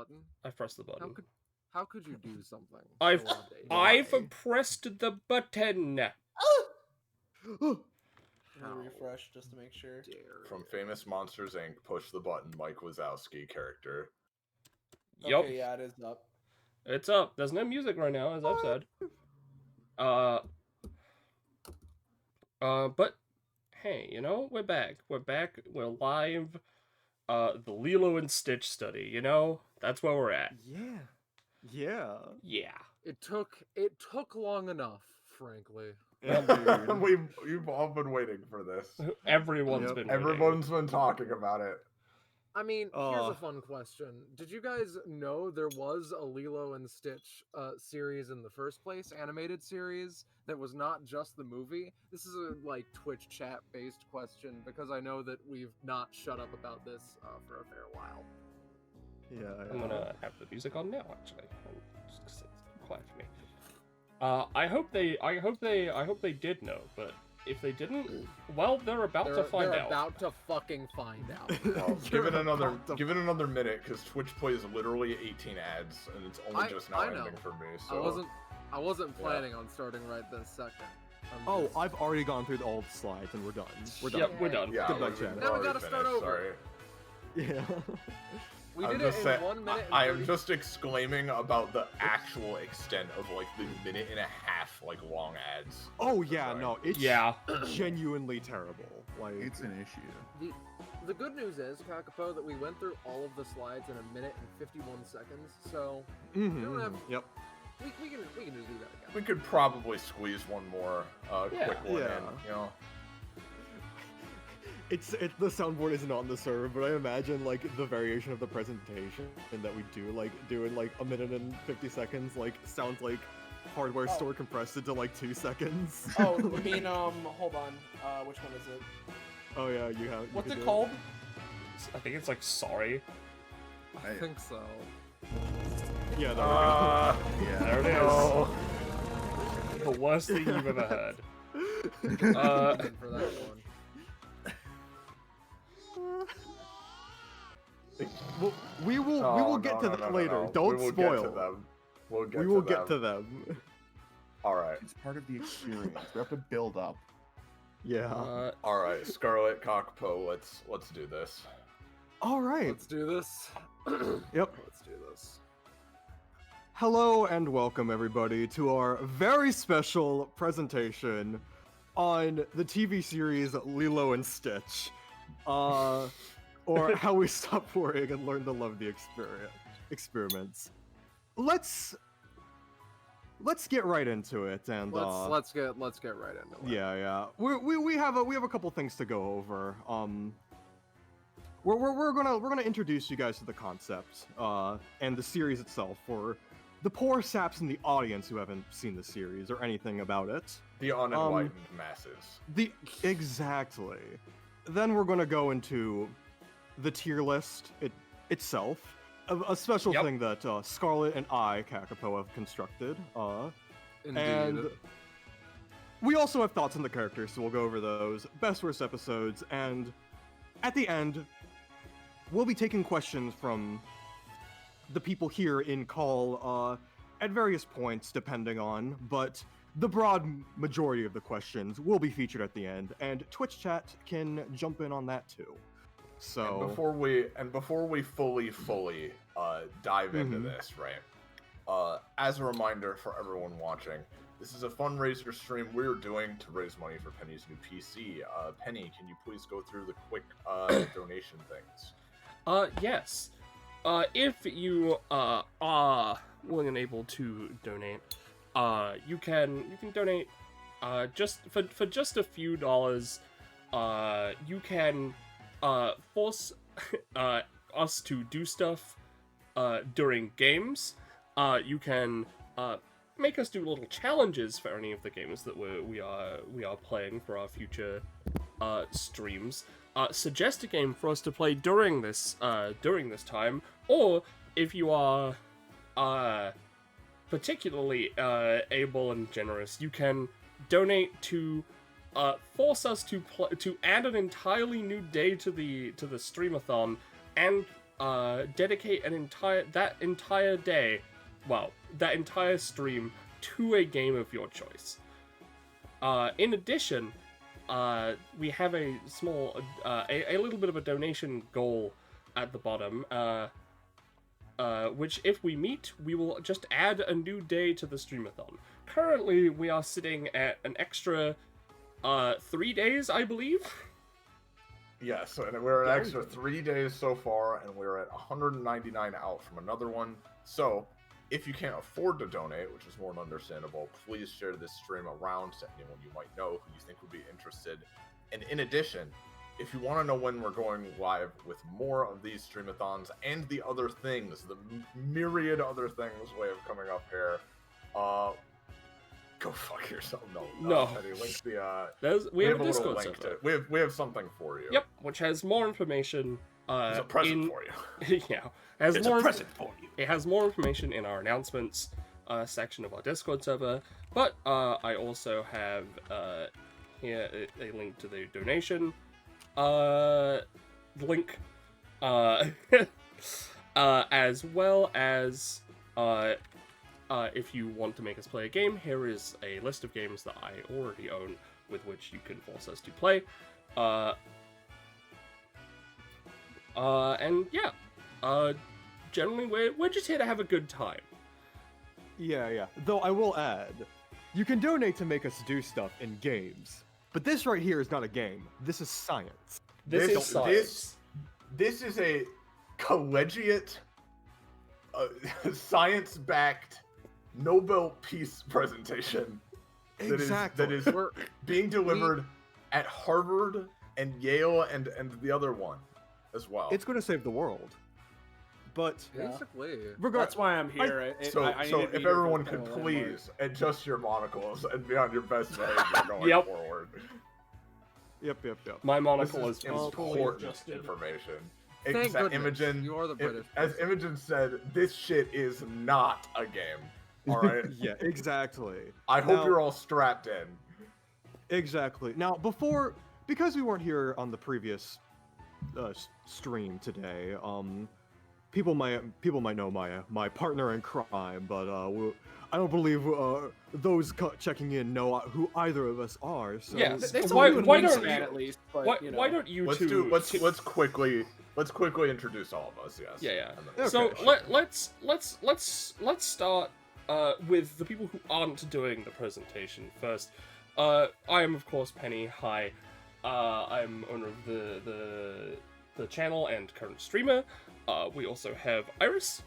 button? I've pressed the button. How could you do something? I've so audacious? pressed the button. Let me refresh just to make sure. From Famous Monsters Inc. Push the Button, Mike Wazowski character. Yup. Okay, yeah, it is up. It's up. There's no music right now, as I've said. But hey, you know, we're back. We're back. We're live. The Lilo and Stitch study, you know? That's where we're at. Yeah. It took long enough, frankly. We've all been waiting for this. Everyone's been waiting. Everyone's been talking about it. I mean, here's a fun question. Did you guys know there was a Lilo and Stitch series in the first place, animated series, that was not just the movie? This is a, like, Twitch chat-based question, because I know that we've not shut up about this for a fair while. Yeah. I'm gonna have the music on now, actually. Just 'cause it's quiet for me. I hope they did know, but if they didn't, well, they're about to find out. They're about to fucking find out. Well, give it another minute, because Twitch plays literally 18 ads, and it's only just now ending for me. So I wasn't planning on starting right this second. I've already gone through all the slides, and we're done. Yep, we're done. Yeah, Goodbye, chat. Now we gotta start over. Sorry. Yeah. We did it in 1 minute. I am just exclaiming about the actual extent of like the minute and a half like long ads. Oh yeah, no, it's Yeah. genuinely terrible. Like It's an issue. The good news is, Kakapo, that we went through all of the slides in 1 minute and 51 seconds. So we don't have. Yep. We can just do that again. We could probably squeeze one more quick one in. You know. The soundboard isn't on the server, but I imagine like the variation of the presentation that we do, like doing like 1 minute and 50 seconds, like sounds like hardware store compressed into like 2 seconds. Oh, you mean hold on. Which one is it? Oh yeah, you have. What's it called? I think it's like sorry. I think so. Yeah, There it is. The worst thing you've ever heard. For that one. We will get to that later. Don't spoil. We will get to them. All right. It's part of the experience. We have to build up. Yeah. All right, Scarlet Cockpo, let's do this. All right. Let's do this. Yep. Let's do this. Hello and welcome everybody to our very special presentation on the TV series Lilo and Stitch. Or how we stop worrying and learn to love the experiments. Let's get right into it, and let's get right into it. Yeah. We have a couple things to go over. We're gonna introduce you guys to the concept and the series itself for the poor saps in the audience who haven't seen the series or anything about it. The unenlightened masses. Exactly. Then we're gonna go into the tier list itself, a special thing that Scarlet and I, Kakapo, have constructed. Indeed. And we also have thoughts on the characters, so we'll go over those, best worst episodes, and at the end, we'll be taking questions from the people here in call at various points, depending on, but the broad majority of the questions will be featured at the end, and Twitch chat can jump in on that too. So and before we fully dive into this, right? As a reminder for everyone watching, this is a fundraiser stream we're doing to raise money for Penny's new PC. Penny, can you please go through the quick donation things? Yes. If you are willing and able to donate, you can donate just for just a few dollars. You can force us to do stuff during games. You can make us do little challenges for any of the games that we are playing for our future streams. Suggest a game for us to play during this time, or if you are particularly able and generous, you can donate to force us to add an entirely new day to the Stream-a-thon, and dedicate that entire day, that entire stream to a game of your choice. In addition, we have a small, a little bit of a donation goal at the bottom, which if we meet, we will just add a new day to the Stream-a-thon. Currently, we are sitting at an extra 3 days, I believe. Yes, and we're an extra 3 days so far, and we're at 199 out from another one. So, if you can't afford to donate, which is more than understandable, please share this stream around to anyone you might know who you think would be interested. And in addition, if you want to know when we're going live with more of these stream-a-thons and the other things, the myriad other things we have coming up here, go fuck yourself. No. Link the, we have a little Discord link server. We have something for you. Yep, which has more information. It's a present for you. Yeah, It's a present for you. It has more information in our announcements section of our Discord server, but I also have here a link to the donation link, as well as if you want to make us play a game, here is a list of games that I already own with which you can force us to play. And yeah, generally we're just here to have a good time. Yeah. Though I will add, you can donate to make us do stuff in games. But this right here is not a game. This is science. This is science. This is a collegiate, science-backed Nobel Peace presentation. Exactly. That is being delivered at Harvard and Yale and the other one as well. It's going to save the world. But basically, That's why I'm here. So if everyone could please adjust your monocles and be on your best behavior going forward. Yep. My monocle is important information. Thank goodness. Imogen, You are the British. as Imogen said, this shit is not a game. All right. Yeah, exactly. I hope you're all strapped in. Exactly. Now, because we weren't here on the previous stream today, people might know my partner in crime, but I don't believe those checking in know who either of us are. So yeah. Why don't you at least? But, why don't you let's two? Let's quickly introduce all of us. Yes. Yeah. Okay, So sure. let's start with the people who aren't doing the presentation first. I am of course Penny. Hi. I'm owner of the channel and current streamer. We also have Iris.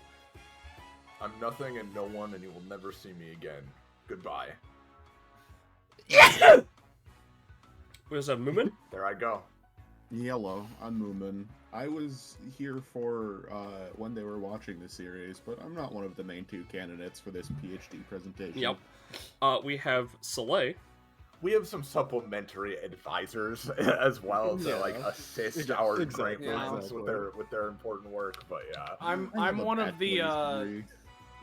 I'm nothing and no one, and you will never see me again. Goodbye. We also have Moomin. There I go. Yellow, I'm Moomin. I was here for when they were watching the series, but I'm not one of the main two candidates for this PhD presentation. Yep. We have Soleil. We have some supplementary advisors as well to assist our great minds with their important work. But yeah, I'm one of the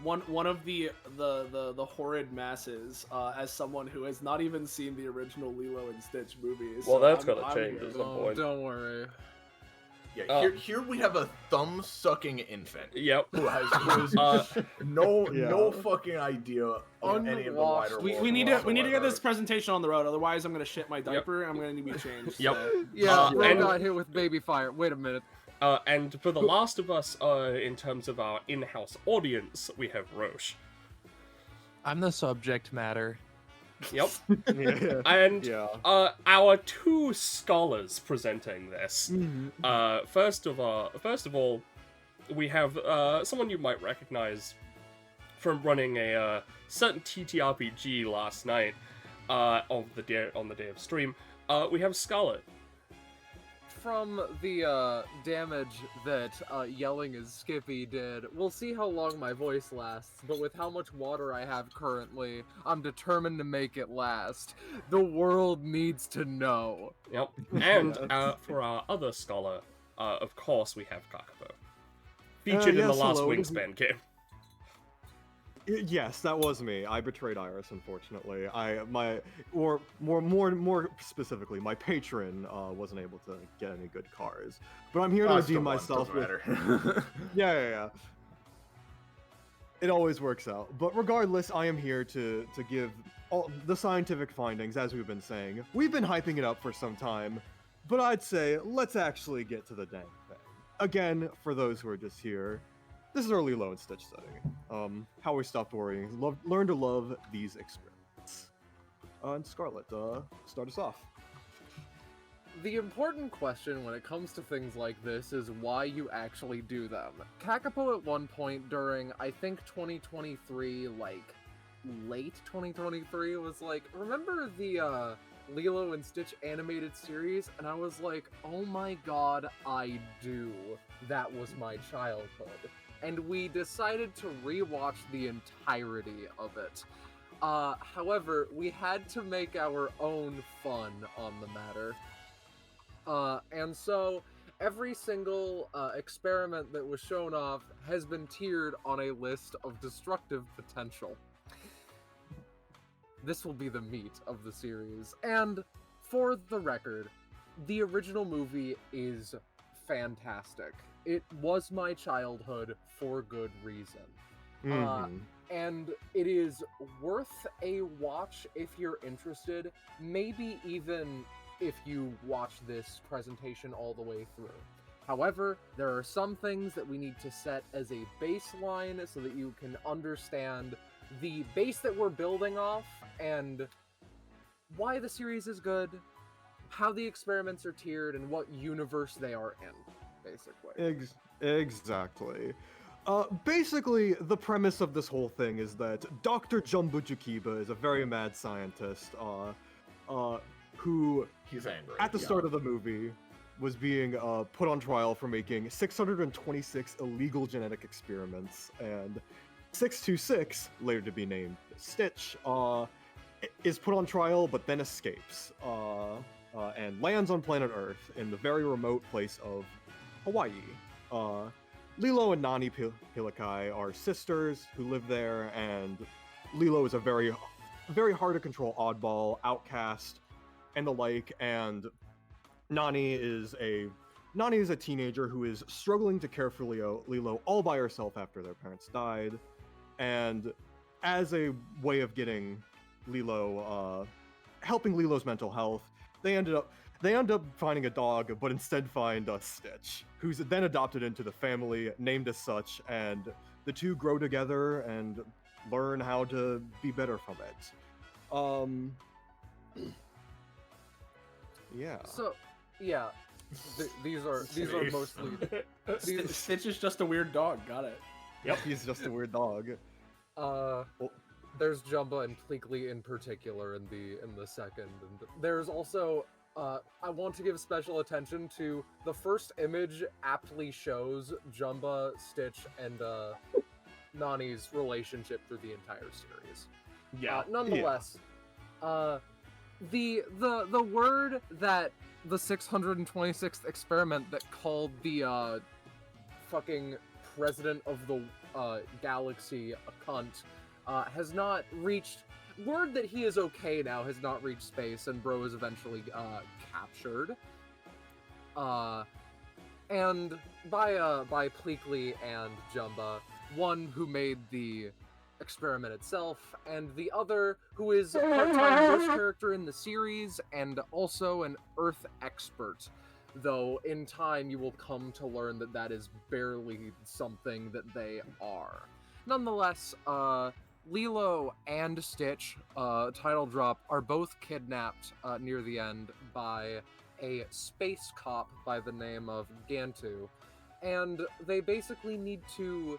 one of the horrid masses as someone who has not even seen the original Lilo and Stitch movies. Well, so that's I'm gonna change here. at some point. Don't worry. Yeah, here we have a thumb-sucking infant. Yep. Who has no fucking idea of any of the wider world. We need to get this presentation on the road, otherwise I'm gonna shit my diaper. I'm gonna need to be changed. Yep. So. Yeah, Ro and- got hit with baby fire. Wait a minute. And for the last of us, in terms of our in-house audience, we have Roche. I'm the subject matter. Yep. Yeah. And Yeah. our two scholars presenting this. Mhm. First of all, we have someone you might recognize from running a certain TTRPG last night on the day of stream. We have Scarlet. From the damage that yelling as Skippy did, we'll see how long my voice lasts, but with how much water I have currently, I'm determined to make it last. The world needs to know. Yep. And for our other scholar, of course, we have Kakapo. Featured in yes, the last hello. Wingspan game. Yes, that was me. I betrayed Iris, unfortunately. More specifically, my patron wasn't able to get any good cars. But I'm here to redeem myself with. Yeah. It always works out. But regardless, I am here to give all the scientific findings, as we've been saying. We've been hyping it up for some time, but I'd say let's actually get to the dang thing. Again, for those who are just here, this is our Lilo and Stitch setting. How we stopped worrying, learn to love these experiments. And Scarlet, start us off. The important question when it comes to things like this is why you actually do them. Kakapo at one point during, I think 2023, like, late 2023, was like, remember the, Lilo and Stitch animated series? And I was like, oh my god, I do. That was my childhood. And we decided to rewatch the entirety of it. However, we had to make our own fun on the matter. And so, every single experiment that was shown off has been tiered on a list of destructive potential. This will be the meat of the series. And, for the record, the original movie is fantastic. It was my childhood for good reason. And it is worth a watch if you're interested, maybe even if you watch this presentation all the way through. However, there are some things that we need to set as a baseline so that you can understand the base that we're building off and why the series is good, how the experiments are tiered, and what universe they are in. Basically. Exactly. Basically, the premise of this whole thing is that Dr. Jumbo Jukiba is a very mad scientist, who, he's angry. At the start of the movie, was being put on trial for making 626 illegal genetic experiments, and 626, later to be named Stitch, is put on trial but then escapes, and lands on planet Earth in the very remote place of Hawaii. Lilo and Nani Pilikai are sisters who live there, and Lilo is a very hard to control oddball, outcast, and the like, and Nani is a teenager who is struggling to care for Lilo all by herself after their parents died, and as a way of getting Lilo, helping Lilo's mental health, they end up finding a dog, but instead find a Stitch, who's then adopted into the family, named as such, and the two grow together and learn how to be better from it. Yeah. So, yeah, these are mostly. Stitch is just a weird dog. Got it. Yep, he's just a weird dog. There's Jumba and Pleakley in particular in the second, and there's also. I want to give special attention to the first image aptly shows Jumba, Stitch, and Nani's relationship through the entire series. Yeah. Nonetheless, the word that the 626th experiment that called the fucking president of the galaxy a cunt has not reached. Word that he is okay now has not reached space, and Bro is eventually captured. And by Pleakley and Jumba, one who made the experiment itself, and the other who is a part-time voice character in the series and also an Earth expert. Though in time you will come to learn that that is barely something that they are. Nonetheless, Lilo and Stitch, title drop, are both kidnapped near the end by a space cop by the name of Gantu, and they basically need to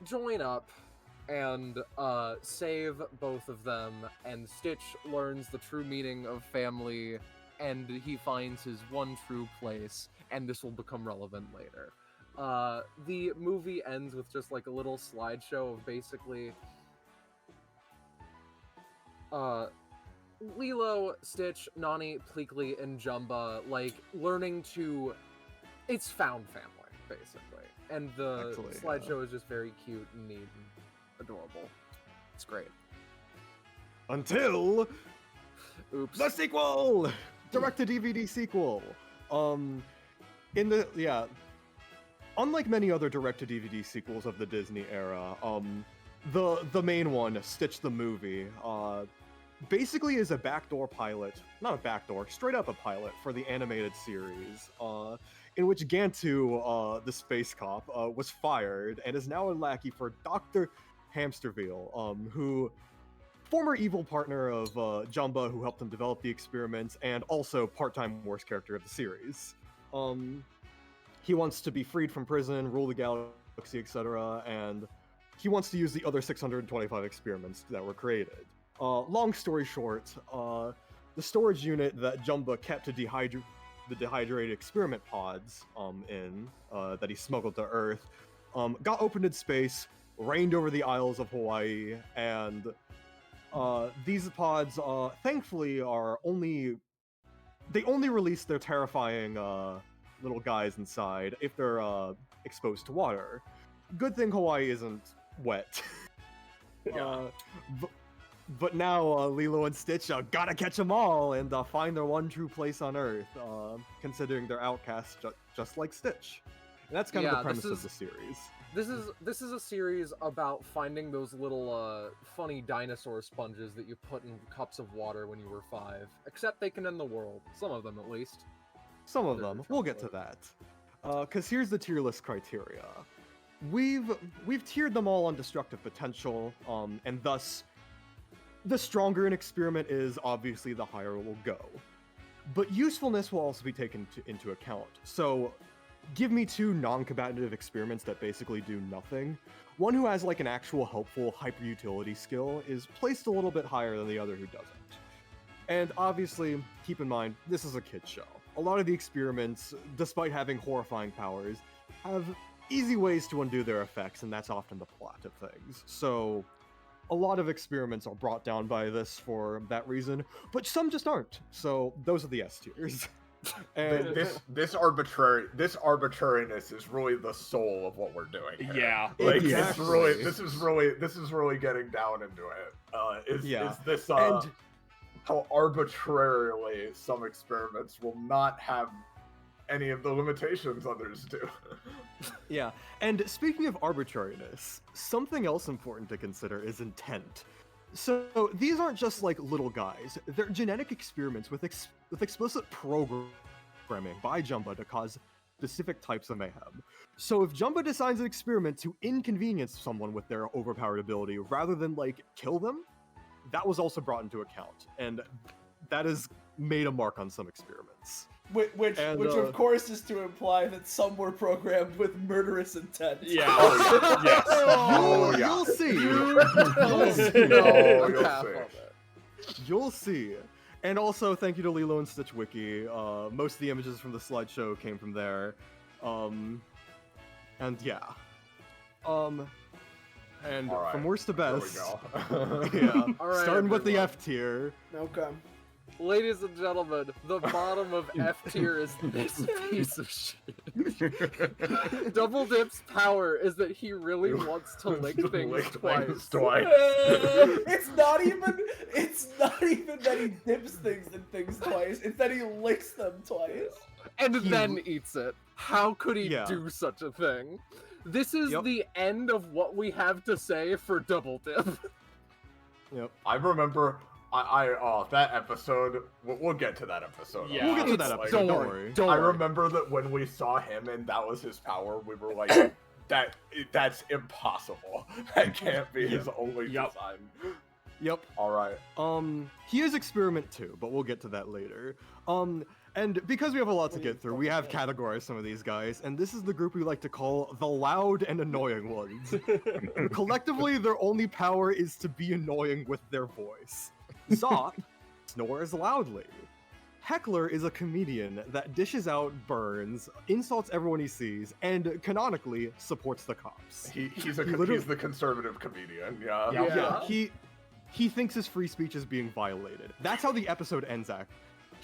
join up and save both of them, and Stitch learns the true meaning of family, and he finds his one true place, and this will become relevant later. The movie ends with just like a little slideshow of basically Lilo, Stitch, Nani, Pleakley, and Jumba like learning to... It's found family, basically. and the Actually, slideshow is just very cute and neat and adorable. It's great. Until Oops. the sequel, direct-to-DVD sequel. Unlike many other direct-to-DVD sequels of the Disney era, the main one, Stitch the Movie, basically is a backdoor pilot, not a backdoor, straight up a pilot for the animated series, in which Gantu, the space cop, was fired and is now a lackey for Dr. Hamsterville, who former evil partner of Jumba, who helped him develop the experiments, and also part-time worst character of the series. He wants to be freed from prison, rule the galaxy, etc., and he wants to use the other 625 experiments that were created. Long story short, the storage unit that Jumba kept to the dehydrated experiment pods that he smuggled to Earth got opened in space, rained over the Isles of Hawaii, and these pods, thankfully, only release their terrifying little guys inside if they're exposed to water. Good thing Hawaii isn't wet. Yeah. But now Lilo and Stitch gotta catch them all and find their one true place on Earth, considering they're outcasts just like Stitch. And that's kind of the premise of the series. This is a series about finding those little funny dinosaur sponges that you put in cups of water when you were 5. Except they can end the world. Some of them, at least. Some of them. We'll get to that. Because here's the tier list criteria. We've tiered them all on destructive potential, and thus, the stronger an experiment is, obviously the higher it will go. But usefulness will also be taken into account. So, give me 2 non-combative experiments that basically do nothing. One who has like an actual helpful hyper-utility skill is placed a little bit higher than the other who doesn't. And obviously, keep in mind, this is a kid's show. A lot of the experiments, despite having horrifying powers, have easy ways to undo their effects, and that's often the plot of things. So, a lot of experiments are brought down by this for that reason, but some just aren't. So, those are the S tiers. And this arbitrariness is really the soul of what we're doing here. Yeah. Like Exactly. this is really getting down into it. Is this And- how arbitrarily some experiments will not have any of the limitations others do. Yeah, and speaking of arbitrariness, something else important to consider is intent. So these aren't just like little guys; they're genetic experiments with explicit programming by Jumba to cause specific types of mayhem. So if Jumba designs an experiment to inconvenience someone with their overpowered ability rather than like kill them, that was also brought into account, and that has made a mark on some experiments. Which of course is to imply that some were programmed with murderous intent. Yeah. Oh, Yes. Oh, yeah. You'll see. You'll see. And also, thank you to Lilo and Stitch Wiki. Most of the images from the slideshow came from there. And yeah. And All right. from worst to There we best. go. Yeah. All right, Starting with the everyone. F tier. Okay. Ladies and gentlemen, the bottom of F tier is this piece of shit. Double Dip's power is that he really wants to lick things Lick twice. things twice. It's not even that he dips things in things twice. It's that he licks them twice. And then eats it. How could he Yeah. do such a thing? This is Yep. the end of what we have to say for Double Dip. Yep. I remember that episode. We'll get to that episode. Yeah. We'll get to that It's- episode, don't worry. worry. Don't I worry. remember that when we saw him and that was his power, we were like, that's impossible. That can't be his only Yep. design. Yep. All right. He is Experiment 2, but we'll get to that later. And because we have a lot to get through, we have categorized some of these guys, and this is the group we like to call the loud and annoying ones. Collectively, their only power is to be annoying with their voice. Zop snores loudly. Heckler is a comedian that dishes out burns, insults everyone he sees, and canonically supports the cops. He's literally- the conservative comedian. Yeah. Yeah. Yeah, he thinks his free speech is being violated. That's how the episode ends,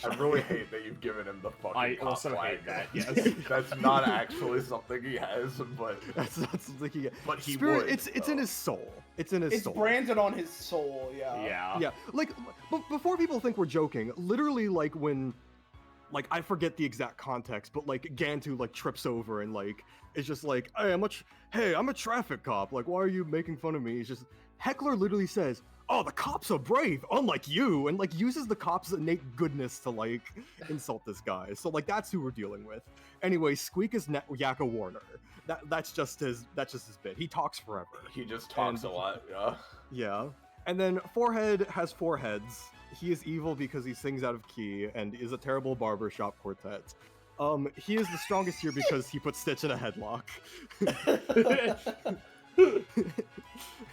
I really hate that you've given him the fucking I cop also flag. hate that, yes. That's not actually something he has, but That's not something he. But he Spirit, would, it's in though. his soul. It's in his It's soul. branded on his soul, yeah. Yeah. Yeah, like, but before people think we're joking, literally, like, when, like, I forget the exact context, but, like, Gantu, like, trips over and, like, is just like, hey, I'm a traffic cop, like, why are you making fun of me? He's just, Heckler literally says, oh, the cops are brave, unlike you, and, like, uses the cops' innate goodness to, like, insult this guy. So, like, that's who we're dealing with. Anyway, Squeak is Yakko Warner. That's just his bit. He talks forever. he just talks a lot. Yeah. Yeah. And then Forehead has 4 heads. He is evil because he sings out of key and is a terrible barbershop quartet. He is the strongest here because he put Stitch in a headlock.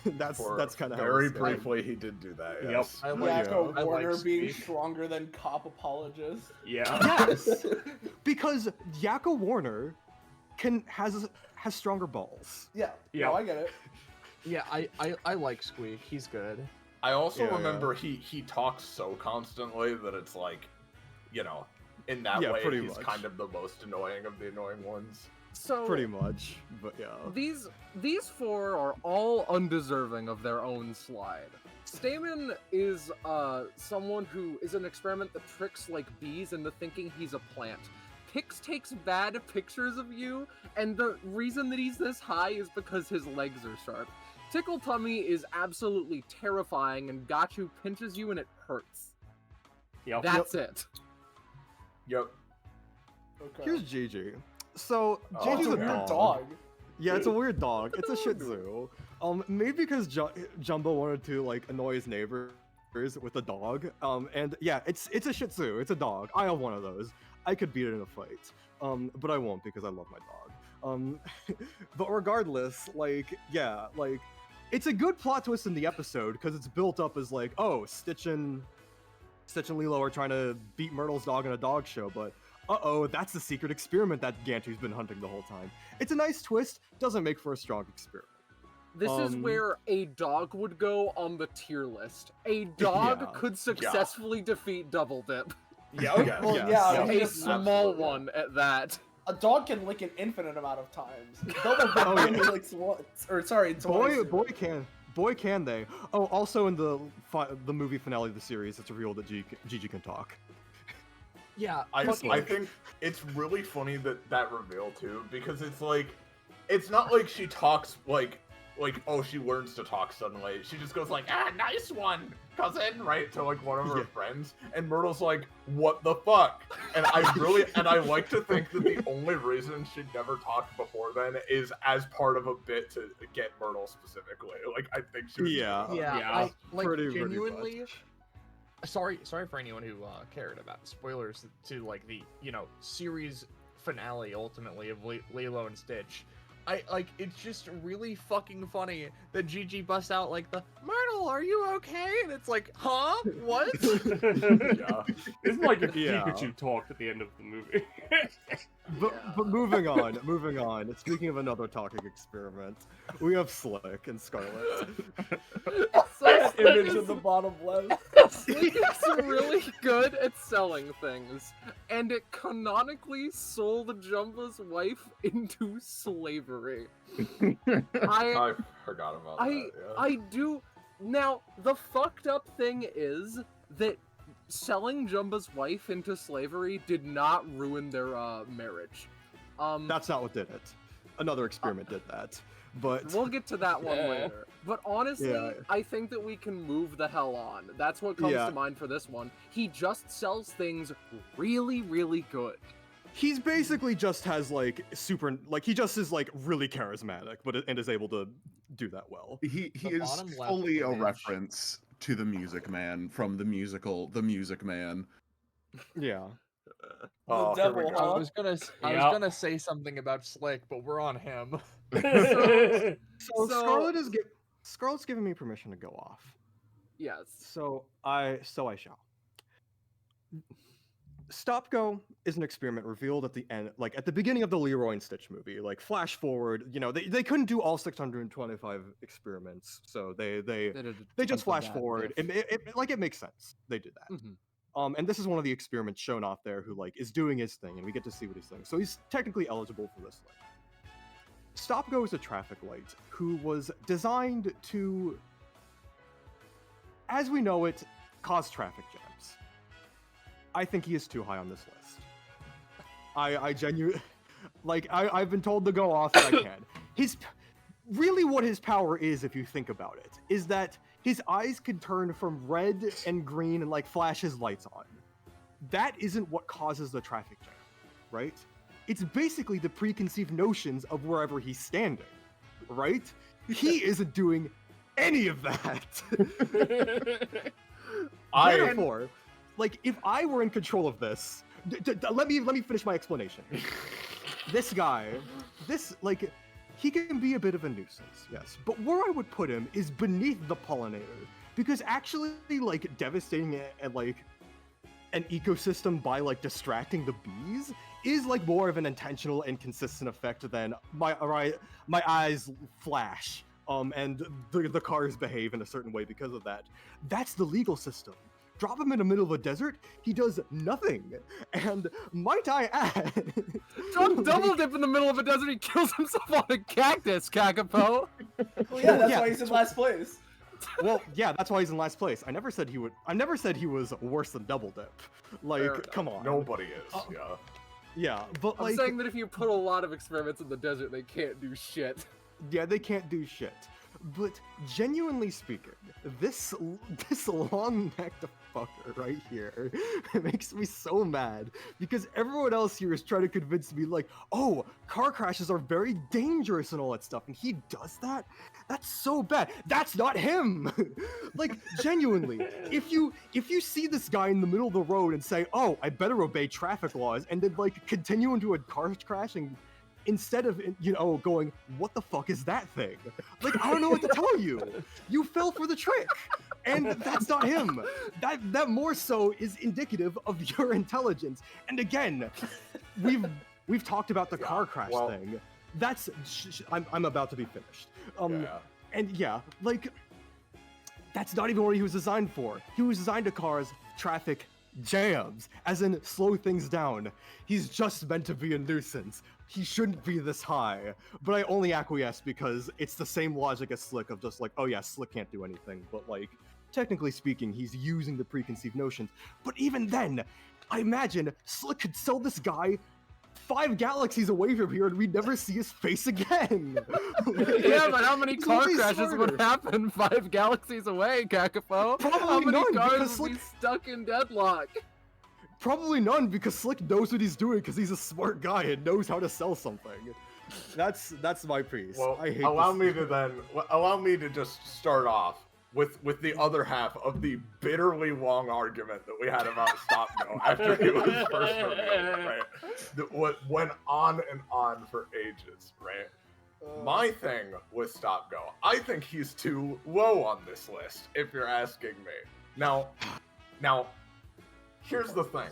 that's kind of very briefly. He did do that. Yes. I like, Yakko I Warner like being Squeak. stronger than cop apologist. Yeah. Yes, because Yakko Warner has stronger balls. Yeah, Yeah. no, I get it. Yeah, I like Squeak. He's good. I also Yeah, remember he talks so constantly that it's like, you know, in that Yeah, way pretty he's much. kind of the most annoying of the annoying ones. So Pretty much, but yeah. These 4 are all undeserving of their own slide. Stamen is someone who is an experiment that tricks like bees into thinking he's a plant. Pix takes bad pictures of you, and the reason that he's this high is because his legs are sharp. Tickle Tummy is absolutely terrifying, and Gachu pinches you and it hurts. Yep. That's it. Yep. Okay. Here's Gigi. So Oh, Oh, Gigi's it's a a weird dog. dog. Yeah, it's a weird dog. It's a Shih Tzu. Maybe because Jumbo wanted to like annoy his neighbors with a dog. And yeah, it's a Shih Tzu. It's a dog. I have one of those. I could beat it in a fight. But I won't because I love my dog. But regardless, like, yeah, like, it's a good plot twist in the episode because it's built up as like, oh, Stitch and Lilo are trying to beat Myrtle's dog in a dog show, but uh-oh, that's the secret experiment that Gantu's been hunting the whole time. It's a nice twist, doesn't make for a strong experiment. This is where a dog would go on the tier list. A dog Yeah. could successfully defeat Double Dip. Yeah, Yes, well, yes, yeah, yes. I mean, A small Absolutely. one at that. a dog can lick an infinite amount of times. Double Dip Oh, yeah. only licks once, or sorry, twice. Boy can they. Oh, also in the movie finale of the series, it's revealed that Gigi can talk. Yeah, I fucking- think it's really funny that reveal too, because it's like, it's not like she talks like oh, she learns to talk suddenly. She just goes like, ah, nice one, cousin, right, to like one of her Yeah. friends, and Myrtle's like, what the fuck? And I like to think that the only reason she never talked before then is as part of a bit to get Myrtle specifically. Like, I think she was Yeah. yeah, Yeah. I like Pretty genuinely. much. Sorry for anyone who cared about spoilers to like the series finale ultimately of Lilo and Stitch. It's just really fucking funny that Gigi busts out like the Myrtle, are you okay? And it's like, huh? What? Yeah. It's like if Yeah. Pikachu talked at the end of the movie. But moving on. Speaking of another talking experiment, we have Slick and Scarlet. So Image in the bottom left. Slick is really good at selling things, and it canonically sold Jumba's wife into slavery. I forgot about that. Yeah. I do. Now, the fucked up thing is that selling Jumba's wife into slavery did not ruin their marriage. That's not what did it. Another experiment did that. But We'll get to that one Yeah. later. But honestly, Yeah. I think that we can move the hell on. That's what comes Yeah. to mind for this one. He just sells things really, really good. he's basically just has like he just is like really charismatic, and is able to do that well. He The is bottom left fully a image. reference to the Music Man from the musical The Music Man. Yeah. Oh, The here we devil, go. huh? I was Yeah. gonna say something about Slick, but we're on him. So, So- Scarlet's giving me permission to go off. Yes. So I shall. Stop Go is an experiment revealed at the end, like at the beginning of the Leroy and Stitch movie. Like flash forward, they couldn't do all 625 experiments, so they just flash forward. It makes sense. They did that. And this is one of the experiments shown off there who like is doing his thing, and we get to see what he's doing. So he's technically eligible for this light. Stop Go is a traffic light who was designed to, as we know it, cause traffic jams. I think he is too high on this list. I genuinely, like, I've been told to go off that I can. Really what his power is, if you think about it, is that his eyes can turn from red and green and like flash his lights on. That isn't what causes the traffic jam, right? It's basically the preconceived notions of wherever he's standing, right? He isn't doing any of that. Therefore, like, if I were in control of this, let me finish my explanation. This guy, like, he can be a bit of a nuisance, yes. But where I would put him is beneath the pollinator, because actually, like, devastating like an ecosystem by like distracting the bees is like more of an intentional and consistent effect than my eyes flash and the cars behave in a certain way because of that. That's the legal system. Drop him in the middle of a desert, he does nothing. And might I add... Drop Double Dip in the middle of a desert, he kills himself on a cactus, Kakapo! Well, yeah, that's why he's in last place. Well, yeah, that's why he's in last place. I never said he was worse than Double Dip. Like, come on. Nobody is, yeah. Yeah, but like... I'm saying that if you put a lot of experiments in the desert, they can't do shit. Yeah, they can't do shit. But genuinely speaking, this long-necked fucker right here makes me so mad because everyone else here is trying to convince me like, oh, car crashes are very dangerous and all that stuff, and he does that? That's so bad. That's not him. Like, genuinely, if you see this guy in the middle of the road and say, oh, I better obey traffic laws, and then like continue into a car crash and instead of, you know, going, what the fuck is that thing? Like, I don't know what to tell you. You fell for the trick. And that's not him. That more so is indicative of your intelligence. And again, we've talked about the car crash thing. That's, I'm about to be finished. And yeah, like, that's not even what he was designed for. He was designed to cause traffic jams, as in slow things down. He's just meant to be a nuisance. He shouldn't be this high, but I only acquiesce because it's the same logic as Slick of just like, oh yeah, Slick can't do anything, but like, technically speaking, he's using the preconceived notions. But even then, I imagine Slick could sell this guy 5 galaxies away from here and we'd never see his face again. Yeah, but how many car crashes would happen 5 galaxies away, Kakapo? Probably how many none, cars would be stuck in deadlock? Probably none, because Slick knows what he's doing because he's a smart guy and knows how to sell something. That's my piece. Well, I hate allow me to just start off with the other half of the bitterly long argument that we had about Stop Go after he was first revealed, right? That went on and on for ages, right? My thing with Stop Go, I think he's too low on this list, if you're asking me. Now, here's the thing.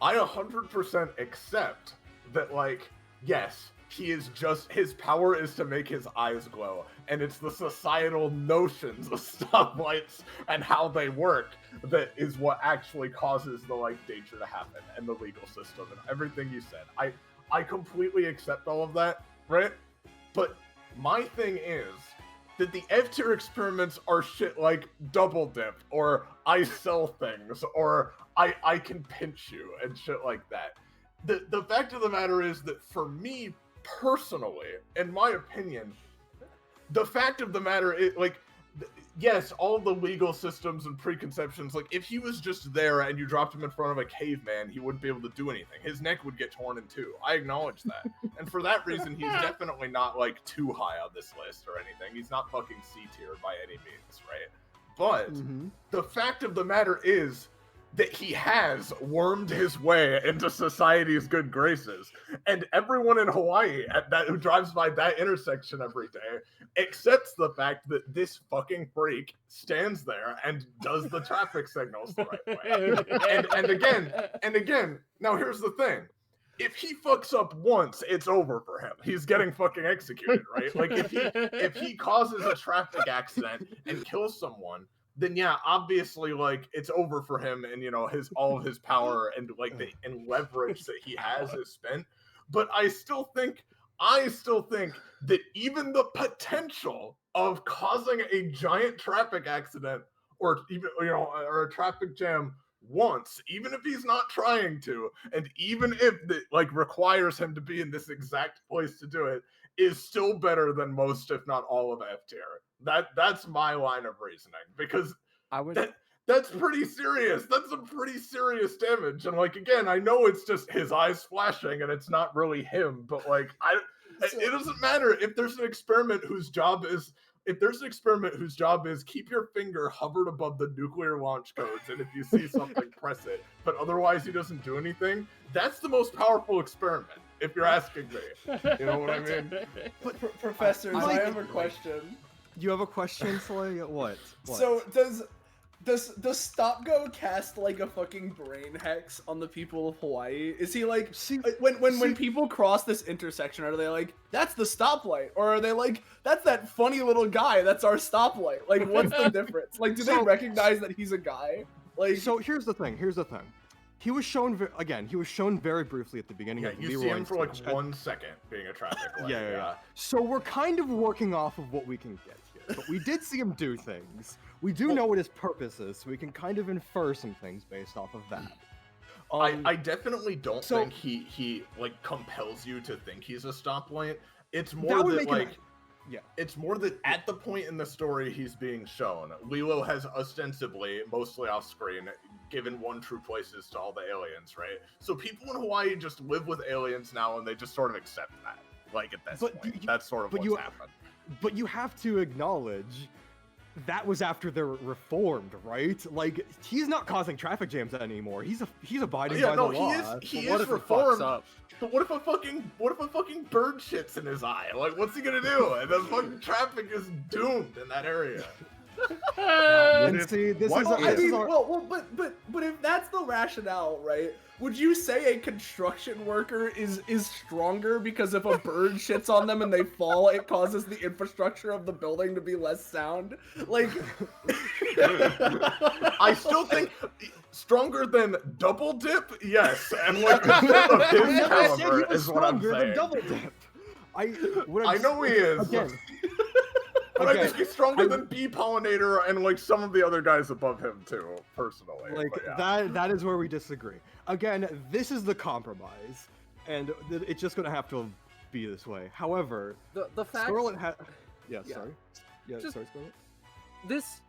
I 100% accept that, like, yes, his power is to make his eyes glow, and it's the societal notions of stoplights and how they work that is what actually causes the, like, danger to happen, and the legal system, and everything you said. I completely accept all of that, right? But my thing is that the F-tier experiments are shit like Double Dip, or I sell things, or I can pinch you, and shit like that. The fact of the matter is that for me, personally, in my opinion, the fact of the matter is, like, yes, all the legal systems and preconceptions, like, if he was just there and you dropped him in front of a caveman, he wouldn't be able to do anything. His neck would get torn in two. I acknowledge that. And for that reason, he's definitely not, like, too high on this list or anything. He's not fucking C-tier by any means, right? But the fact of the matter is that he has wormed his way into society's good graces, and everyone in Hawaii who drives by that intersection every day accepts the fact that this fucking freak stands there and does the traffic signals the right way. And again, now here's the thing. If he fucks up once, it's over for him. He's getting fucking executed, right? Like, if he causes a traffic accident and kills someone, then yeah, obviously, like, it's over for him, and all of his power and like and leverage that he has is spent. But I still think that even the potential of causing a giant traffic accident, or even or a traffic jam once, even if he's not trying to, and even if it like requires him to be in this exact place to do it, is still better than most, if not all, of F tier. That's my line of reasoning, because that's pretty serious. That's some pretty serious damage. And like, again, I know it's just his eyes flashing and it's not really him, but like, it doesn't matter if there's an experiment whose job is keep your finger hovered above the nuclear launch codes, and if you see something, press it. But otherwise, he doesn't do anything. That's the most powerful experiment, if you're asking me. You know what I mean? Professors, I have a question. You have a question, Slay? What? So does Stop-Go cast like a fucking brain hex on the people of Hawaii? Is he like, when people cross this intersection, are they like, that's the stoplight? Or are they like, that's that funny little guy, that's our stoplight? Like, what's the difference? Like, do they recognize that he's a guy? Like, so here's the thing. He was shown very briefly at the beginning of the you see him for like 1 second being a traffic light. Yeah. So we're kind of working off of what we can get here. But we did see him do things. We do know what his purpose is, so we can kind of infer some things based off of that. I definitely don't think he like compels you to think he's a stoplight. It's more that it's more that at the point in the story he's being shown, Lilo has ostensibly, mostly off screen, given one true places to all the aliens, right? So people in Hawaii just live with aliens now, and they just sort of accept that. Like, at this point, that's sort of what's happened. But you have to acknowledge that was after they're reformed, right? Like, he's not causing traffic jams anymore. He's abiding by the law. He is reformed. But what if a fucking bird shits in his eye? Like, what's he gonna do? And the fucking traffic is doomed in that area. And see, but if that's the rationale, right? Would you say a construction worker is stronger because if a bird shits on them and they fall, it causes the infrastructure of the building to be less sound? Like, I still think stronger than Double Dip, yes, and like a bit of his caliber is what I'm saying. Double Dip. I know he is. Again. But I think he's stronger than Bee Pollinator and like some of the other guys above him too, personally. Like, that is where we disagree. Again, this is the compromise, and it's just gonna have to be this way. However, the fact Scarlet sorry, Scarlet. This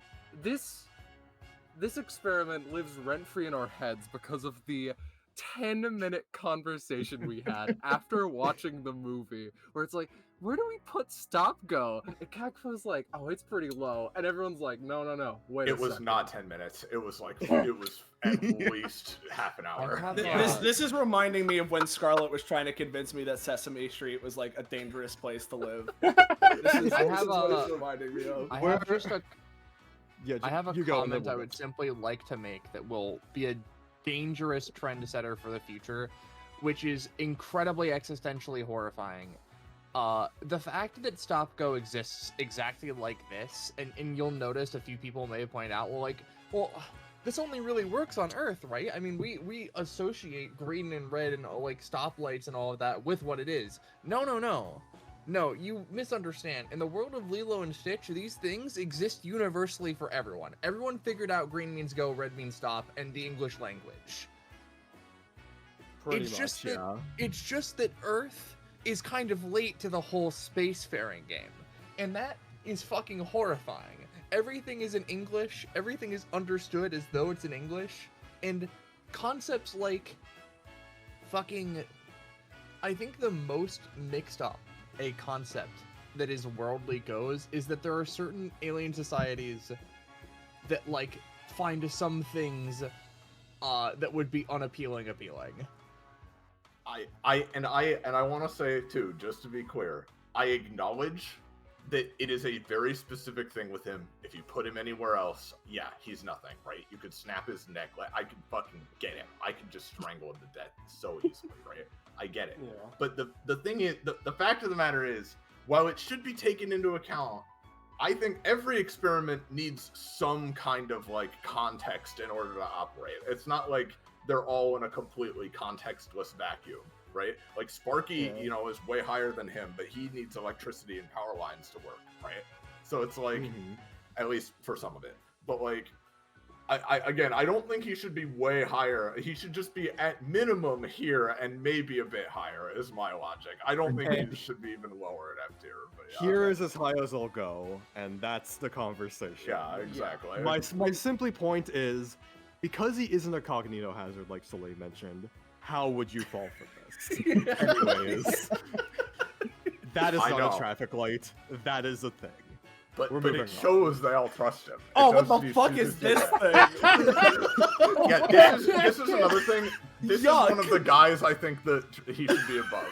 experiment lives rent-free in our heads because of the 10-minute conversation we had after watching the movie, where it's like, where do we put Stop-Go? And Kakfo's like, oh, it's pretty low. And everyone's like, no, wait a second. It was not 10 minutes. It was like, it was at least half an hour. This is reminding me of when Scarlett was trying to convince me that Sesame Street was like a dangerous place to live. This is what it's reminding me of. I have a comment I would simply like to make that will be a dangerous trend setter for the future, which is incredibly existentially horrifying. The fact that Stop-Go exists exactly like this, and you'll notice a few people may point out, well, this only really works on Earth, right? I mean, we associate green and red and like stoplights and all of that with what it is. No, you misunderstand. In the world of Lilo and Stitch, these things exist universally for everyone. Everyone figured out green means go, red means stop, and the English language. It's just that Earth is kind of late to the whole spacefaring game, and that is fucking horrifying. Everything is in English, everything is understood as though it's in English, and concepts like fucking, I think the most mixed up a concept that is worldly goes is that there are certain alien societies that like find some things that would be unappealing appealing. I want to say too, just to be clear, I acknowledge that it is a very specific thing with him. If you put him anywhere else, yeah, he's nothing, right? You could snap his neck, like I could fucking get him. I could just strangle him to death so easily, right? I get it. Yeah. But the thing is, the fact of the matter is, while it should be taken into account I think every experiment needs some kind of like context in order to operate. It's not like they're all in a completely contextless vacuum, right? Like Sparky, you know, is way higher than him, but he needs electricity and power lines to work, right? So it's like, at least for some of it. But like, I don't think he should be way higher. He should just be at minimum here and maybe a bit higher, is my logic. I don't think he should be even lower at F tier. But yeah, Here is as high as I'll go, and that's the conversation. Yeah, exactly. My simply point is, because he isn't a cognito hazard like Soleil mentioned, how would you fall for this? Anyways, that is not a traffic light. That is a thing. But it shows they all trust him. Oh, what the fuck is this thing? Yeah, this is another thing. This is one of the guys I think that he should be above.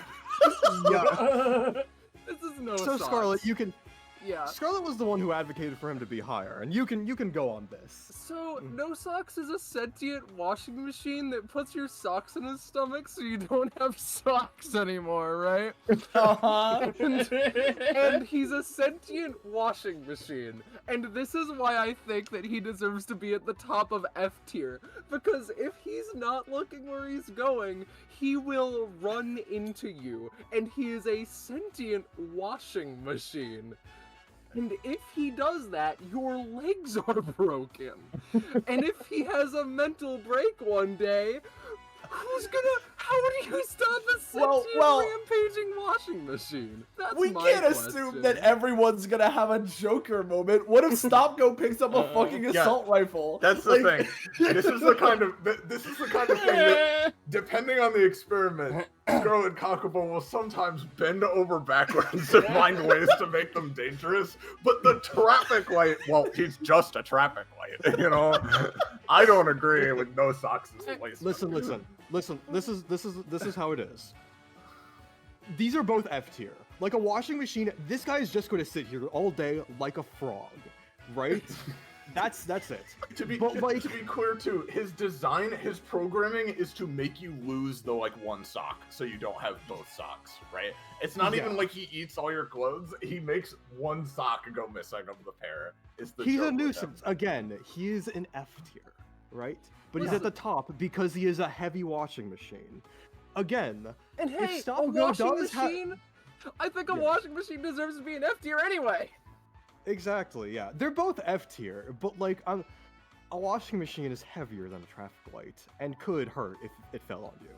Yeah. This is no. So Scarlet, you can. Yeah. Scarlet was the one who advocated for him to be higher, and you can go on this. So, No Socks is a sentient washing machine that puts your socks in his stomach so you don't have socks anymore, right? And he's a sentient washing machine. And this is why I think that he deserves to be at the top of F tier. Because if he's not looking where he's going, he will run into you. And he is a sentient washing machine. And if he does that, your legs are broken. And if he has a mental break one day, how do you stop a sentient rampaging washing machine? That's we my can't question. assume that everyone's gonna have a Joker moment. What if Stop Go picks up a fucking assault rifle? That's the thing. This is the kind of thing that, depending on the experiment, Scarlet Cockable will sometimes bend over backwards to find ways to make them dangerous. But the traffic light, well, he's just a traffic light, you know. I don't agree with No Socks' place. Listen. This is how it is. These are both F tier. Like a washing machine, this guy is just going to sit here all day like a frog, right? That's it. To be clear too, his design, his programming is to make you lose the one sock, so you don't have both socks, right? It's not even like he eats all your clothes. He makes one sock go missing of the pair. He's a nuisance. Again, he is an F tier, right? But he's at the top because he is a heavy washing machine. Again, and hey, if a washing machine? I think a washing machine deserves to be an F tier anyway. Exactly, yeah. They're both F tier, but like a washing machine is heavier than a traffic light and could hurt if it fell on you.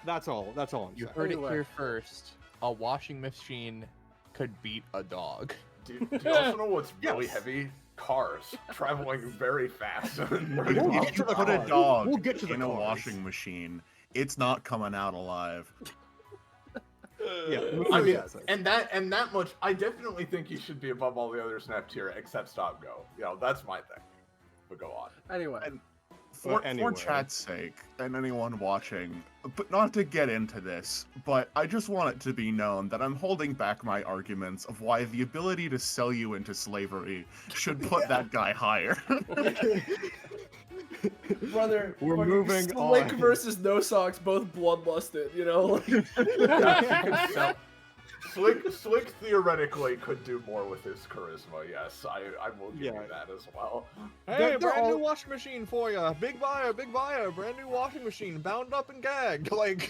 That's all I'm saying. You heard it here first. A washing machine could beat a dog. Do you also know what's really heavy? Cars traveling very fast. If you put a dog in a washing machine, it's not coming out alive. Yeah, I mean, and that much, I definitely think he should be above all the others in F tier except Stop Go. You know, that's my thing. But go on. Anyway. And for chat's sake, and anyone watching, but not to get into this, but I just want it to be known that I'm holding back my arguments of why the ability to sell you into slavery should put that guy higher. Brother, we're moving Slick on. versus No Socks, both bloodlusted, you know? Slick theoretically could do more with his charisma, yes. I will give you that as well. Hey, brand new washing machine for ya. Big buyer, brand new washing machine, bound up and gagged. Like,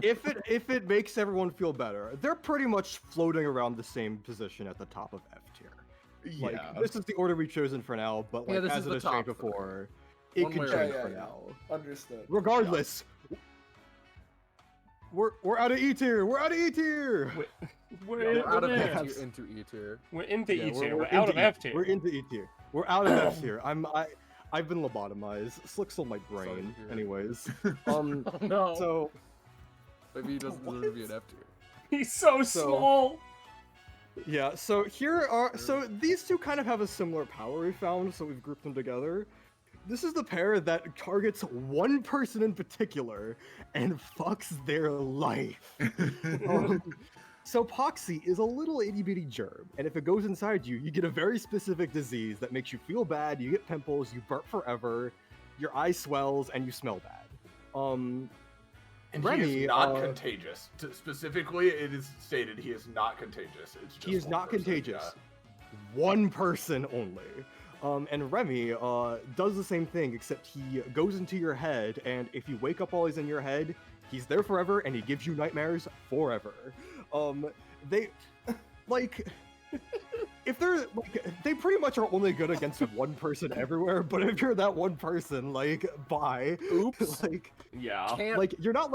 if it makes everyone feel better, they're pretty much floating around the same position at the top of F tier. Like, this is the order we've chosen for now, but like as it has changed before, it can change for now. Understood. Regardless. We're out of E tier. We're out of E tier. We're out of F tier into E tier. We're into E tier. We're out of F tier. We're into E tier. We're out of F tier. I've been lobotomized. Slick stole my brain. Anyways, oh, no. So maybe he doesn't deserve to be an F tier. He's so small. Yeah. So these two kind of have a similar power we found. So we've grouped them together. This is the pair that targets one person in particular and fucks their life. So Poxy is a little itty-bitty germ, and if it goes inside you, you get a very specific disease that makes you feel bad, you get pimples, you burp forever, your eye swells, and you smell bad. And Remy, he is not contagious. Specifically, it is stated he is not contagious. It's just he is not contagious. One person only. And Remy does the same thing, except he goes into your head, and if you wake up while he's in your head, he's there forever, and he gives you nightmares forever. They, like, if they're, like, they pretty much are only good against one person everywhere, but if you're that one person, like, bye. Oops. Like, Yeah. like, you're not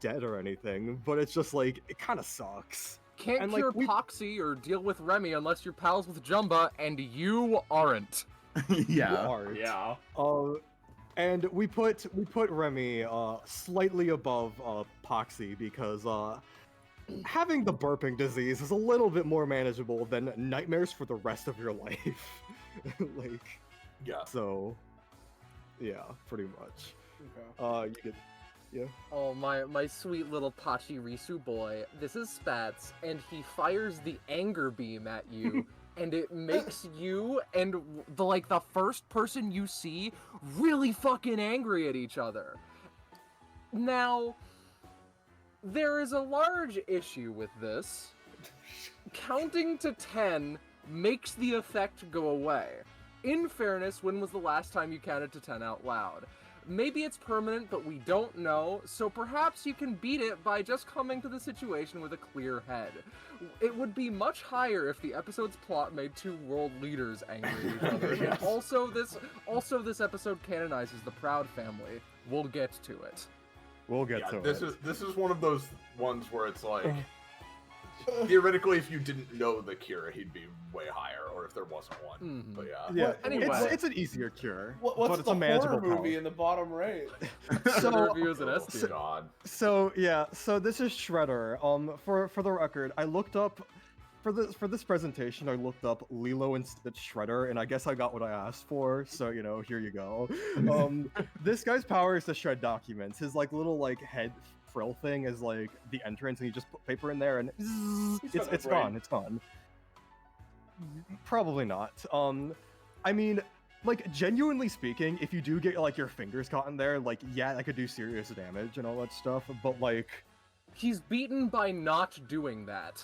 dead or anything, but it's just, like, it kind of sucks. Can't And, cure like, Poxy or deal with Remy unless you're pals with Jumba, and you aren't. Yeah. You are. Yeah. And we put Remy slightly above Poxy because having the burping disease is a little bit more manageable than nightmares for the rest of your life. Like, Yeah. so, yeah, pretty much. Okay. You could, yeah. Oh, my sweet little Pachirisu boy. This is Spats, and he fires the anger beam at you, and it makes you and the first person you see really fucking angry at each other. Now, there is a large issue with this. Counting to 10 makes the effect go away. In fairness, when was the last time you counted to 10 out loud? Maybe it's permanent, but we don't know, so perhaps you can beat it by just coming to the situation with a clear head. It would be much higher if the episode's plot made two world leaders angry at each other. Yes. Also, this episode canonizes the Proud family. We'll get to it. We'll get to this it. This is one of those ones where it's like, theoretically, if you didn't know the cure, he'd be way higher, or if there wasn't one. Mhm. But yeah. Yeah, Anyway. it's an easier cure. What's but it's the a magical horror movie power. in the bottom right? The reviews and Oh, S tier. God. So yeah, so this is Shredder. For the record, I looked up for this presentation. I looked up Lilo and Stitch Shredder, and I guess I got what I asked for. So here you go. This guy's power is to shred documents. His little head frill thing is the entrance, and you just put paper in there, and it's gone. It's gone. Probably not. I mean, genuinely speaking, if you do get your fingers caught in there, yeah, that could do serious damage and all that stuff. But He's beaten by not doing that.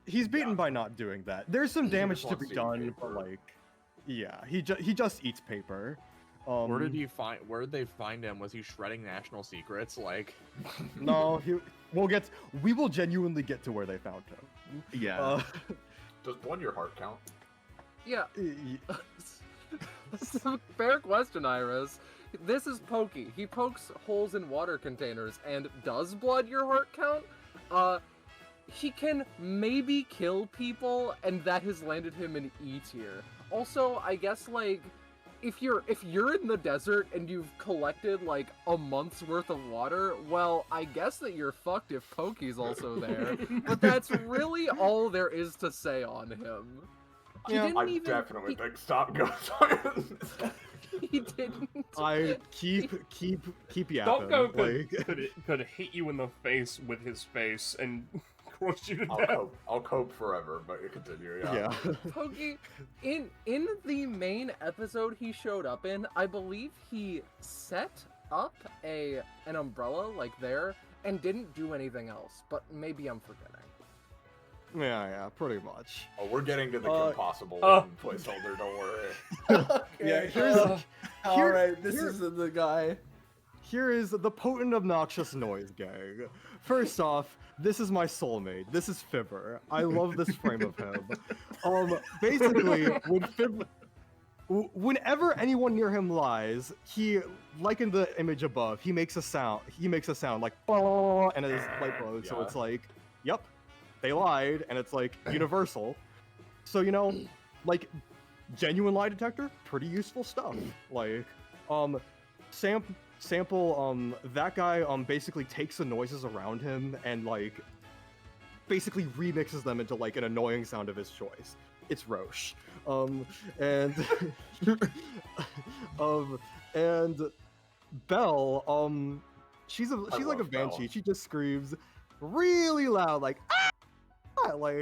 he's beaten by not doing that. There's some damage to wants be to eat done, paper. but yeah, he just eats paper. Where did they find him? Was he shredding national secrets? No, we will genuinely get to where they found him. Yeah. Does one your heart count? Yeah. That's a fair question, Iris. This is Pokey. He pokes holes in water containers, and does blood your heart count? He can maybe kill people, and that has landed him in E tier. Also, I guess if you're in the desert and you've collected a month's worth of water, well, I guess that you're fucked if Pokey's also there. But that's really all there is to say on him. He Yeah. didn't I even, definitely he- think Stop goes on. he didn't. I keep yapping. Donko could hit you in the face with his face and crush you to death. I'll cope forever, but you continue, yeah. Yeah. Pokey, in the main episode he showed up in, I believe he set up an umbrella there and didn't do anything else, but maybe I'm forgetting. Yeah, pretty much. Oh, we're getting to the impossible oh. one placeholder, don't worry. Yeah, Alright, this here- is the guy. Here is the potent obnoxious noise gang. First off, this is my soulmate. This is Fibber. I love this frame of him. Basically, whenever anyone near him lies, he, in the image above, he makes a sound. He makes a sound like "bah," and his light glows. So Yeah. it's yep, they lied, and it's universal. So genuine lie detector, pretty useful stuff. Sample that guy basically takes the noises around him and basically remixes them into an annoying sound of his choice. It's Roche. And and Belle, she's like a love banshee. Belle. She just screams really loud,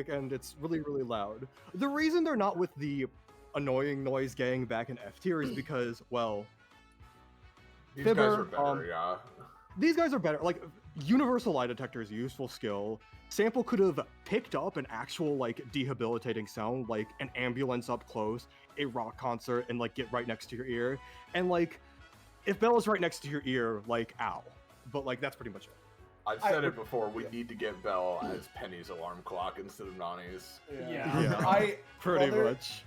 and it's really, really loud. The reason they're not with the annoying noise gang back in F tier is because, well, These Fibber, guys are better, yeah. these guys are better. universal lie detector is a useful skill. Sample could have picked up an actual, like, debilitating sound, like an ambulance up close, a rock concert, and, like, get right next to your ear. And, like, if Belle is right next to your ear, like, ow. But, like, that's pretty much it. I've said it before, we need to get Belle as Penny's alarm clock instead of Nani's. Yeah. Pretty much.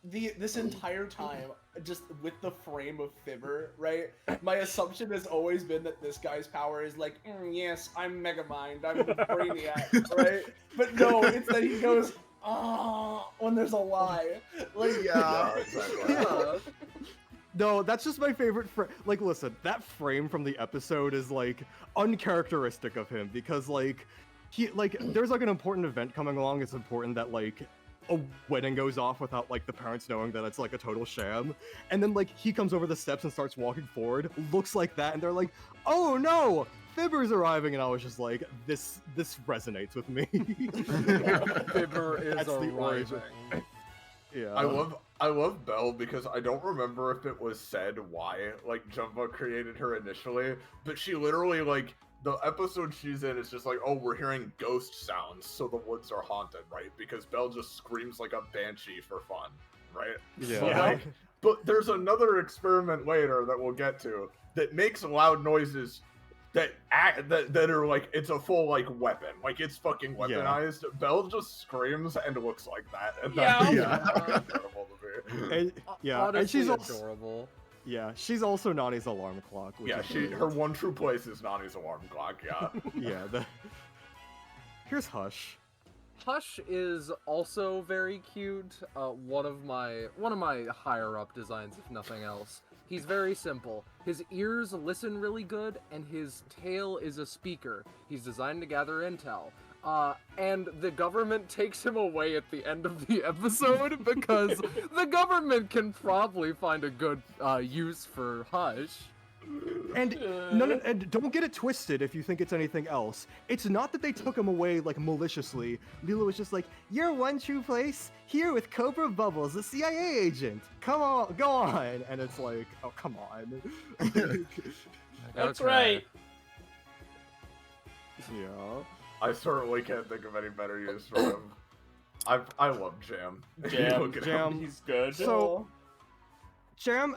This entire time, just with the frame of Fibber, right? My assumption has always been that this guy's power is like, yes, I'm Megamind, I'm the Brainiac, right? But no, it's that he goes, when there's a lie. Like, Exactly. No, that's just my favorite frame. Like, listen, that frame from the episode is, like, uncharacteristic of him, because, like, there's, like, an important event coming along. It's important that, like, a wedding goes off without, like, the parents knowing that it's, like, a total sham. And then, like, he comes over the steps and starts walking forward, looks like that, and they're like, oh, no! Fibber's arriving, and I was just like, this resonates with me. Fibber is That's the origin. arriving. Yeah. I love Belle because I don't remember if it was said why, like, Jumbo created her initially, but she literally, like, the episode she's in is just like, oh, we're hearing ghost sounds, so the woods are haunted, right? Because Belle just screams like a banshee for fun, right? Yeah. But there's another experiment later that we'll get to that makes loud noises that are like, it's a full, like, weapon. Like, it's fucking weaponized. Yeah. Belle just screams and looks like that. And that's incredible to me. And she's adorable. Yeah, she's also Nani's alarm clock. Yeah, her one true place is Nani's alarm clock, yeah. Yeah, Here's Hush. Hush is also very cute. One of my higher up designs, if nothing else. He's very simple. His ears listen really good, and his tail is a speaker. He's designed to gather intel. And the government takes him away at the end of the episode because the government can probably find a good use for Hush. And and don't get it twisted if you think it's anything else. It's not that they took him away, like, maliciously. Lilo was just like, your one true place? Here with Cobra Bubbles, the CIA agent. Come on, go on. And it's like, oh, come on. That's right. Yeah. I certainly can't think of any better use for him. I love Jam. Jam, he's good. So, Jam,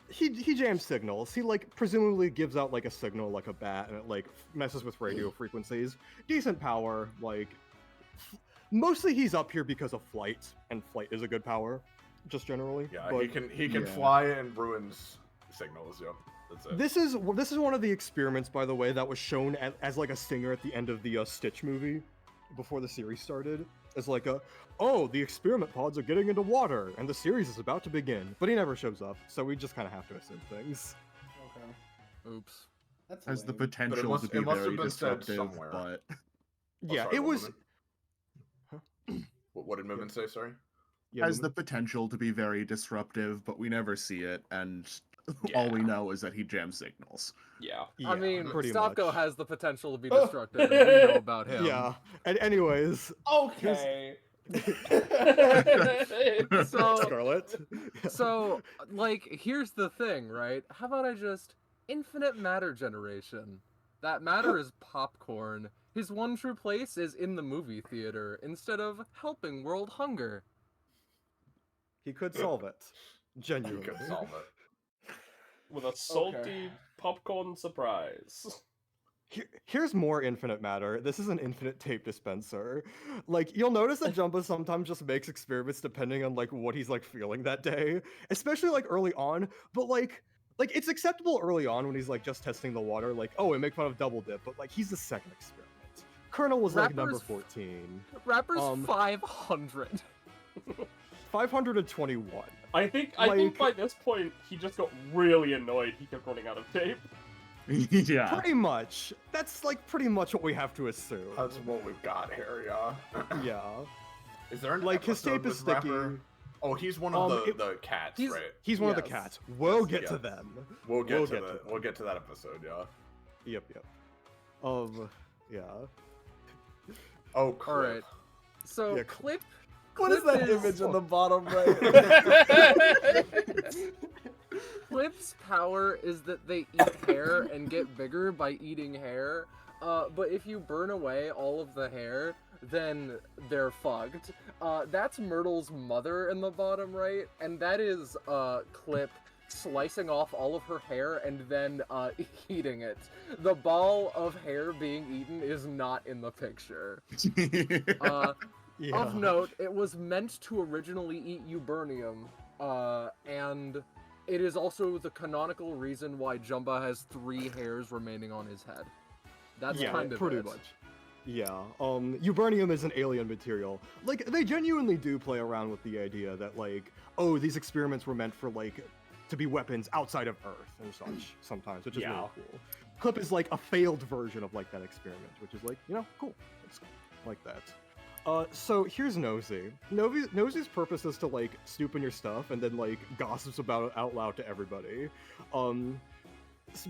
he jams signals. He, like, presumably gives out, like, a signal like a bat, and it, like, messes with radio frequencies. Decent power, like, mostly he's up here because of flight, and flight is a good power, just generally. Yeah, but, he can fly and ruins signals, yeah. That's it. This is one of the experiments, by the way, that was shown as like a stinger at the end of the Stitch movie before the series started. It's like the experiment pods are getting into water and the series is about to begin. But he never shows up, so we just kind of have to assume things. Okay. Oops. That's has the potential to be very disruptive, but yeah, it was. What did Moomin say? Sorry. Yeah, has the potential to be very disruptive, but we never see it, and all we know is that he jams signals. Yeah. I mean, Stopko has the potential to be destructive, and we know about him. Yeah. And anyways. Okay. So, Scarlet. So, like, here's the thing, right? How about I just infinite matter generation? That matter is popcorn. His one true place is in the movie theater instead of helping world hunger. He could solve it. Genuinely. He could solve it. With a salty popcorn surprise. Here's more infinite matter. This is an infinite tape dispenser. Like, you'll notice that Jumbo sometimes just makes experiments depending on, like, what he's, like, feeling that day. Especially, like, early on. But, like, it's acceptable early on when he's, like, just testing the water. Like, oh, we make fun of double dip. But, like, he's the second experiment. Colonel was, like, number 14. Rapper's 500. 521. I think by this point, he just got really annoyed he kept running out of tape. Yeah. Pretty much. That's, like, pretty much what we have to assume. That's what we've got here, yeah. Yeah. Is there an like, his tape is sticky. Rapper? Oh, he's one of the cats, right? He's one of the cats. We'll get to them. We'll get to that episode, yeah. Yep. Yeah. Oh, Clip. All right. So, Yeah, Clip... What is that image in the bottom right? Clip's power is that they eat hair and get bigger by eating hair. But if you burn away all of the hair, then they're fucked. That's Myrtle's mother in the bottom right, and that is Clip slicing off all of her hair and then eating it. The ball of hair being eaten is not in the picture. Yeah. Of note, it was meant to originally eat Euburnium, and it is also the canonical reason why Jumba has 3 hairs remaining on his head. That's kind of pretty it. much. Yeah, Euburnium is an alien material. Like, they genuinely do play around with the idea that, like, oh, these experiments were meant for, like, to be weapons outside of Earth and such, sometimes, which is really cool. Clip is, like, a failed version of, like, that experiment, which is, like, you know, cool. It's like that. So here's Nosy. Nosy's purpose is to, like, snoop in your stuff and then, like, gossips about it out loud to everybody.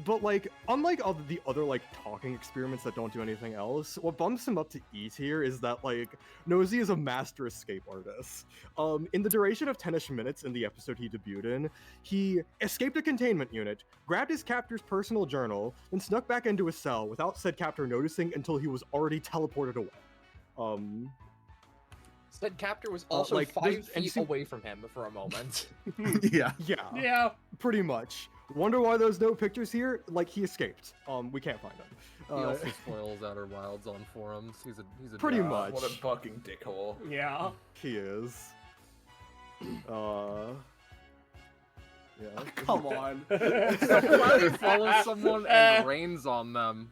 But, like, unlike all the other, like, talking experiments that don't do anything else, what bumps him up to E tier is that, like, Nosy is a master escape artist. In the duration of 10-ish minutes in the episode he debuted in, he escaped a containment unit, grabbed his captor's personal journal, and snuck back into his cell without said captor noticing until he was already teleported away. Said captor was also like, 5 feet away from him for a moment. Yeah, pretty much. Wonder why there's no pictures here? Like, he escaped. We can't find him. He also spoils Outer Wilds on forums. He's a pretty dick. much. What a fucking dickhole. Yeah. He is. Yeah. Come on. So Cloudy follows someone and rains on them.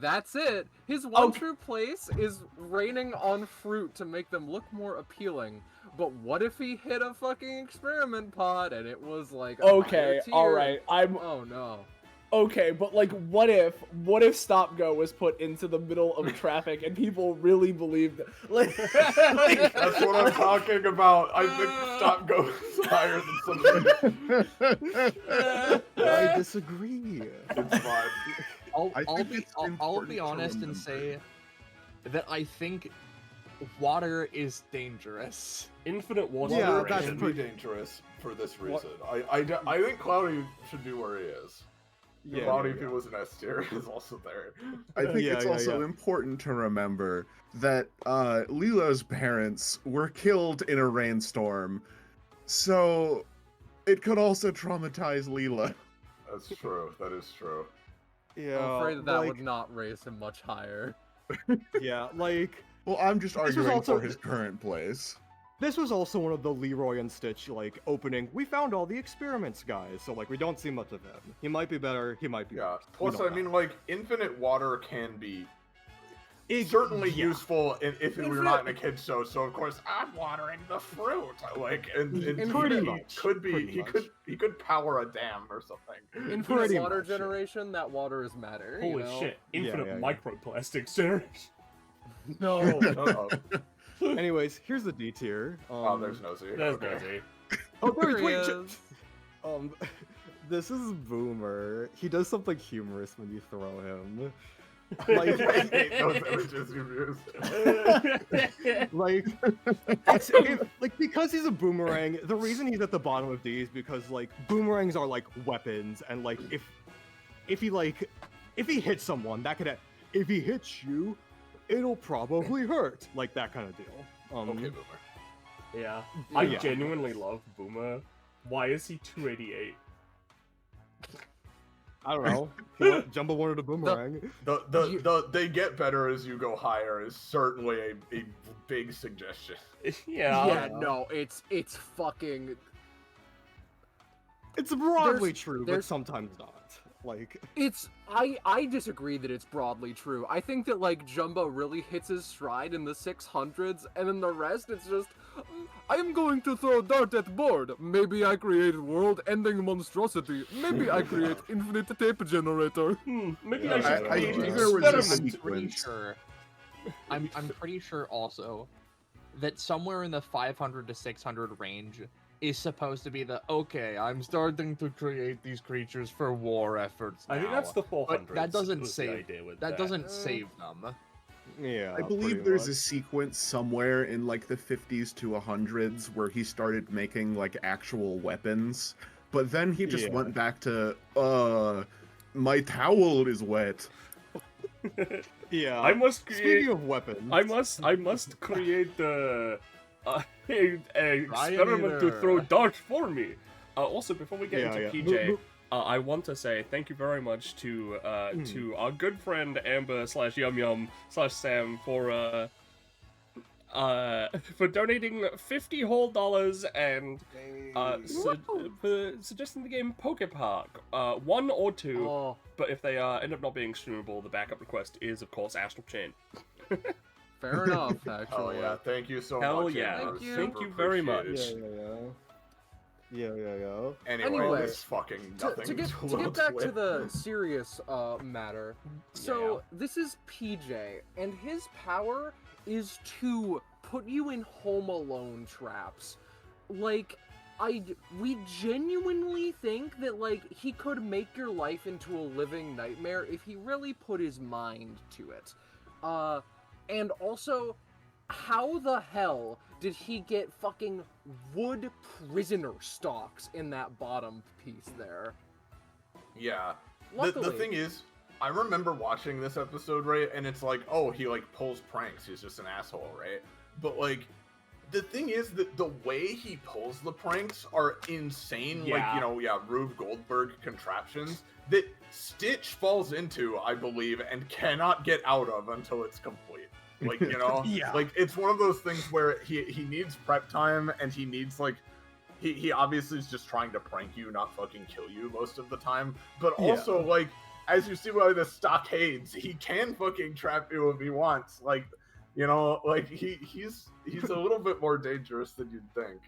That's it. His one true place is raining on fruit to make them look more appealing. But what if he hit a fucking experiment pod and it was like a Okay, higher tier? alright. Oh no. Okay, but like, what if Stop Go was put into the middle of traffic and people really believed it? Like, That's what I'm talking about. I think Stop Go is higher than something. I disagree. It's fine. I'll be honest and say that I think water is dangerous. Infinite water. Yeah, Water that's can pretty be dangerous for this reason. I think Cloudy should be where he is. Yeah, Cloudy, if he was an S tier, is also there. I think Yeah, it's yeah, also yeah. important to remember that Lilo's parents were killed in a rainstorm, so it could also traumatize Lilo. That's true. That is true. Yeah, I'm afraid that like, would not raise him much higher. yeah, like, Well, I'm just was arguing also- for his current place. this was also one of the Leroy and Stitch, like, opening, we found all the experiments, guys, so, like, we don't see much of him. He might be better, he might be Yeah. worse. We Plus, don't I mean, know. like, infinite water can be It- certainly yeah. useful if we were not in a kid's show. So of course I'm watering the fruit. Like, and Pretty he much. could be Pretty he much. could power a dam or something. Infinite Pretty water much, yeah. generation, that water is matter. Holy you know? shit. Infinite yeah. microplastics generation. No. Anyways, here's the D tier. Oh, there's Nosy. There's Okay. Nosy. Oh, There he wait, is. this is Boomer. He does something humorous when you throw him. Like, I hate those images you use. like, like, because he's a boomerang, the reason he's at the bottom of D is because, like, boomerangs are, like, weapons, and, like, if he hits someone, that could, if he hits you, it'll probably hurt. Like, that kind of deal. Okay, Boomer. Yeah. I Yeah. genuinely love Boomer. Why is he 288? I don't know. Jumbo wanted a boomerang. They get better as you go higher is certainly a big suggestion. Yeah. Yeah, no, it's fucking. It's broadly There's- true, but there's- sometimes not. Like, It's I disagree that it's broadly true. I think that like Jumbo really hits his stride in the 600s, and then the rest it's just I'm going to throw a dart at board. Maybe I create world-ending monstrosity. Maybe I create infinite tape generator. Maybe Yeah, I should I create think an there was a experiment. I'm pretty sequence. sure. I'm pretty sure also that somewhere in the 500 to 600 range is supposed to be the okay. I'm starting to create these creatures for war efforts. I think now." that's the 400s. But that doesn't was the save. idea with That doesn't save them. yeah. I believe there's a sequence somewhere in like the 50s to 100s where he started making like actual weapons. but then he just Yeah. went back to, my towel is wet. Yeah. I must create. Speaking of weapons, I must create a experiment to either. throw darts for me. Also, before we get Yeah, into yeah. PJ, I want to say thank you very much to our good friend Amber / Yum Yum / Sam for donating $50 whole and for suggesting the game Poke Park. 1 or 2. Oh, But if they end up not being streamable, the backup request is, of course, Astral Chain. fair enough, Oh actually. yeah, thank you so Hell much. yeah. Amber. Thank you. Thank Super you very much. appreciated. Yeah. Anyway, this fucking nothing to get back to the serious matter, so this is PJ, and his power is to put you in Home Alone traps. Like, we genuinely think that, like, he could make your life into a living nightmare if he really put his mind to it. And also, how the hell did he get fucking wood prisoner stocks in that bottom piece there? Yeah. Luckily, The thing is, I remember watching this episode, right? And it's like, oh, he like pulls pranks. He's just an asshole, right? But like, the thing is that the way he pulls the pranks are insane. Yeah. Like, you know, Rube Goldberg contraptions that Stitch falls into, I believe, and cannot get out of until it's complete. Like, you know, like it's one of those things where he needs prep time, and he needs like, he obviously is just trying to prank you, not fucking kill you most of the time. But also, like, as you see by the stockades, he can fucking trap you if he wants. Like, you know, like he's a little bit more dangerous than you'd think.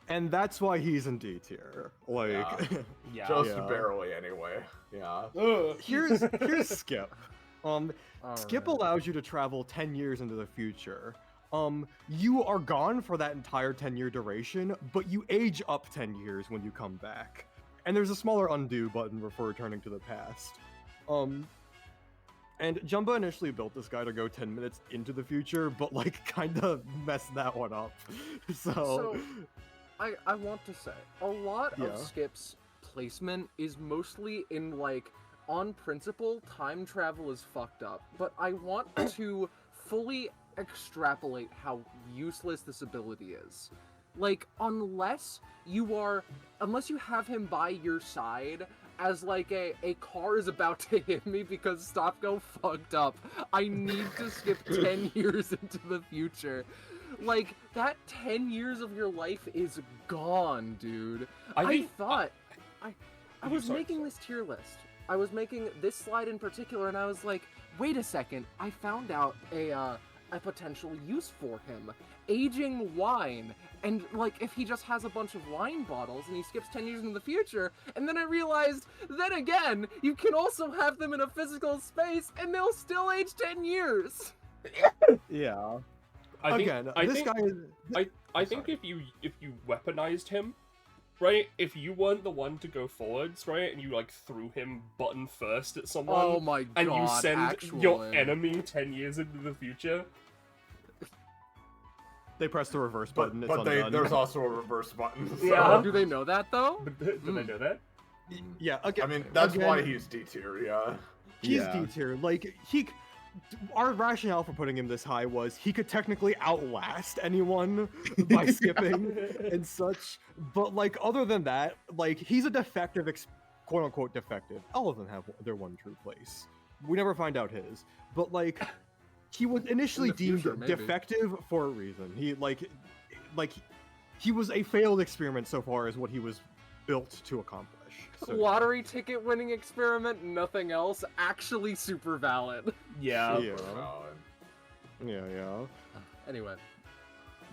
And that's why he's in D tier. Like, Yeah. Just Yeah. barely, anyway. Yeah. here's Skip. Skip Alright. allows you to travel 10 years into the future. You are gone for that entire 10-year duration, but you age up 10 years when you come back. And there's a smaller undo button for returning to the past. And Jumba initially built this guy to go 10 minutes into the future, but like kind of messed that one up. So I want to say, a lot Yeah. of Skip's placement is mostly in, like, on principle, time travel is fucked up, but I want to fully extrapolate how useless this ability is. Like, unless you have him by your side as, like, a car is about to hit me because Stop Go fucked up, I need to skip 10 years into the future. Like, that 10 years of your life is gone, dude. I was making this tier list. I was making this slide in particular, and I was like, wait a second, I found out a potential use for him. Aging wine. And, like, if he just has a bunch of wine bottles and he skips 10 years into the future, and then I realized, then again, you can also have them in a physical space, and they'll still age 10 years! yeah. I think if you weaponized him, right? If you weren't the one to go forwards, right, and you like threw him button first at someone, Oh my god, and you send actually. your enemy 10 years into the future. They press the reverse button, it's But undone. there's also a reverse button. So. Yeah. Do they know that, though? Do they know that? Yeah, okay. I mean, that's again, why he's D tier, yeah. He's Yeah. D tier. Like, our rationale for putting him this high was he could technically outlast anyone by skipping and such. But, like, other than that, like, he's a defective, quote-unquote defective. All of them have their one true place. We never find out his. But, like, he was initially In the deemed future, maybe. defective for a reason. He was a failed experiment so far as what he was built to accomplish. So, Lottery ticket winning experiment, nothing else, actually super valid. Yeah. Yeah. Valid. yeah. Anyway,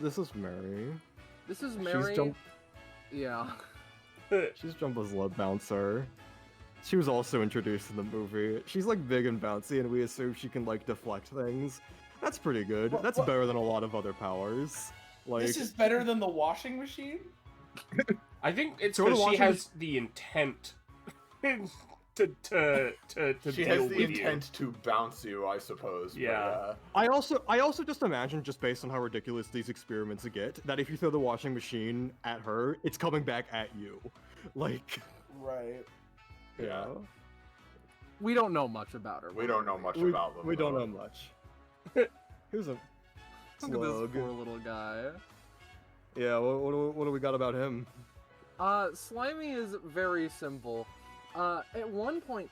This is Mary. this is Mary. Jump- Yeah. She's Jumbo's love bouncer. She was also introduced in the movie. She's like big and bouncy, and we assume she can like deflect things. That's pretty good. That's better than a lot of other powers. Like, This is better than the washing machine? I think it's So the because she washing has the intent to She deal has the with intent to bounce you, I suppose. but, Yeah. I also just imagine, just based on how ridiculous these experiments get, that if you throw the washing machine at her, it's coming back at you. Like, Right. Yeah. We don't know much about her. We don't know much we, about them. we don't though. know much. Here's a Look at slug. this poor little guy. Yeah, what do we got about him? Slimy is very simple. At one point,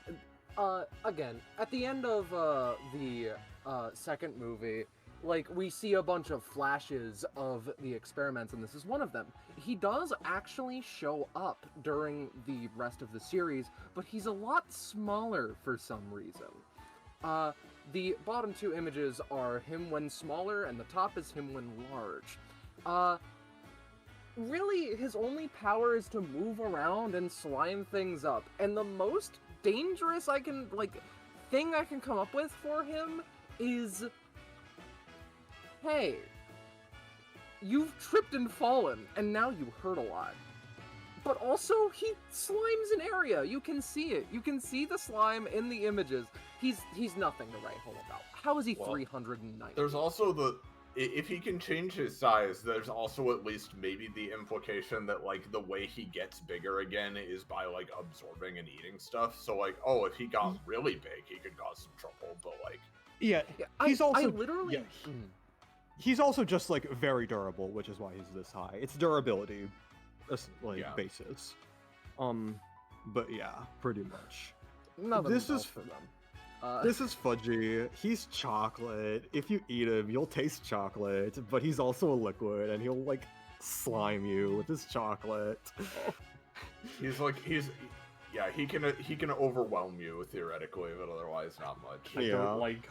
again, at the end of the second movie, like, we see a bunch of flashes of the experiments, and this is one of them. He does actually show up during the rest of the series, but he's a lot smaller for some reason. The bottom two images are him when smaller, and the top is him when large. Really, his only power is to move around and slime things up, and the most dangerous thing I can come up with for him is, hey, you've tripped and fallen, and now you hurt a lot. But also, he slimes an area. You can see it. You can see the slime in the images. He's nothing to write home about. How is he 390? There's also if he can change his size, there's also at least maybe the implication that, like, the way he gets bigger again is by, like, absorbing and eating stuff. So, like, oh, if he got really big, he could cause some trouble, but, like... Yeah, he's I literally... He's also just, like, very durable, which is why he's this high. It's durability, basis. But yeah, pretty much. This is for them. This is Fudgy. He's chocolate. If you eat him, you'll taste chocolate, but he's also a liquid, and he'll, like, slime you with his chocolate. He can overwhelm you theoretically, but otherwise not much. I don't like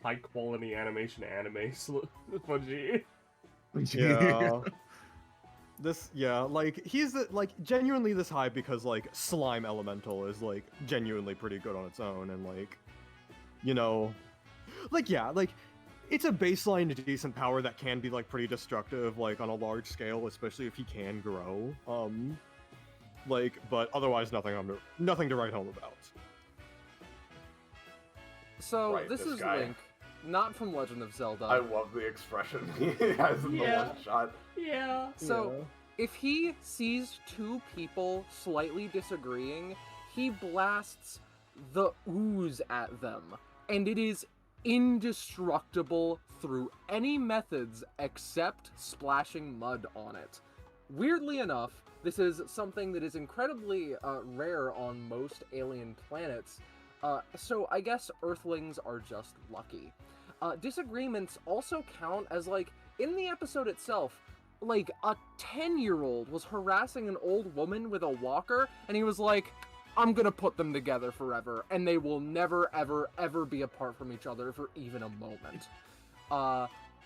high quality animation anime Fudgy. Yeah. He's genuinely this high because, like, Slime Elemental is, like, genuinely pretty good on its own, and, like, you know, it's a baseline decent power that can be, like, pretty destructive, like, on a large scale, especially if he can grow. But otherwise nothing to write home about. So this is guy. Link, not from Legend of Zelda. I love the expression he has in the one shot. Yeah. So if he sees two people slightly disagreeing, he blasts the ooze at them, and it is indestructible through any methods except splashing mud on it. Weirdly enough, this is something that is incredibly rare on most alien planets, so I guess Earthlings are just lucky. Disagreements also count as, like, in the episode itself, like, a 10-year-old was harassing an old woman with a walker, and he was like, I'm gonna put them together forever, and they will never, ever, ever be apart from each other for even a moment.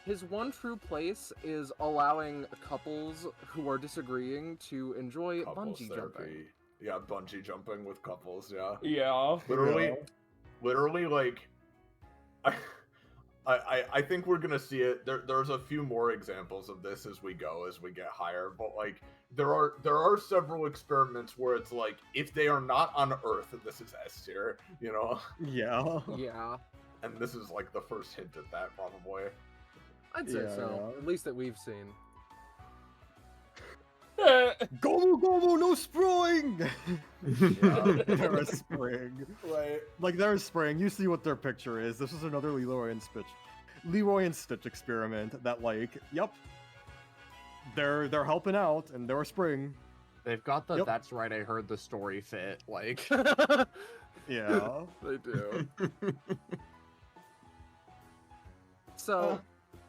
His one true place is allowing couples who are disagreeing to enjoy bungee jumping. Yeah, bungee jumping with couples, yeah. Yeah. Literally, like, I think we're gonna see it. There's a few more examples of this as we get higher, but, like, there are several experiments where it's like, if they are not on Earth, this is S tier, you know? Yeah. Yeah. And this is, like, the first hint at that, probably. I'd say so. At least that we've seen. Gomu, no spring! They're a spring. Right. Like, they're a spring. You see what their picture is. This is another Leroy and Stitch experiment that, like, yep. They're helping out, and they're a spring. They've got the that's right, I heard the story fit, like... Yeah. They do. So...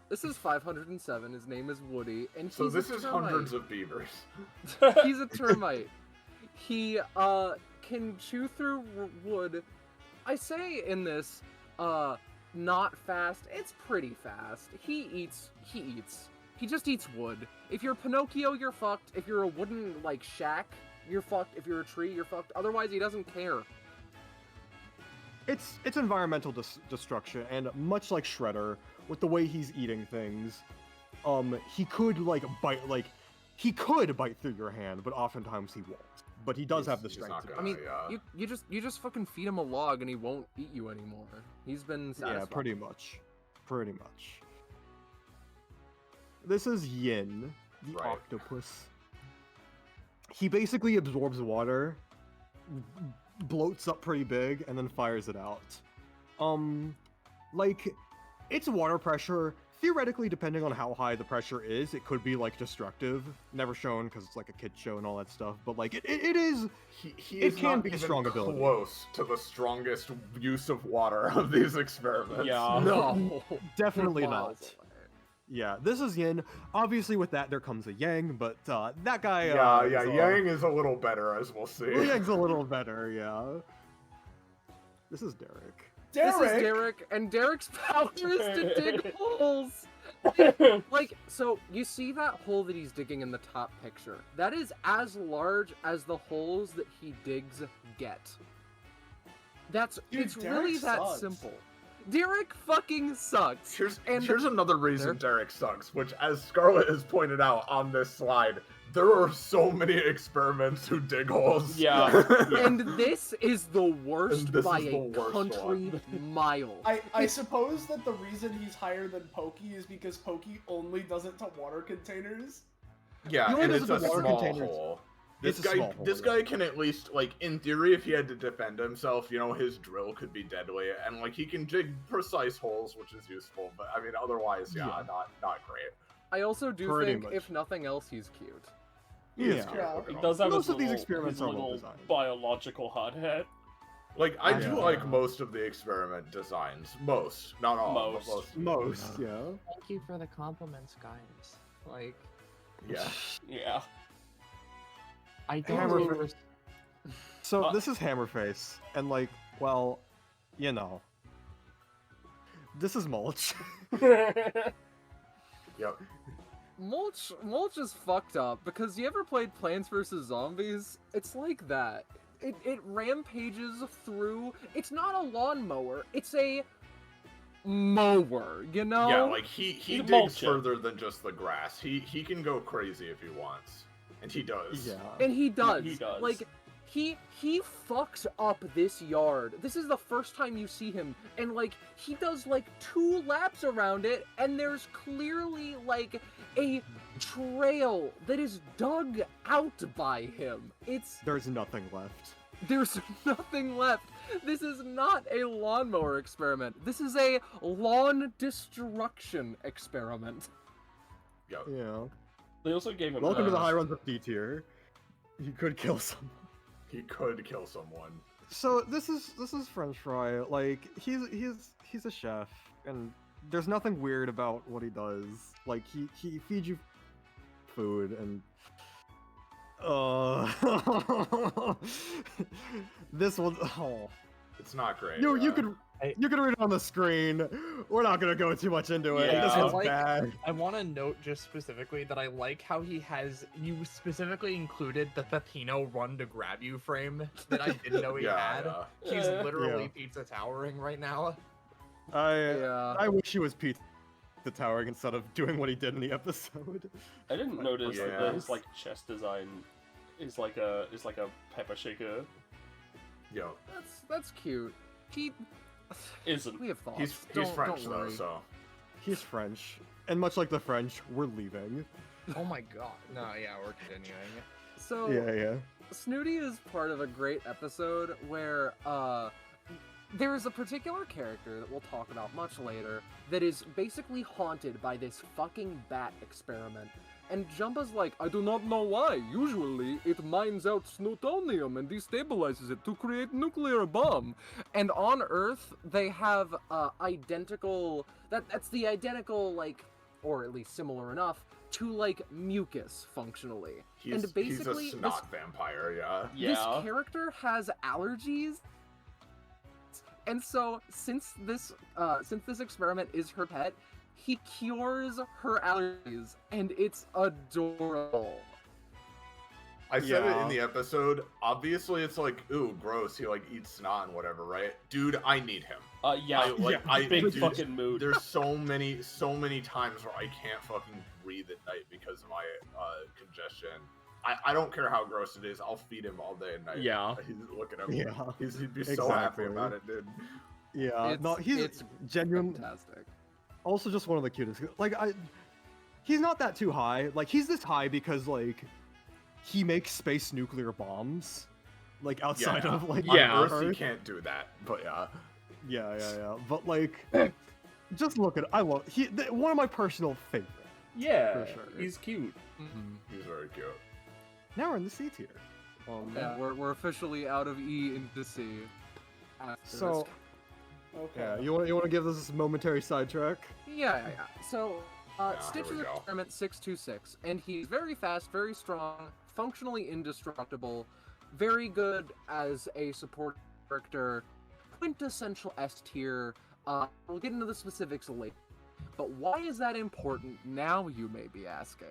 This is 507. His name is Woody, and he's this is hundreds of beavers. He's a termite. He can chew through wood. I say in this, not fast. It's pretty fast. He eats. He just eats wood. If you're Pinocchio, you're fucked. If you're a wooden, like, shack, you're fucked. If you're a tree, you're fucked. Otherwise, he doesn't care. It's environmental destruction, and much like Shredder, with the way he's eating things, he could bite through your hand, but oftentimes he won't. But he does have the strength. I mean, you just fucking feed him a log and he won't eat you anymore. He's been satisfied. Yeah, pretty much. This is Yin, the octopus. he basically absorbs water, bloats up pretty big, and then fires it out. Like, it's water pressure. Theoretically, depending on how high the pressure is, it could be, like, destructive. Never shown, because it's, like, a kid's show and all that stuff. But, like, it is... It can not be a even strong ability. close to the strongest use of water of these experiments. Yeah. No. Definitely Miles not. away. Yeah, this is Yin. Obviously, with that, there comes a Yang, but that guy... Yeah, Yang is a little better, as we'll see. Yang's a little better, yeah. This is Derek. This is Derek, and Derek's power is to dig holes. Like, so you see that hole that he's digging in the top picture? That is as large as the holes that he digs get. It's really Derek that sucks. simple. Derek fucking sucks. Here's And- another reason Derek sucks, which, as Scarlett has pointed out on this slide, there are so many experiments who dig holes. Yeah. And this is the worst And this by is a the worst country mile. I suppose that the reason he's higher than Pokey is because Pokey only does it to water containers. Yeah, He only and does it's it a to water small containers. hole. It's This a guy, small hole, this yeah. guy can at least, like, in theory, if he had to defend himself, you know, his drill could be deadly, and like he can dig precise holes, which is useful. But I mean, otherwise, yeah. not great. I also do Pretty think, much. if nothing else, he's cute. He is Yeah. cute Yeah. looking. He does have Most his of these little, experiments his are well little designed. biological hot hat. Like, I do Yeah. like most of the experiment designs. Most, not all, Most. but most. Most, yeah. Thank you for the compliments, guys. Like, Yeah. Yeah. I don't Hammer know. fist. So this is Hammerface, and like, well, you know, this is Mulch. Yep. Mulch is fucked up because you ever played Plants vs. Zombies? It's like that. It rampages through. It's not a lawnmower. It's a mower, you know? Yeah, like he He's digs mulching. further than just the grass. He can go crazy if he wants, and he does. Yeah. And he does. he does. Like, he fucks up this yard. This is the first time you see him, and like he does like 2 laps around it, and there's clearly like a trail that is dug out by him. There's nothing left. There's nothing left. This is not a lawnmower experiment. This is a lawn destruction experiment. Yep. Yeah. They also gave him. Welcome to the high runs of D tier. You could kill someone. He could kill someone. So this is French Fry. Like he's a chef, and there's nothing weird about what he does. Like he feeds you food, and this one. Oh, It's not great. you could read it on the screen. We're not gonna go too much into it. Yeah. This I one's like- bad. I want to note just specifically that I like how you specifically included the Pepino run to grab you frame that I didn't know he had. He's literally pizza towering right now. I wish he was Pete the towering instead of doing what he did in the episode. I didn't notice Yeah. that his like chest design is like a pepper shaker. Yo, That's cute. He Isn't. we have thoughts. he's Don't French though, worry. so He's French, and much like the French, we're leaving. Oh my god. No, yeah, we're continuing. So Yeah. Snooty is part of a great episode where there is a particular character that we'll talk about much later that is basically haunted by this fucking bat experiment. And Jumba's like, I do not know why. Usually, it mines out snowtonium and destabilizes it to create nuclear bomb. And on Earth, they have identical... That's the identical, like, or at least similar enough, to, like, mucus, functionally. he's and basically, a snot vampire. Yeah. this character has allergies, and so since this experiment is her pet, he cures her allergies, and it's adorable. I said it Yeah. in the episode. Obviously, it's like, ooh, gross. He like eats snot and whatever, right? Dude, I need him. Big dude, fucking mood. There's so many times where I can't fucking breathe at night because of my congestion. I don't care how gross it is. I'll feed him all day and night. Yeah. Look at him. Yeah. He'd be so happy Exactly. about it, dude. Yeah. It's- No, he's it's genuine. Fantastic. Also, just one of the cutest. Like he's not that too high. Like he's this high because like he makes space nuclear bombs, like outside of like Yeah. On Earth, Earth. you can't do that, but yeah. Yeah. But like, just look at one of my personal favorites. Yeah, For sure. he's cute. He's very cute. Now we're in the C tier. Yeah, we're officially out of E into C. After So, Okay. yeah, you want to give this a momentary sidetrack? yeah. So, Yeah, Stitch here is we go. experiment 626, and he's very fast, very strong, functionally indestructible, very good as a support character, quintessential S tier. We'll get into the specifics later. But why is that important now, you may be asking?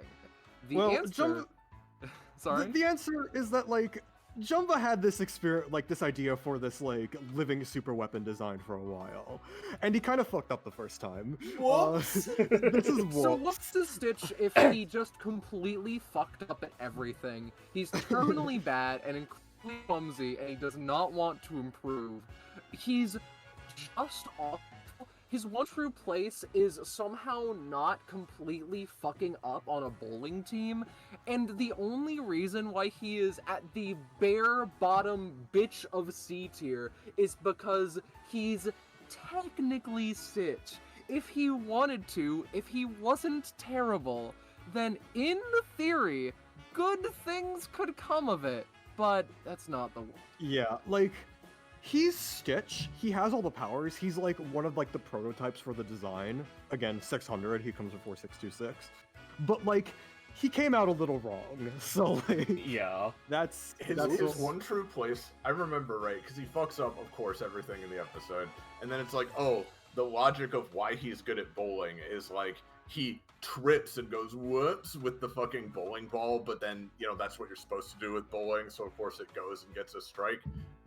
The answer... Sorry? The answer is that, like, Jumba had this this idea for this, like, living super weapon design for a while. And he kind of fucked up the first time. Whoops. This is whoops. So what's the Stitch if he just completely fucked up at everything? He's terminally bad and incredibly clumsy, and he does not want to improve. He's just awful. His one true place is somehow not completely fucking up on a bowling team, and the only reason why he is at the bare bottom bitch of C tier is because he's technically Stitch. If he wanted to, if he wasn't terrible, then in theory, good things could come of it, but that's not the one. Yeah, like, he's Stitch. He has all the powers. He's like one of like the prototypes for the design. Again, 600. He comes before 626. But like, he came out a little wrong. So like, Yeah. that's His one true place, I remember, right? Because he fucks up, of course, everything in the episode. And then it's like, oh, the logic of why he's good at bowling is like, he trips and goes whoops with the fucking bowling ball, but then, you know, that's what you're supposed to do with bowling, so of course it goes and gets a strike.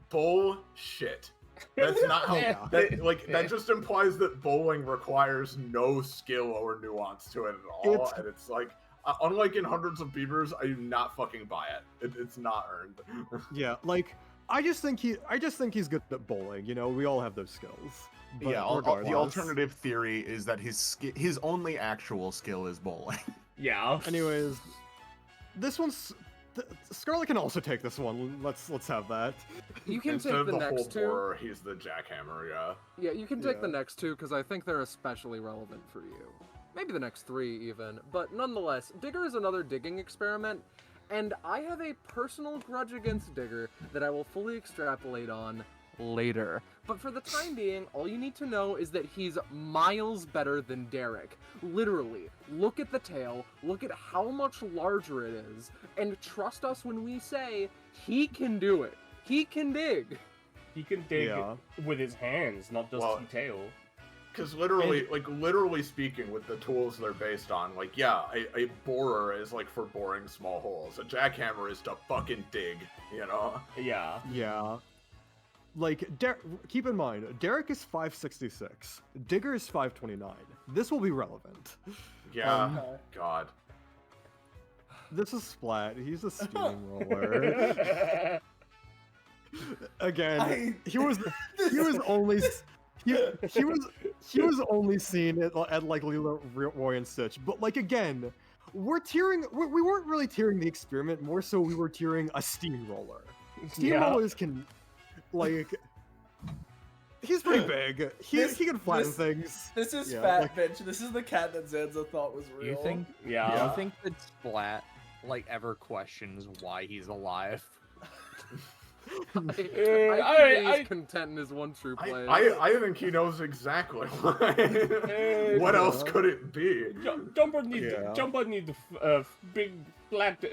Bullshit. That's not how. That just implies that bowling requires no skill or nuance to it at all. And it's like, unlike in Hundreds of Beavers, I do not fucking buy it. It's not earned. yeah, like I just think he's good at bowling. You know, we all have those skills. But Yeah, the regardless- alternative theory is that his only actual skill is bowling. Yeah. Anyways, this one's. Scarlet can also take this one. Let's have that. You can Instead take of the the next whole two. borer, he's the jackhammer, yeah. Yeah, you can take the Yeah. next two because I think they're especially relevant for you. Maybe the next three even, but nonetheless, Digger is another digging experiment, and I have a personal grudge against Digger that I will fully extrapolate on later. But for the time being, all you need to know is that he's miles better than Derek. Literally, look at the tail, look at how much larger it is, and trust us when we say he can do it. He can dig. He can dig Yeah. with his hands, not just Well, his tail. Because literally speaking, with the tools they're based on, like, yeah, a borer is like for boring small holes. A jackhammer is to fucking dig, you know? Yeah. Yeah. Like, keep in mind, Derek is 566. Digger is 529. This will be relevant. Yeah. Okay. God. This is Splat. He's a steamroller. Again, he was only seen at like Lilo, Roy, and Stitch. But like again, we weren't really tiering the experiment. More so, we were tiering a steamroller. Steamrollers can, like, he's pretty big. He can flatten things. This is Yeah, Fat like- Bitch. This is the cat that Zanza thought was real. You think? Yeah. You think that Splat like ever questions why he's alive? He's content in his one true place. I think he knows exactly why. What else could it be? Jumbo need big flat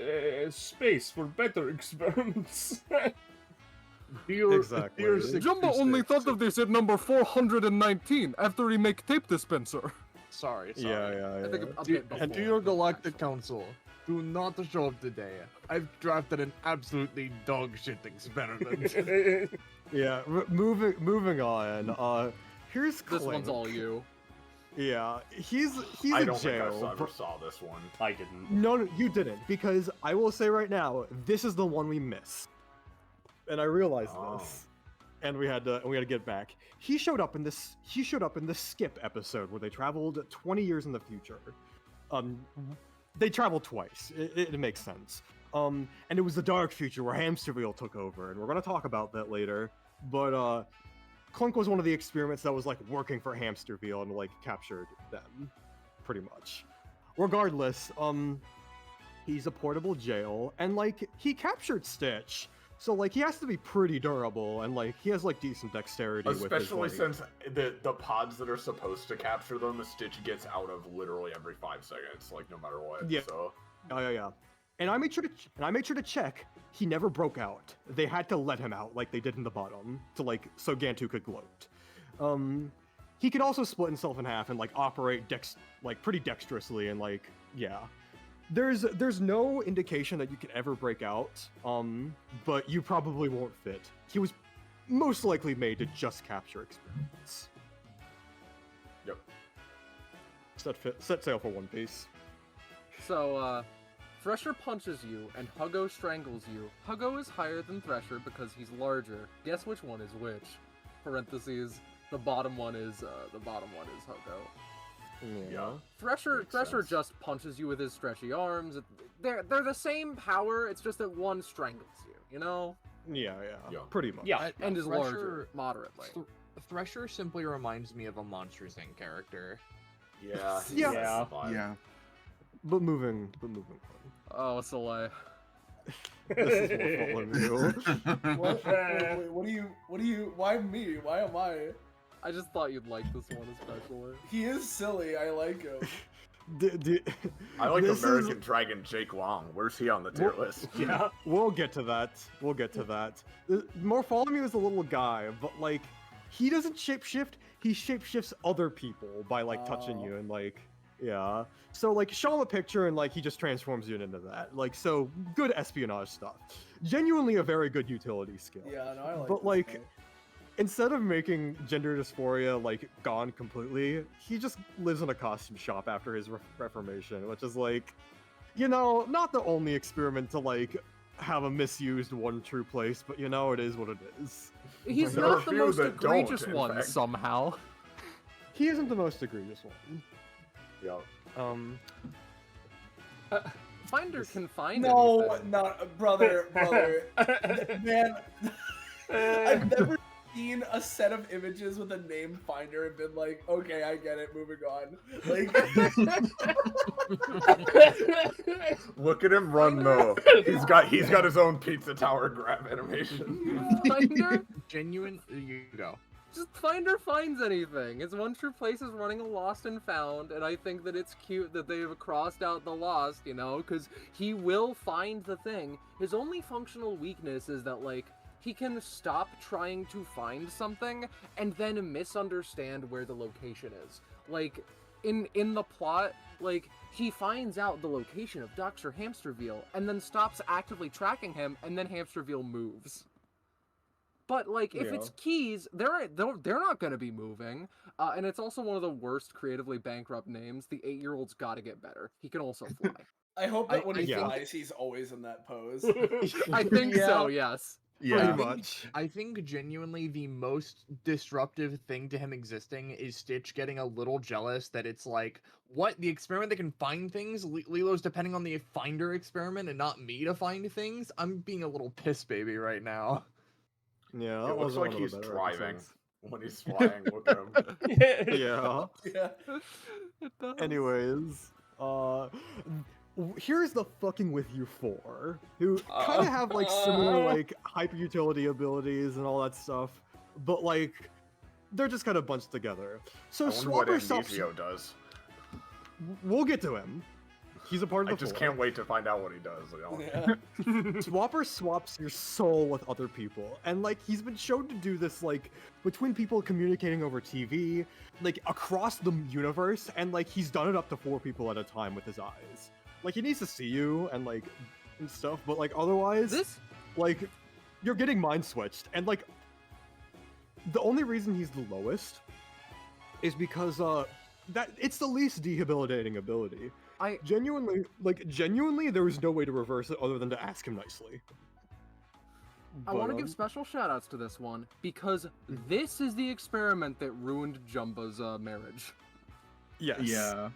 space for better experiments. Exactly. Jumbo only thought of this at number 419 after he make tape dispenser. Sorry. Yeah. I think a bit And to before, your Galactic actually. Council, do not show up today. I've drafted an absolutely dog shit experiment. Yeah. Moving on. Here's This Clink. one's all you. Yeah, he's I in don't think I jail. ever saw this one. I didn't. No, you didn't, because I will say right now, this is the one we missed, and I realized this, and we had to get back. He showed up in this Skip episode where they traveled 20 years in the future. They traveled twice. It makes sense. And it was the dark future where Hamsterville took over, and we're gonna talk about that later. But Clunk was one of the experiments that was like working for Hamsterville and like captured them, pretty much. Regardless, he's a portable jail, and like he captured Stitch, so like he has to be pretty durable, and like he has like decent dexterity. Especially with his, like... since the pods that are supposed to capture them, Stitch gets out of literally every 5 seconds, like no matter what. Yeah. So. Yeah. And I made sure to check. He never broke out. They had to let him out, like they did in the bottom, to like so Gantu could gloat. He can also split himself in half and like operate pretty dexterously, and like yeah. There's no indication that you can ever break out, but you probably won't fit. He was most likely made to just capture experiments. Yep. Set sail for One Piece. So, Thresher punches you, and Huggo strangles you. Huggo is higher than Thresher because he's larger. Guess which one is which? Parentheses. The bottom one is Huggo. Yeah. Thresher just punches you with his stretchy arms. They're the same power. It's just that one strangles you. You know? Yeah. Pretty much. Yeah, and is larger, moderately. Thresher simply reminds me of a Monsters Inc. character. Yeah. But moving on. Oh, Soleil. This is more fun than you. What do you? Why me? Why am I? I just thought you'd like this one especially. He is silly. I like him. I like American Dragon Jake Long. Where's he on the tier list? Yeah, we'll get to that. Morphology is a little guy, but like, he doesn't shapeshift. He shapeshifts other people by like touching you and like, yeah. So like, show him a picture and like he just transforms you into that. Like, so good espionage stuff. Genuinely a very good utility skill. Yeah, no, I like. But like, guy. Instead of making gender dysphoria like gone completely, he just lives in a costume shop after his reformation, which is like, you know, not the only experiment to like have a misused one true place, but you know, it is what it is. He's not the most egregious one somehow. He isn't the most egregious one. Yep. Finder can find no, anything. not brother. Man, I've never seen a set of images with a name finder and been like, okay, I get it, moving on. Like, look at him run though. He's got his own pizza tower grab animation. Finder? Genuine, you go. Just Finder finds anything. His one true place is running a Lost and Found, and I think that it's cute that they've crossed out the Lost, you know, because he will find the thing. His only functional weakness is that, like, he can stop trying to find something and then misunderstand where the location is. Like, in the plot, like, he finds out the location of Dr. Hamsterville and then stops actively tracking him, and then Hamsterville moves. But, like, if it's keys, they're not going to be moving. And it's also one of the worst creatively bankrupt names. The 8-year-old's got to get better. He can also fly. I hope that when he flies, he's always in that pose. I think so, yes. Yeah, pretty much. I think genuinely the most disruptive thing to him existing is Stitch getting a little jealous that it's like, what? The experiment that can find things? Lilo's depending on the Finder experiment and not me to find things? I'm being a little piss baby right now. Yeah, it looks like he's driving when he's flying. Look at him. Yeah. It does. Anyways, here's the fucking with you four, who kind of have like similar like hyper utility abilities and all that stuff, but like they're just kind of bunched together. So Swapper does. We'll get to him. He's a part of the I just four. Can't wait to find out what he does. You know? Yeah. Swapper swaps your soul with other people, and like he's been shown to do this like between people communicating over TV, like across the universe, and like he's done it up to 4 people at a time with his eyes. Like he needs to see you and like and stuff, but like otherwise, like you're getting mind switched, and like the only reason he's the lowest is because that it's the least debilitating ability. Genuinely, there was no way to reverse it other than to ask him nicely. I want to give special shoutouts to this one, because this is the experiment that ruined Jumba's marriage. Yes. Yeah.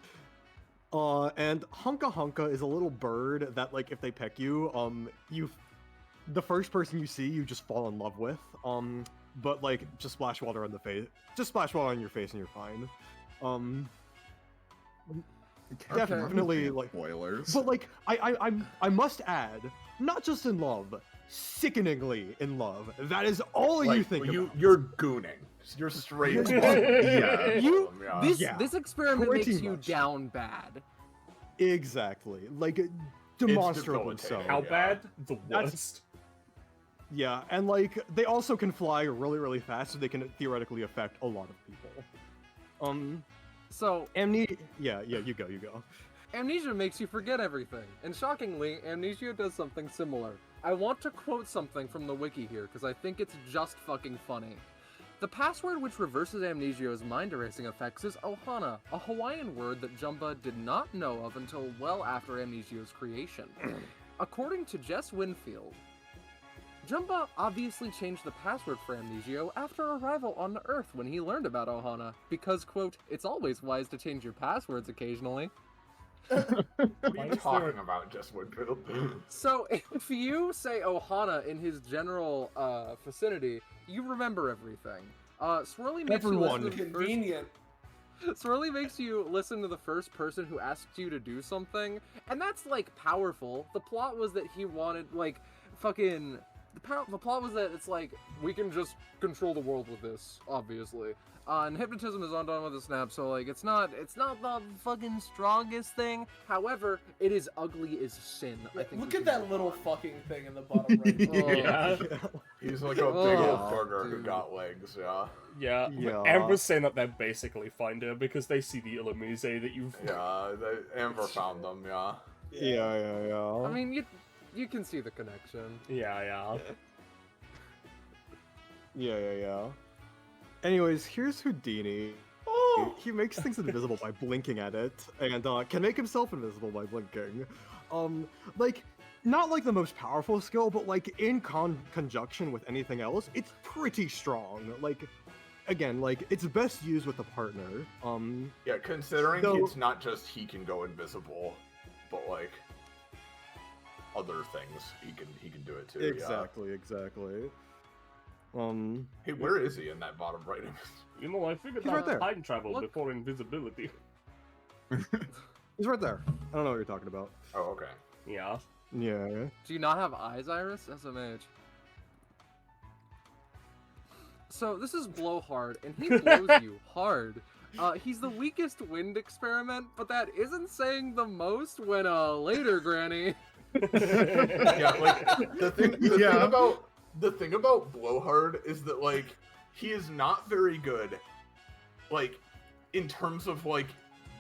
And Hunka Hunka is a little bird that, like, if they peck you, the first person you see, you just fall in love with. But like, just splash water on the face. Just splash water on your face and you're fine. Definitely like spoilers. But like, I must add, not just in love, sickeningly in love. That is all Like, you think about. You're gooning. You're straight. This experiment Pretty makes you much. down bad. Exactly. Like, demonstrably so. debilitating. How Yeah. bad? The That's- worst. Yeah, and like, they also can fly really, really fast, so they can theoretically affect a lot of people. So Yeah, you go. amnesia makes you forget everything, and shockingly, amnesia does something similar. I want to quote something from the wiki here because I think it's just fucking funny. The password which reverses amnesia's mind-erasing effects is Ohana, a Hawaiian word that Jumba did not know of until well after amnesia's creation. According to Jess Winfield, Jumba obviously changed the password for Amnesio after arrival on Earth when he learned about Ohana, because, quote, it's always wise to change your passwords occasionally. What are you talking about, Just Woodfield? So, if you say Ohana in his general vicinity, you remember everything. Swirly makes Everyone. you listen to the Convenient. Swirly makes you listen to the first person who asked you to do something, and that's, like, powerful. The plot was that he wanted, like, fucking... The plot was that it's like, we can just control the world with this, obviously. And hypnotism is undone with a snap, so like, it's not the fucking strongest thing. However, it is ugly as sin. I think. Look we at can that move little on. fucking thing in the bottom right. Oh. Yeah. He's like a big Oh, old burger who dude. got legs, yeah. Yeah. Yeah. Amber's saying that they're basically finder because they see the Illumise that you've. Yeah, Amber found them, yeah. Yeah. I mean, you can see the connection. Yeah. Yeah. Anyways, here's Houdini. Oh! He makes things invisible by blinking at it, and can make himself invisible by blinking. Like, not like the most powerful skill, but like in conjunction with anything else, it's pretty strong. Like, again, like it's best used with a partner. Yeah, considering So- it's not just he can go invisible, but like other things he can do it too. Exactly. Yeah. Hey, where is he in that bottom right image? You know, I figured He's out right there. time travel Look. before invisibility. He's right there. I don't know what you're talking about. Oh, okay. Yeah. Yeah. Do you not have eyes, Iris? SMH. So this is Blowhard, and he blows you hard. He's the weakest wind experiment, but that isn't saying the most when later, Granny. Yeah, like the thing about Blowhard is that like he is not very good, like in terms of like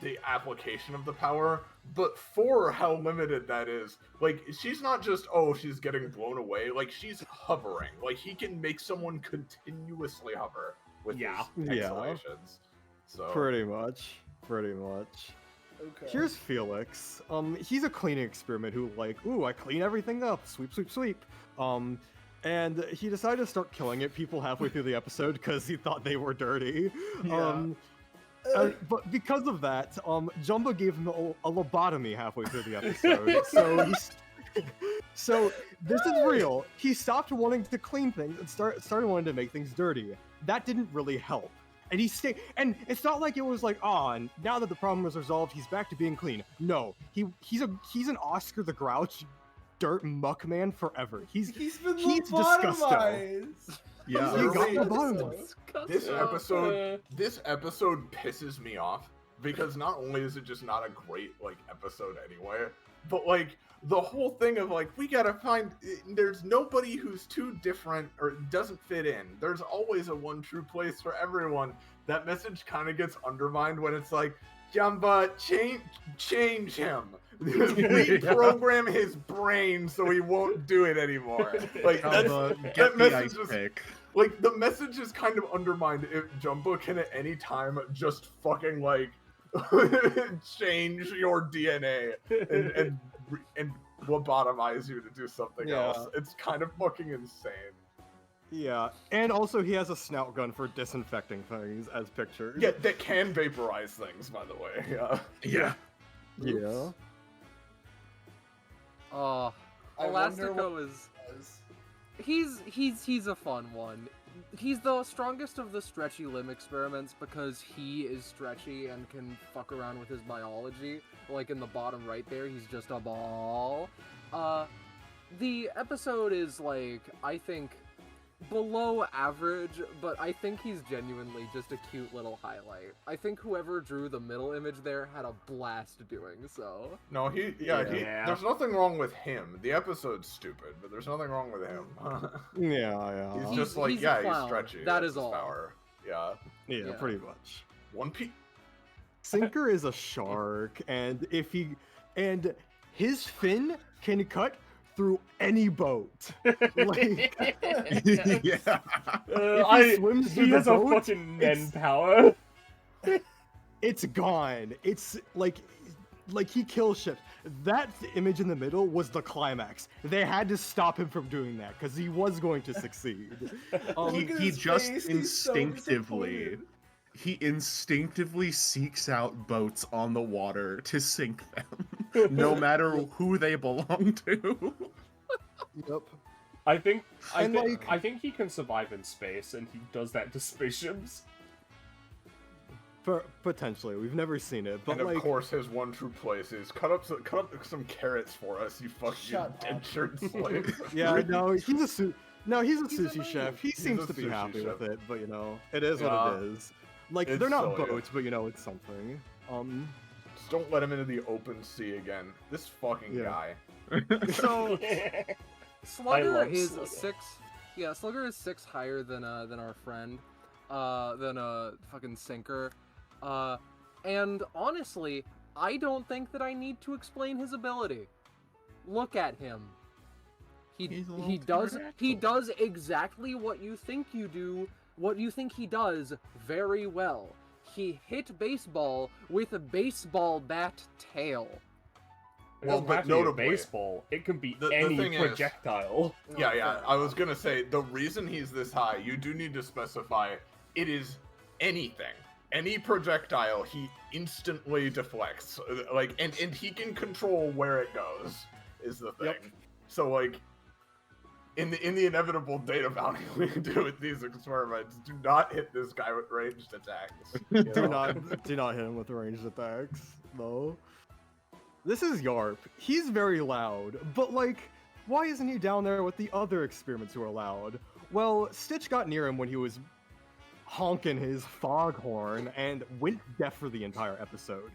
the application of the power, but for how limited that is, like she's not just she's getting blown away, like she's hovering. Like he can make someone continuously hover with his Yeah. exhalations. So Pretty much. Okay. Here's Felix. He's a cleaning experiment who like, ooh, I clean everything up, sweep. And he decided to start killing people halfway through the episode because he thought they were dirty. Yeah. But because of that, Jumbo gave him a lobotomy halfway through the episode. So this is real. He stopped wanting to clean things and started wanting to make things dirty. That didn't really help. And he stayed. And it's not like it was like, and now that the problem was resolved, he's back to being clean. No, he's an Oscar the Grouch, dirt muck man forever. He's been disgusting. lobotomized. Yeah. He got Really? lobotomized. this episode pisses me off because not only is it just not a great like episode anyway, but like the whole thing of like we gotta find there's nobody who's too different or doesn't fit in. There's always a one true place for everyone. That message kind of gets undermined when it's like, Jumba, change him. Reprogram his brain so he won't do it anymore. Like that message is like the message is kind of undermined if Jumbo can at any time just fucking like change your DNA and lobotomize you to do something else. It's kind of fucking insane. Yeah, and also he has a snout gun for disinfecting things as pictures. Yeah, that can vaporize things, by the way. Yeah. Yeah. I wonder what Elastico is he's a fun one. He's the strongest of the stretchy limb experiments because he is stretchy and can fuck around with his biology. Like in the bottom right there, he's just a ball. The episode is like, I think, below average, but I think he's genuinely just a cute little highlight. I think whoever drew the middle image there had a blast doing so. No, there's nothing wrong with him. The episode's stupid, but there's nothing wrong with him. Yeah. He's just like, he's a yeah, he's clown. stretchy. That That's is his all. Power. Yeah. Yeah, Yeah. pretty much. One Piece. Sinker is a shark, and his fin can cut through any boat. Like, Yeah. if he swims through he the has a boat, fucking Nen power. it's gone. It's like he kills ships. That image in the middle was the climax. They had to stop him from doing that because he was going to succeed. Look at He his just face, he's so instinctively disappointed. he instinctively seeks out boats on the water to sink them, no matter who they belong to. Yep. I think And, I think he can survive in space, and he does that to spaceships. Potentially, we've never seen it, but And of like, course, his one true place is cut up some carrots for us, you fucking Shut up. indentured slave. yeah, no, he's a He's sushi amazing. chef. He He's seems a to be sushi happy chef. with it, but you know, it is Yeah. what it is. Like, It's they're not silly. boats, but you know, it's something. Just don't let him into the open sea again. This fucking Yeah. guy. So Slugger love is Slugger. 6. Yeah, Slugger is 6 higher than our friend, than fucking Sinker. And honestly, I don't think that I need to explain his ability. Look at him. He's a He little he does exactly what you think you do, what you think he does very well. He hit baseball with a baseball bat tail. It Well, doesn't but have to be a notably, baseball. It can be the any thing is- projectile. Yeah. I was gonna say, the reason he's this high, you do need to specify it is anything. Any projectile, he instantly deflects. Like, and he can control where it goes, is the thing. Yep. So, like, in the inevitable data bounty we do with these experiments, do not hit this guy with ranged attacks. you Do know? not hit him with ranged attacks. No. This is Yarp. He's very loud, but like, why isn't he down there with the other experiments who are loud? Well, Stitch got near him when he was honking his foghorn and went deaf for the entire episode.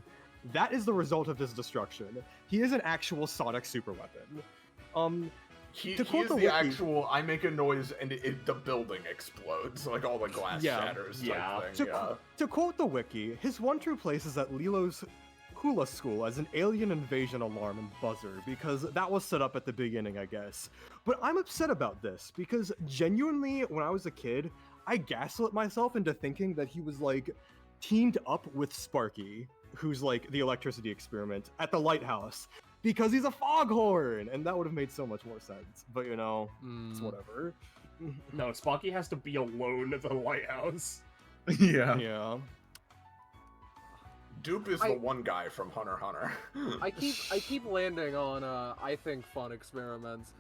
That is the result of his destruction. He is an actual sonic super weapon. He To quote is the the wiki- actual, I make a noise and the building explodes, like all the glass Yeah. shatters Yeah. type thing. Yeah. To quote the wiki, his one true place is at Lilo's hula school as an alien invasion alarm and buzzer, because that was set up at the beginning, I guess. But I'm upset about this, because genuinely, when I was a kid, I gaslit myself into thinking that he was, like, teamed up with Sparky, who's, like, the electricity experiment, at the lighthouse, because he's a foghorn! And that would have made so much more sense. But, you know, it's whatever. No, Sparky has to be alone at the lighthouse. Yeah. Yeah. Dupe is the one guy from Hunter x Hunter. I keep landing on I think fun experiments.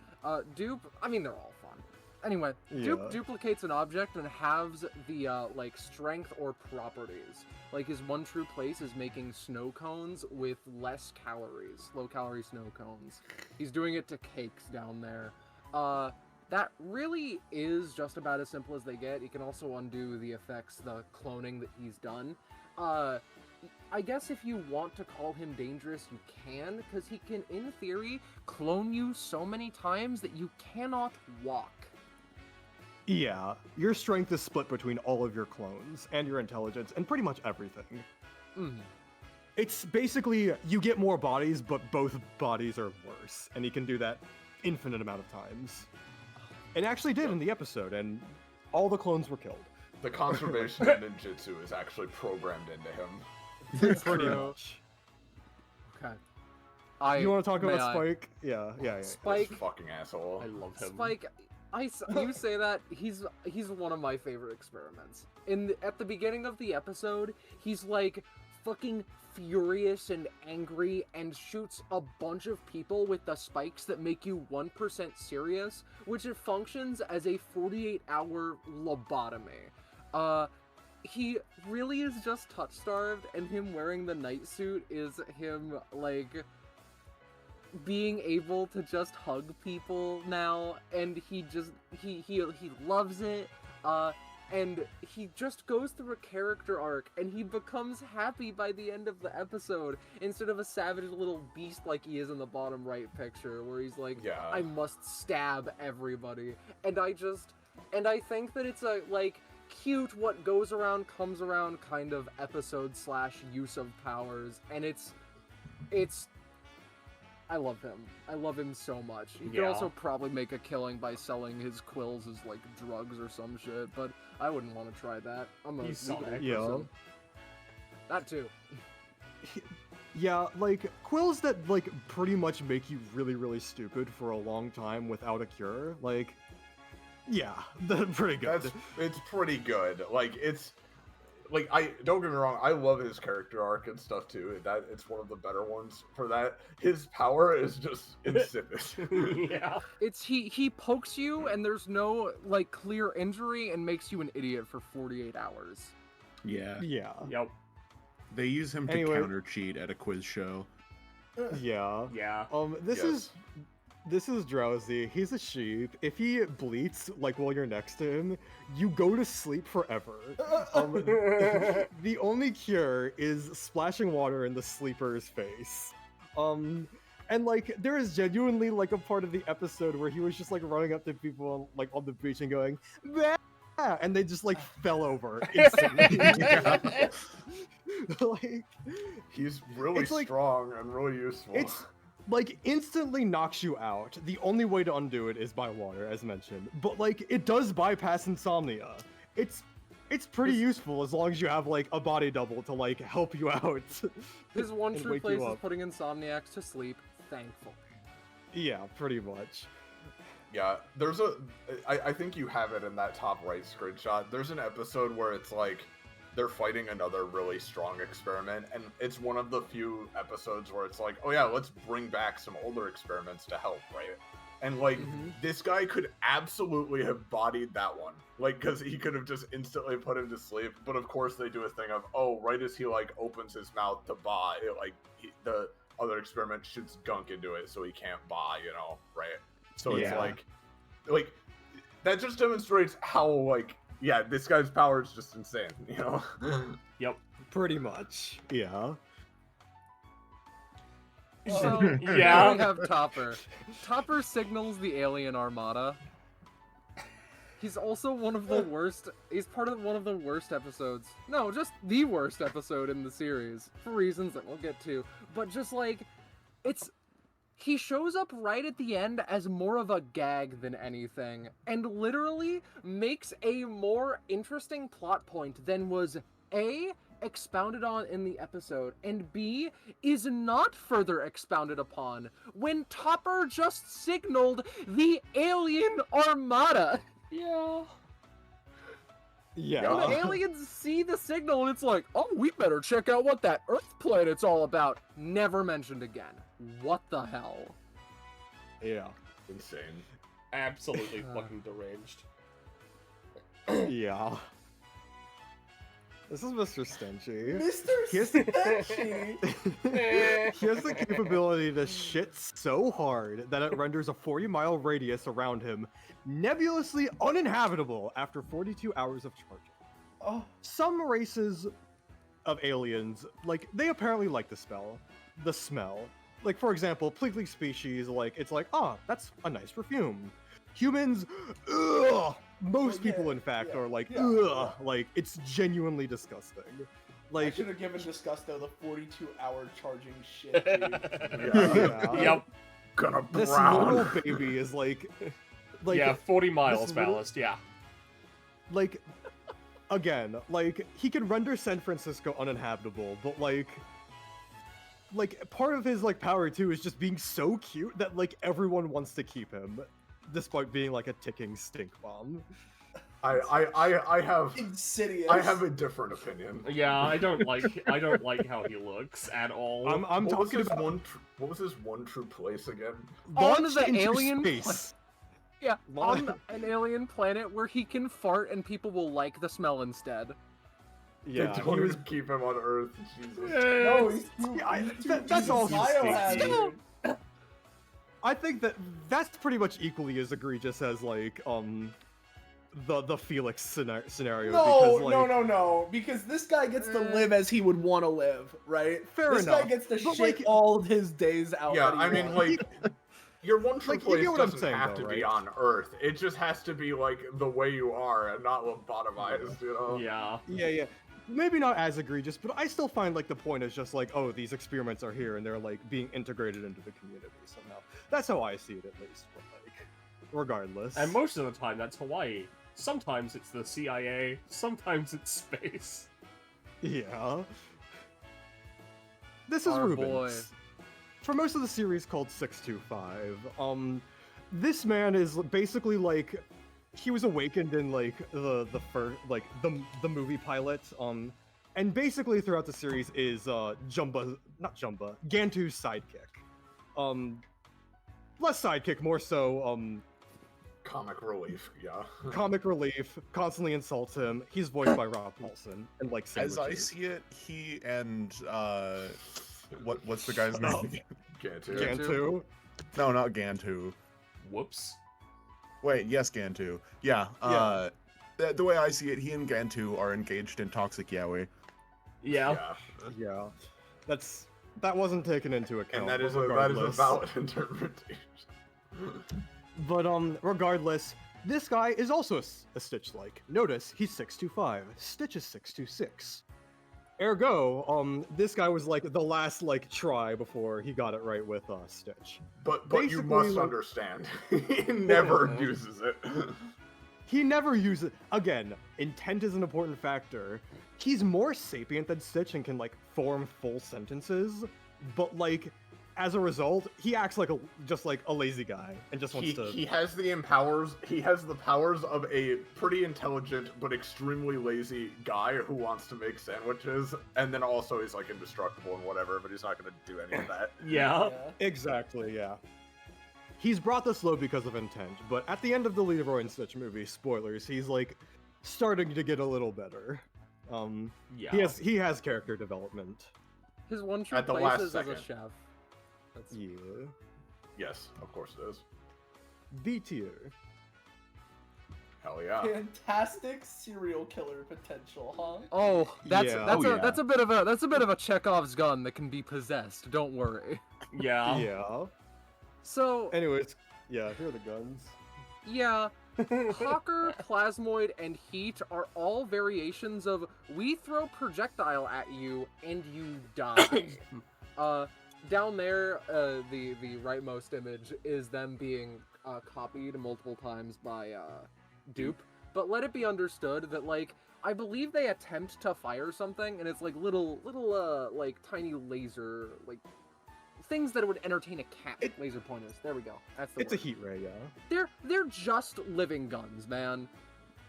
Dupe, I mean they're all fun. Anyway, Dupe Yeah. duplicates an object and halves the like strength or properties. Like his one true place is making snow cones with less calories, low calorie snow cones. He's doing it to cakes down there. That really is just about as simple as they get. He can also undo the effects, the cloning that he's done. I guess if you want to call him dangerous, you can, because he can, in theory, clone you so many times that you cannot walk. Yeah, your strength is split between all of your clones, and your intelligence, and pretty much everything. It's basically, you get more bodies, but both bodies are worse, and he can do that infinite amount of times. And actually did in the episode, and all the clones were killed. The conservation of ninjutsu is actually programmed into him. Pretty True. much. Okay. You want to talk may about I- Spike? Yeah. This Spike, fucking asshole. I love him. Spike, you say that, he's one of my favorite experiments. At the beginning of the episode, he's like fucking furious and angry and shoots a bunch of people with the spikes that make you 1% serious, which it functions as a 48-hour lobotomy. He really is just touch-starved, and him wearing the night suit is him, like, being able to just hug people now, and he loves it, and he just goes through a character arc, and he becomes happy by the end of the episode, instead of a savage little beast like he is in the bottom right picture, where he's like, I must stab everybody, and I think that it's a, like, cute what goes around comes around kind of episode / use of powers, and it's I love him. I love him so much. He could also probably make a killing by selling his quills as, like, drugs or some shit, but I wouldn't want to try that. I'm a legal person. That too. Yeah, like, quills that, like, pretty much make you really, really stupid for a long time without a cure, like, yeah, they're pretty good. It's pretty good. Like, it's... Like, don't get me wrong, I love his character arc and stuff too. It's one of the better ones for that. His power is just insipid. Yeah. It's he pokes you and there's no, like, clear injury and makes you an idiot for 48 hours. Yeah. Yeah. Yep. They use him to counter cheat at a quiz show. Yeah. Yeah. This is Drowsy. He's a sheep. If he bleats, like, while you're next to him, you go to sleep forever. The only cure is splashing water in the sleeper's face. And, like, there is genuinely, like, a part of the episode where he was just, like, running up to people, like, on the beach and going, bah! And they just, like, fell over instantly. Like, he's really strong and really useful. It's like, instantly knocks you out. The only way to undo it is by water, as mentioned. But, like, it does bypass insomnia. It's pretty useful as long as you have, like, a body double to, like, help you out. His one true place is putting insomniacs to sleep, thankfully. Yeah, pretty much. Yeah, there's I think you have it in that top right screenshot. There's an episode where it's like, they're fighting another really strong experiment, and it's one of the few episodes where it's like, oh yeah, let's bring back some older experiments to help, right? And, like, this guy could absolutely have bodied that one, like, because he could have just instantly put him to sleep, but of course they do a thing of, oh, right as he, like, opens his mouth to bah, the other experiment shoots gunk into it, so he can't bah, you know, right? So it's like, that just demonstrates how, like, yeah, this guy's power is just insane, you know? Yep. Pretty much. Yeah. So, yeah. We have Topper. Topper signals the alien armada. He's also one of the worst. He's part of one of the worst episodes. No, just the worst episode in the series, for reasons that we'll get to. But just, like, he shows up right at the end as more of a gag than anything, and literally makes a more interesting plot point than was A, expounded on in the episode, and B, is not further expounded upon when Topper just signaled the alien armada. Yeah. Yeah. And the aliens see the signal and it's like, oh, we better check out what that Earth planet's all about. Never mentioned again. What the hell? Yeah. Insane. Absolutely fucking deranged. Yeah. This is Mr. Stenchy. Mr. Stenchy! He has the capability to shit so hard that it renders a 40-mile radius around him nebulously uninhabitable after 42 hours of charging. Oh. Some races of aliens, like, they apparently like the smell. Like, for example, Pligly species, like, it's like, that's a nice perfume. Humans, ugh! Most people, in fact, are like, ugh! Like, it's genuinely disgusting. Like, I should have given Disgusto the 42-hour charging shit, dude. Yeah. Yep. Gonna This brown. little baby is like yeah, 40 miles this little- ballast, yeah. Like, again, like, he can render San Francisco uninhabitable, but like, part of his, like, power, too, is just being so cute that, like, everyone wants to keep him, despite being, like, a ticking stink bomb. I have Insidious. I have a different opinion. Yeah, I don't like how he looks at all. I'm What was talking his about what was his one true place again? On launch the into alien space. Yeah, Launch- on an alien planet where he can fart and people will like the smell instead. Yeah, They he don't was. even keep him on Earth. Jesus. No, he's too, Yeah, he's too that's all he's he's biohazard. I think that's pretty much equally as egregious as like the Felix scenario. No, because, no. Because this guy gets to live as he would want to live, right? Fair this enough. guy gets to But, shit like- all his days out. Yeah, that he I mean, wants. like, your one true Like, you place get what I'm doesn't saying, have though, to be right? on Earth. It just has to be, like, the way you are and not lobotomized, you know? Yeah. Yeah. Maybe not as egregious, but I still find like the point is just like, oh, these experiments are here and they're like being integrated into the community somehow. That's how I see it, at least. But like, regardless. And most of the time, that's Hawaii. Sometimes it's the CIA. Sometimes it's space. Yeah. This is Our Rubens. boy. For most of the series called 625, this man is basically like he was awakened in like the first like the movie pilot, and basically throughout the series is Gantu's sidekick. Less sidekick, more so Comic relief, yeah. comic relief, constantly insults him. He's voiced by Rob Paulson and like As I sandwiches. see it, he and what's the guy's name? Gantu. Gantu. No, not Gantu. Whoops. Wait, yes, Gantu. Yeah. Yeah. The way I see it, he and Gantu are engaged in toxic yaoi. Yeah. Yeah. Yeah, that wasn't taken into And account. that is but a regardless. valid interpretation. But regardless, this guy is also a Stitch-like. Notice he's 625. Stitch is 626. Ergo, this guy was like the last like try before he got it right with Stitch. But you Basically, must like- understand, he never Yeah. uses it. He never uses again. Intent is an important factor. He's more sapient than Stitch and can like form full sentences, but like as a result, he acts like just like a lazy guy and just wants to. He has the powers of a pretty intelligent but extremely lazy guy who wants to make sandwiches, and then also he's like indestructible and whatever, but he's not gonna do any of that. Yeah. Exactly, yeah. He's brought this low because of intent, but at the end of the Leroy and Stitch movie, spoilers, he's like starting to get a little better. Yeah. He has character development. His one true At the place last is as second. a chef. That's Yeah. Yes, of course it is. B tier. Hell yeah. Fantastic serial killer potential, huh? Oh, that's Yeah. that's Oh, a yeah. that's a bit of a Chekhov's gun that can be possessed. Don't worry. Yeah. Yeah. So Anyways, yeah, here are the guns. yeah, Hawker, Plasmoid, and Heat are all variations of we throw projectile at you and you die. Down there, the rightmost image is them being copied multiple times by Dupe. But let it be understood that like I believe they attempt to fire something and it's like little like tiny laser like things that would entertain a cat. Laser pointers. There we go. That's the It's a word. heat ray, yeah. They're just living guns, man.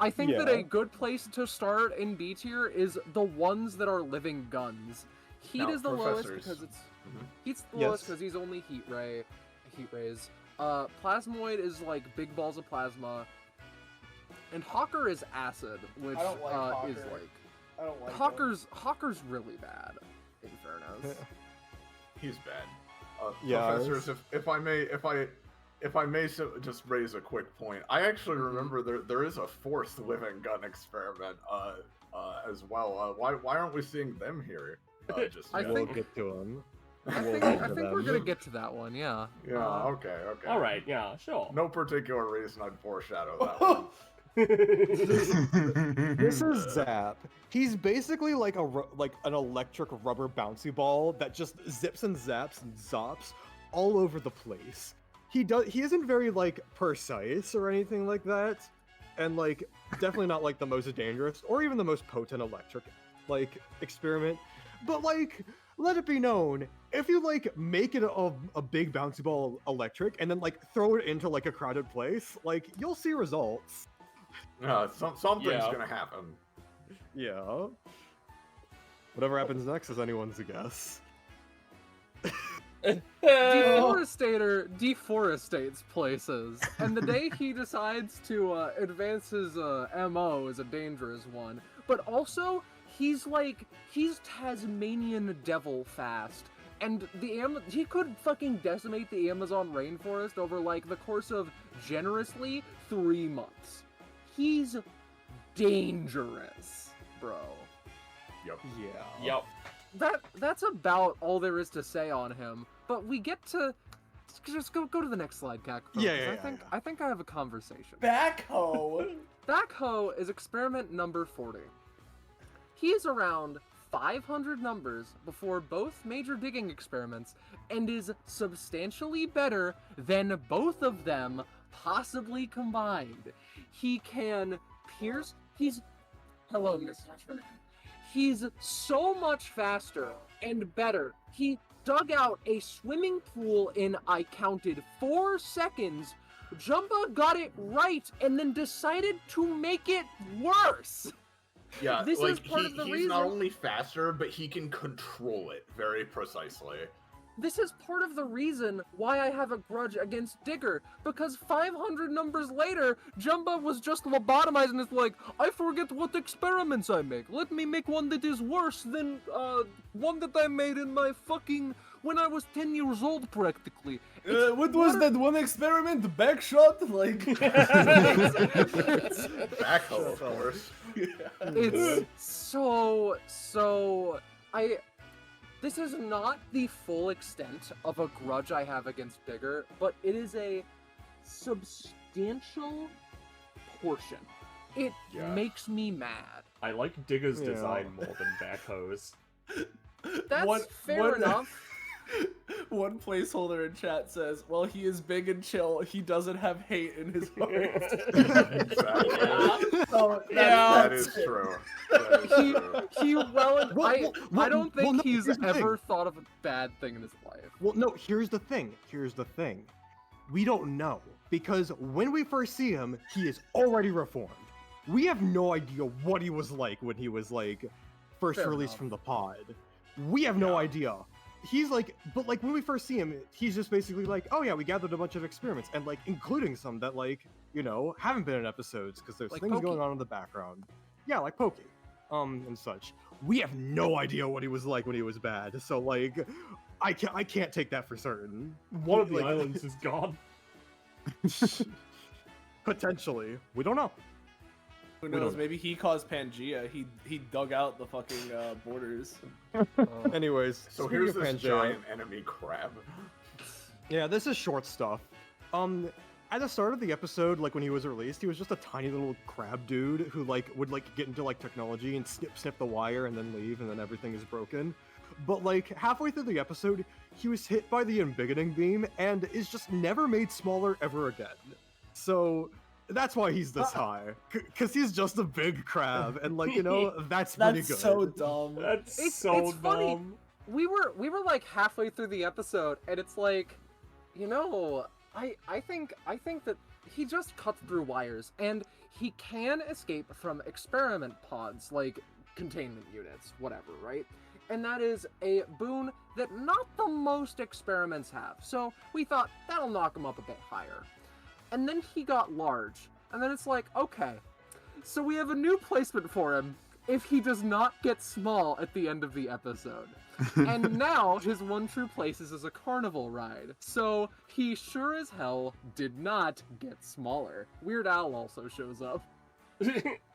I think that Yeah. a good place to start in B tier is the ones that are living guns. Heat Now, is the lowest professors. because it's Mhm. Heat's the Yes. lowest because he's only heat rays. Plasmoid is like big balls of plasma, and Hawker is acid, which I don't like is Hawker. like I don't like him. Hawker's really bad. In fairness, He's bad. Yeah, Professors, if I may just raise a quick point, I actually remember there is a fourth living gun experiment as well. Why aren't we seeing them here? Just I yet? We'll think- get to them. I We'll think get I to think we're them. gonna get to that one. Yeah. Yeah. Okay. All right. Yeah. Sure. No particular reason I'd foreshadow that one. This is Zap. He's basically like like an electric rubber bouncy ball that just zips and zaps and zops all over the place. He isn't very like precise or anything like that, and like definitely not like the most dangerous or even the most potent electric like experiment. But like, let it be known, if you like make it a big bouncy ball electric and then like throw it into like a crowded place, like you'll see results. Something's Yeah. gonna happen. Yeah. Whatever happens next is anyone's guess. Deforestator deforestates places, and the day he decides to advance his MO is a dangerous one. But also, he's Tasmanian devil fast, and he could fucking decimate the Amazon rainforest over like the course of generously 3 months. He's dangerous, bro. Yep. Yeah. Yep. That's about all there is to say on him. But we get to just go to the next slide, Cac. Yeah, I think I have a conversation. Backhoe. Backhoe is experiment number 40. He is around 500 numbers before both major digging experiments and is substantially better than both of them possibly combined. He can pierce. Hello, Mr. He's so much faster and better. He dug out a swimming pool in, I counted, 4 seconds. Jumba got it right and then decided to make it worse. Yeah, This like is part of the he's reason. not only faster, but he can control it very precisely. This is part of the reason why I have a grudge against Digger, because 500 numbers later, Jumba was just lobotomized and it's like, I forget what experiments I make. Let me make one that is worse than one that I made in my fucking when I was 10 years old, practically. What was that one experiment? Backshot? Like. Backhoe, of course. It's so this is not the full extent of a grudge I have against Digger, but it is a substantial portion. It Yeah. makes me mad. I like Digger's Yeah. design more than Backhoe's. That's fair enough. One placeholder in chat says, "Well, he is big and chill. He doesn't have hate in his heart." Exactly. So That is true. That is true. I don't think no, he's here's the ever thing. thought of a bad thing in his life. Well, no, here's the thing. We don't know. Because when we first see him, he is already reformed. We have no idea what he was like when he was, like, first Fair released enough. from the pod. We have no Yeah. idea. He's like, but like when we first see him, he's just basically like, oh yeah, we gathered a bunch of experiments, and like including some that like, you know, haven't been in episodes because there's Like things Pokey. going on in the background. Yeah, like Pokey, and such. We have no idea what he was like when he was bad, so like, I can't take that for certain. One of the Like- islands is gone. Potentially, we don't know. Who We knows? don't- Maybe he caused Pangea. He dug out the fucking borders. Anyways, So speaking here's of this Pangea, giant enemy crab. Yeah, this is short stuff. At the start of the episode, like when he was released, he was just a tiny little crab dude who like would like get into like technology and snip the wire and then leave, and then everything is broken. But like halfway through the episode, he was hit by the embiggening beam and is just never made smaller ever again. So that's why he's this high, because he's just a big crab, and like, you know, that's pretty That's good. so dumb. That's It's so funny. dumb. We were like halfway through the episode, and it's like, you know, I think that he just cuts through wires, and he can escape from experiment pods, like containment units, whatever, right? And that is a boon that not the most experiments have. So we thought that'll knock him up a bit higher. And then he got large, and then it's like, okay, so we have a new placement for him if he does not get small at the end of the episode. And now his one true place is as a carnival ride. So he sure as hell did not get smaller. Weird Al also shows up.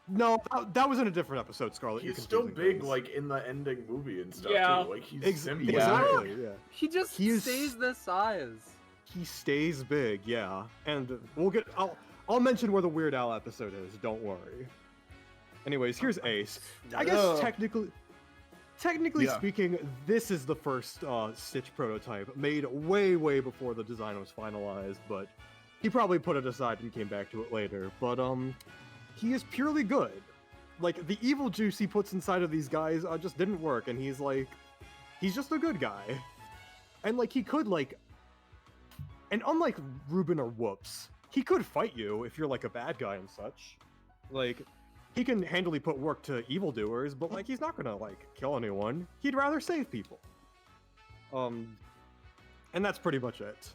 No, that was in a different episode, Scarlet. He's You're still confusing big, things. like in the ending movie and stuff Yeah. too. Like he's Exactly. symbiotic. Yeah. He just He is- stays this size. He stays big, yeah. And we'll get. I'll mention where the Weird Al episode is. Don't worry. Anyways, here's Ace. I guess Ugh. technically Yeah. speaking, this is the first Stitch prototype made way before the design was finalized. But he probably put it aside and came back to it later. But he is purely good. Like the evil juice he puts inside of these guys just didn't work, and he's just a good guy. And like he could like. And unlike Ruben or Whoops, he could fight you if you're like a bad guy and such. Like, he can handily put work to evildoers, but like he's not gonna like kill anyone. He'd rather save people. And that's pretty much it.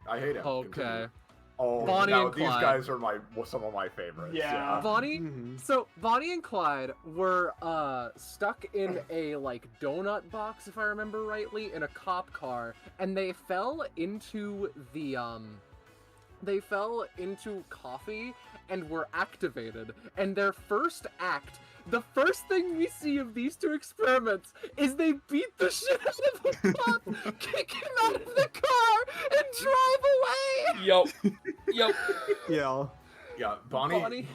I hate him. Okay. Continue. Oh, Bonnie now and these Clyde. guys are some of my favorites. Yeah. Bonnie, Mhm. so Bonnie and Clyde were stuck in a like donut box, if I remember rightly, in a cop car, and they fell into coffee and were activated. And their first act, the first thing we see of these two experiments is they beat the shit out of the cop, kick him out of the car, and drive away. Yep. Yeah. Yeah, Bonnie.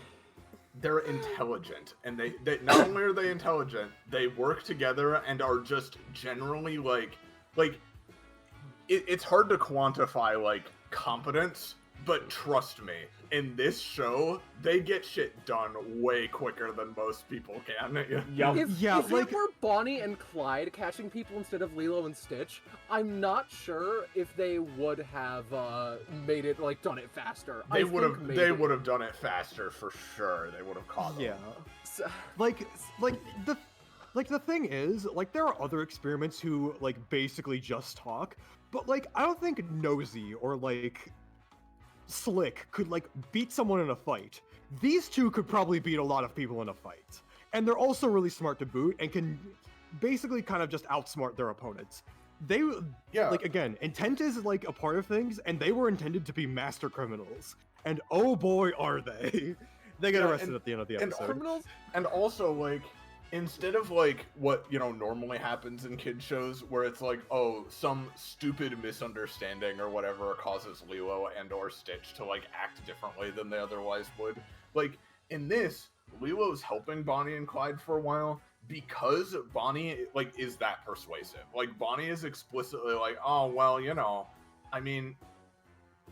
They're intelligent, and they not only are they intelligent, they work together and are just generally like it's hard to quantify like competence, but trust me, in this show, they get shit done way quicker than most people can. If like it were Bonnie and Clyde catching people instead of Lilo and Stitch, I'm not sure if they would have made it like done it faster. They would have done it faster for sure. They would have caught them. Yeah. Like the thing is, like there are other experiments who like basically just talk, but like I don't think Nosy or like Slick could like beat someone in a fight. These two could probably beat a lot of people in a fight. And they're also really smart to boot and can basically kind of just outsmart their opponents. They like again, intent is like a part of things, and they were intended to be master criminals. And oh boy are they. They get arrested at the end of the episode. Criminals, and also like instead of like what normally happens in kid shows where it's like, oh, some stupid misunderstanding or whatever causes Lilo and or Stitch to like act differently than they otherwise would, like in this, Lilo's helping Bonnie and Clyde for a while because Bonnie like is that persuasive. Like Bonnie is explicitly like, oh well, I mean,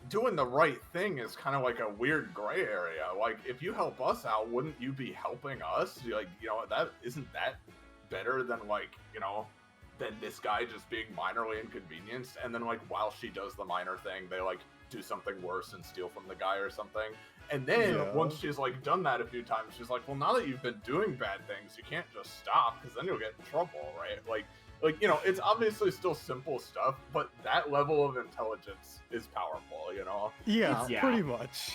doing the right thing is kind of like a weird gray area. Like, if you help us out, wouldn't you be helping us? Like, that isn't that better than like, than this guy just being minorly inconvenienced? And then like, while she does the minor thing, they like do something worse and steal from the guy or something. And then once she's like done that a few times, she's like, well, now that you've been doing bad things, you can't just stop because then you'll get in trouble, right? Like, it's obviously still simple stuff, but that level of intelligence is powerful, Yeah, pretty much.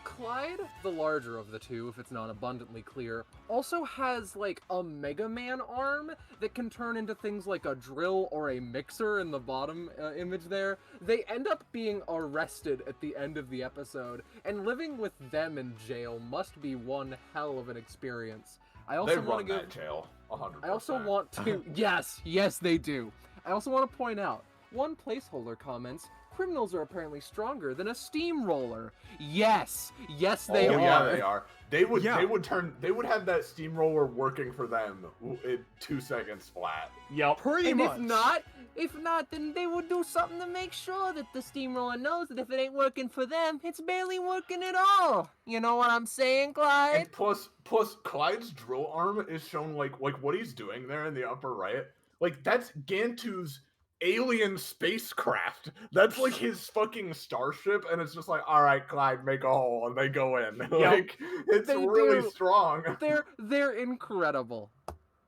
Clyde, the larger of the two, if it's not abundantly clear, also has like a Mega Man arm that can turn into things like a drill or a mixer in the bottom image there. They end up being arrested at the end of the episode, and living with them in jail must be one hell of an experience. I also want to give jail 100%. I also want to yes they do. I also want to point out one placeholder comments. Criminals are apparently stronger than a steamroller. Yes, they are. Yeah, they are. They would have that steamroller working for them in 2 seconds flat. Yep. Pretty and much. if not, then they would do something to make sure that the steamroller knows that if it ain't working for them, it's barely working at all. You know what I'm saying, Clyde? And plus Clyde's drill arm is shown like what he's doing there in the upper right. Like that's Gantu's alien spacecraft. That's like his fucking starship, and it's just like, all right, Clyde, make a hole, and they go in. Like it's really strong. They're incredible.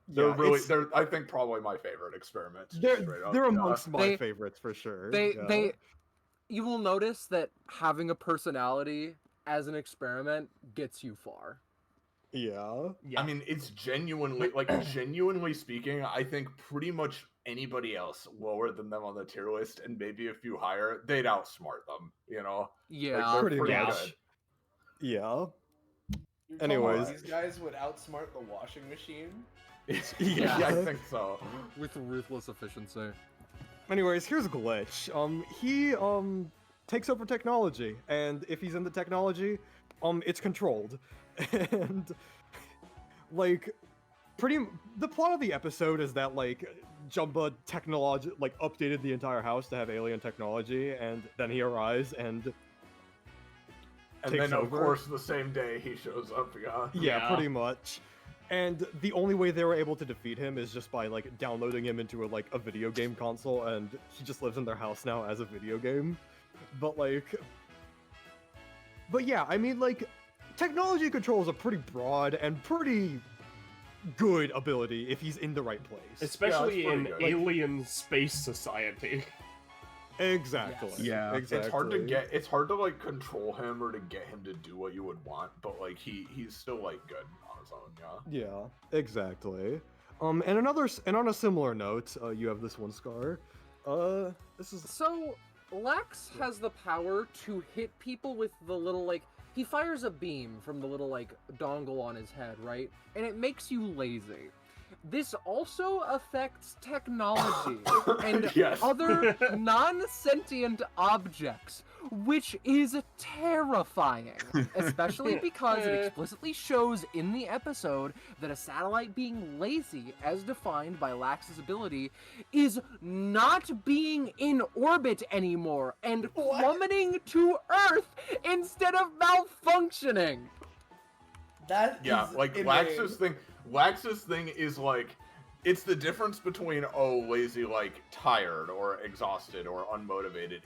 They're I think probably my favorite experiments. They're amongst my favorites for sure. You will notice that having a personality as an experiment gets you far. Yeah. I mean, it's genuinely speaking, I think pretty much anybody else lower than them on the tier list, and maybe a few higher, they'd outsmart them, Yeah, like, pretty much. good. Yeah. You're Anyways. these guys would outsmart the washing machine? Yeah, I think so. with ruthless efficiency. Anyways, here's a glitch. He takes over technology, and if he's in the technology, it's controlled. And like the plot of the episode is that like Jumba updated the entire house to have alien technology, and then he arrives and then of over. Course the same day he shows up. Yeah, pretty much. And the only way they were able to defeat him is just by like downloading him into a video game console, and he just lives in their house now as a video game. But yeah, I mean, like, technology control is a pretty broad and pretty good ability if he's in the right place. Especially Yeah, in that's pretty good. alien space society. Exactly. Yeah. Exactly. It's hard to get. It's hard to like control him or to get him to do what you would want. But like he's still like good on his own. Yeah. Yeah, exactly. And on a similar note, you have this one, Scar. This is So, Lax has the power to hit people with the little, like, he fires a beam from the little, like, dongle on his head, right? And it makes you lazy. This also affects technology and Yes. other non-sentient objects, which is terrifying, especially because it explicitly shows in the episode that a satellite being lazy, as defined by Lax's ability, is not being in orbit anymore and plummeting to Earth instead of malfunctioning. That Yeah, is like insane. Lax's thing is like, it's the difference between lazy, like tired or exhausted or unmotivated.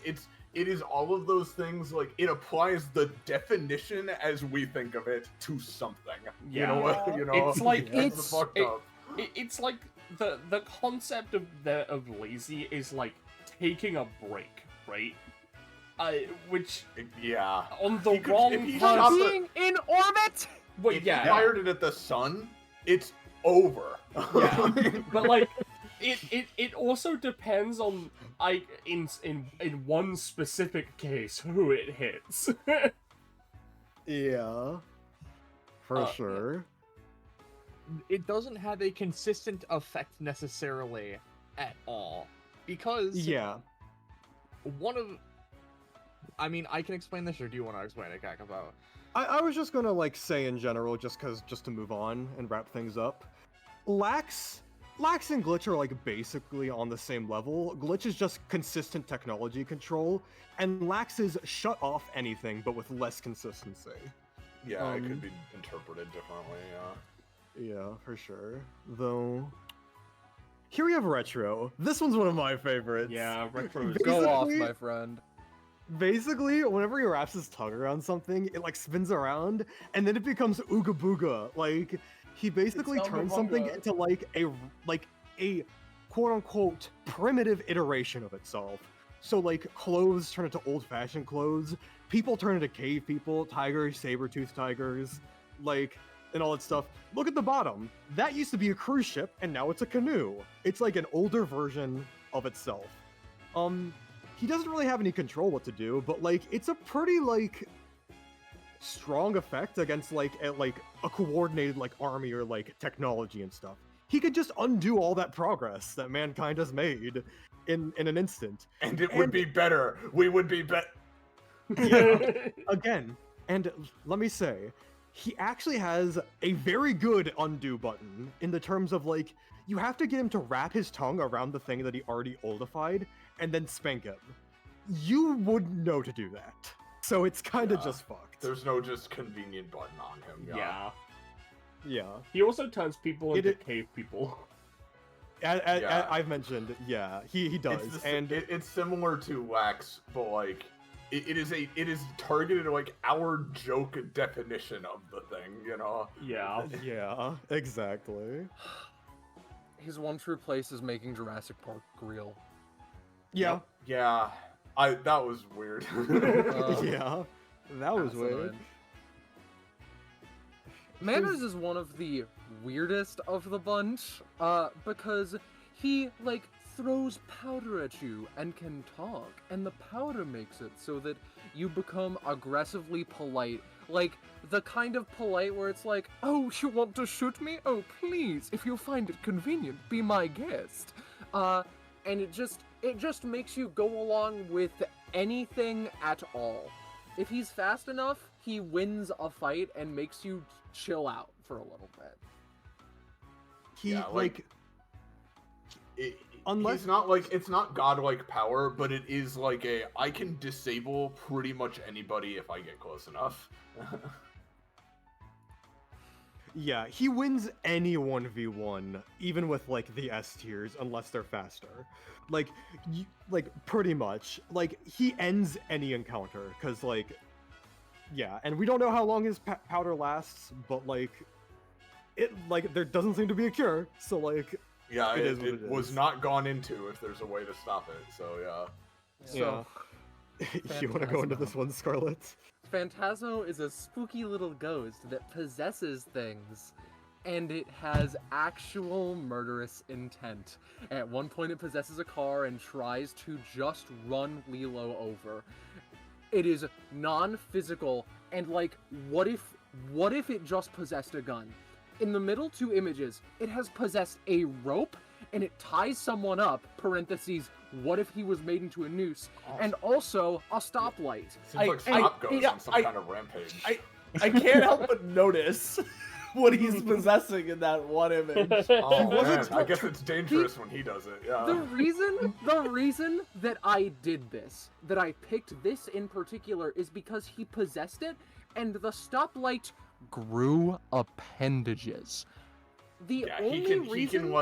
It is all of those things. Like it applies the definition as we think of it to something. Yeah. You know what? You know, It's like it's fucked up. It's like the concept of lazy is like taking a break, right? Which Yeah. on the He could- wrong if he front- shot the- Being in orbit? Well, If yeah, you fired it at the sun, it's over. Yeah. But like it also depends on like in one specific case who it hits. yeah, for Uh, sure. It doesn't have a consistent effect necessarily at all. Because Yeah. one of... I mean, I can explain this, or do you want to explain it, Kakabo? I was just gonna like say in general, just to move on and wrap things up. Lax and Glitch are like basically on the same level. Glitch is just consistent technology control, and Lax is shut off anything but with less consistency. Yeah, it Um, could be interpreted differently. Yeah. Yeah, for sure. Though, here we have Retro. This one's one of my favorites. Yeah, retro is Go off, Basically- my friend. Basically, whenever he wraps his tongue around something, it like spins around, and then it becomes Ooga Booga. Like, he basically It's turns something Uga. into like a quote-unquote primitive iteration of itself. So like clothes turn into old-fashioned clothes, people turn into cave people, tigers, saber-toothed tigers, like, and all that stuff. Look at the bottom. That used to be a cruise ship, and now it's a canoe. It's like an older version of itself. He doesn't really have any control what to do, but like it's a pretty like strong effect against like a coordinated like army or like technology and stuff. He could just undo all that progress that mankind has made in an instant. And it would be better. We would be better. Again, and let me say, he actually has a very good undo button in the terms of like you have to get him to wrap his tongue around the thing that he already oldified and then spank him. You wouldn't know to do that. So it's kind of Yeah. just fucked. There's no just convenient button on him. Yeah. Yeah. He also turns people into It- cave people. Yeah. I've mentioned, yeah, he does. It's the, And it's similar to Wax, but like it is targeted like our joke definition of the thing. You know. Yeah. yeah, exactly. His one true place is making Jurassic Park real. Yeah. Yeah. That was weird. Yeah. That was Asinine. weird. Manners is one of the weirdest of the bunch, because he, like, throws powder at you and can talk, and the powder makes it so that you become aggressively polite. Like, the kind of polite where it's like, oh, you want to shoot me? Oh, please, if you find it convenient, be my guest. And it just makes you go along with anything at all. If he's fast enough, he wins a fight and makes you chill out for a little bit. He Yeah, like- Unless- He's not like, it's not godlike power, but it is like I can disable pretty much anybody if I get close enough. Yeah, he wins any 1v1, even with like the S tiers, unless they're faster. Like, like pretty much. Like he ends any encounter, cause like yeah, and we don't know how long his powder lasts, but like, there doesn't seem to be a cure. So like, Yeah, it was is. not gone into if there's a way to stop it. So yeah. So, You want to go into this one, Scarlet? Phantasmo is a spooky little ghost that possesses things, and it has actual murderous intent. At one point it possesses a car and tries to just run Lilo over. It is non-physical, and like, what if it just possessed a gun? In the middle two images, it has possessed a rope, and it ties someone up, parentheses, what if he was made into a noose, and also a stoplight. Seems like Stop goes on some kind of rampage. I can't help but notice what he's possessing in that one image. Oh, man. I guess it's dangerous when he does it. Yeah. The reason that I did this, that I picked this in particular, is because he possessed it, and the stoplight grew appendages. The only reason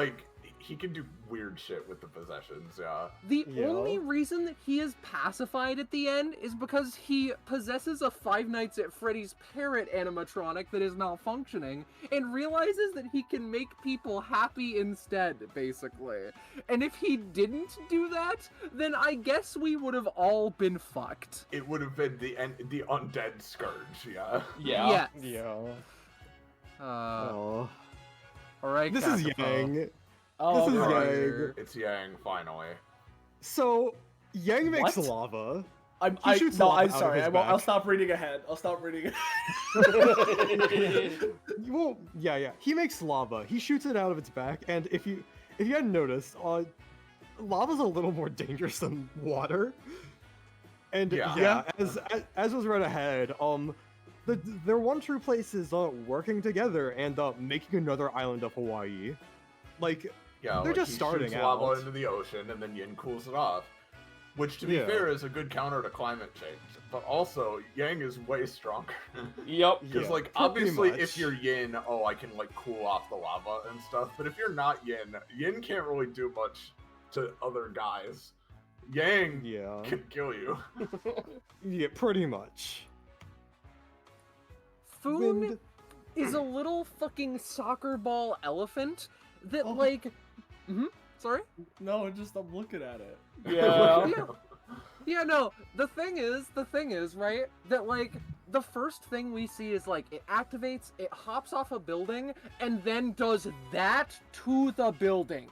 he can do weird shit with the possessions, yeah. The only reason that he is pacified at the end is because he possesses a Five Nights at Freddy's parrot animatronic that is malfunctioning and realizes that he can make people happy instead, basically. And if he didn't do that, then I guess we would have all been fucked. It would have been the undead scourge, yeah. Yes. Yeah. All right, This is Cacapho. Yang. Oh, This is right. Yang. It's Yang, finally. So, Yang makes What? lava. I'm shoots lava I'm out of sorry. his I'll back. stop reading ahead. I'll stop reading. Well, yeah. He makes lava. He shoots it out of its back, and if you hadn't noticed, lava's a little more dangerous than water. And Yeah. as was read ahead, their one true place is working together and making another island of Hawaii. Like, Yeah, they're like, just he starting shoots out. lava into the ocean, and then Yin cools it off. Which, to be Yeah. fair, is a good counter to climate change. But also, Yang is way stronger. Yep. Because, Yeah, like, pretty obviously, much. if you're Yin, I can, like, cool off the lava and stuff. But if you're not Yin, Yin can't really do much to other guys. Yang can kill you. Yeah, pretty much. Foon Wind. is a little fucking soccer ball elephant that, Oh. like... Sorry? No, just I'm looking at it. Yeah. Yeah, no, the thing is, right, that, like, the first thing we see is, like, it activates, it hops off a building, and then does that to the building.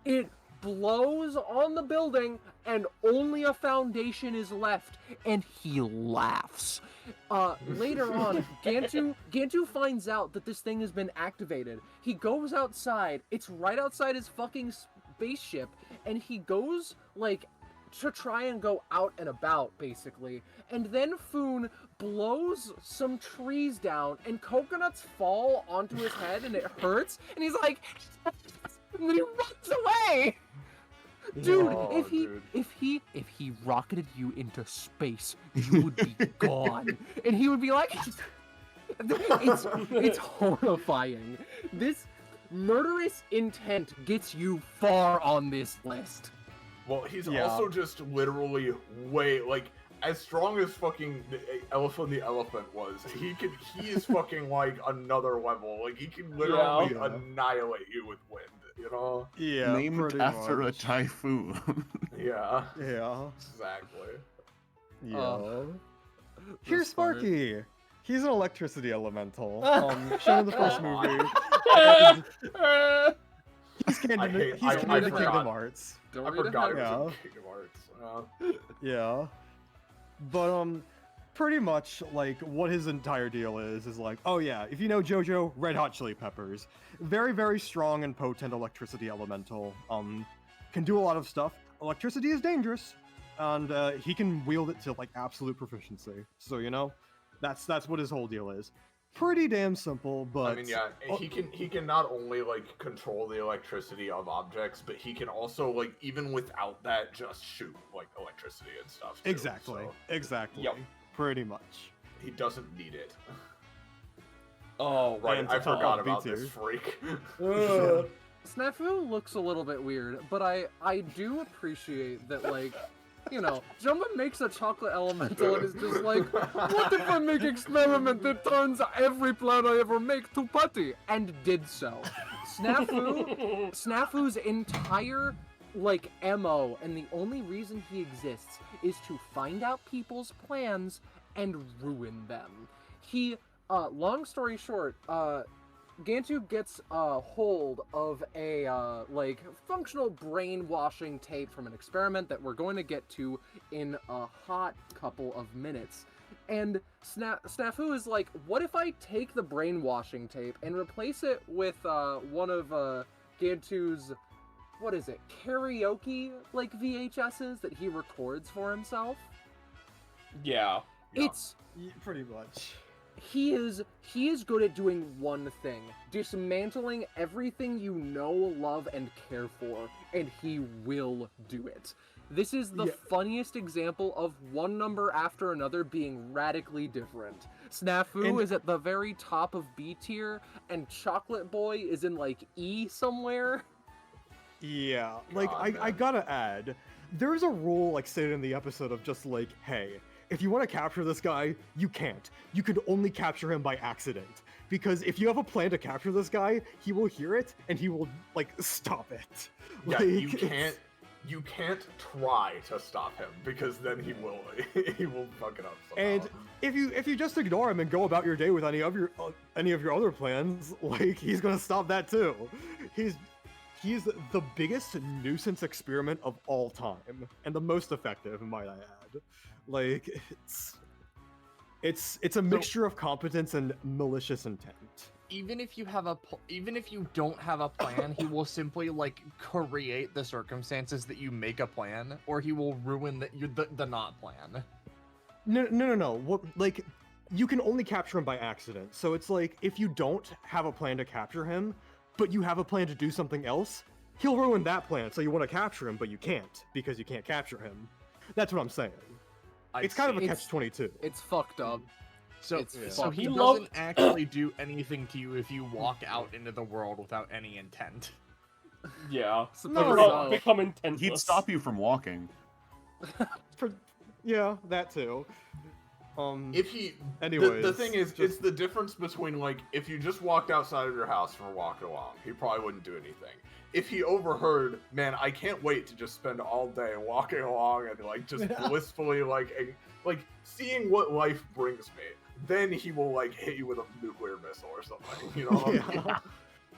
It blows on the building, and only a foundation is left, and he laughs. Later on, Gantu finds out that this thing has been activated. He goes outside, it's right outside his fucking spaceship, and he goes, like, to try and go out and about, basically. And then Foon blows some trees down, and coconuts fall onto his head, and it hurts, and he's like, and then he runs away! Dude, Oh, if he rocketed you into space, you would be gone. And he would be like, it's horrifying. This murderous intent gets you far on this list. Well, he's Yeah. also just literally way, like, as strong as fucking the elephant was, he is fucking, like, another level. Like, he can literally Yeah. annihilate you with wind, you know? Yeah, Named pretty after much. a typhoon. Yeah, Yeah. exactly. Yeah. Here's That's funny. Sparky. He's an electricity elemental. Shown in the first movie. He's canon I to forgot. Kingdom Hearts. Don't I read forgot ahead. it was Yeah. in Kingdom Hearts. Yeah. But pretty much like what his entire deal is like, oh yeah, if you know JoJo, Red Hot Chili Peppers. Very, very strong and potent electricity elemental. Can do a lot of stuff. Electricity is dangerous, and he can wield it to like absolute proficiency. So you know, that's what his whole deal is. Pretty damn simple, but I mean, yeah, he can not only like control the electricity of objects, but he can also like even without that just shoot like electricity and stuff. Too, Exactly. so Exactly. Yep. Pretty much. he doesn't need it. Oh, Right, And I forgot me about too. this freak. Snafu looks a little bit weird, but I do appreciate that, like, you know, Jumba makes a chocolate elemental and is just like, what if I make experiment that turns every plan I ever make to putty? And did so. Snafu's entire, like, MO, and the only reason he exists is to find out people's plans and ruin them. He, long story short, Gantu gets a hold of a, like, functional brainwashing tape from an experiment that we're going to get to in a hot couple of minutes. And Snafu is like, what if I take the brainwashing tape and replace it with, one of, Gantu's, what is it, karaoke, like, VHSs that he records for himself? Yeah. It's... Pretty much. He is good at doing one thing, dismantling everything you know, love, and care for, and he will do it. This is the funniest example of one number after another being radically different. Snafu is at the very top of B tier, and Chocolate Boy is in, like, E somewhere. Yeah, like, I gotta add, there's a rule, like, stated in the episode of just like, hey, if you want to capture this guy, you can't. You can only capture him by accident. Because if you have a plan to capture this guy, he will hear it, and he will, like, stop it. Yeah, like, you can't try to stop him, because then he will fuck it up somehow. And if you just ignore him and go about your day with any of your other plans, like, he's gonna stop that too. He's the biggest nuisance experiment of all time, and the most effective, might I add. Like, it's a mixture of competence and malicious intent. Even if you don't have a plan, he will simply, like, create the circumstances that you make a plan, or he will ruin the not plan. No. What, like, you can only capture him by accident. So it's like, if you don't have a plan to capture him, but you have a plan to do something else, he'll ruin that plan. So you want to capture him, but you can't, because you can't capture him. That's what I'm saying. It's kind of a catch-22. It's fucked up. So he He doesn't actually do anything to you if you walk out into the world without any intent. Yeah. No. Become intentless. He'd stop you from walking. Yeah, that too. If he, anyways, the thing is, it's the difference between, like, if you just walked outside of your house and were walking along, he probably wouldn't do anything. If he overheard, man, I can't wait to just spend all day walking along and, like, just blissfully, like seeing what life brings me, then he will, like, hit you with a nuclear missile or something, you know? Yeah,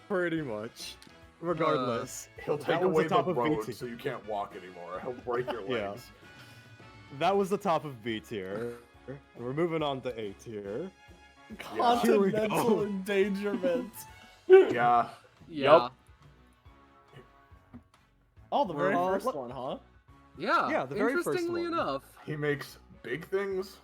pretty much. Regardless, he'll take away the road so you can't walk anymore. He'll break your legs. Yeah. That was the top of B tier. We're moving on to A tier. Continental endangerment. Yeah. Yup. Oh, the very first one, huh? Yeah, the very first interestingly one. enough. He makes big things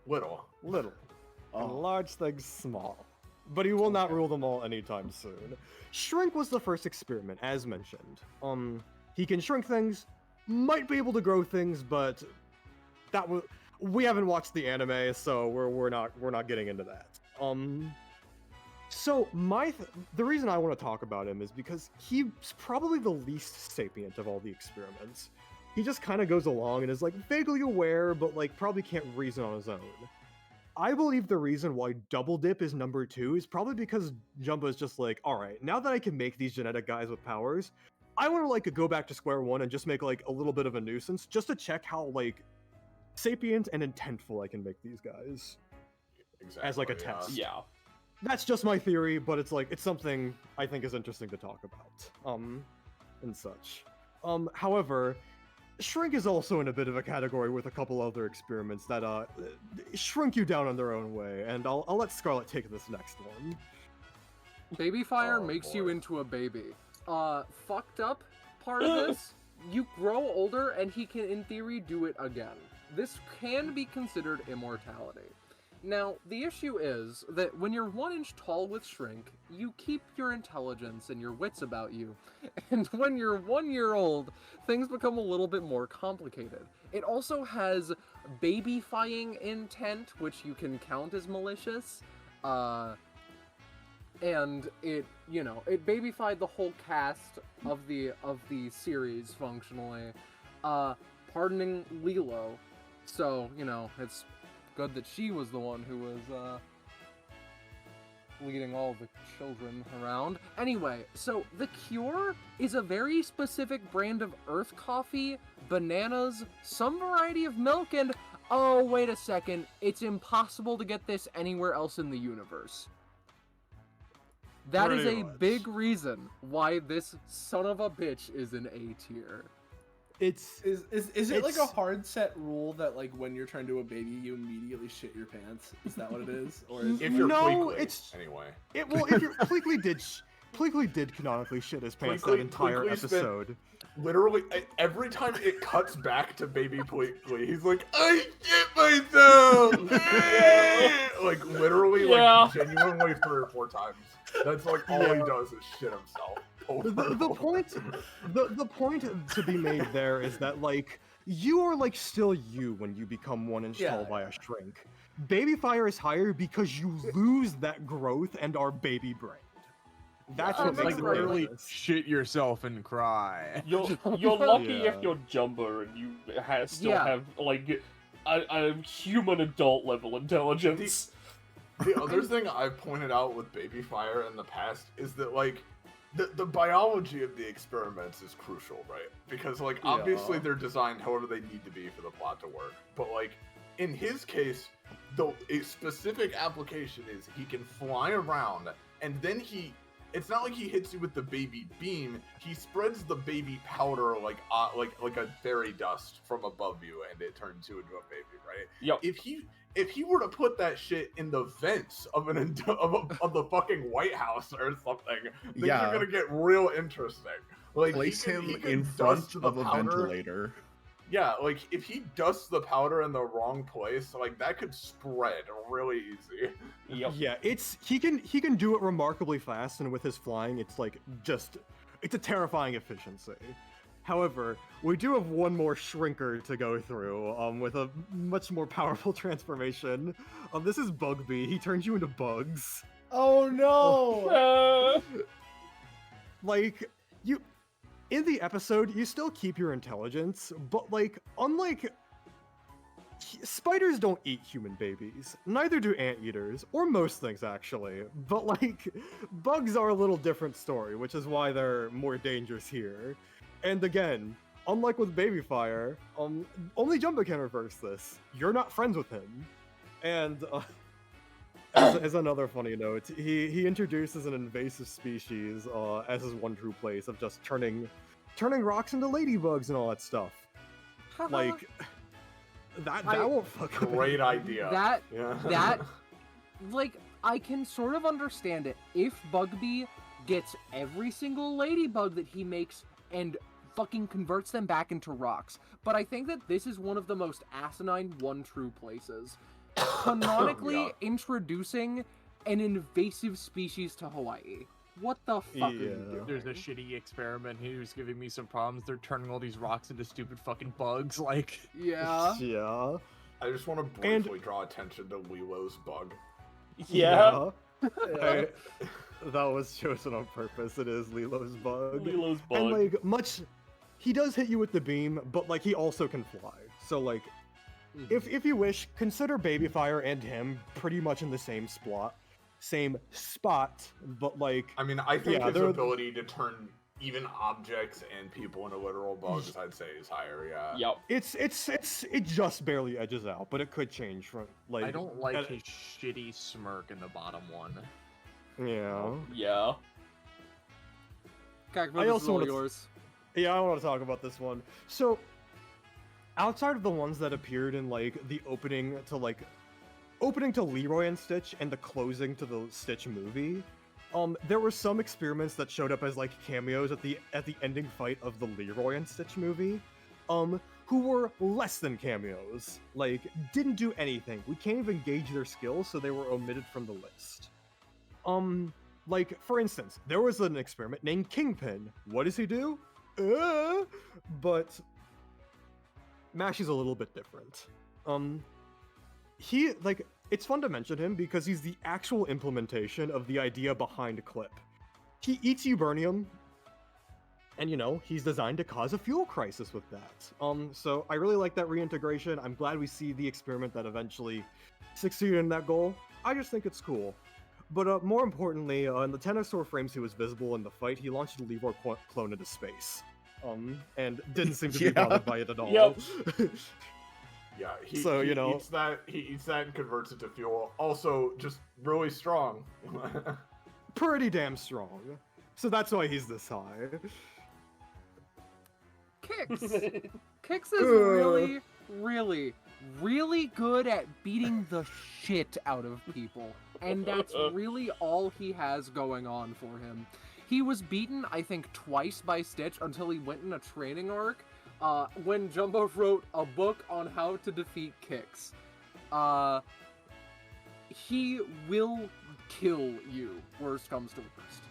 little. And large things small. But he will not rule them all anytime soon. Shrink was the first experiment, as mentioned. He can shrink things, might be able to grow things, but we haven't watched the anime, so we're not getting into that. So the reason I want to talk about him is because he's probably the least sapient of all the experiments. He just kind of goes along and is, like, vaguely aware, but, like, probably can't reason on his own. I believe the reason why Double Dip is number 2 is probably because Jumbo's just like, alright, now that I can make these genetic guys with powers, I want to, like, go back to square one and just make, like, a little bit of a nuisance, just to check how, like, sapient and intentful I can make these guys. Exactly, as, like, a test. Yeah. That's just my theory, but it's, like, it's something I think is interesting to talk about. And such. However, Shrink is also in a bit of a category with a couple other experiments that, shrink you down in their own way, and I'll let Scarlet take this next one. Baby Fire makes you into a baby. Fucked up part of this, you grow older and he can in theory do it again. This can be considered immortality. Now, the issue is that when you're 1 inch tall with Shrink, you keep your intelligence and your wits about you. And when you're 1 year old, things become a little bit more complicated. It also has babyfying intent, which you can count as malicious. And it, you know, it babyfied the whole cast of the series functionally. pardoning Lilo. So, you know, it's good that she was the one who was leading all the children around. Anyway, so the cure is a very specific brand of earth coffee, bananas, some variety of milk, and oh, wait a second, it's impossible to get this anywhere else in the universe. That is Pretty a much. big reason why this son of a bitch is an A tier. It's Is it like a It's- hard set rule that like when you're trying to do a baby, you immediately shit your pants? Is that what it is? Or is If you're No, Pleakley, it's- anyway. well, if you're Pleakley did canonically shit his pants that Pleakley- entire Pleakley spent- episode. Literally, every time it cuts back to Baby Pleakley, he's like, I shit myself! Like, literally, Yeah. like, genuinely 3 or 4 times. That's like all he does is shit himself. Over The and over. point to be made there is that like you are like still you when you become 1 inch tall Yeah. by a shrink. Baby fire is higher because you lose that growth and are baby brained. That's Yeah, what that's makes like it literally ridiculous. shit yourself and cry. You're lucky Yeah. if you're Jumbo and you still Yeah. have like a human adult level intelligence. The other thing I've pointed out with Baby Fire in the past is that, like, the biology of the experiments is crucial, right? Because, like, obviously Yeah. they're designed however they need to be for the plot to work. But, like, in his case, a specific application is he can fly around, and then it's not like he hits you with the baby beam. He spreads the baby powder like a fairy dust from above you, and it turns you into a baby, right? Yep. If he were to put that shit in the vents of of the fucking White House or something, things Yeah. are gonna get real interesting. Like, Place he him can in dust front the of a powder. ventilator. Yeah, like if he dusts the powder in the wrong place, like that could spread really easy. Yep. Yeah, he can do it remarkably fast, and with his flying, it's like it's a terrifying efficiency. However, we do have one more shrinker to go through, with a much more powerful transformation. This is Bugby. He turns you into bugs. Oh no! Like, in the episode, you still keep your intelligence, but like, unlike spiders don't eat human babies, neither do anteaters, or most things actually, but like, bugs are a little different story, which is why they're more dangerous here. And again, unlike with Baby Fire, only Jumbo can reverse this. You're not friends with him. And as another funny note, he introduces an invasive species as his one true place of just turning rocks into ladybugs and all that stuff. Like that won't fuck up Great anything. idea. Yeah. That, like, I can sort of understand it if Bugby gets every single ladybug that he makes and fucking converts them back into rocks. But I think that this is one of the most asinine one true places. Canonically Yeah. introducing an invasive species to Hawaii. What the fuck are you Yeah. doing? There's a shitty experiment who's giving me some problems. They're turning all these rocks into stupid fucking bugs. Like, Yeah. Yeah. I just want to And- briefly draw attention to Lilo's bug. Yeah. I- that was chosen on purpose. It is Lilo's bug. Lilo's bug. And like he does hit you with the beam, but like he also can fly. So like if you wish, consider Baby Fire and him pretty much in the same spot, but like I mean, I think Yeah, his they're- ability to turn even objects and people into literal bugs, I'd say, is higher. Yeah. Yep. it just barely edges out, but it could change from like I don't like uh, his shitty smirk in the bottom one. Yeah. Yeah. Kakma, I this also is all wanna- yours. Yeah, I want to talk about this one. So, outside of the ones that appeared in like the opening to Leroy and Stitch and the closing to the Stitch movie, there were some experiments that showed up as like cameos at the ending fight of the Leroy and Stitch movie, who were less than cameos. Like, didn't do anything. We can't even gauge their skills, so they were omitted from the list. Like, for instance, there was an experiment named Kingpin. What does he do? But Mashy's a little bit different. He, like, it's fun to mention him because he's the actual implementation of the idea behind Clip. He eats Ubernium, And you know, he's designed to cause a fuel crisis with that. So I really like that reintegration. I'm glad we see the experiment that eventually succeeded in that goal. I just think it's cool. But more importantly, in the 10 Store frames he was visible in the fight, he launched a Levo clone into space. And didn't seem to be bothered by it at all. Yep. Yeah, he eats that and converts it to fuel. Also, just really strong. Pretty damn strong. So that's why he's this high. Kix. Kix is really, really, really good at beating the shit out of people. And that's really all he has going on for him. He was beaten, I think, twice by Stitch until he went in a training arc when Jumbo wrote a book on how to defeat Kix. He will kill you, worst comes to worst.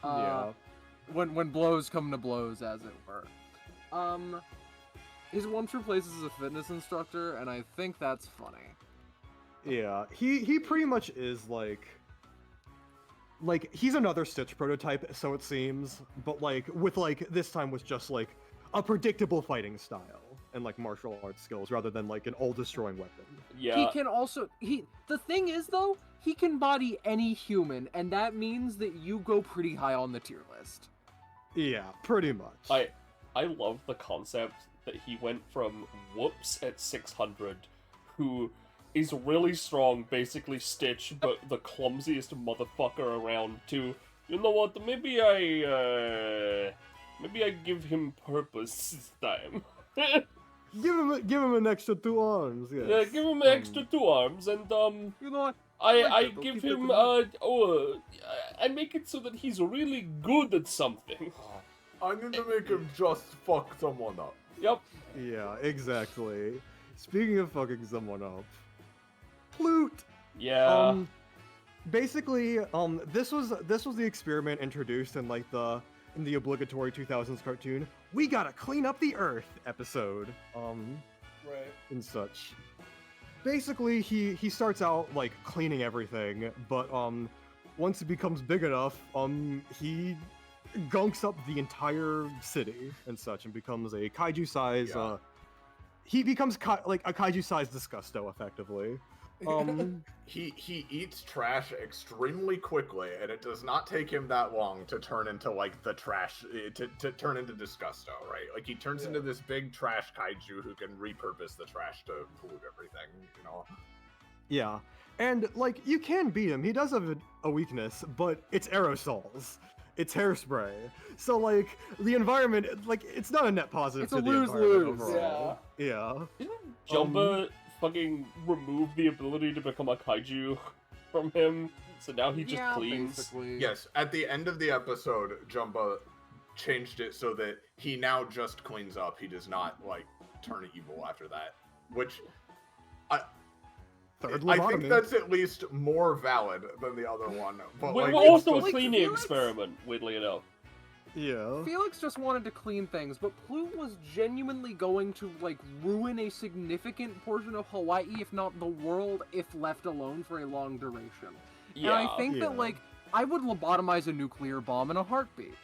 Yeah. When blows come to blows, as it were. His one true place is as a fitness instructor, and I think that's funny. Yeah, he pretty much is like he's another Stitch prototype, so it seems, but with this time with just a predictable fighting style and martial arts skills rather than an all-destroying weapon. Yeah. He can also the thing is though, he can body any human, and that means that you go pretty high on the tier list. Yeah, pretty much. I love the concept that he went from Whoops at 600, who is really strong, basically Stitch, but the clumsiest motherfucker around, to, you know what, maybe I give him purpose this time. Give him an extra 2 arms, yes. Yeah, give him an extra 2 arms, and, you know what? I give him, I make it so that he's really good at something. I'm going to make him just fuck someone up. Yep. Yeah, exactly. Speaking of fucking someone up, Plute! Yeah. Basically, this was the experiment introduced in in the obligatory 2000s cartoon. We gotta clean up the Earth episode. Right. And such. Basically, he starts out cleaning everything, but once he becomes big enough, he gunks up the entire city and such, and becomes a kaiju-size. Yeah. He becomes a kaiju-sized Disgusto, effectively. He eats trash extremely quickly, and it does not take him that long to turn into the trash to turn into Disgusto, right? He turns into this big trash kaiju who can repurpose the trash to pollute everything, you know. Yeah, and you can beat him. He does have a weakness, but it's aerosols. It's hairspray. So the environment, it's not a net positive. It's to a the lose-lose. overall. Yeah. Didn't Jumba fucking remove the ability to become a kaiju from him? So now he just cleans? Basically. Yes, at the end of the episode, Jumba changed it so that he now just cleans up. He does not, turn evil after that. Which, I think that's at least more valid than the other one. But We're it's also still- a cleaning experiment, weirdly enough. Yeah. Felix just wanted to clean things, but Plute was genuinely going to ruin a significant portion of Hawaii, if not the world, if left alone for a long duration. Yeah. And I think that I would lobotomize a nuclear bomb in a heartbeat.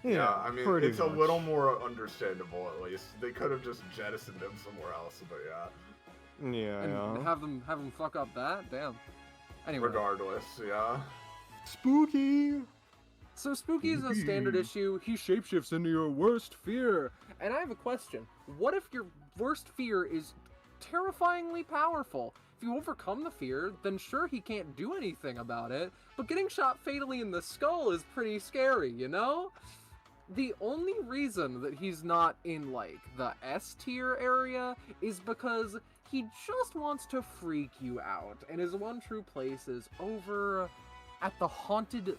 Yeah, I mean, pretty it's much. a little more understandable at least. They could have just jettisoned him somewhere else, but yeah. Yeah, And yeah. have them fuck up that? Damn. Anyway. Regardless, yeah. Spooky! So Spooky is a standard issue. He shapeshifts into your worst fear. And I have a question. What if your worst fear is terrifyingly powerful? If you overcome the fear, then sure, he can't do anything about it, but getting shot fatally in the skull is pretty scary, you know? The only reason that he's not in, the S tier area is because he just wants to freak you out, and his one true place is over at the haunted,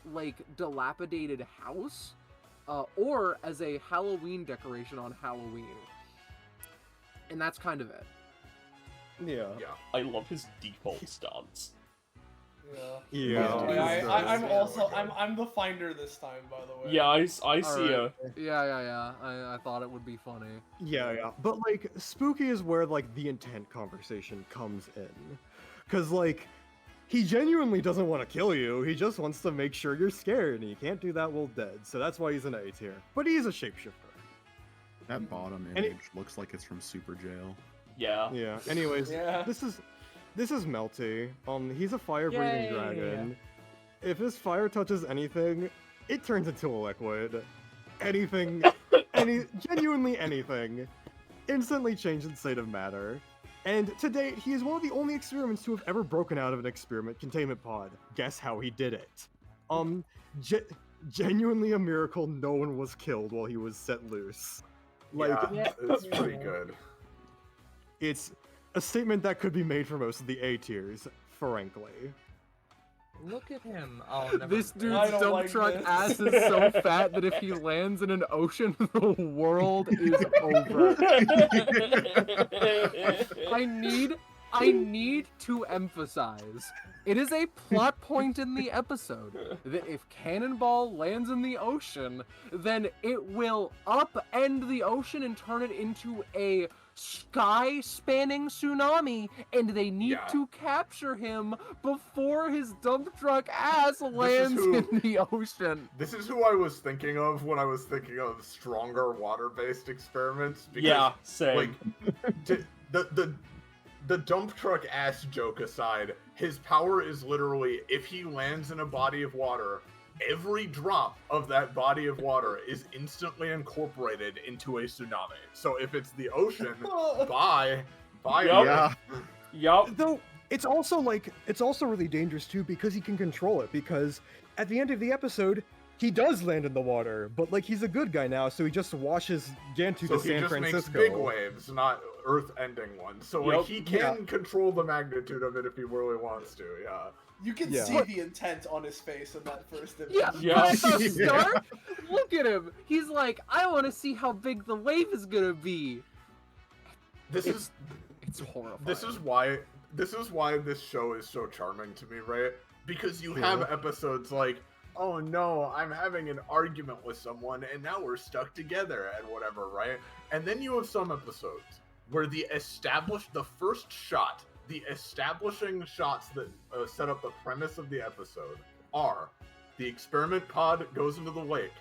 dilapidated house, or as a Halloween decoration on Halloween. And that's kind of it. Yeah. Yeah. I love his default stance. Yeah. I'm the finder this time, by the way. Yeah, I see Alright. Yeah. I thought it would be funny. Yeah. But, Spooky is where, the intent conversation comes in. Because, he genuinely doesn't want to kill you. He just wants to make sure you're scared, and he can't do that while dead. So that's why he's an A tier. But he's a shapeshifter. That bottom And image looks like it's from Super Jail. Yeah. Yeah. Anyways, Yeah. this is Melty. He's a fire-breathing Yay. dragon. If his fire touches anything, it turns into a liquid. Anything, genuinely anything, instantly changes the state of matter. And to date, he is one of the only experiments to have ever broken out of an experiment containment pod. Guess how he did it? Genuinely a miracle no one was killed while he was set loose. Like, yeah, it's pretty good. it's a statement that could be made for most of the A tiers, frankly. Look at him. Oh, never This mind. dude's I don't dump like truck this. ass is so fat that if he lands in an ocean, the world is over. I need to emphasize, it is a plot point in the episode that if Cannonball lands in the ocean, then it will upend the ocean and turn it into a sky-spanning tsunami, and they need to capture him before his dump truck ass lands in the ocean. This is who I was thinking of when I was thinking of stronger water-based experiments. Because, Yeah, same. Like, the dump truck ass joke aside, his power is literally, if he lands in a body of water, every drop of that body of water is instantly incorporated into a tsunami. So if it's the ocean, bye. Yeah. Yup. Though it's also really dangerous too because he can control it. Because at the end of the episode, he does land in the water, but like he's a good guy now, so he just washes Gantu So to he San just Francisco. makes big waves, not Earth-ending ones. So like he can control the magnitude of it if he really wants to. Yeah. You can Yeah. see the intent on his face in that first image. Yeah, Yeah. but at the start, look at him. He's like, I want to see how big the wave is gonna be. It's horrifying. This is why this show is so charming to me, right? Because you have episodes like, oh no, I'm having an argument with someone and now we're stuck together and whatever, right? And then you have some episodes where the establishing shots that set up the premise of the episode are the experiment pod goes into the lake.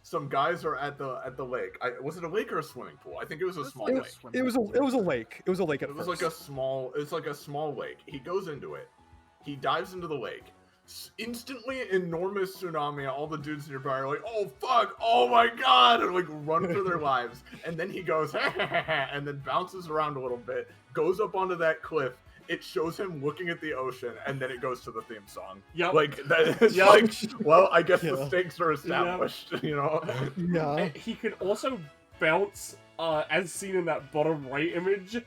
Some guys are at the lake. Was it a lake or a swimming pool? I think it was a small lake. It was a lake. It was a lake at It was first. like a small lake. He goes into it. He dives into the lake. Instantly enormous tsunami. All the dudes nearby are like, "Oh fuck! Oh my god!" and like run for their lives. And then he goes, and then bounces around a little bit, goes up onto that cliff. It shows him looking at the ocean, and then it goes to the theme song. Yep. Like that is like, well, I guess the stakes are established. You know. Yeah. And he can also bounce, as seen in that bottom right image,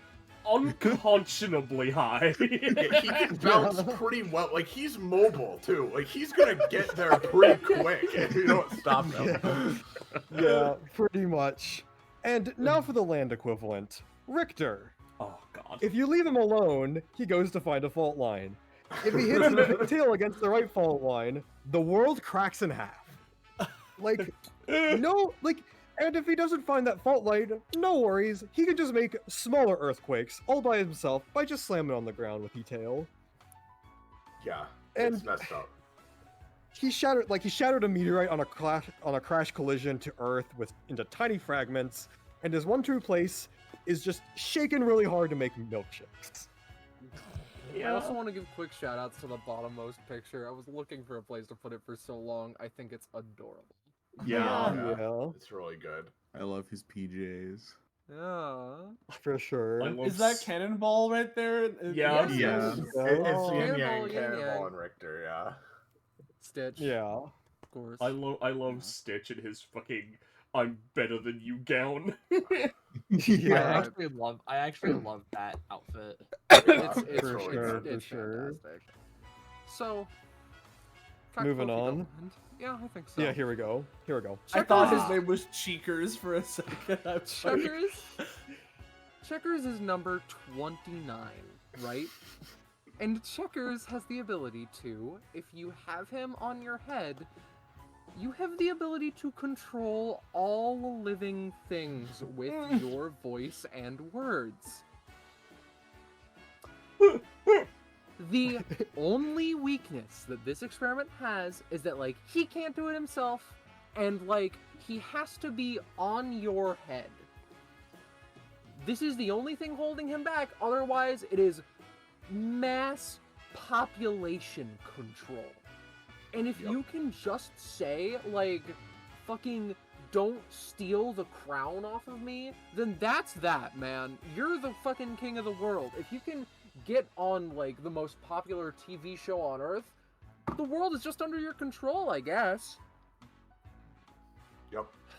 unconscionably high. Yeah, he can bounce pretty well. Like, he's mobile, too. Like, he's gonna get there pretty quick if you don't stop him. Yeah, pretty much. And now for the land equivalent, Richter. Oh god. If you leave him alone, he goes to find a fault line. If he hits his tail against the right fault line, the world cracks in half. And if he doesn't find that fault line, no worries. He can just make smaller earthquakes all by himself by just slamming on the ground with tail. Yeah, And it's messed up. he shattered a meteorite on a crash collision to Earth into tiny fragments, and his one true place is just shaking really hard to make milkshakes. I also want to give quick shout-outs to the bottommost picture. I was looking for a place to put it for so long. I think it's adorable. Yeah. It's really good. I love his PJs. Yeah. For sure. Is that Cannonball right there? Yeah. Yeah. It's Oh, Yin Cannonball, Yang, Yin Cannonball, Yang. and Richter, yeah. Stitch. Yeah. Of course. I love Stitch and his fucking "I'm better than you" gown. Yeah. I actually love that outfit. It's For really sure, good. It's for sure. fantastic. So, Moving Coffee on. Development. Yeah, I think so. Yeah, here we go. I thought his name was Cheekers for a second. I'm sorry. Checkers is number 29, right? And Checkers has the ability to, if you have him on your head, you have the ability to control all living things with your voice and words. The only weakness that this experiment has is that, like, he can't do it himself, and, like, he has to be on your head. This is the only thing holding him back, otherwise it is mass population control. And if you can just say, like, fucking don't steal the crown off of me, then that's that, man. You're the fucking king of the world. If you can get on, like, the most popular TV show on Earth, the world is just under your control, I guess.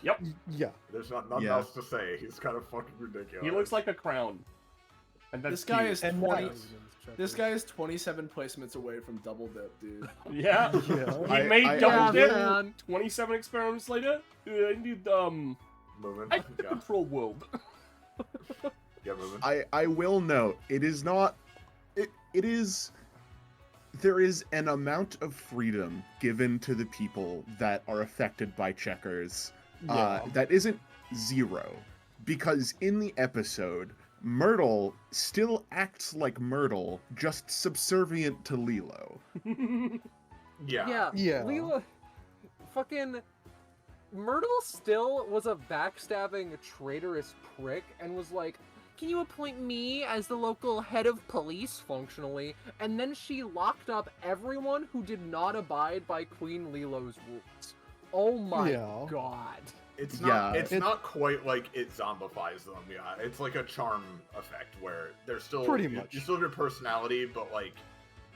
Yep. Yeah. There's nothing else to say. He's kind of fucking ridiculous. He looks like a crown. And that's This guy cute. is 20. This guy is 27 placements away from double dip, dude. Yeah. Yeah. He made double dip. man. 27 experiments later. I need Moving. I need the control world. Yeah, moving. I will note, it is not. It is. There is an amount of freedom given to the people that are affected by checkers that isn't zero. Because in the episode, Myrtle still acts like Myrtle, just subservient to Lilo. Yeah. Yeah. Lilo, fucking Myrtle still was a backstabbing, traitorous prick and was like, can you appoint me as the local head of police functionally? And then she locked up everyone who did not abide by Queen Lilo's rules. Oh my god. It's not quite like it zombifies them, yeah. It's like a charm effect where they're still Pretty much. You still have your personality, but like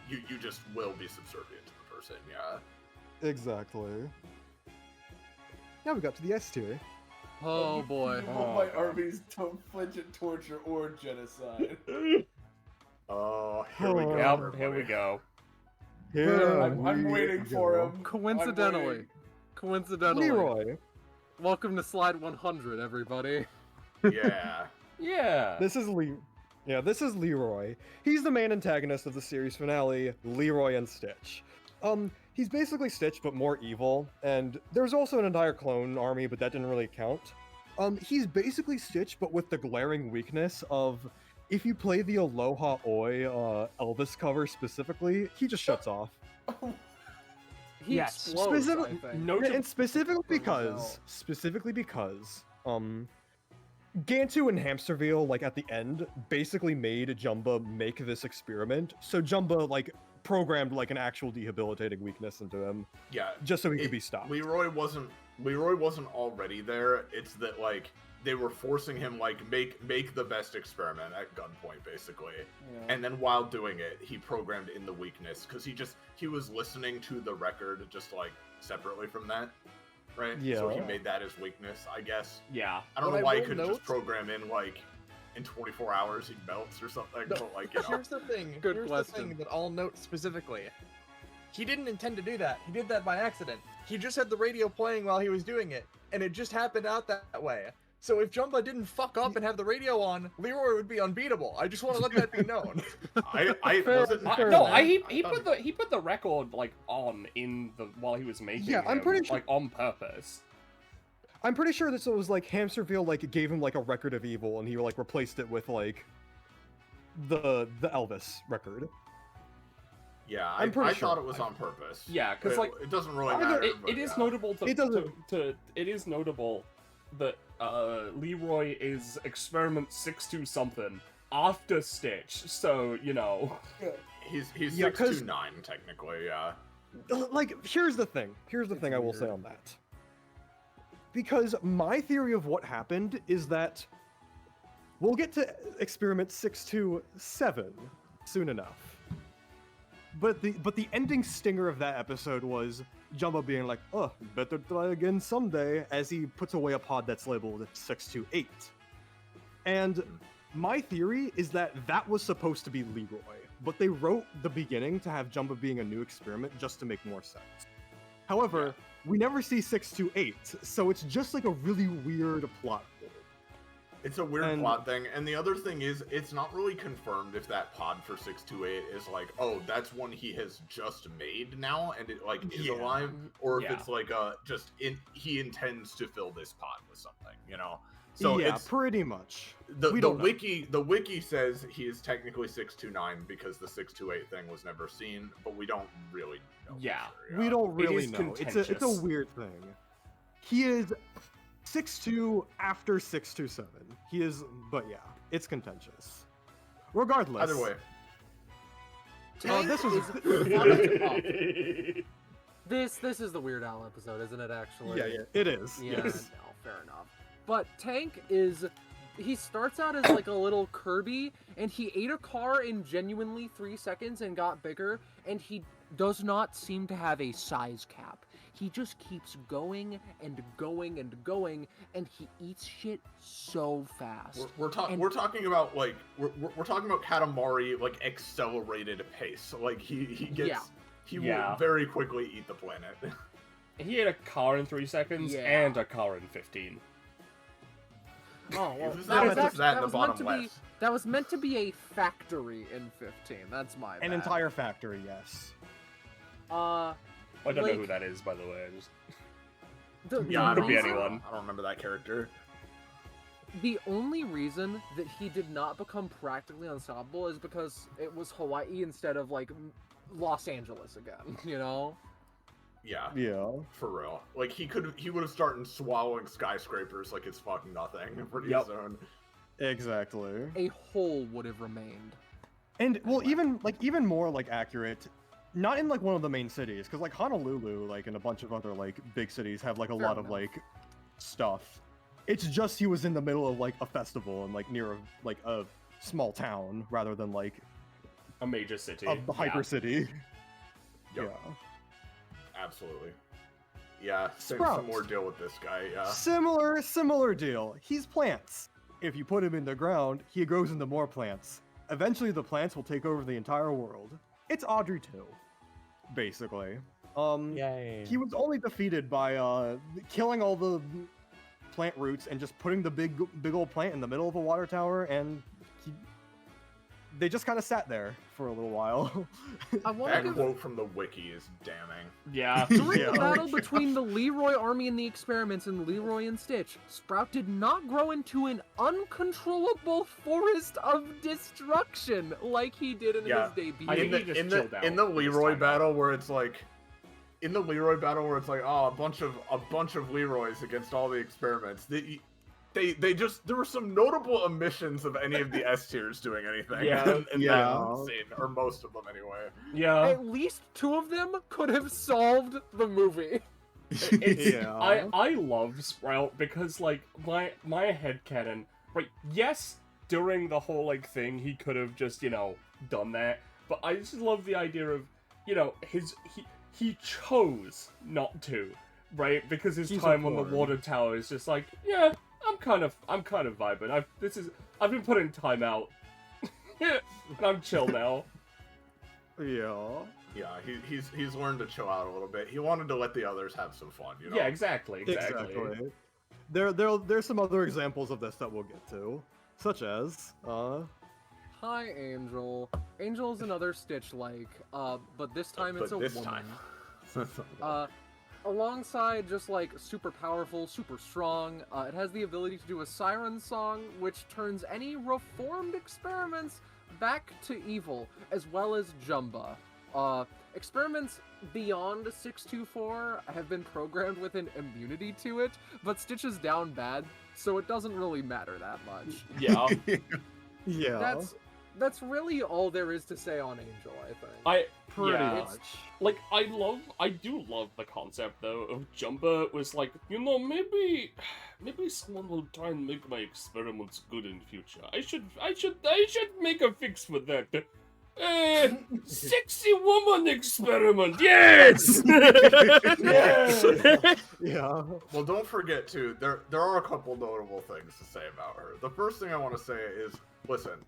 you just will be subservient to the person, yeah. Exactly. Now we got to the S tier. Oh boy. My armies don't flinch at torture or genocide. Oh, here we go. Yep, here we go. I'm waiting for him. Coincidentally. Leroy. Welcome to slide 100, everybody. Yeah. Yeah. This is Leroy. He's the main antagonist of the series finale, Leroy and Stitch. He's basically Stitch, but more evil, and there's also an entire clone army, but that didn't really count. He's basically Stitch, but with the glaring weakness of, if you play the Aloha Oi Elvis cover specifically, he just shuts off. He Yes. explodes, I think. And specifically because, Gantu and Hamsterville, like, at the end, basically made Jumba make this experiment, so Jumba, like, programmed, like, an actual debilitating weakness into him. Yeah. Just so he could be stopped. Leroy wasn't already there. It's that, like, they were forcing him, like, make the best experiment at gunpoint, basically. Yeah. And then while doing it, he programmed in the weakness, because he was listening to the record just, like, separately from that, right? Yeah. So he made that his weakness, I guess. Yeah. I don't What know I why he will couldn't just note- program in, like, in 24 hours he melts or something, No, but, like, you know. Here's the thing. Good Here's question. the thing that I'll note specifically. He didn't intend to do that. He did that by accident. He just had the radio playing while he was doing it, and it just happened out that way. So if Jumba didn't fuck up and have the radio on, Leroy would be unbeatable. I just want to let that be known. He put the record like on in the while he was making Yeah, I'm him, pretty sure- like on purpose. I'm pretty sure this was, like, Hamsterville, like, gave him, like, a record of evil, and he, like, replaced it with, like, the Elvis record. Yeah, I'm pretty I sure. thought it was on purpose. Yeah, because like it doesn't really matter. it but is yeah. notable to It doesn't- it is notable that Leroy is experiment 6-2 after Stitch, so you know. He's Yeah, 6'9" technically, yeah. Like, here's the thing I will say on that. Because my theory of what happened is that we'll get to experiment 627 soon enough. But the ending stinger of that episode was Jumbo being like, oh, better try again someday, as he puts away a pod that's labeled 628. And my theory is that that was supposed to be Leroy, but they wrote the beginning to have Jumbo being a new experiment just to make more sense. However, we never see 628, so it's just like a really weird plot hole. It's a weird plot thing, and the other thing is, it's not really confirmed if that pod for 628 is like, oh, that's one he has just made now, and it like is alive, or if it's like he intends to fill this pod with something, you know. So yeah, it's pretty much. the we don't know. wiki says he is technically 6'9" because the 6'8" thing was never seen, but we don't really know. Yeah. for sure, We don't really is know. It's contentious. a weird thing. He is 6'2" after 6'7". He is, but yeah, it's contentious. Regardless. Either way, Tank this was- is fucked up. This is the Weird Al episode, isn't it? Actually. Yeah, it is. Yeah, Yes. no, fair enough. But Tank is, he starts out as like a little Kirby, and he ate a car in genuinely 3 seconds and got bigger, and he does not seem to have a size cap. He just keeps going and going and going, and he eats shit so fast. we're talking about like we're talking about Katamari like accelerated pace. Like he gets Yeah. he Yeah. will very quickly eat the planet. He ate a car in 3 seconds Yeah. and a car in 15. Oh, well, It's that not was just actually, that in that the was meant bottom to be, left. that was meant to be a factory in 15. That's my bad. An entire factory, yes. I don't know Like- who that is, by the way. Yeah, I Could don't, be I don't- anyone. I don't remember that character. The only reason that he did not become practically unstoppable is because it was Hawaii instead of like Los Angeles again, you know? Yeah, Yeah. for real. Like he would have started swallowing skyscrapers like it's fucking nothing pretty Yep. soon. Exactly. A hole would have remained. And well, even more like accurate, not in like one of the main cities, because like Honolulu, like and a bunch of other like big cities have like a Fair lot of enough. like stuff. It's just he was in the middle of like a festival and like near like a small town rather than like A major city. a hyper city. Yep. Yeah. Absolutely. Yeah, same Sprouts. similar deal with this guy. Yeah. Similar deal. He's plants. If you put him in the ground, he grows into more plants. Eventually, the plants will take over the entire world. It's Audrey 2, basically. Yay. He was only defeated by killing all the plant roots and just putting the big old plant in the middle of a water tower, and they just kind of sat there for a little while. I want That to give quote from the wiki is damning. Yeah. During Yeah. the battle between the Leroy army and the experiments and Leroy and Stitch, Sprout did not grow into an uncontrollable forest of destruction like he did in Yeah. his debut. I In think he the, just chilled out in the this Leroy time battle where it's like, oh, a bunch of Leroys against all the experiments. They just, there were some notable omissions of any of the S tiers doing anything. Yeah. in Yeah. that scene, or most of them anyway. Yeah. At least 2 of them could have solved the movie. It's, Yeah. I love Sprout because like my headcanon, right, yes, during the whole like thing he could have just, done that, but I just love the idea of, he chose not to, right? Because his He's a time on the porn. water tower is just like, yeah, I'm kind of vibing. I've been putting time out. and I'm chill now. Yeah. Yeah, he's learned to chill out a little bit. He wanted to let the others have some fun, you know? Yeah, exactly. Exactly. There's some other examples of this that we'll get to, such as Hi, Angel. Angel's another Stitch-like, but this time it's But a this woman. time. Alongside just like super powerful, super strong, it has the ability to do a siren song, which turns any reformed experiments back to evil, as well as Jumba. Experiments beyond 624 have been programmed with an immunity to it, but Stitch is down bad, so it doesn't really matter that much. Yeah. yeah. That's really all there is to say on Angel, I think. Pretty yeah. much. Like, I do love the concept, though, of Jumba was like, maybe someone will try and make my experiments good in future. I should make a fix for that. Sexy woman experiment, yes! Yeah. Well, don't forget too. There are a couple notable things to say about her. The first thing I want to say is, listen,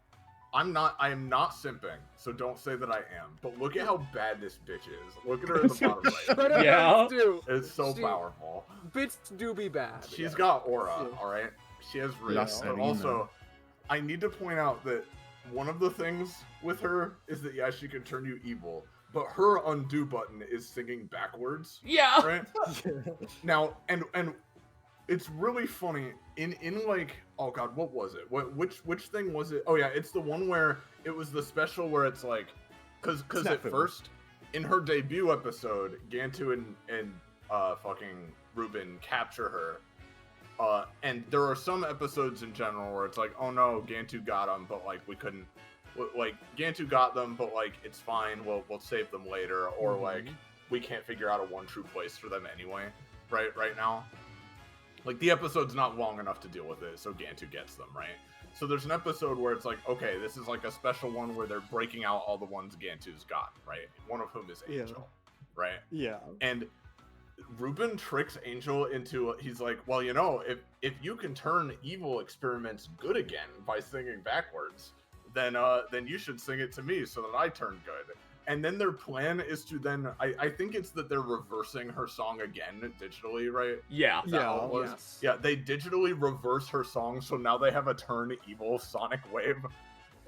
I am not simping, so don't say that I am. But look at how bad this bitch is. Look at her in the bottom right. But Yeah. do. It's so She- powerful. Bits do be bad. She's got aura, all right. She has La rage, but Serena. also, I need to point out that one of the things with her is that yeah, she can turn you evil, but her undo button is singing backwards. Yeah! Right? Now, and it's really funny in like, oh god, what was it? Which thing was it? Oh yeah, it's the one where it was the special where it's like, because at first in her debut episode, Gantu and fucking Ruben capture her, and there are some episodes in general where it's like, oh no, Gantu got them, but like we couldn't, like Gantu got them, but like it's fine, we'll save them later, or like we can't figure out a one true place for them anyway, right now. Like, the episode's not long enough to deal with it, so Gantu gets them, right? So there's an episode where it's like, okay, this is like a special one where they're breaking out all the ones Gantu's got, right? One of whom is Angel, right? Yeah. And Ruben tricks Angel into, he's like, well, you know, if you can turn evil experiments good again by singing backwards, then you should sing it to me so that I turn good. And then their plan is to then, I think it's that they're reversing her song again digitally, right? Yeah. Yes. Yeah, they digitally reverse her song, so now they have a turn evil sonic wave,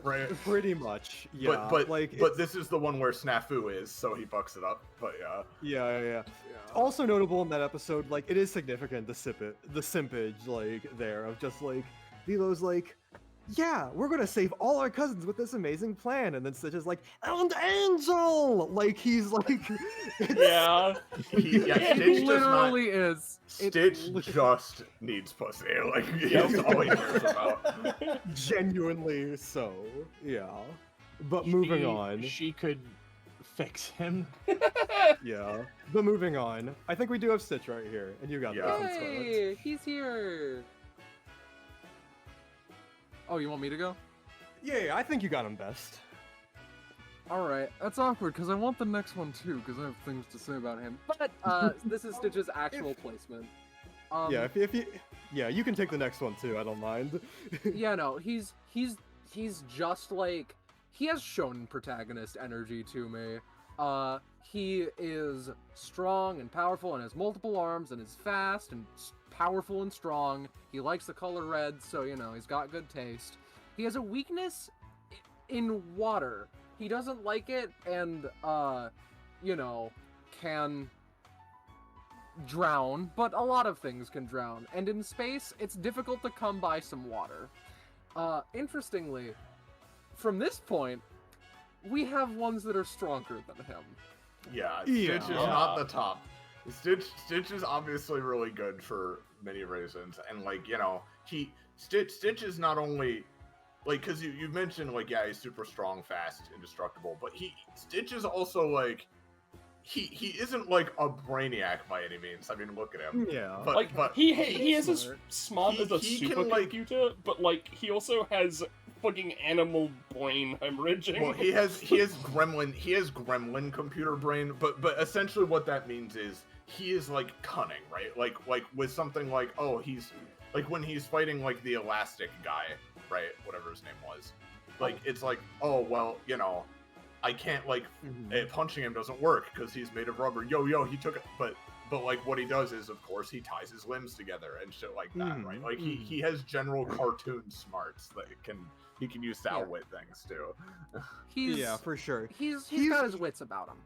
right? Pretty much, yeah. But this is the one where Snafu is, so he fucks it up, but yeah. Yeah. Also notable in that episode, like, it is significant, the simpage, like, there, of just, like, Lilo's like, yeah, we're gonna save all our cousins with this amazing plan, and then Stitch is like, and Angel! Like, he's like... Yeah. It literally is. Stitch just needs pussy, like, that's all he cares about. Genuinely so, yeah. But moving on. She could fix him. Yeah. But moving on. I think we do have Stitch right here, and you got this one, Scarlet. Hey, he's here. Oh, you want me to go? Yeah, I think you got him best. Alright, that's awkward, because I want the next one too, because I have things to say about him. But, this is Stitch's actual placement. Yeah, if you... Yeah, you can take the next one too, I don't mind. Yeah, no, he's just like... He has shonen protagonist energy to me. He is strong and powerful and has multiple arms and is fast and powerful and strong. He likes the color red, so, you know, he's got good taste. He has a weakness in water. He doesn't like it and, you know, can drown, but a lot of things can drown. And in space, it's difficult to come by some water. Interestingly, from this point, we have ones that are stronger than him. Yeah, Stitch is not the top. Stitch is obviously really good for many reasons, and like, you know, Stitch is not only like, because you mentioned like, yeah, he's super strong, fast, indestructible, but Stitch is also like, he isn't like a brainiac by any means. I mean, look at him. Yeah, but he is as smart as a supercomputer, but like he also has fucking animal brain hemorrhaging. Well, he has gremlin computer brain, but essentially what that means is he is like cunning, right? Like with something like, oh, he's like when he's fighting like the elastic guy, right? Whatever his name was. Like, it's like, oh, well, you know, I can't like punching him doesn't work because he's made of rubber. Yo, he took it, but like what he does is, of course, he ties his limbs together and shit like that, right? Like he has general cartoon smarts that he can use to outwit things too. Yeah, for sure. He's got his wits about him.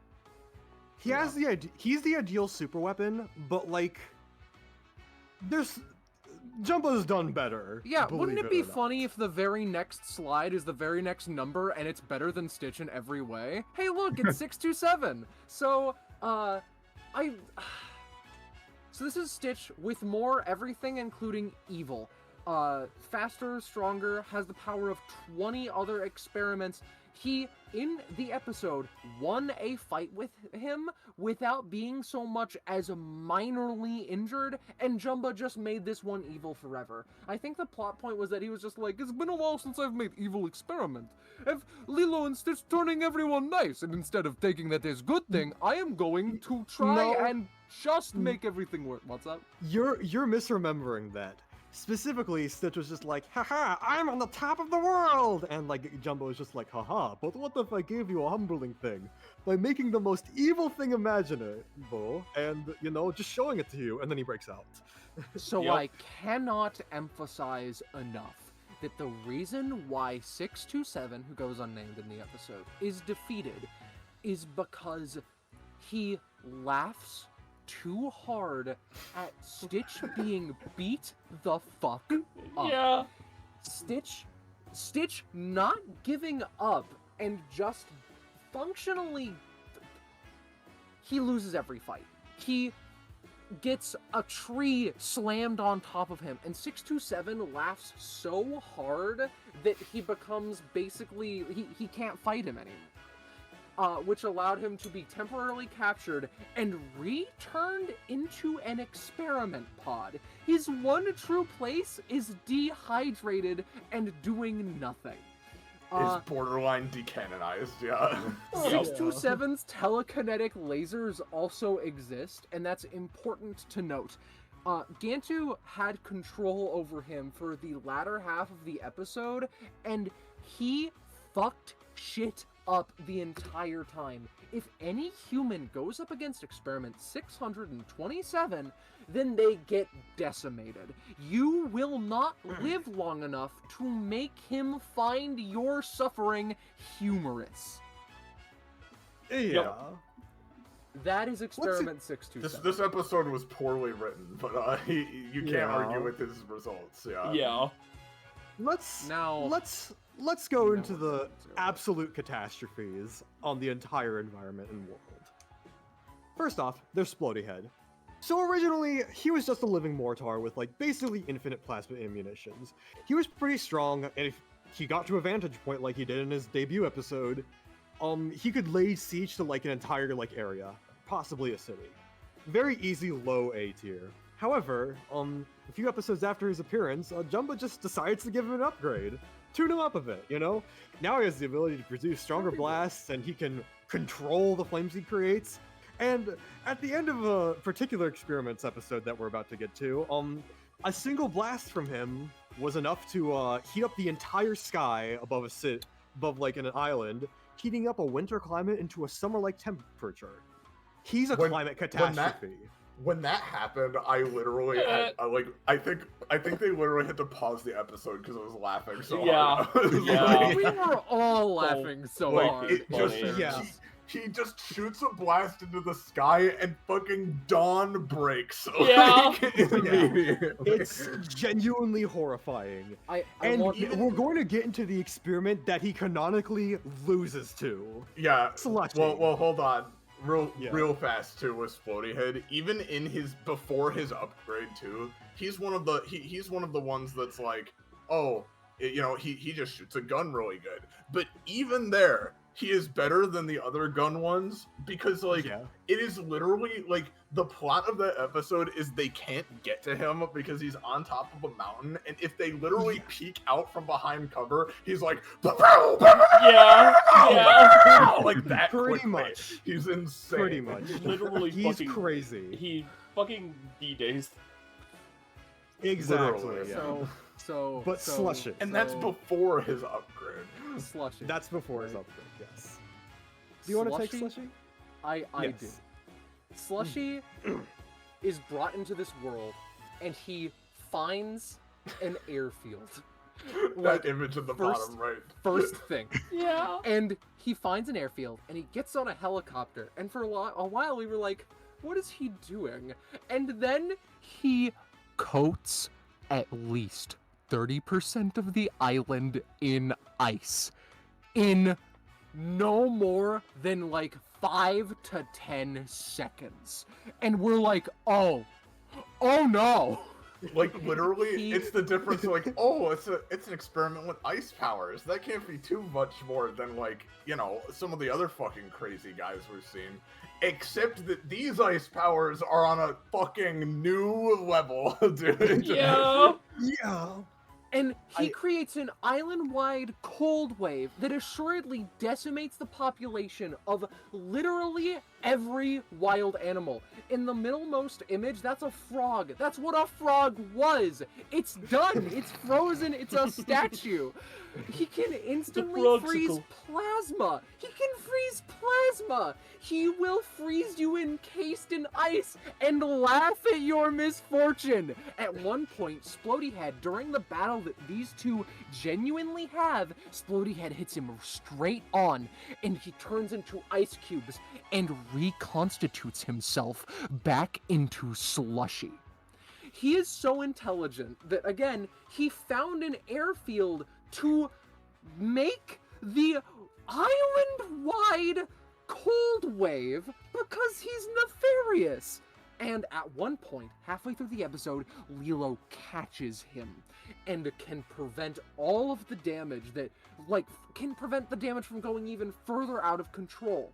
He's the ideal super weapon, but like, Jumbo's done better. Yeah, wouldn't it be funny if the very next slide is the very next number and it's better than Stitch in every way? Hey, look, it's 627. So, so this is Stitch with more everything, including evil. Faster, stronger, has the power of 20 other experiments. He, in the episode, won a fight with him without being so much as minorly injured, and Jumbo just made this one evil forever. I think the plot point was that he was just like, it's been a while since I've made evil experiment. If Lilo and Stitch turning everyone nice, and instead of taking that as good thing, I am going to try and just make everything work. What's up? You're misremembering that. Specifically, Stitch was just like, haha, I'm on the top of the world! And like, Jumbo was just like, haha, but what if I gave you a humbling thing? By making the most evil thing imaginable, and, you know, just showing it to you, and then he breaks out. So I cannot emphasize enough that the reason why 627, who goes unnamed in the episode, is defeated is because he laughs too hard at Stitch being beat the fuck up. Yeah. Stitch not giving up and just functionally, he loses every fight. He gets a tree slammed on top of him, and 627 laughs so hard that he becomes basically, he can't fight him anymore. Which allowed him to be temporarily captured and returned into an experiment pod. His one true place is dehydrated and doing nothing. Is borderline decanonized, yeah. 627's telekinetic lasers also exist, and that's important to note. Gantu had control over him for the latter half of the episode, and he fucked shit up the entire time. If any human goes up against experiment 627, then they get decimated. You will not live long enough to make him find your suffering humorous. Yeah. That is experiment 627. This episode was poorly written, but you can't argue with his results. Yeah. Yeah. Let's Now go into the absolute catastrophes on the entire environment and world. First off, there's Splody Head. So originally, he was just a living mortar with like basically infinite plasma ammunitions. He was pretty strong, and if he got to a vantage point like he did in his debut episode, he could lay siege to like an entire like area, possibly a city. Very easy low A tier. However, a few episodes after his appearance, Jumba just decides to give him an upgrade. Tune him up a bit, you know? Now he has the ability to produce stronger blasts, and he can control the flames he creates. And at the end of a particular experiments episode that we're about to get to, a single blast from him was enough to heat up the entire sky above above like an island, heating up a winter climate into a summer-like temperature. He's a climate catastrophe. When that happened, I literally I think they literally had to pause the episode because I was laughing so hard. Yeah. We were all laughing so hard. He just shoots a blast into the sky and fucking dawn breaks. Yeah. It's genuinely horrifying. We're going to get into the experiment that he canonically loses to. Yeah. Slushy. Well, hold on. Real fast too with Splody Head. Even in before his upgrade too, he's one of the ones that's like, he just shoots a gun really good. But even there, he is better than the other gun ones because it is literally like the plot of that episode is they can't get to him because he's on top of a mountain, and if they literally peek out from behind cover, he's like, like that. Pretty much. He's insane. Pretty much. Literally, he's crazy. He fucking D-days. Exactly. So Slushy. And that's before his upgrade. Slushy. That's before his upgrade. Yes. Do you want to take Slushy? I do. Slushy is brought into this world, and he finds an airfield. That image in the bottom right. First thing. Yeah. And he finds an airfield, and he gets on a helicopter, and for a while we were like, what is he doing? And then he coats at least 30% of the island in ice. In no more than like 5 to 10 seconds. And we're like, oh no. Like literally, it's the difference. Like, it's an experiment with ice powers. That can't be too much more than like, some of the other fucking crazy guys we've seen. Except that these ice powers are on a fucking new level, dude. Yeah. Yeah. And he creates an island-wide cold wave that assuredly decimates the population of literally every wild animal. In the middlemost image, that's a frog. That's what a frog was. It's done. It's frozen. It's a statue. He can instantly freeze plasma. He can freeze plasma. He will freeze you encased in ice and laugh at your misfortune. At one point, Splody Head, during the battle that these two genuinely have, Splody Head hits him straight on, and he turns into ice cubes and reconstitutes himself back into Slushy. He is so intelligent that, again, he found an airfield to make the island-wide cold wave because he's nefarious. And at one point, halfway through the episode, Lilo catches him and can prevent all of the damage that, can prevent the damage from going even further out of control.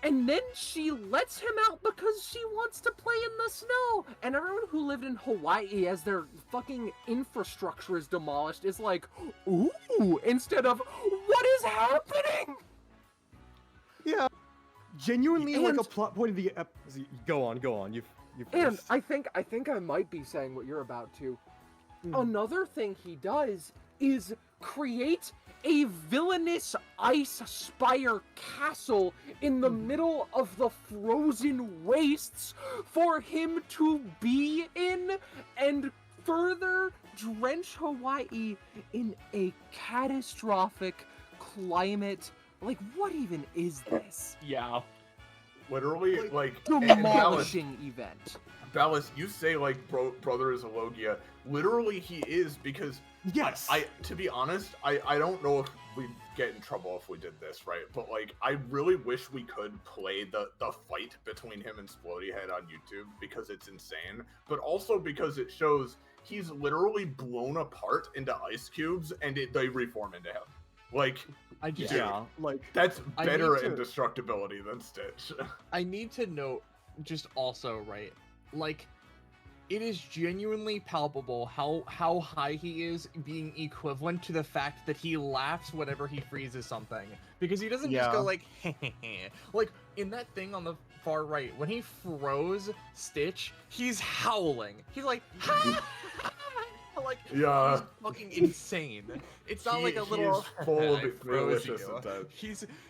And then she lets him out because she wants to play in the snow. And everyone who lived in Hawaii as their fucking infrastructure is demolished is like, ooh, instead of, what is happening? Yeah. Genuinely, like a plot point of the Go on. You've and I think I might be saying what you're about to. Another thing he does is create a villainous ice spire castle in the middle of the frozen wastes for him to be in and further drench Hawaii in a catastrophic climate. Like, what even is this? Yeah. Literally, demolishing event. Ballas, you say, brother is a Logia. Literally, he is, because... Yes! I to be honest, I don't know if we'd get in trouble if we did this, right? But, I really wish we could play the fight between him and Splody Head on YouTube, because it's insane. But also because it shows he's literally blown apart into ice cubes, and they reform into him. That's better indestructibility than Stitch. I need to note, just also, right, it is genuinely palpable how high he is, being equivalent to the fact that he laughs whenever he freezes something. Because he doesn't just go in that thing on the far right, when he froze Stitch, he's howling. He's like, he's fucking insane. It's not like a little. He's full of malicious intent.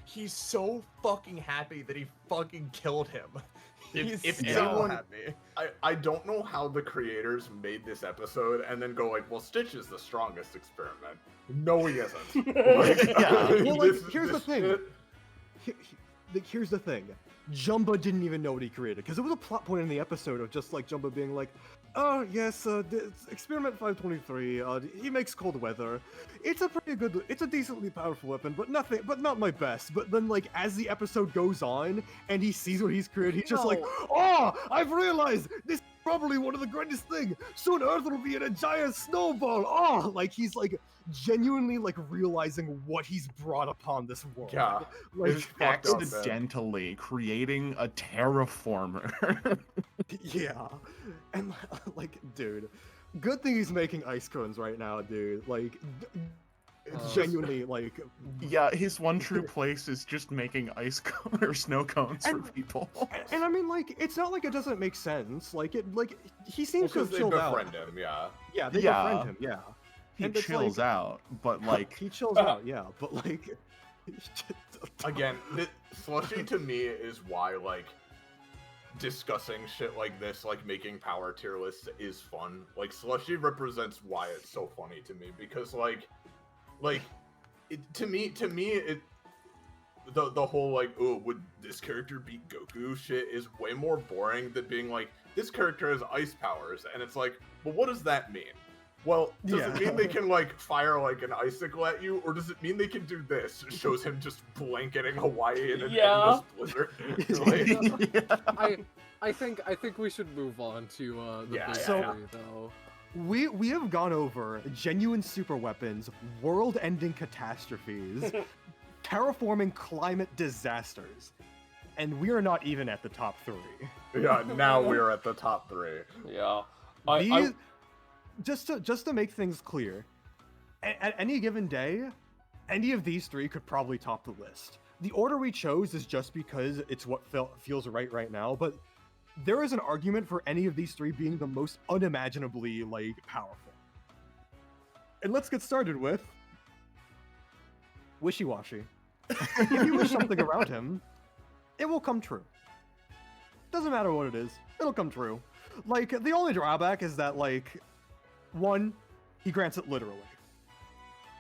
He's so fucking happy that he fucking killed him. If so anyone, happy. I don't know how the creators made this episode and then go well, Stitch is the strongest experiment. No, he isn't. Here's the thing. Here's the thing. Jumba didn't even know what he created, because it was a plot point in the episode of just Jumba being like, oh yes, experiment 523, he makes cold weather. It's a decently powerful weapon, but not my best. But then as the episode goes on and he sees what he's created, he's just oh, I've realized this is probably one of the greatest things. Soon Earth will be in a giant snowball. Oh, he's genuinely realizing what he's brought upon this world. Yeah, accidentally creating a terraformer. Yeah, and dude, good thing he's making ice cones right now, dude. Genuinely, yeah, his one true place is just making ice cones or snow cones for people. And I mean, it's not like it doesn't make sense. He seems to have chilled out. They befriend him, yeah. Yeah, they befriend him, yeah. He chills out, but he chills out, yeah, but again, Slushy to me is why discussing shit like this, making power tier lists is fun. Slushy represents why it's so funny to me, because to me the whole oh, would this character beat Goku shit is way more boring than being this character has ice powers, and it's well, what does that mean? Well, does it mean they can fire an icicle at you, or does it mean they can do this? It shows him just blanketing Hawaii in an endless blizzard. I think we should move on to the big three, though. We have gone over genuine super weapons, world-ending catastrophes, terraforming climate disasters, and we are not even at the top 3. Yeah, now we're at the top 3. Yeah. Just to make things clear, at any given day, any of these 3 could probably top the list. The order we chose is just because it's what feels right now, but there is an argument for any of these 3 being the most unimaginably powerful. And let's get started with Wishy-Washy. If you wish something around him, it will come true. Doesn't matter what it is, it'll come true. The only drawback is that 1, he grants it literally.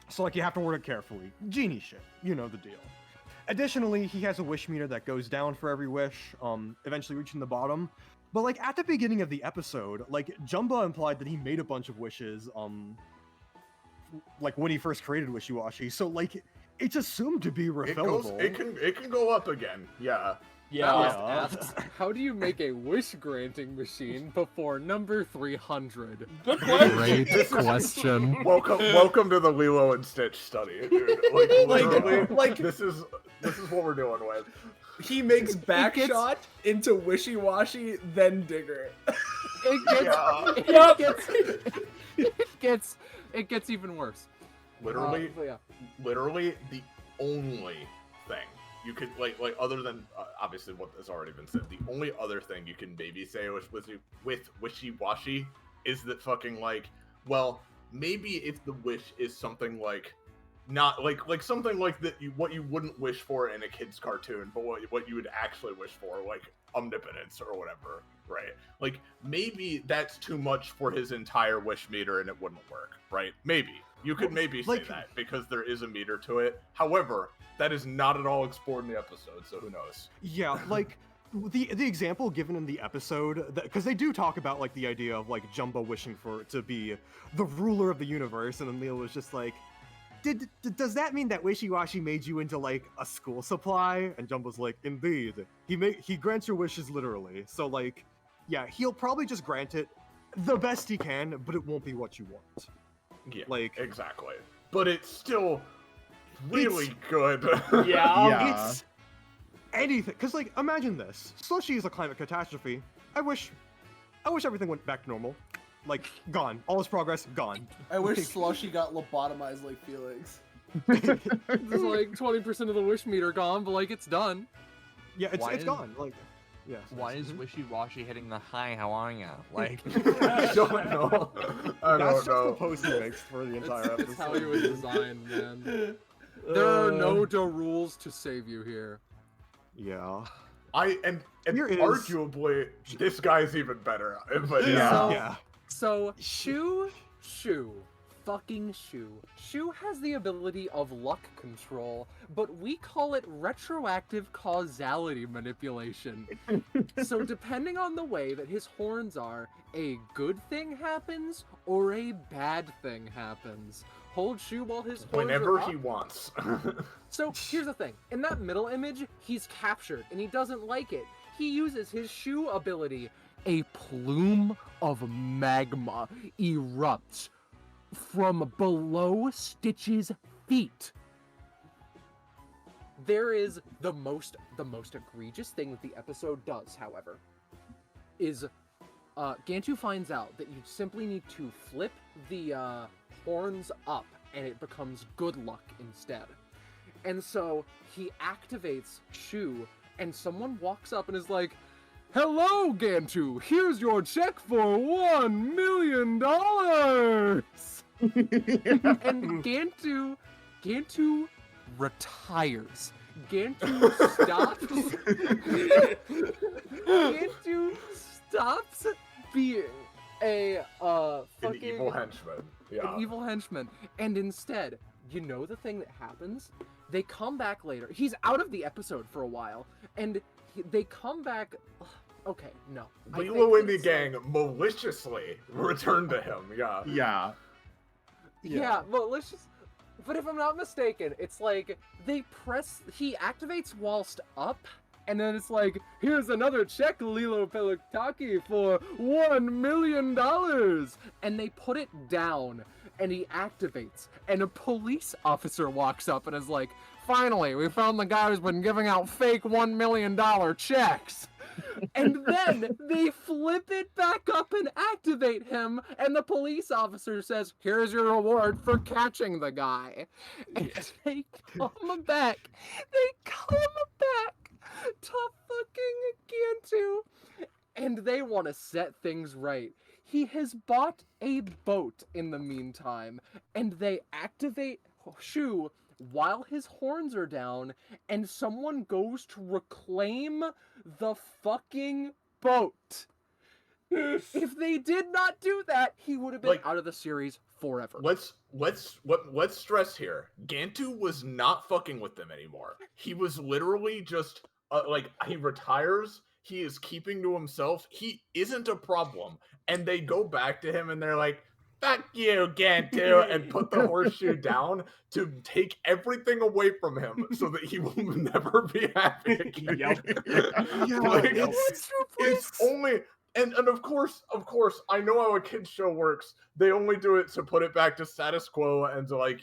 So you have to word it carefully. Genie shit, you know the deal. Additionally, he has a wish meter that goes down for every wish, eventually reaching the bottom. But like at the beginning of the episode, like Jumba implied that he made a bunch of wishes, like when he first created Wishy-Washy. So like it's assumed to be refillable. It can go up again. Yeah. Alice asks, how do you make a wish-granting machine before number 300? Good question. Great question. Welcome to the Lilo and Stitch study, dude. Like this is what we're doing with. He makes Backshot into Wishy-Washy, then Digger. It gets even worse. Literally the only thing you could like other than obviously what has already been said, the only other thing you can maybe say with Wishy-Washy is that fucking like, well, maybe if the wish is something like not like something like that what you wouldn't wish for in a kid's cartoon, but what you would actually wish for, like omnipotence or whatever, right? Like maybe that's too much for his entire wish meter and it wouldn't work, right? Maybe. You could maybe say that because there is a meter to it. However, that is not at all explored in the episode, so who knows? Yeah, like the example given in the episode, because they do talk about like the idea of like Jumbo wishing for it to be the ruler of the universe, and then Lilo was just like, does that mean that Wishy-Washy made you into like a school supply? And Jumbo's like, indeed, he grants your wishes literally. So like, yeah, he'll probably just grant it the best he can, but it won't be what you want. Yeah, like exactly. But it's still really good. Yeah. It's anything, because like imagine this: Slushy is a climate catastrophe. I wish everything went back to normal. Like gone, all his progress gone. I wish Slushy got lobotomized like Felix. There's like 20% of the wish meter gone, but like it's done. Yeah, it's gone. Like. Yeah. Why is Wishy-Washy hitting the hi, how are ya? Like, I don't know. That's just the post he makes for the entire episode. It's how he was designed, man. There are no rules to save you here. Yeah. And arguably this guy's even better. But yeah. So Shu has the ability of luck control, but we call it retroactive causality manipulation. So depending on the way that his horns are, a good thing happens or a bad thing happens. Hold Shu while his horns whenever are up. he wants. So here's the thing. In that middle image, he's captured and he doesn't like it. He uses his Shu ability. A plume of magma erupts from below Stitch's feet. There is the most egregious thing that the episode does, however, is Gantu finds out that you simply need to flip the horns up and it becomes good luck instead. And so he activates Shu and someone walks up and is like, "Hello, Gantu, here's your check for $1 million! And Gantu retires. Gantu stops being an evil henchman. Yeah. An evil henchman. And instead, you know the thing that happens? They come back later. He's out of the episode for a while, and they come back. Okay, no. Lilo and the gang maliciously return to him. Yeah. Well, let's just. But if I'm not mistaken, it's like he activates whilst up, and then it's like, here's another check, Lilo Pelitaki, for $1 million, and they put it down, and he activates, and a police officer walks up and is like, finally, we found the guy who's been giving out fake $1 million checks. And then they flip it back up and activate him, and the police officer says, here's your reward for catching the guy. And they come back to fucking Gantu, and they want to set things right. He has bought a boat in the meantime, and they activate Shu while his horns are down, and someone goes to reclaim the fucking boat. If they did not do that, he would have been Like, out of the series forever. Let's stress here. Gantu was not fucking with them anymore. He was literally just like, he retires. He is keeping to himself. He isn't a problem. And they go back to him and they're like, "Fuck you, Gantu," and put the horseshoe down to take everything away from him so that he will never be happy again. Like, it's only. And of course, I know how a kid's show works. They only do it to put it back to status quo and to, like,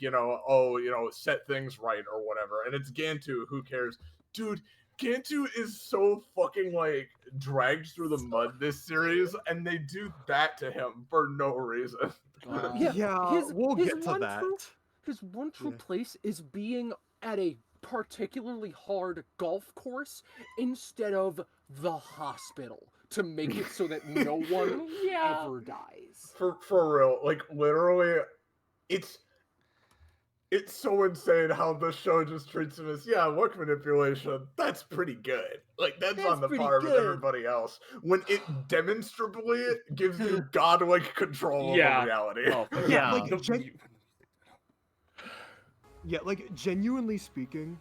set things right or whatever. And it's Gantu, who cares? Dude, Gantu is so fucking, like, dragged through the mud this series, and they do that to him for no reason. We'll get to that. His one true place is being at a particularly hard golf course instead of the hospital, to make it so that no one ever dies. For real, like, literally, it's so insane how the show just treats him as, luck manipulation, that's pretty good. Like, that's on the par with everybody else. When it demonstrably gives you godlike control over reality. Oh, like, genuinely speaking,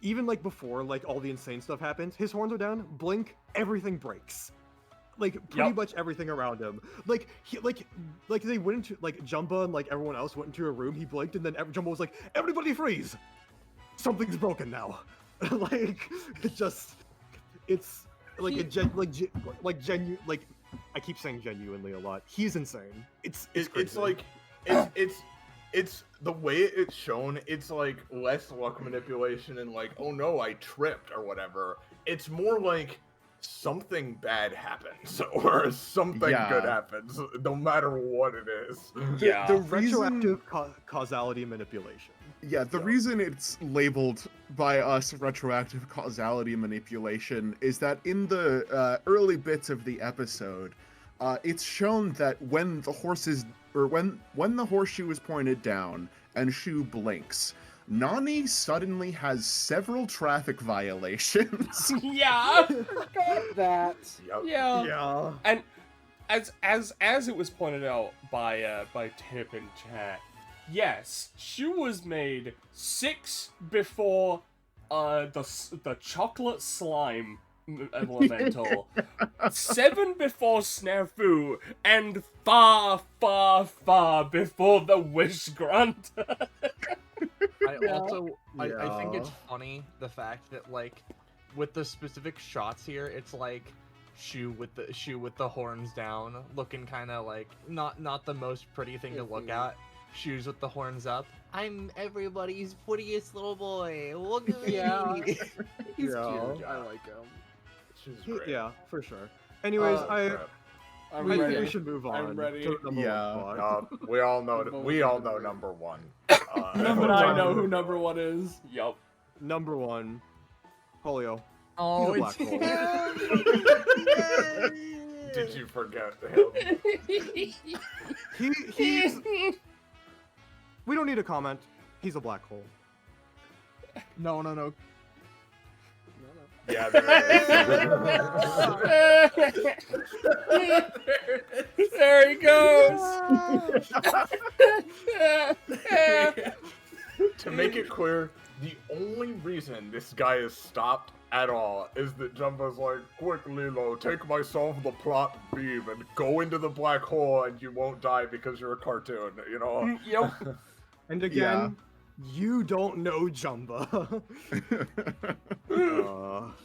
even, like, before, like, all the insane stuff happens, his horns are down, blink, everything breaks. Like, pretty much everything around him. Like, they went into, like, Jumba and, like, everyone else went into a room, he blinked, and then Jumba was like, "Everybody freeze! Something's broken now." Like, it's, like, I keep saying genuinely a lot. He's insane. It's the way it's shown, it's like less luck manipulation and like, oh no, I tripped or whatever. It's more like something bad happens or something good happens, no matter what it is. The retroactive causality manipulation. Yeah, the reason it's labeled by us retroactive causality manipulation is that in the early bits of the episode, it's shown that when the horseshoe is pointed down and Shu blinks, Nani suddenly has several traffic violations. Got that. Yeah. And as it was pointed out by Tip in chat, yes, Shu was made 6 before the chocolate slime elemental, 7 before Snafu, and far, far, far before the Wish Granter. I think it's funny the fact that, like, with the specific shots here, it's like Shu with the horns down, looking kind of like not the most pretty thing to look at. Shu's with the horns up. I'm everybody's prettiest little boy. Look at me. He's cute. I like him. She's great. Yeah, for sure. Anyways, we should move on. I'm ready. To number one spot. We all know number one. But I know who number one is. Yup. Number one, Polio. Oh, He's a black hole. Did you forget him? He's. We don't need a comment. He's a black hole. No. Yeah, there he goes. To make it clear, the only reason this guy is stopped at all is that Jumba's like, "Quick, Lilo, take myself the plot beam and go into the black hole and you won't die because you're a cartoon," you know? Yep. And again, you don't know Jumba.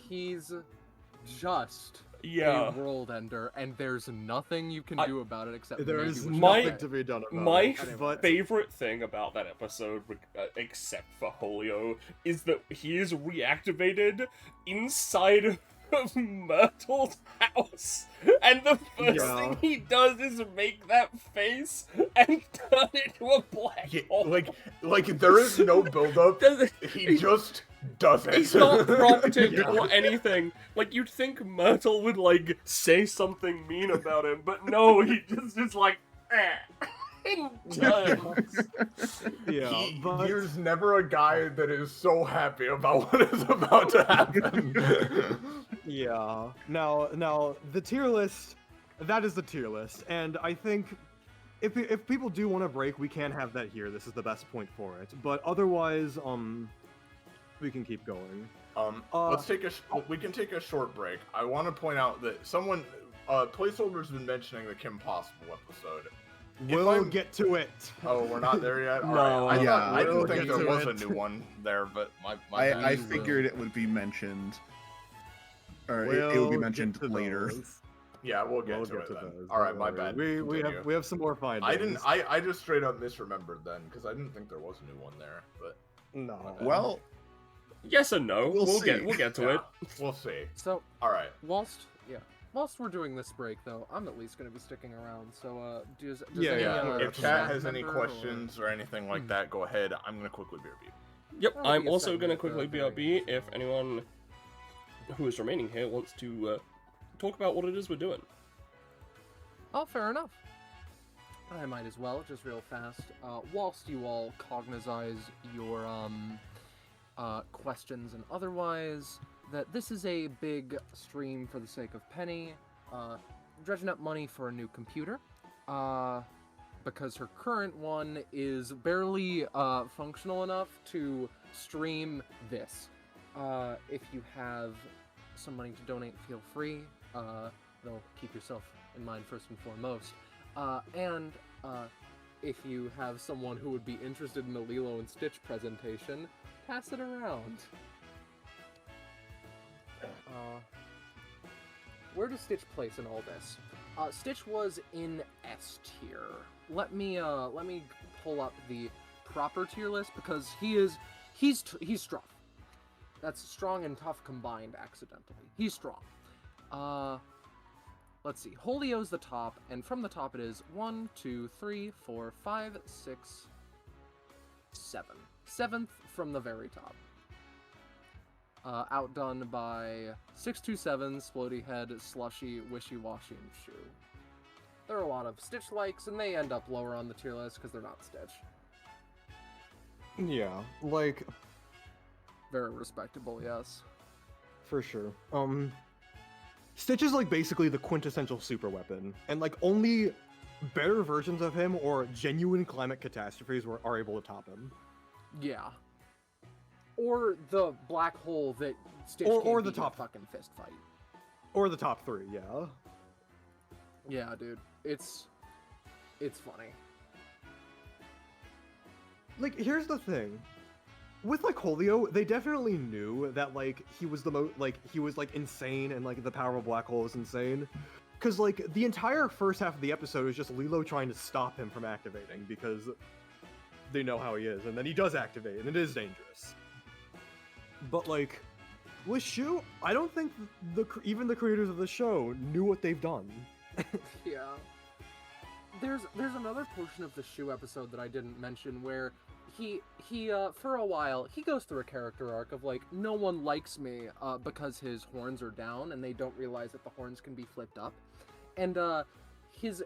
He's just a world ender, and there's nothing you can do about it except there's maybe nothing to be done about My it. favorite thing about that episode, except for Holio, is that he is reactivated inside of Myrtle's house, and the first thing he does is make that face and turn it to a black hole. Like there is no build-up. He just does it. He's not prompted or anything. Like, you'd think Myrtle would, like, say something mean about him, but no, he just is like, There's never a guy that is so happy about what is about to happen. Yeah. Now the tier list, that is the tier list, and I think if people do want a break, we can have that here. This is the best point for it. But otherwise, we can keep going. We can take a short break. I want to point out that someone, placeholder's been mentioning the Kim Possible episode. We'll get to it. Oh, we're not there yet? No. Alright. I We'll didn't think get there to was a it. new one there, but my I bad. figured it would be mentioned, or it would We'll be get mentioned to later. those. Yeah, we'll get We'll to get it to then. those. All right, Don't my worry. bad. We have some more findings. I just straight up misremembered then because I didn't think there was a new one there, but No. Well, Yes and no. We'll see. We'll get to it. we'll see. So All right. whilst we're doing this break, though, I'm at least going to be sticking around. So, does Yeah, any, yeah. If chat staff has any member or- questions or anything like that, go ahead. I'm gonna quickly BRB. Yep, That'll I'm be a also going to segment, quickly very BRB if anyone who is remaining here wants to talk about what it is we're doing. Oh, fair enough. I might as well, just real fast. Whilst you all cognize your questions and otherwise, that this is a big stream for the sake of Penny, dredging up money for a new computer, because her current one is barely functional enough to stream this. If you have some money to donate, feel free. Though keep yourself in mind first and foremost. And if you have someone who would be interested in a Lilo and Stitch presentation, pass it around. Where does Stitch place in all this? Stitch was in S tier. Let me pull up the proper tier list because he's strong. That's strong and tough combined accidentally. He's strong. Let's see. Holio's the top, and from the top it is 1, 2, 3, 4, 5, 6, 7. 7th from the very top. Outdone by 627, Splody Head, Slushy, Wishy Washy, and Shoe. There are a lot of Stitch likes, and they end up lower on the tier list because they're not Stitch. Yeah, like Very respectable, yes. for sure. Stitch is like basically the quintessential super weapon, and like only better versions of him or genuine climate catastrophes are able to top him. Yeah. Or the black hole that Stitch Or can't the beat in a top- fucking fist fight. Or the top 3, yeah. Yeah, dude. It's funny. Like, here's the thing. With, like, Holio, they definitely knew that, like, he was insane and, like, the power of a black hole is insane. Because, like, the entire first half of the episode is just Lilo trying to stop him from activating because they know how he is. And then he does activate, and it is dangerous. But, like, with Shu, I don't think even the creators of the show knew what they've done. Yeah. There's another portion of the Shoe episode that I didn't mention where he for a while he goes through a character arc of like no one likes me because his horns are down and they don't realize that the horns can be flipped up, and his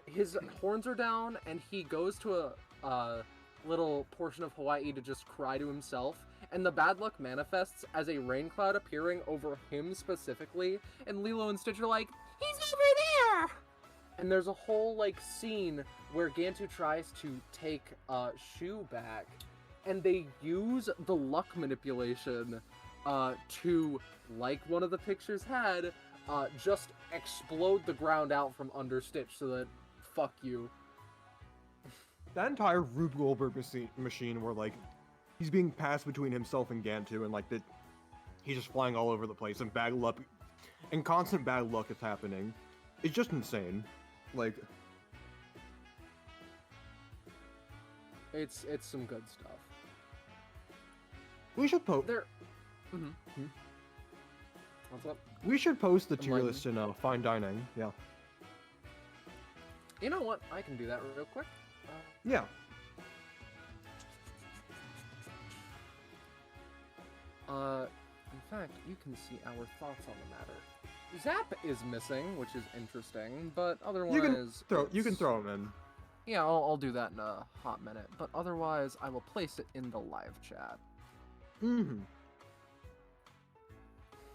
horns are down and he goes to a little portion of Hawaii to just cry to himself, and the bad luck manifests as a rain cloud appearing over him specifically, and Lilo and Stitch are like, he's over there! And there's a whole, like, scene where Gantu tries to take Shu back, and they use the luck manipulation to, like one of the pictures had, just explode the ground out from under Stitch so that, fuck you. That entire Rube Goldberg machine where, like, he's being passed between himself and Gantu, and, like, he's just flying all over the place, and bad luck, and constant bad luck is happening. It's just insane. Like, It's some good stuff. we should post. There. Mm-hmm. What's up? We should post the tier Enlighten. list in fine dining. Yeah. You know what? I can do that real quick. Yeah. In fact, you can see our thoughts on the matter. Zap is missing, which is interesting, but otherwise... You can throw him in. Yeah, I'll do that in a hot minute, but otherwise I will place it in the live chat. Mm-hmm.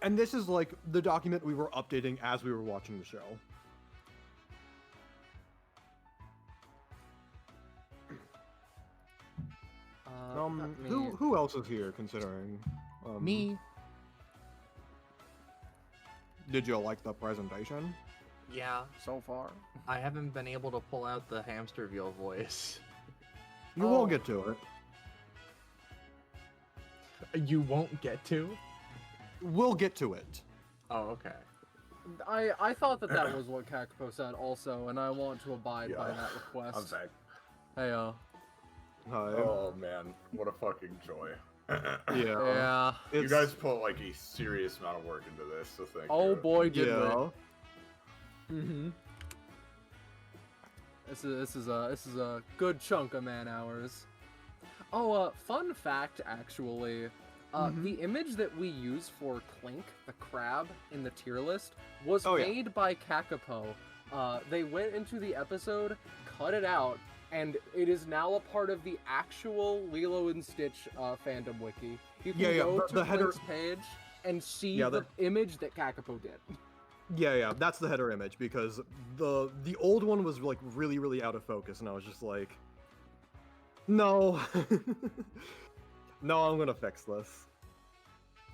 And this is like the document we were updating as we were watching the show. Who else is here considering? Me. Did you like the presentation? Yeah. So far? I haven't been able to pull out the Hamsterville voice. You won't get to it. You won't get to? We'll get to it. Oh, okay. I thought that was what Kakapo said also, and I want to abide by that request. I'm back. Hey, Hi. Oh man, what a fucking joy. Yeah. You guys put like a serious amount of work into this, so thank you. Oh boy, did Yeah. we. This is a good chunk of man hours. Oh, fun fact actually. The image that we use for Clink, the crab, in the tier list was made by Kakapo. They went into the episode, cut it out, and it is now a part of the actual Lilo and Stitch fandom wiki. You can go to Clink's page and see the image that Kakapo did. Yeah, that's the header image because the old one was like really out of focus, and I was just like, no, no, I'm gonna fix this.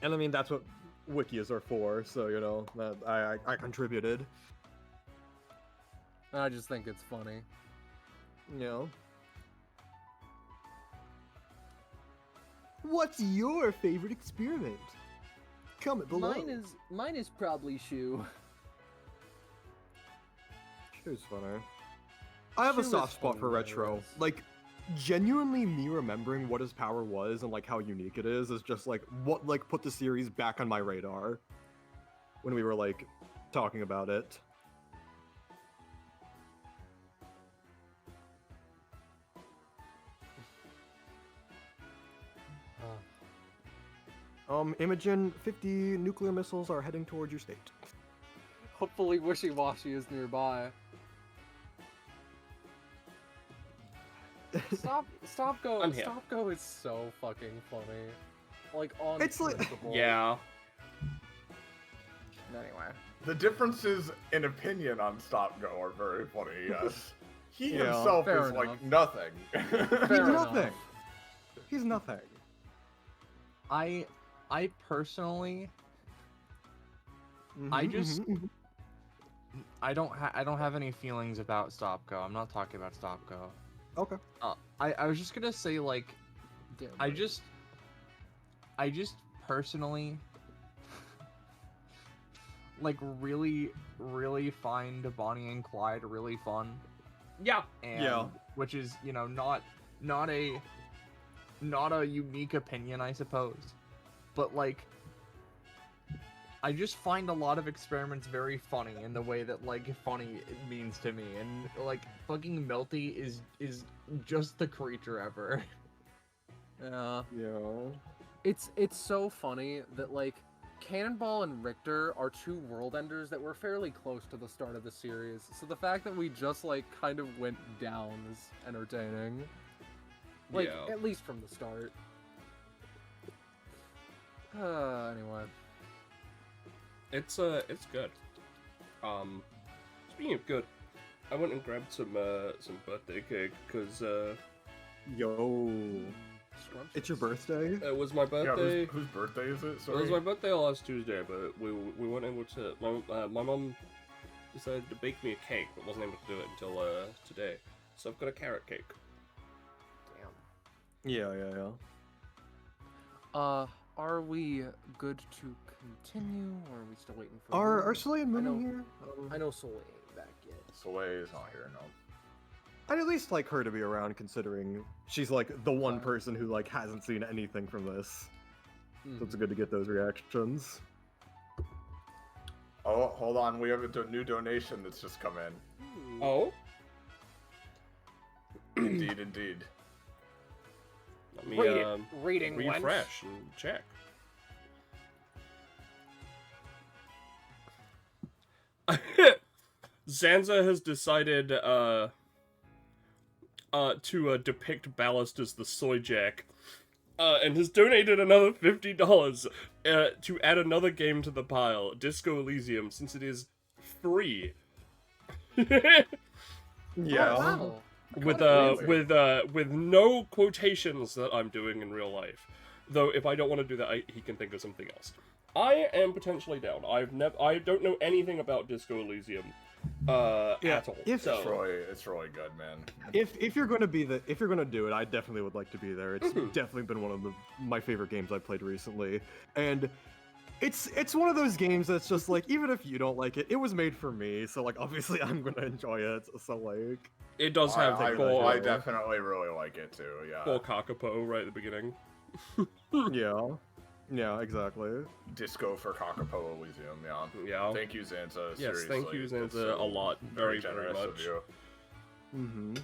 And I mean that's what wikis are for, so you know that I contributed. I just think it's funny. You know. What's your favorite experiment? Comment below. Mine is probably Shu. Shu's funny. I have a soft spot for retro. Like, genuinely me remembering what his power was and like how unique it is just like what like put the series back on my radar when we were like talking about it. Imogen, 50 nuclear missiles are heading towards your state. Hopefully Wishy-Washy is nearby. Stop Go is so fucking funny. Like on principle. Yeah. Anyway. The differences in opinion on Stop Go are very funny, yes. He Yeah, himself fair is enough. like nothing. Fair enough. He's nothing. I personally, I just, I don't have any feelings about Stop Go. I'm not talking about Stop Go. Okay. I was just gonna say like, I just personally, like really find Bonnie and Clyde really fun. Yeah. And, which is, you know, not a unique opinion, I suppose. But like, I just find a lot of experiments very funny in the way that like funny it means to me, and like fucking Melty is just the creature ever. Yeah. Yeah. It's so funny that like Cannonball and Richter are two world enders that were fairly close to the start of the series. So the fact that we just like kind of went down is entertaining. Like at least from the start. Anyway. It's good. Speaking of good, I went and grabbed some birthday cake because Yo. It's your birthday? it was my birthday. Yeah, whose birthday is it? Sorry. It was my birthday last Tuesday, but we weren't able to. My mom decided to bake me a cake, but wasn't able to do it until today. So I've got a carrot cake. Yeah. Are we good to continue, or are we still waiting for? Are Soleil and Moon here? I know Soleil ain't back yet. Soleil is not here, no. I'd at least like her to be around, considering she's like the one person who like hasn't seen anything from this. So it's good to get those reactions. Oh, hold on, we have a new donation that's just come in. Oh. Indeed. Let me reading refresh and check. Zanza has decided to depict Ballast as the soy jack, and has donated another $50. to add another game to the pile, Disco Elysium, since it is free. Yeah. Wow. With no quotations that I'm doing in real life. Though if I don't want to do that, he can think of something else. I am potentially down. I don't know anything about Disco Elysium at all. If- so It's really good, man. If you're gonna do it, I definitely would like to be there. It's definitely been one of my favorite games I've played recently, and it's one of those games that's just like, even if you don't like it, it was made for me, so like obviously I'm gonna enjoy it. So like, it does have I four definitely really like it too. Yeah. Kakapo right at the beginning. yeah, exactly. Disco for Kakapo Elysium. Yeah. Yeah. Thank you, Xanta. Yes, Seriously. thank you, It's Xanta, a lot. Very, very generous much. of you. Mm-hmm.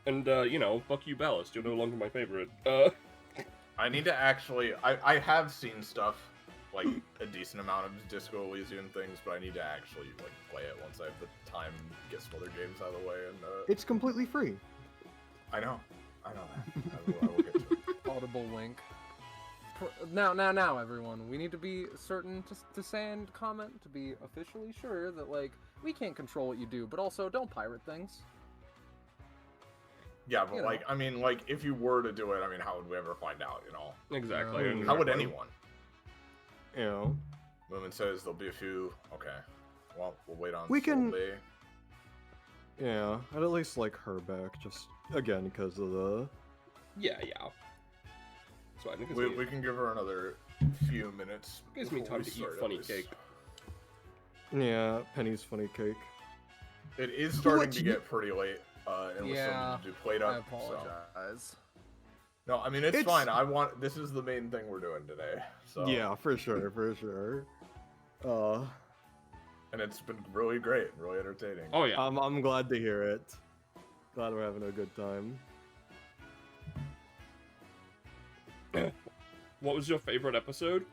And fuck you, Ballast. You're no longer my favorite. I need to actually. I have seen stuff, like a decent amount of Disco Elysium things, but I need to actually like play it once I have the time, get some other games out of the way, and It's completely free. I know that. I will get to it. Audible link. Now, everyone, we need to be certain to say and comment to be officially sure that, like, we can't control what you do, but also don't pirate things. Yeah, but You like, know. I mean, like, if you were to do it, I mean, how would we ever find out? You know, Exactly. and- how would anyone? You know, Lumen says there'll be a few. Okay, well, we'll wait on. We can- Soul Bay. yeah, I'd at least like her back, just again because of the. Yeah. So I think We can give her another few minutes. gives me before time we to eat start funny this. cake. Yeah, Penny's funny cake. It is starting What to you- get pretty late, and with Yeah, something to do played I up. So. apologize. No, I mean it's fine. This is the main thing we're doing today. So Yeah, for sure. and it's been really great, really entertaining. Oh yeah. I'm glad to hear it. Glad we're having a good time. What was your favorite episode?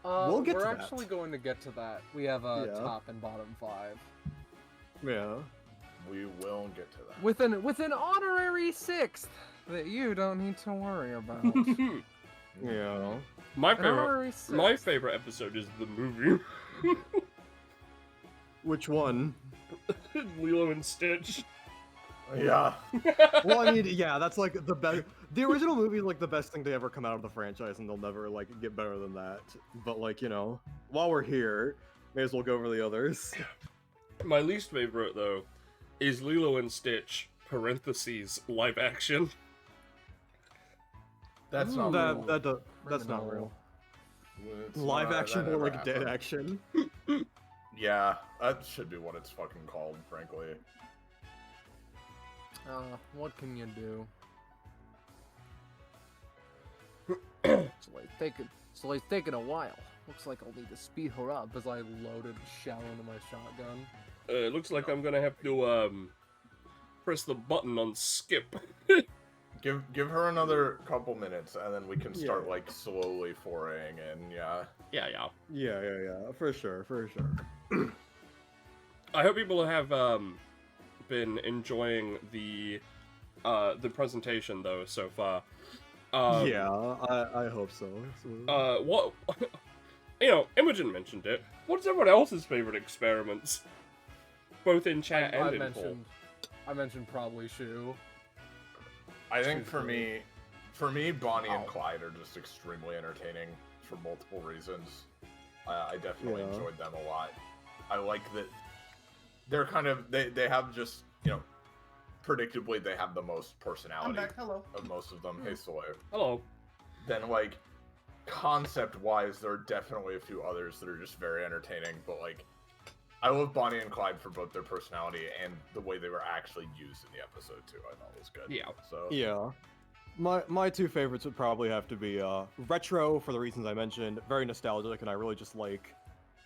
We'll get we're to that. actually going to get to that. We have a Yeah. top and bottom 5. Yeah. We will get to that. With an honorary 6th that you don't need to worry about. Yeah. My An honorary favorite 6th. episode is the movie. Which one? Lilo and Stitch. Yeah. Well, I mean, yeah, that's like the best. The original movie is like the best thing to ever come out of the franchise, and they'll never like get better than that. But like, you know, while we're here, may as well go over the others. My least favorite though is Lilo and Stitch (parentheses live action). That's not real. That's not real. It's Live not- action, that more never like dead happened. action. Yeah, that should be what it's fucking called, frankly. What can you do? So it's taking a while. Looks like I'll need to speed her up as I loaded shell into my shotgun. It looks like I'm gonna have to press the button on skip. Give her another couple minutes, and then we can start Yeah. like slowly foraying in. Yeah. Yeah. Yeah, for sure. I hope people have been enjoying the presentation though so far. Yeah, I hope so. What? Imogen mentioned it. What's everyone else's favorite experiments? Both in chat and in poll. I mentioned probably Shu. I think for me, Bonnie Oh. and Clyde are just extremely entertaining for multiple reasons. I definitely Yeah. enjoyed them a lot. I like that they're kind of they have just predictably they have the most personality Hello. of most of them. Hey Soy. Hello. Then like concept wise, there are definitely a few others that are just very entertaining. But like, I love Bonnie and Clyde for both their personality and the way they were actually used in the episode too. I thought was good. Yeah. So Yeah. My two favorites would probably have to be Retro for the reasons I mentioned, very nostalgic, and I really just like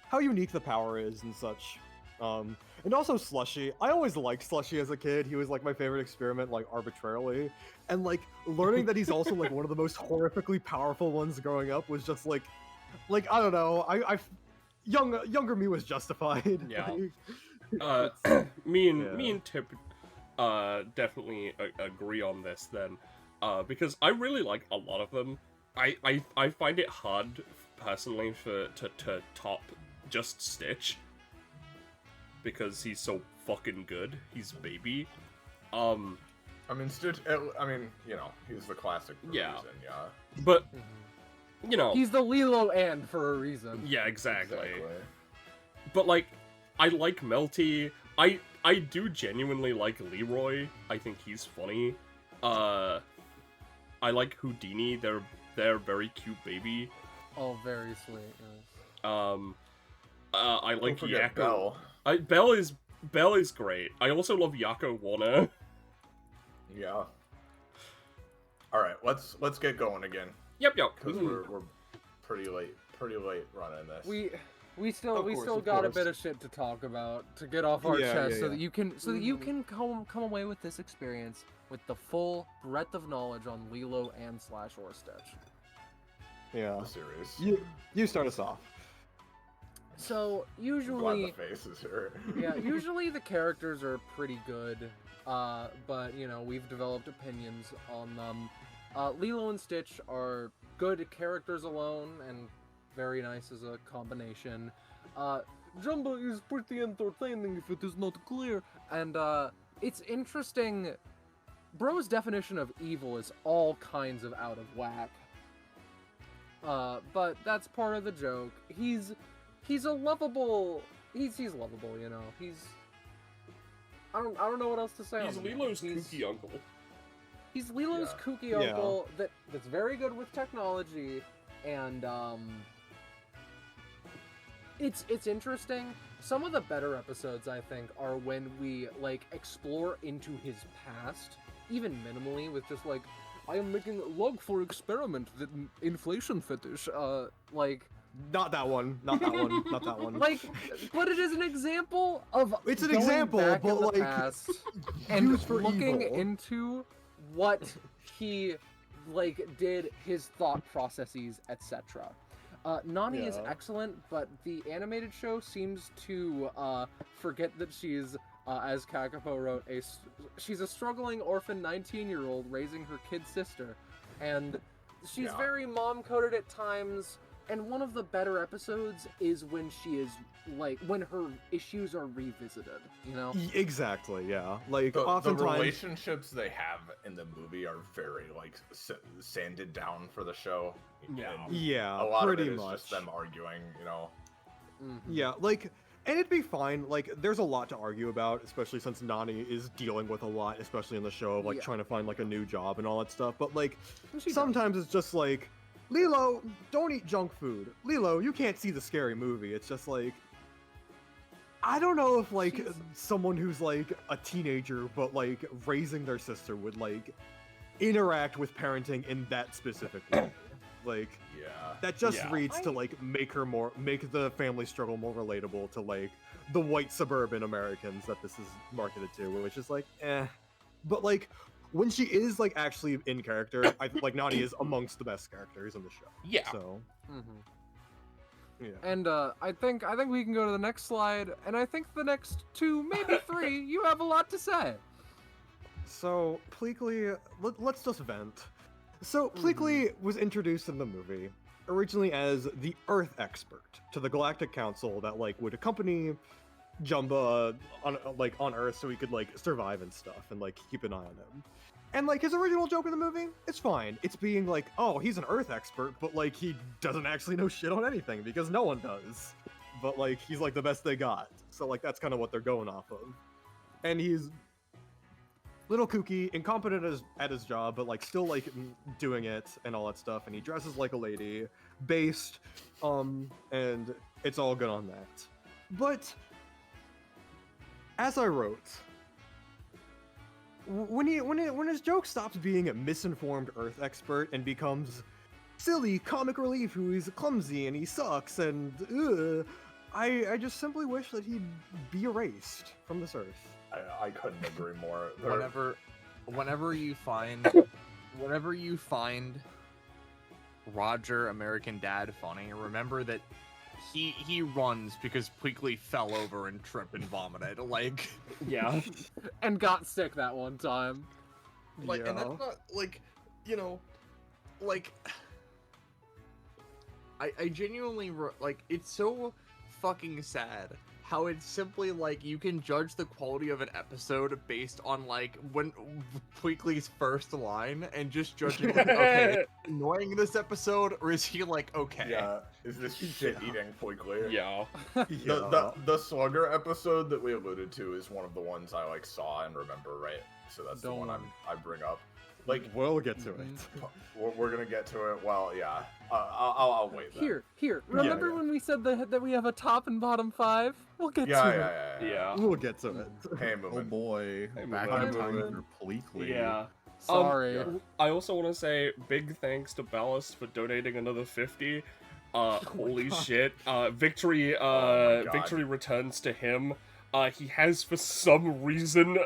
how unique the power is and such. And also Slushy. I always liked Slushy as a kid. He was like my favorite experiment, like arbitrarily. And like learning that he's also like one of the most horrifically powerful ones growing up was just like I don't know. Younger me was justified. Yeah. Me and Tip definitely agree on this then. because I really like a lot of them. I find it hard personally to top just Stitch because he's so fucking good. He's baby. I mean, Stitch. I mean, you know, he's the classic for a reason, yeah. But you know, he's the Lilo and for a reason. Yeah, exactly. But like, I like Melty. I do genuinely like Leroy. I think he's funny. I like Houdini. They're very cute baby. Oh, very sweet. Yes. I like Yakko. Belle. Belle is great. I also love Yakko Warner. Yeah. All right, let's get going again. Yep. Because we're pretty late running this. We still got a bit of shit to talk about to get off our chest so that you can come away with this experience with the full breadth of knowledge on Lilo and / or Stitch. Yeah. The series. You start us off. So usually the faces here. Yeah, usually the characters are pretty good, but you know, we've developed opinions on them. Lilo and Stitch are good characters alone and very nice as a combination. Jumbo is pretty entertaining if it is not clear, and it's interesting. Bro's definition of evil is all kinds of out of whack. But that's part of the joke. He's a lovable. He's lovable, you know. I don't know what else to say. He's Lilo's kooky uncle. He's Lilo's kooky uncle that's very good with technology, and it's interesting. Some of the better episodes, I think, are when we like explore into his past, even minimally, with just like, I am making a log for experiment that inflation fetish. Not that one. Not that one. Not that one. Like, but it is an example of. It's an example, back but in the like past and used for looking evil. into what he did, his thought processes, etc. Nani is excellent, but the animated show seems to forget that she's, as Kakapo wrote, she's a struggling orphan 19-year-old raising her kid sister, and she's very mom-coded at times. And one of the better episodes is when she is, when her issues are revisited, you know? Exactly, yeah. Like, the oftentimes... relationships they have in the movie are very, sanded down for the show. Yeah. And Yeah, a lot pretty of it is much. just them arguing, you know? Mm-hmm. Yeah, and it'd be fine. There's a lot to argue about, especially since Nani is dealing with a lot, especially in the show, of, trying to find, a new job and all that stuff. But, sometimes it's just, Lilo, don't eat junk food. Lilo, you can't see the scary movie. It's just I don't know if someone who's a teenager but raising their sister would interact with parenting in that specific way. That just reads to make the family struggle more relatable to the white suburban Americans that this is marketed to, which is but when she is actually in character, I think Nani is amongst the best characters in the show. Yeah. So. Yeah. And I think we can go to the next slide, and I think the next 2, maybe 3, you have a lot to say. So Pleakley, let's just vent. So Pleakley was introduced in the movie originally as the Earth expert to the Galactic Council that would accompany Jumba on Earth so he could survive and stuff and keep an eye on him. And his original joke in the movie, it's fine. It's being oh, he's an Earth expert, but he doesn't actually know shit on anything because no one does. But he's the best they got. So that's kind of what they're going off of. And he's little kooky, incompetent at his job, but still doing it and all that stuff. And he dresses like a lady, based, and it's all good on that. But as I wrote, when his joke stops being a misinformed Earth expert and becomes silly comic relief who is clumsy and he sucks and I just simply wish that he'd be erased from this Earth. I couldn't agree more. Whenever you find Roger American Dad funny, remember that he runs because Pleakley fell over and tripped and vomited. Yeah. And got sick that one time. And that's not you know, like, I genuinely, like, it's so fucking sad how it's simply, like, you can judge the quality of an episode based on, like, when Weekly's first line, and just judging, like, okay, is he annoying this episode, or is he, like, okay? Yeah, is this shit-eating Weekly? Yeah. The Slugger episode that we alluded to is one of the ones I, like, saw and remember, right? So that's the one I bring up. Like, we'll get to it. We're gonna get to it. Well, yeah. I'll wait. Then. Here. Remember when we said that we have a top and bottom 5? We'll get to it. Yeah. We'll get to it. Hey, Oh Moomin. boy, Hey, back Moomin. in time Moomin. for Pleakley. Yeah. Sorry. I also want to say big thanks to Ballast for donating another 50. Holy shit. Victory God. Victory returns to him. He has for some reason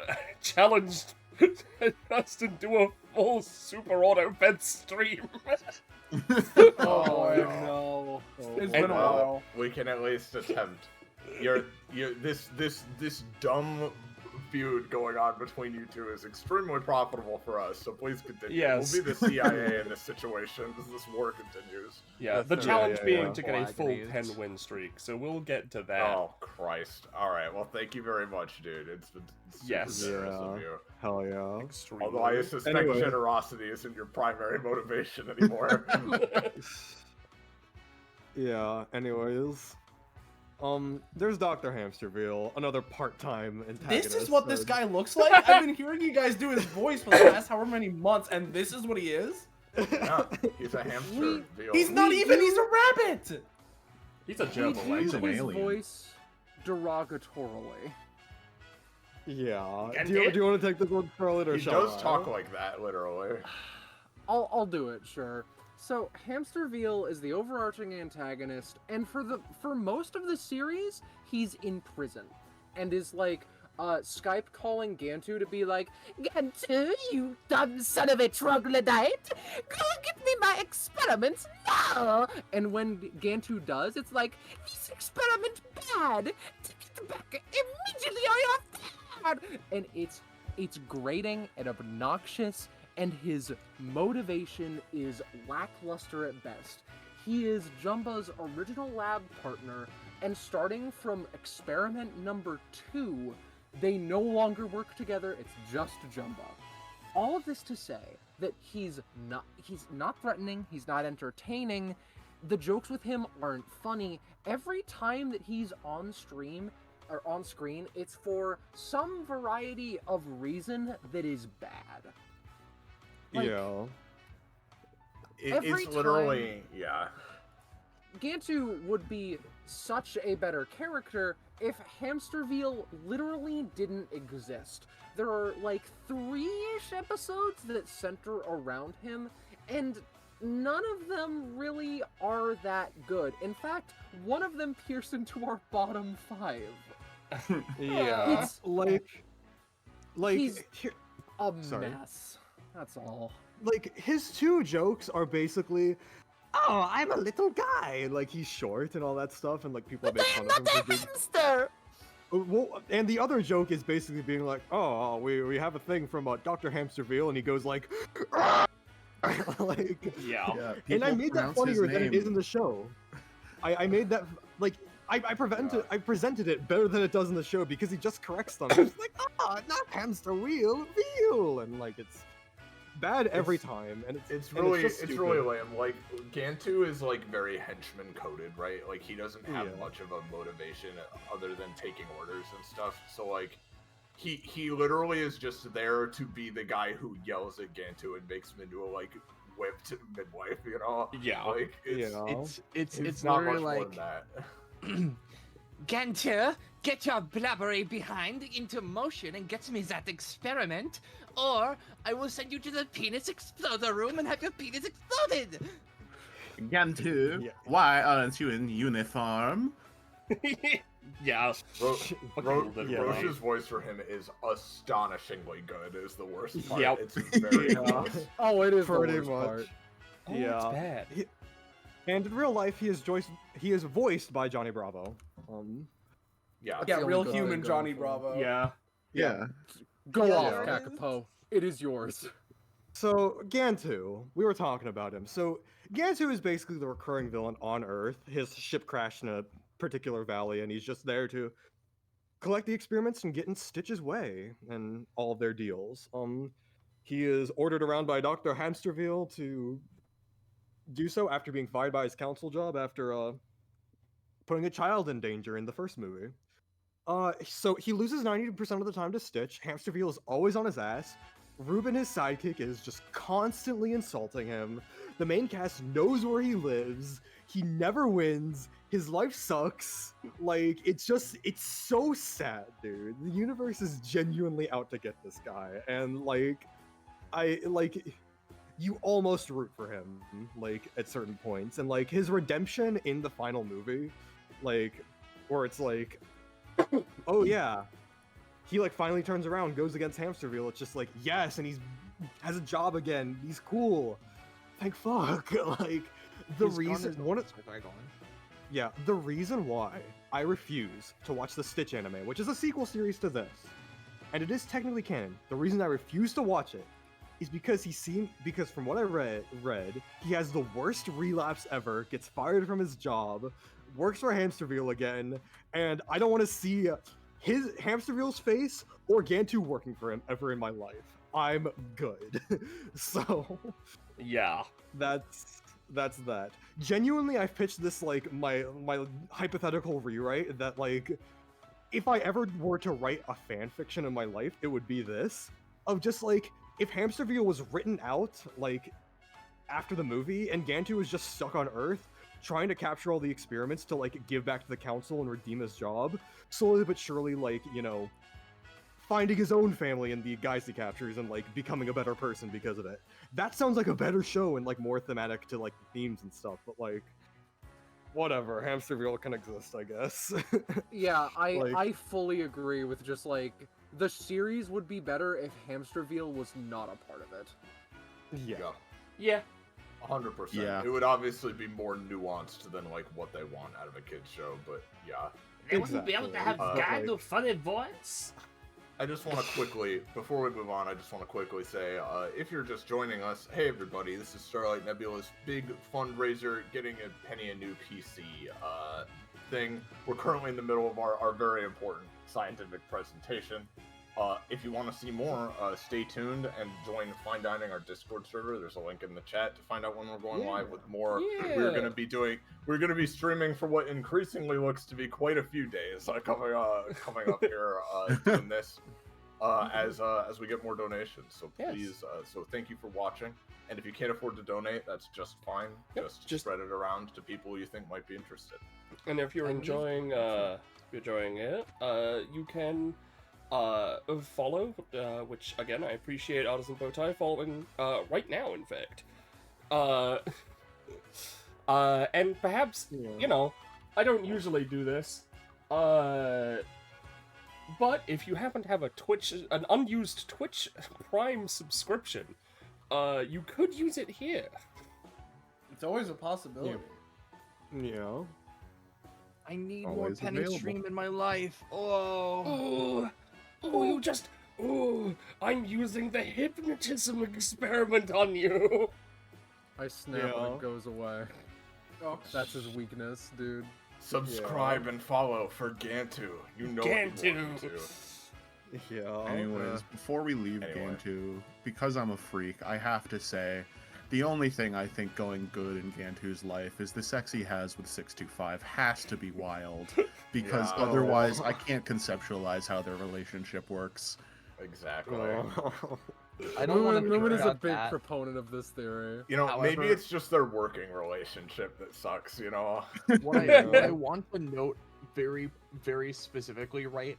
challenged us to do a full Super Auto Fed stream. Oh no. It's been a while. We can at least attempt. This dumb feud going on between you two is extremely profitable for us, so please continue. Yes. We'll be the CIA in this situation as this war continues. Yeah, the That's challenge right, being yeah. to get a full Agonies. 10 win streak, so we'll get to that. Oh, Christ. Alright, well, thank you very much, dude. It's been super Yes. generous of you. Hell yeah. Extremely. Although I suspect Anyway. generosity isn't your primary motivation anymore. Yeah, anyways. There's Dr. Hamsterville, another part-time antagonist. This is what this guy looks like? I've been hearing you guys do his voice for the last however many months, and this is what he is? Yeah, he's a hamster. He's not even, he's a rabbit! He's a We gerbil, do He's an his alien. voice derogatorily. Yeah. And Do you it- want to take this one, Scarlet, or He shall does I? talk like that, literally. I'll do it, sure. So Hamsterville is the overarching antagonist, and for most of the series, he's in prison, and is like Skype calling Gantu to be like, Gantu, you dumb son of a troglodyte, go give me my experiments now. And when Gantu does, it's like, this experiment bad. Take it back immediately or you're bad. And it's grating and obnoxious. And his motivation is lackluster at best. He is Jumba's original lab partner, and starting from experiment number 2, they no longer work together, it's just Jumba. All of this to say that he's not threatening, he's not entertaining, the jokes with him aren't funny. Every time that he's on screen, it's for some variety of reason that is bad. Like, Yeah. every It's literally, yeah. Gantu would be such a better character if Hamsterville literally didn't exist. There are like 3-ish episodes that center around him, and none of them really are that good. In fact, one of them pierced into our bottom 5. Yeah. It's like he's- here- a Sorry. mess. That's all. like his 2 jokes are basically, oh, I'm a little guy, like he's short and all that stuff, and like people make fun of him for being... hamster! Well, and the other joke is basically being like, oh, we have a thing from Dr. Hamsterville, and he goes like, like, Yeah. Yeah, and I people made that pronounce his funnier than it name. is in the show. I made that like I presented it better than it does in the show because he just corrects them. It's like, oh, not hamster wheel, and like it's bad every time, and It's and really, just it's stupid. really lame. Like, Gantu is, like, very henchman coded, right? Like, he doesn't have Yeah. much of a motivation other than taking orders and stuff. So, like, he literally is just there to be the guy who yells at Gantu and makes him into a, like, whipped midwife, you know? Yeah. Like, it's, Yeah. It's not literally much more like, than that. Gantu, get your blubbery behind into motion and get me that experiment, or I will send you to the penis exploder room and have your penis exploded. Gantu, Yeah. why aren't you in uniform? Yeah. Yeah. Roche's voice for him is astonishingly good, is the worst part. Yep. It's very Yeah. Oh, it is Pretty the worst part. much. Oh, Yeah. it's bad. And in real life, he is voiced by Johnny Bravo. Yeah. Yeah, the real only human good Johnny going for. Bravo. Yeah. Yeah. Go Yeah, off, there it Kakapo. It is yours. So, Gantu, we were talking about him. So, Gantu is basically the recurring villain on Earth. His ship crashed in a particular valley, and he's just there to collect the experiments and get in Stitch's way and all of their deals. He is ordered around by Dr. Hamsterville to do so after being fired by his council job after putting a child in danger in the first movie. So he loses 90% of the time to Stitch. Hamsterville is always on his ass. Ruben, his sidekick, is just constantly insulting him. The main cast knows where he lives. He never wins. His life sucks. Like, it's so sad, dude. The universe is genuinely out to get this guy. And, you almost root for him, like, at certain points. And, like, his redemption in the final movie, like, where it's like, oh yeah, he like finally turns around, goes against Hamsterville. It's just like, yes, and he's has a job again. He's cool. Thank fuck. Like the reason the reason why I refuse to watch the Stitch anime, which is a sequel series to this, and it is technically canon. The reason I refuse to watch it is because because from what I read, he has the worst relapse ever, gets fired from his job, works for Hamsterville again, and I don't want to see his Hamsterville's face or Gantu working for him ever in my life. I'm good. So yeah, that's that. Genuinely, I've pitched this like my hypothetical rewrite that like if I ever were to write a fan fiction in my life, it would be this of just like if Hamsterville was written out like after the movie and Gantu was just stuck on Earth trying to capture all the experiments to like give back to the council and redeem his job, slowly but surely, like, you know, finding his own family and the guys he captures and like becoming a better person because of it. That sounds like a better show and like more thematic to like the themes and stuff, but like whatever, Hamsterville can exist, I guess. Yeah, I fully agree with just like the series would be better if Hamsterville was not a part of it. Yeah. 100%. Yeah. It would obviously be more nuanced than like what they want out of a kid's show, but yeah. They wouldn't be able to have guys with funny voice. I just want to quickly, before we move on, I just want to quickly say, if you're just joining us, hey everybody, this is Starlight Nebula's big fundraiser, getting a Penny a new PC thing. We're currently in the middle of our very important scientific presentation. If you want to see more, stay tuned and join Fine Dining, our Discord server. There's a link in the chat to find out when we're going live with more. Yeah. We're going to be streaming for what increasingly looks to be quite a few days coming up here doing this as we get more donations. So please, so thank you for watching. And if you can't afford to donate, that's just fine. Just spread it around to people you think might be interested. And if you're enjoying it, you can follow, which again I appreciate Artisan Bowtie following right now, in fact. And perhaps you know, I don't usually do this, but if you happen to have an unused Twitch Prime subscription, you could use it here. It's always a possibility. Yeah. I need Always more Penny available. Stream in my life. I'm using the hypnotism experiment on you. I snap and it goes away. Oh, That's his weakness, dude. Subscribe and follow for Gantu. You know what you want to. Yeah. Anyways, before we leave Anyway. Gantu, because I'm a freak, I have to say, the only thing I think going good in Gantu's life is the sex he has with 625 has to be wild, because Yeah. otherwise I can't conceptualize how their relationship works. Exactly. I don't want to Lumen is a about big that. proponent of this theory. You know, maybe However- it's just their working relationship that sucks, you know? What I want to note very, very specifically, right,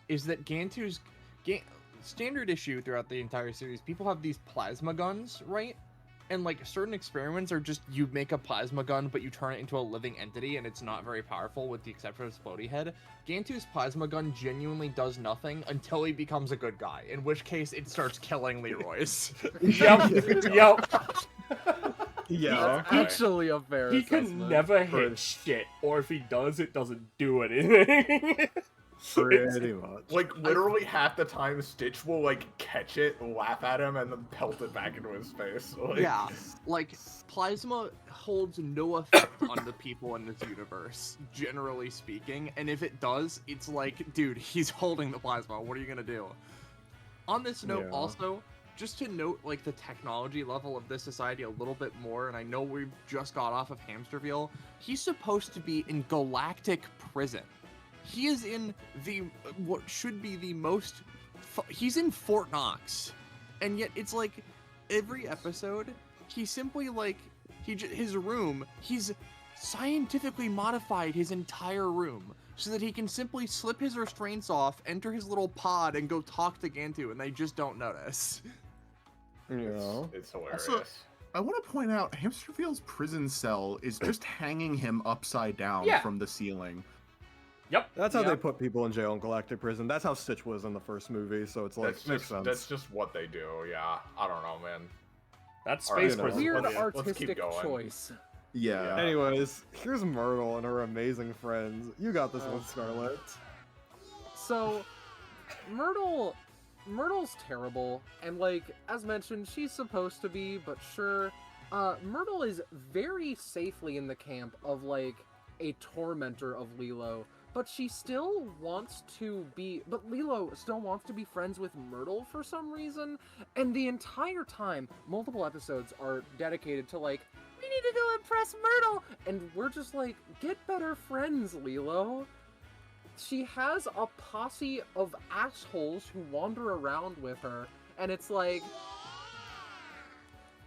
is that Gantu's standard issue throughout the entire series, people have these plasma guns, right? And like certain experiments are just you make a plasma gun, but you turn it into a living entity, and it's not very powerful, with the exception of Splody Head. Gantu's plasma gun genuinely does nothing until he becomes a good guy, in which case it starts killing Leroy's. Yep. Yeah. Actually, a fair He can assessment. never hit shit, or if he does, it doesn't do anything. Pretty much. Like literally half the time, Stitch will like catch it, laugh at him, and then pelt it back into his face. Like, Yeah, like plasma holds no effect on the people in this universe, generally speaking. And if it does, it's like, dude, he's holding the plasma. What are you gonna do? On this note, also, just to note like the technology level of this society a little bit more, and I know we've just got off of Hamsterville. He's supposed to be in galactic prison. He is in the what should be the most. He's in Fort Knox, and yet it's like every episode he simply like his room. He's scientifically modified his entire room so that he can simply slip his restraints off, enter his little pod, and go talk to Gantu, and they just don't notice. It's hilarious. Also, I want to point out Hamsterville's prison cell is just hanging him upside down from the ceiling. Yep. That's how they put people in jail in Galactic Prison. That's how Stitch was in the first movie, so it's like, makes sense. That's just what they do, yeah. I don't know, man. That's space Weird prison. artistic choice. Yeah. Anyways, here's Myrtle and her amazing friends. You got this one, Scarlet. So, Myrtle's terrible, and like, as mentioned, she's supposed to be, but sure. Myrtle is very safely in the camp of like a tormentor of Lilo, but she still wants to be, but Lilo still wants to be friends with Myrtle for some reason, and the entire time, multiple episodes are dedicated to like, we need to go impress Myrtle, and we're just like, get better friends, Lilo. She has a posse of assholes who wander around with her, and it's like,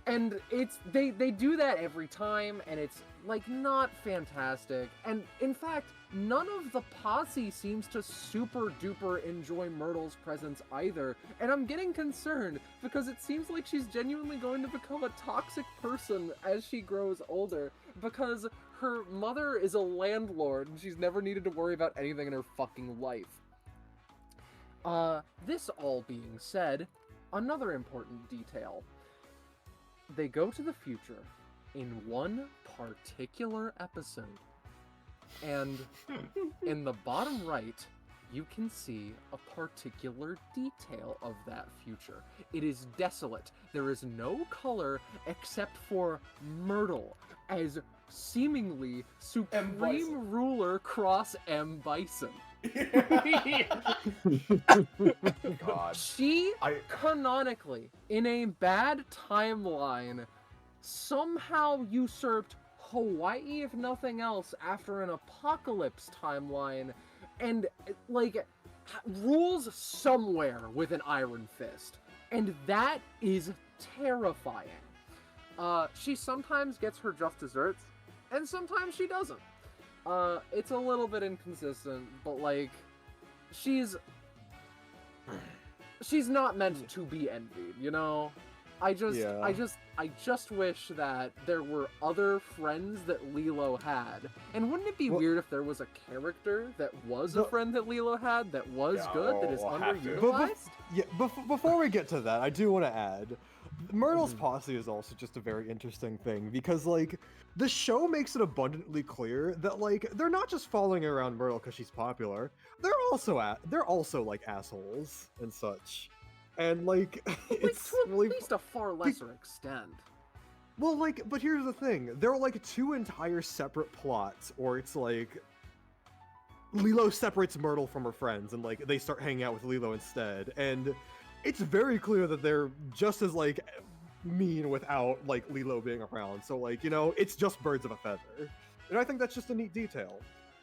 and it's, they do that every time, and it's like not fantastic, and in fact, none of the posse seems to super duper enjoy Myrtle's presence either, and I'm getting concerned because it seems like she's genuinely going to become a toxic person as she grows older, because her mother is a landlord and she's never needed to worry about anything in her fucking life. This all being said, another important detail. They go to the future in one particular episode, and in the bottom right, you can see a particular detail of that future. It is desolate. There is no color except for Myrtle as seemingly supreme ruler cross M. Bison. God. She canonically, in a bad timeline, somehow usurped Hawaii, if nothing else, after an apocalypse timeline, and like rules somewhere with an iron fist, and that is terrifying. She sometimes gets her just desserts, and sometimes she doesn't. It's a little bit inconsistent, but like, she's not meant to be envied, you know? I just wish that there were other friends that Lilo had. And wouldn't it be weird if there was a character that was a friend that Lilo had that was good, that is underutilized? Before we get to that, I do want to add, Myrtle's posse is also just a very interesting thing, because, like, the show makes it abundantly clear that, like, they're not just following around Myrtle because she's popular. They're also like assholes and such. And like, it's to at least a far lesser extent. Well, like, but here's the thing: there are like two entire separate plots, or it's like Lilo separates Myrtle from her friends, and like they start hanging out with Lilo instead. And it's very clear that they're just as like mean without like Lilo being around. So like, you know, it's just birds of a feather. And I think that's just a neat detail.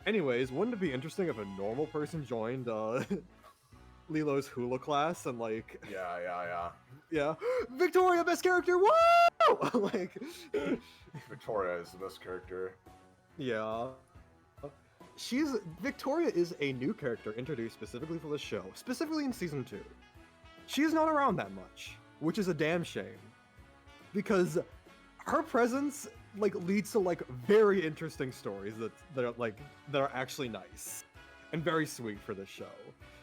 Anyways, wouldn't it be interesting if a normal person joined Lilo's hula class and like yeah Victoria, best character, woo! Like Victoria is the best character. Yeah, Victoria is a new character introduced specifically for the show, specifically in season 2. She's not around that much, which is a damn shame, because her presence like leads to like very interesting stories that are actually nice and very sweet for this show.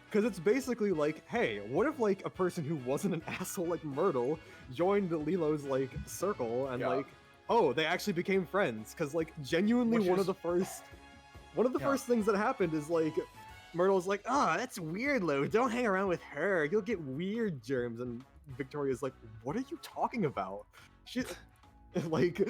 Because it's basically like, hey, what if like a person who wasn't an asshole like Myrtle joined Lilo's like circle and like, oh, they actually became friends? Because like genuinely one of the first things that happened is like Myrtle's like, "Ah, that's weird, Lo. Don't hang around with her. You'll get weird germs." And Victoria's like, "What are you talking about?" She, like,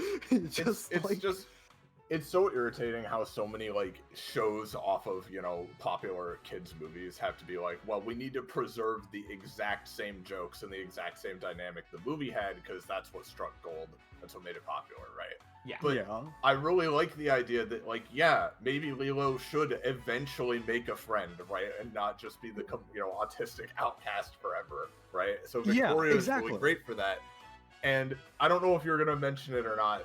it's so irritating how so many like shows off of popular kids movies have to be like, well, we need to preserve the exact same jokes and the exact same dynamic the movie had because that's what struck gold. That's what made it popular, right? Yeah. But I really like the idea that, like, maybe Lilo should eventually make a friend, right, and not just be the autistic outcast forever, right? So Victoria is really great for that. And I don't know if you're gonna mention it or not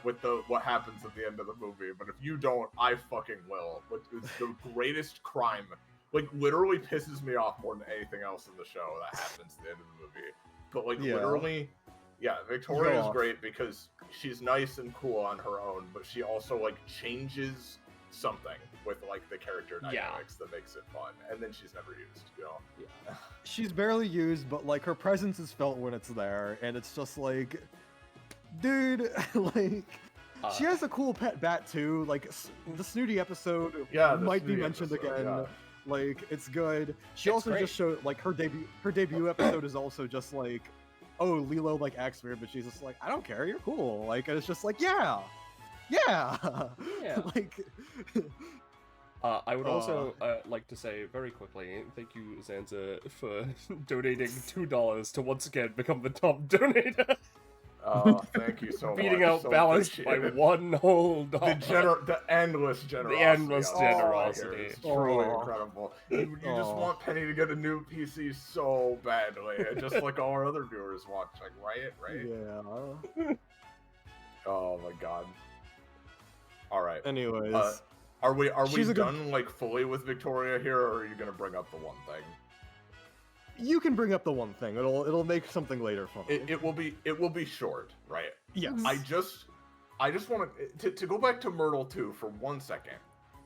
with what happens at the end of the movie, but if you don't, I fucking will. Which is the greatest crime. Like, literally pisses me off more than anything else in the show that happens at the end of the movie. But like literally. Yeah, Victoria is great because she's nice and cool on her own, but she also like changes something with like the character dynamics that makes it fun, and then she's never used. Yeah. She's barely used, but like her presence is felt when it's there, and it's just like, dude, like. She has a cool pet bat too. Like the Snooty episode might be mentioned again. Yeah. Like it's good. She also just showed like her debut episode is also just like, oh, Lilo like acts weird, but she's just like, I don't care, you're cool. Like, and it's just like, yeah. Like, I would also like to say very quickly, thank you, Zanza, for donating $2 to once again become the top donator. Oh, thank you so much. Beating out so Balance by one whole dollar. The endless generosity. The endless generosity. It's truly incredible. You just want Penny to get a new PC so badly, just like all our other viewers watching, right? Yeah. Oh my god. All right. Anyways, are we done like fully with Victoria here, or are you gonna bring up the one thing? You can bring up the one thing. It'll make something later fun. It will be short, right? Yes. I just want to go back to Myrtle too for 1 second.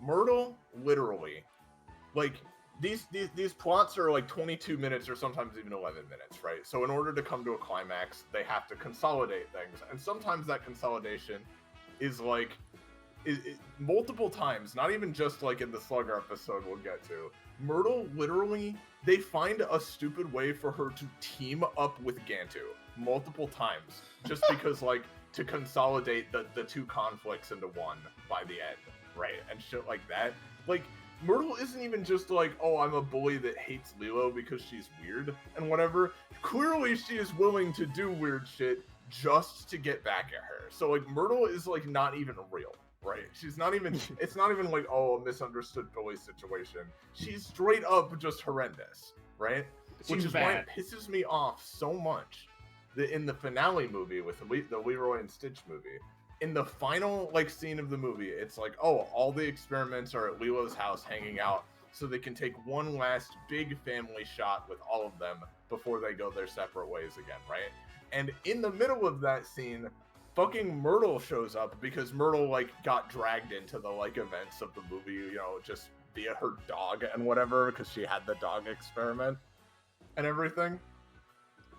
Myrtle literally, like these plots are like 22 minutes or sometimes even 11 minutes, right? So in order to come to a climax, they have to consolidate things, and sometimes that consolidation is like multiple times, not even just like in the Slugger episode we'll get to. Myrtle literally, they find a stupid way for her to team up with Gantu multiple times just because like to consolidate the two conflicts into one by the end, right? And shit like that. Like Myrtle isn't even just like, oh, I'm a bully that hates Lilo because she's weird and whatever. Clearly she is willing to do weird shit just to get back at her. So like Myrtle is like not even real. Right, she's not even. It's not even like, oh, a misunderstood bully situation. She's straight up just horrendous, right? Which is why it pisses me off so much that in the finale movie with the Leroy and Stitch movie, in the final like scene of the movie, it's like, oh, all the experiments are at Lilo's house hanging out, so they can take one last big family shot with all of them before they go their separate ways again, right? And in the middle of that scene, fucking Myrtle shows up because Myrtle like got dragged into the like events of the movie, just via her dog and whatever, because she had the dog experiment and everything.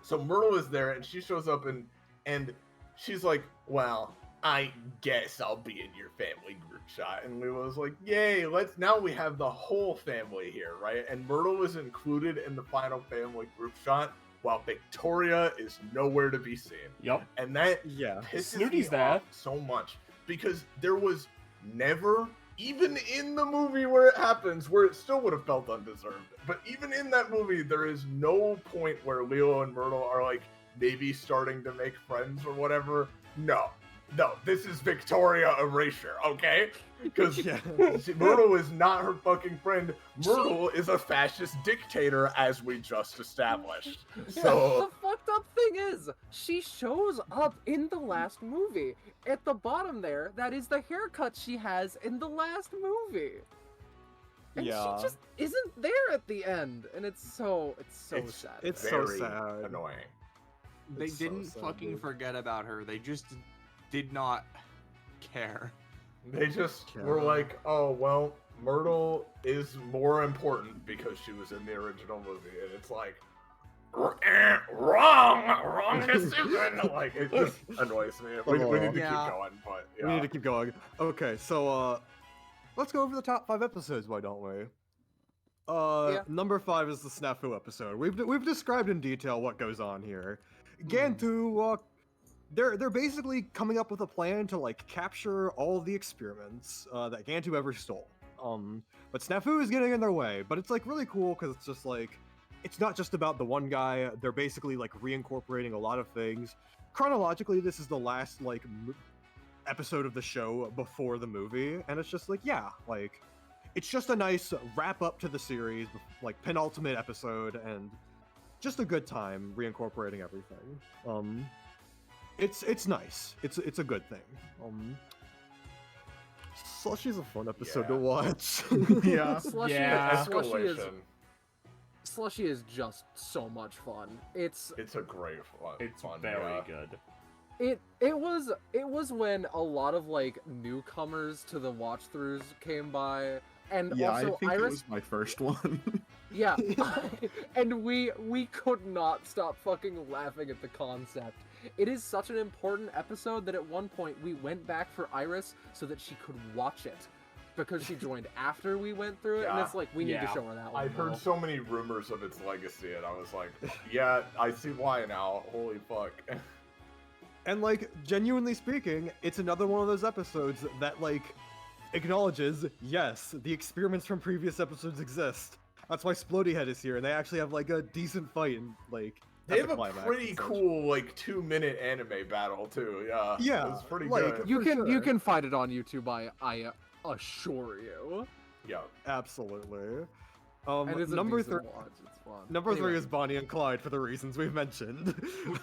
So Myrtle is there and she shows up and she's like, well, I guess I'll be in your family group shot. And Lilo's like, yay, now we have the whole family here, right? And Myrtle is included in the final family group shot, while Victoria is nowhere to be seen. Yep. And that pisses me off so much, because there was never, even in the movie where it happens, where it still would have felt undeserved, but even in that movie, there is no point where Lilo and Myrtle are like maybe starting to make friends or whatever. No, this is Victoria erasure, okay? Because Myrtle is not her fucking friend. Myrtle is a fascist dictator, as we just established. So the fucked up thing is, she shows up in the last movie. At the bottom there, that is the haircut she has in the last movie. And she just isn't there at the end, and it's so sad. It's very so sad. Annoying. They didn't fucking forget about her. They just did not care. They just were like, oh, well, Myrtle is more important because she was in the original movie. And it's like, wrong decision. Like, it just annoys me. We need to keep going, but we need to keep going. Okay, so let's go over the top 5 episodes, why don't we? Number 5 is the Snafu episode. We've described in detail what goes on here. Hmm. Gantu, they're basically coming up with a plan to like capture all of the experiments that Gantu ever stole. But Snafu is getting in their way. But it's like really cool because it's just like it's not just about the one guy. They're basically like reincorporating a lot of things. Chronologically, this is the last like episode of the show before the movie, and it's just like like it's just a nice wrap up to the series, like penultimate episode, and just a good time reincorporating everything. It's nice. It's a good thing. Slushy's a fun episode to watch. Yeah. Slushy is just so much fun. It's a great fun. It's fun, very yeah. good. It was when a lot of like newcomers to the watch throughs came by, and Yeah, also I think Iris. it was my first one. Yeah, and we could not stop fucking laughing at the concept. It is such an important episode that at one point we went back for Iris so that she could watch it, because she joined after we went through it, and it's like we need to show her that one. I've heard so many rumors of its legacy, and I was like, yeah, I see why now. Holy fuck. And like genuinely speaking, it's another one of those episodes that like acknowledges, yes, the experiments from previous episodes exist. That's why Splody Head is here, and they actually have like a decent fight and like They have a climax pretty and such. cool like 2-minute anime battle too. Yeah. Yeah, It's pretty like, good. You For you sure. can find it on YouTube. I assure you. Yeah. Absolutely. And it's a Number decent 3. watch. It's fun. Number 3 Anyway. is Bonnie and Clyde for the reasons we've mentioned.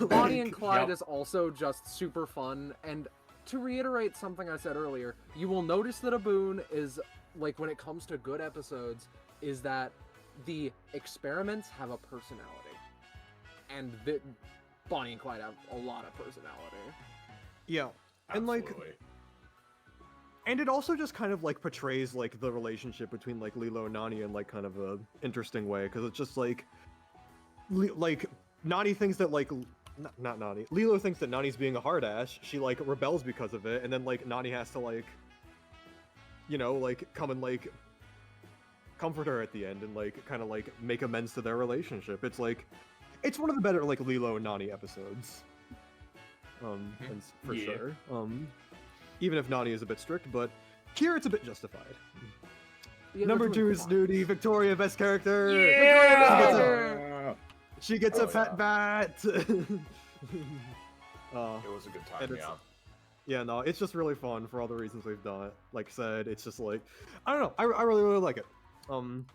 Bonnie and Like, Clyde is also just super fun, and to reiterate something I said earlier, you will notice that a boon is, like, when it comes to good episodes, is that the experiments have a personality. And Bonnie and Clyde have a lot of personality. Yeah. And like, Absolutely. and it also just kind of like portrays like the relationship between like Lilo and Nani in like kind of a interesting way, because it's just like like Nani thinks that like not Nani. Lilo thinks that Nani's being a hard ass. She like rebels because of it, and then like Nani has to like, you know, like come and like comfort her at the end and like kind of like make amends to their relationship. It's like it's one of the better like Lilo and Nani episodes. And for Yeah. sure. Even if Nani is a bit strict, but here it's a bit justified. Yeah, Number they're 2 doing is fun. Snooty, Victoria, best character. Yeah! She gets a Oh, pet yeah. bat. It was a good time, and it's- yeah. Yeah, no, it's just really fun for all the reasons we've done it. Like I said, it's just like I don't know, I really really like it. And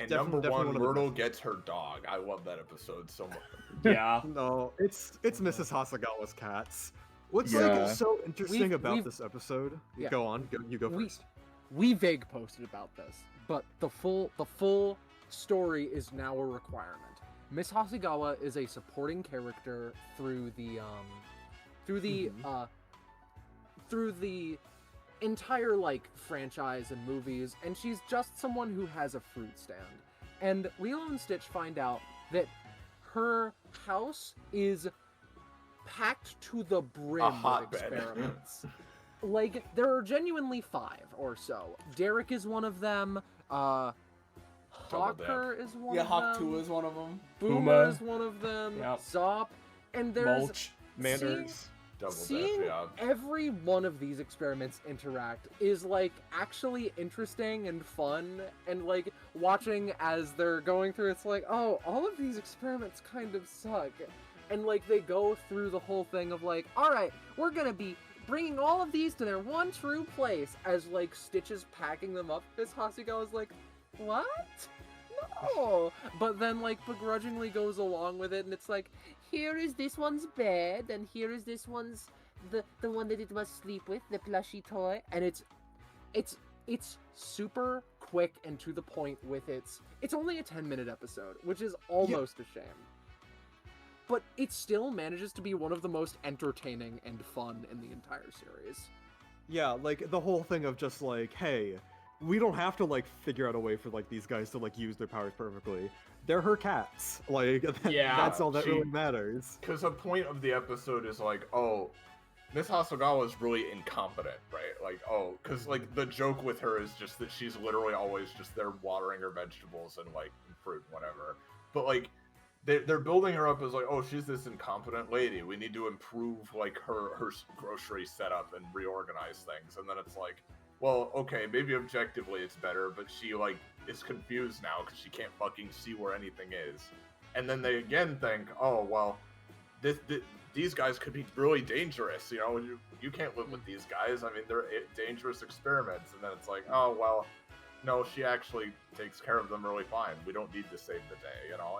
definitely number one, one of the Myrtle best. gets her dog. I love that episode so much. Yeah. No, it's Mrs. Hasagawa's cats. What's Yeah. like so interesting about we've- this episode? Yeah. Go on, you go We- first. We vague posted about this, but the full story is now a requirement. Miss Hasegawa is a supporting character through the through the entire like franchise and movies, and she's just someone who has a fruit stand. And Lilo and Stitch find out that her house is packed to the brim with hotbed. experiments. Like, there are genuinely 5 or so. Derek is one of them. Double Hawker is one Yeah, of Hawk them. 2 is one of them. Boomer Puma. is one of them. Yep. Zop. And there's Mulch. Manders. Double seeing dip, yeah. every one of these experiments interact is like actually interesting and fun, and like watching as they're going through, it's like, oh, all of these experiments kind of suck, and like they go through the whole thing of like, all right, we're gonna be bringing all of these to their one true place, as like Stitch is packing them up. As Hasigawa is like, what? No, but then like begrudgingly goes along with it, and it's like, here is this one's bed, and here is this one's the one that it must sleep with, the plushy toy, and it's super quick and to the point with it's only a 10-minute episode, which is almost a shame. But it still manages to be one of the most entertaining and fun in the entire series. Yeah, like the whole thing of just like, hey, we don't have to like figure out a way for like these guys to like use their powers perfectly. They're her cats. Like, Yeah, that's all that she- really matters. Because a point of the episode is like, oh, Miss Hasagawa is really incompetent, right? Like, oh, because like the joke with her is just that she's literally always just there watering her vegetables and like fruit, and whatever. But like, they're building her up as like, oh, she's this incompetent lady. We need to improve like her grocery setup and reorganize things. And then it's like, well, okay, maybe objectively it's better, but she like is confused now because she can't fucking see where anything is. And then they again think, oh well, these guys could be really dangerous. You know, you can't live with these guys. I mean, they're dangerous experiments. And then it's like, oh well, no, she actually takes care of them really fine. We don't need to save the day. You know,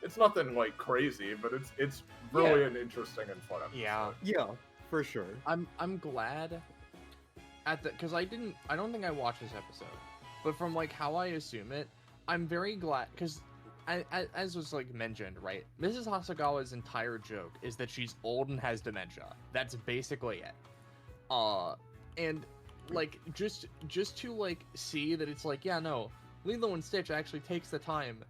it's nothing like crazy, but it's really an interesting and fun episode. Yeah, for sure. I'm glad because I don't think I watched this episode, but from like how I assume it, I'm very glad because as was like mentioned, right? Mrs. Hasagawa's entire joke is that she's old and has dementia. That's basically it. And like just to like see that it's like, yeah, no, Lilo and Stitch actually takes the time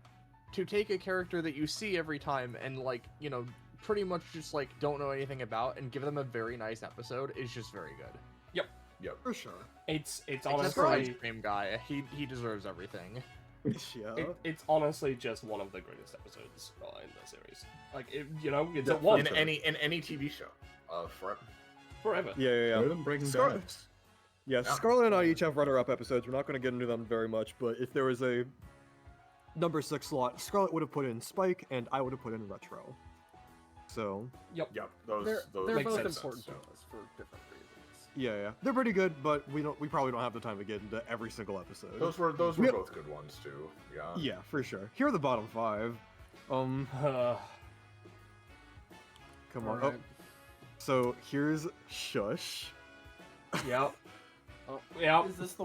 to take a character that you see every time and like, you know, pretty much just like don't know anything about and give them a very nice episode is just very good. Yep, For sure. It's Except for honestly Ice Cream Guy, he deserves everything. Yeah. it's honestly just one of the greatest episodes in the series. Like you know, it's in a one any TV show, forever. Yeah. Let them Breaking Scar- Bad. Yeah, Scarlet and I each have runner-up episodes. We're not going to get into them very much, but if there was a number 6 slot, Scarlet would have put in Spike, and I would have put in Retro. So... Yep. Those They're makes both sense. important to us for different reasons. Yeah. They're pretty good, but we probably don't have the time to get into every single episode. Those were both good ones too. Yeah. Yeah, for sure. Here are the bottom 5. Come on. Alright. Oh. So, here's Shush. Yep. Oh. Yep. Is this the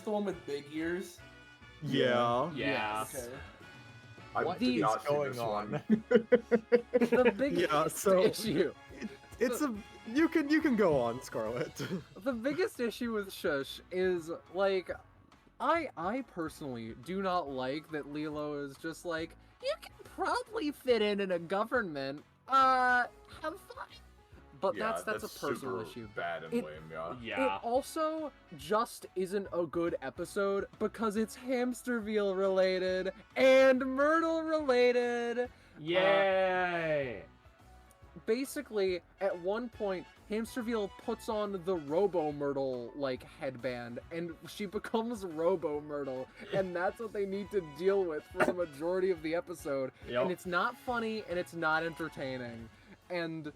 one with big ears? Yeah. Yeah. Okay. I What did is not see going this on? one. The biggest Yeah, so- issue. It's a... You can go on, Scarlet. The biggest issue with Shush is, like, I personally do not like that Lilo is just like, you can probably fit in a government, have fun. But Yeah, that's a personal super issue. Bad and It- lame, yeah. Yeah. It also just isn't a good episode because it's Hamsterville related and Myrtle related. Yay! Basically, at one point, Hamsterville puts on the Robo Myrtle like headband, and she becomes Robo Myrtle, and that's what they need to deal with for the majority of the episode. Yep. And it's not funny, and it's not entertaining, and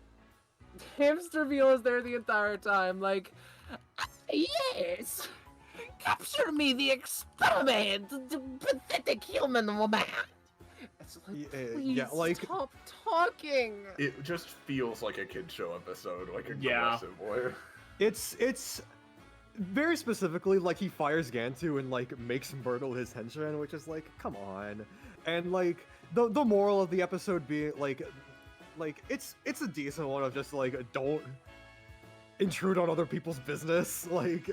Hamsterville is there the entire time, like, yes, capture me, the experiment, the pathetic human woman. It's like, please stop talking. It just feels like a kid show episode, like a Yeah. aggressive boy. It's very specifically like he fires Gantu and like makes Myrtle his henchman, which is like, come on. And like the moral of the episode being like it's a decent one of just like don't intrude on other people's business. Like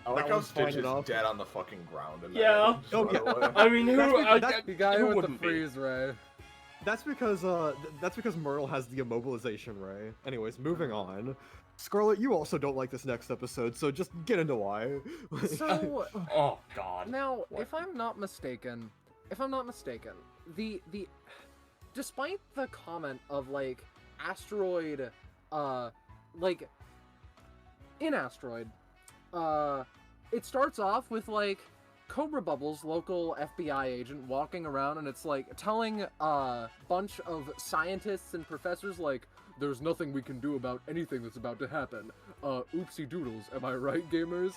I like that how one's fine Stitch is enough. dead on the fucking ground. In Yeah. That image, by the way. I mean, who The guy who with the wouldn't be? freeze ray. That's because Myrtle has the immobilization ray. Anyways, moving on. Scarlet, you also don't like this next episode, so just get into why. So Oh God. now, if I'm not mistaken, the despite the comment of like asteroid, like in asteroid, it starts off with like Cobra Bubbles, local FBI agent, walking around, and it's like telling a bunch of scientists and professors like, there's nothing we can do about anything that's about to happen. Oopsie doodles, am I right, gamers?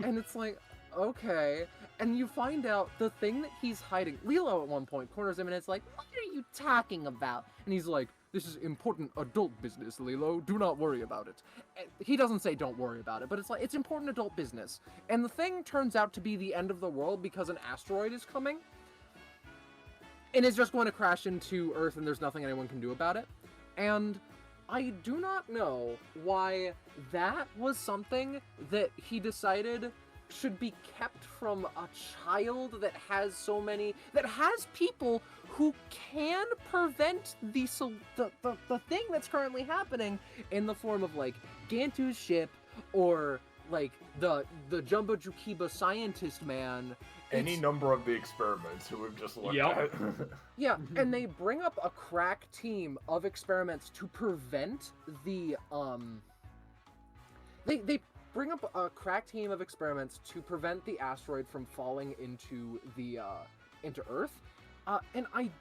And it's like, okay. And you find out the thing that he's hiding. Lilo at one point corners him and it's like, what are you talking about? And he's like, this is important adult business, Lilo. Do not worry about it. And he doesn't say don't worry about it, but it's like, it's important adult business. And the thing turns out to be the end of the world because an asteroid is coming. And is just going to crash into Earth and there's nothing anyone can do about it. And I do not know why that was something that he decided should be kept from a child that has people who can prevent the thing that's currently happening in the form of like Gantu's ship or like the Jumbo Jukiba scientist man. Any number of the experiments who we've just looked at. Yeah, and they bring up a crack team of experiments to prevent the they bring up a crack team of experiments to prevent the asteroid from falling into the into Earth. And I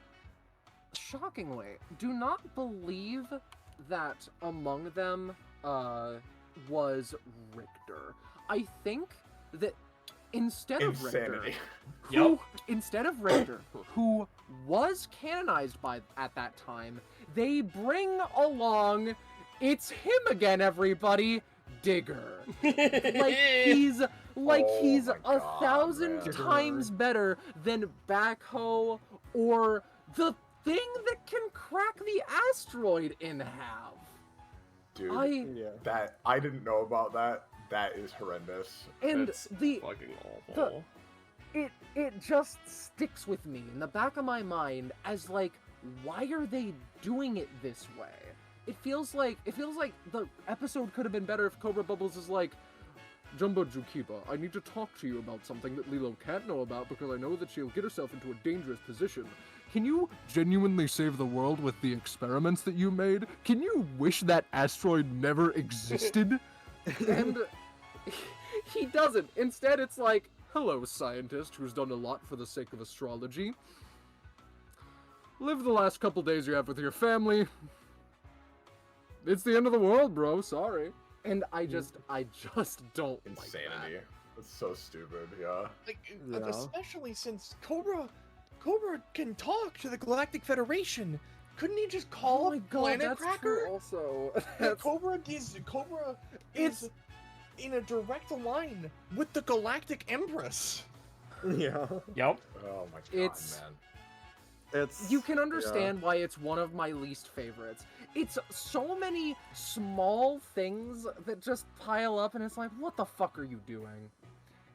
shockingly do not believe that among them was Richter. I think that instead of Richter, who was canonized at that time, they bring along, it's him again, everybody, Digger. he's 1,000 times better than Backhoe or the thing that can crack the asteroid in half. Dude, I didn't know about that. That is horrendous. And It's the fucking awful. it just sticks with me in the back of my mind as like, why are they doing it this way? It feels like the episode could have been better if Cobra Bubbles is like, Jumbo Jukiba, I need to talk to you about something that Lilo can't know about because I know that she'll get herself into a dangerous position. Can you genuinely save the world with the experiments that you made? Can you wish that asteroid never existed? And he doesn't. Instead, it's like, hello, scientist who's done a lot for the sake of astrology. Live the last couple days you have with your family. It's the end of the world, bro. Sorry. And I just don't Insanity. like that. It's so stupid, yeah. Like, especially since Cobra can talk to the Galactic Federation. Couldn't he just call my God, Planet that's Cracker? true also. Cobra is in a direct line with the Galactic Empress. Yeah. Yep. Oh my god, It's- man. You can understand why it's one of my least favorites. It's so many small things that just pile up, and it's like, what the fuck are you doing?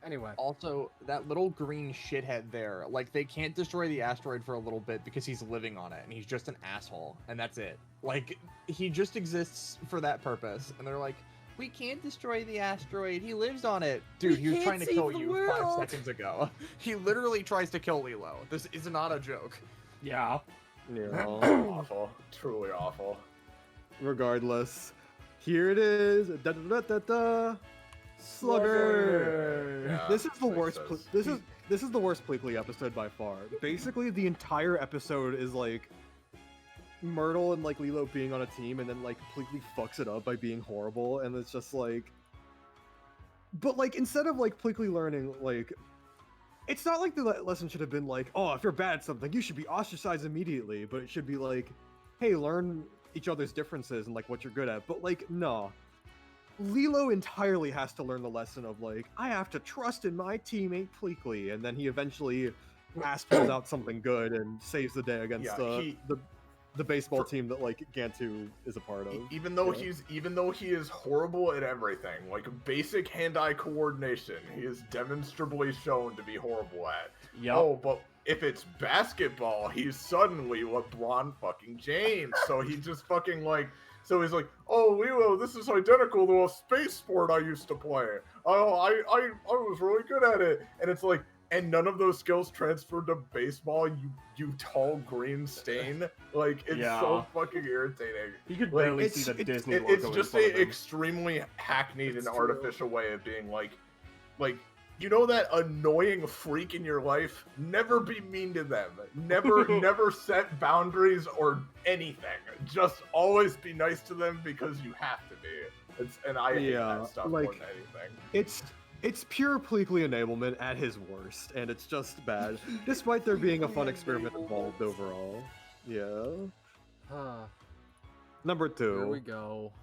Anyway. Also, that little green shithead there, like, they can't destroy the asteroid for a little bit because he's living on it, and he's just an asshole, and that's it. Like, he just exists for that purpose, and they're like, we can't destroy the asteroid, he lives on it. Dude, he was trying to kill you 5 seconds ago. He literally tries to kill Lilo. This is not a joke. Yeah. Yeah. Awful. Truly awful. Regardless, here it is. Da da da da da. Slugger. Yeah, This is the makes worst. sense. This is the worst Pleakley episode by far. Basically, the entire episode is like Myrtle and like Lilo being on a team, and then like Pleakley fucks it up by being horrible, and it's just like. But like instead of like Pleakley learning like. It's not like the lesson should have been like, oh, if you're bad at something, you should be ostracized immediately. But it should be like, hey, learn each other's differences and like what you're good at. But like, no. Lilo entirely has to learn the lesson of like, I have to trust in my teammate Pleakley. And then he eventually pulls out something good and saves the day against the baseball team that like Gantu is a part of. Even though he is horrible at everything, like basic hand-eye coordination, he is demonstrably shown to be horrible at. Yep. Oh, but if it's basketball, he's suddenly LeBron fucking James. So he just fucking like, so he's like, oh, Lilo, this is identical to a space sport I used to play. Oh, I was really good at it. And it's like, and none of those skills transferred to baseball, you tall green stain. Like, it's so fucking irritating. You could Like, barely see the Disney logo it's in just front of an him. extremely hackneyed It's and true. artificial way of being like, you know that annoying freak in your life? Never be mean to them. Never set boundaries or anything. Just always be nice to them because you have to be. I hate that stuff more than anything. It's pure Pleakley enablement at his worst, and it's just bad, despite there being a fun experiment involved overall. Yeah. Number 2. Here we go.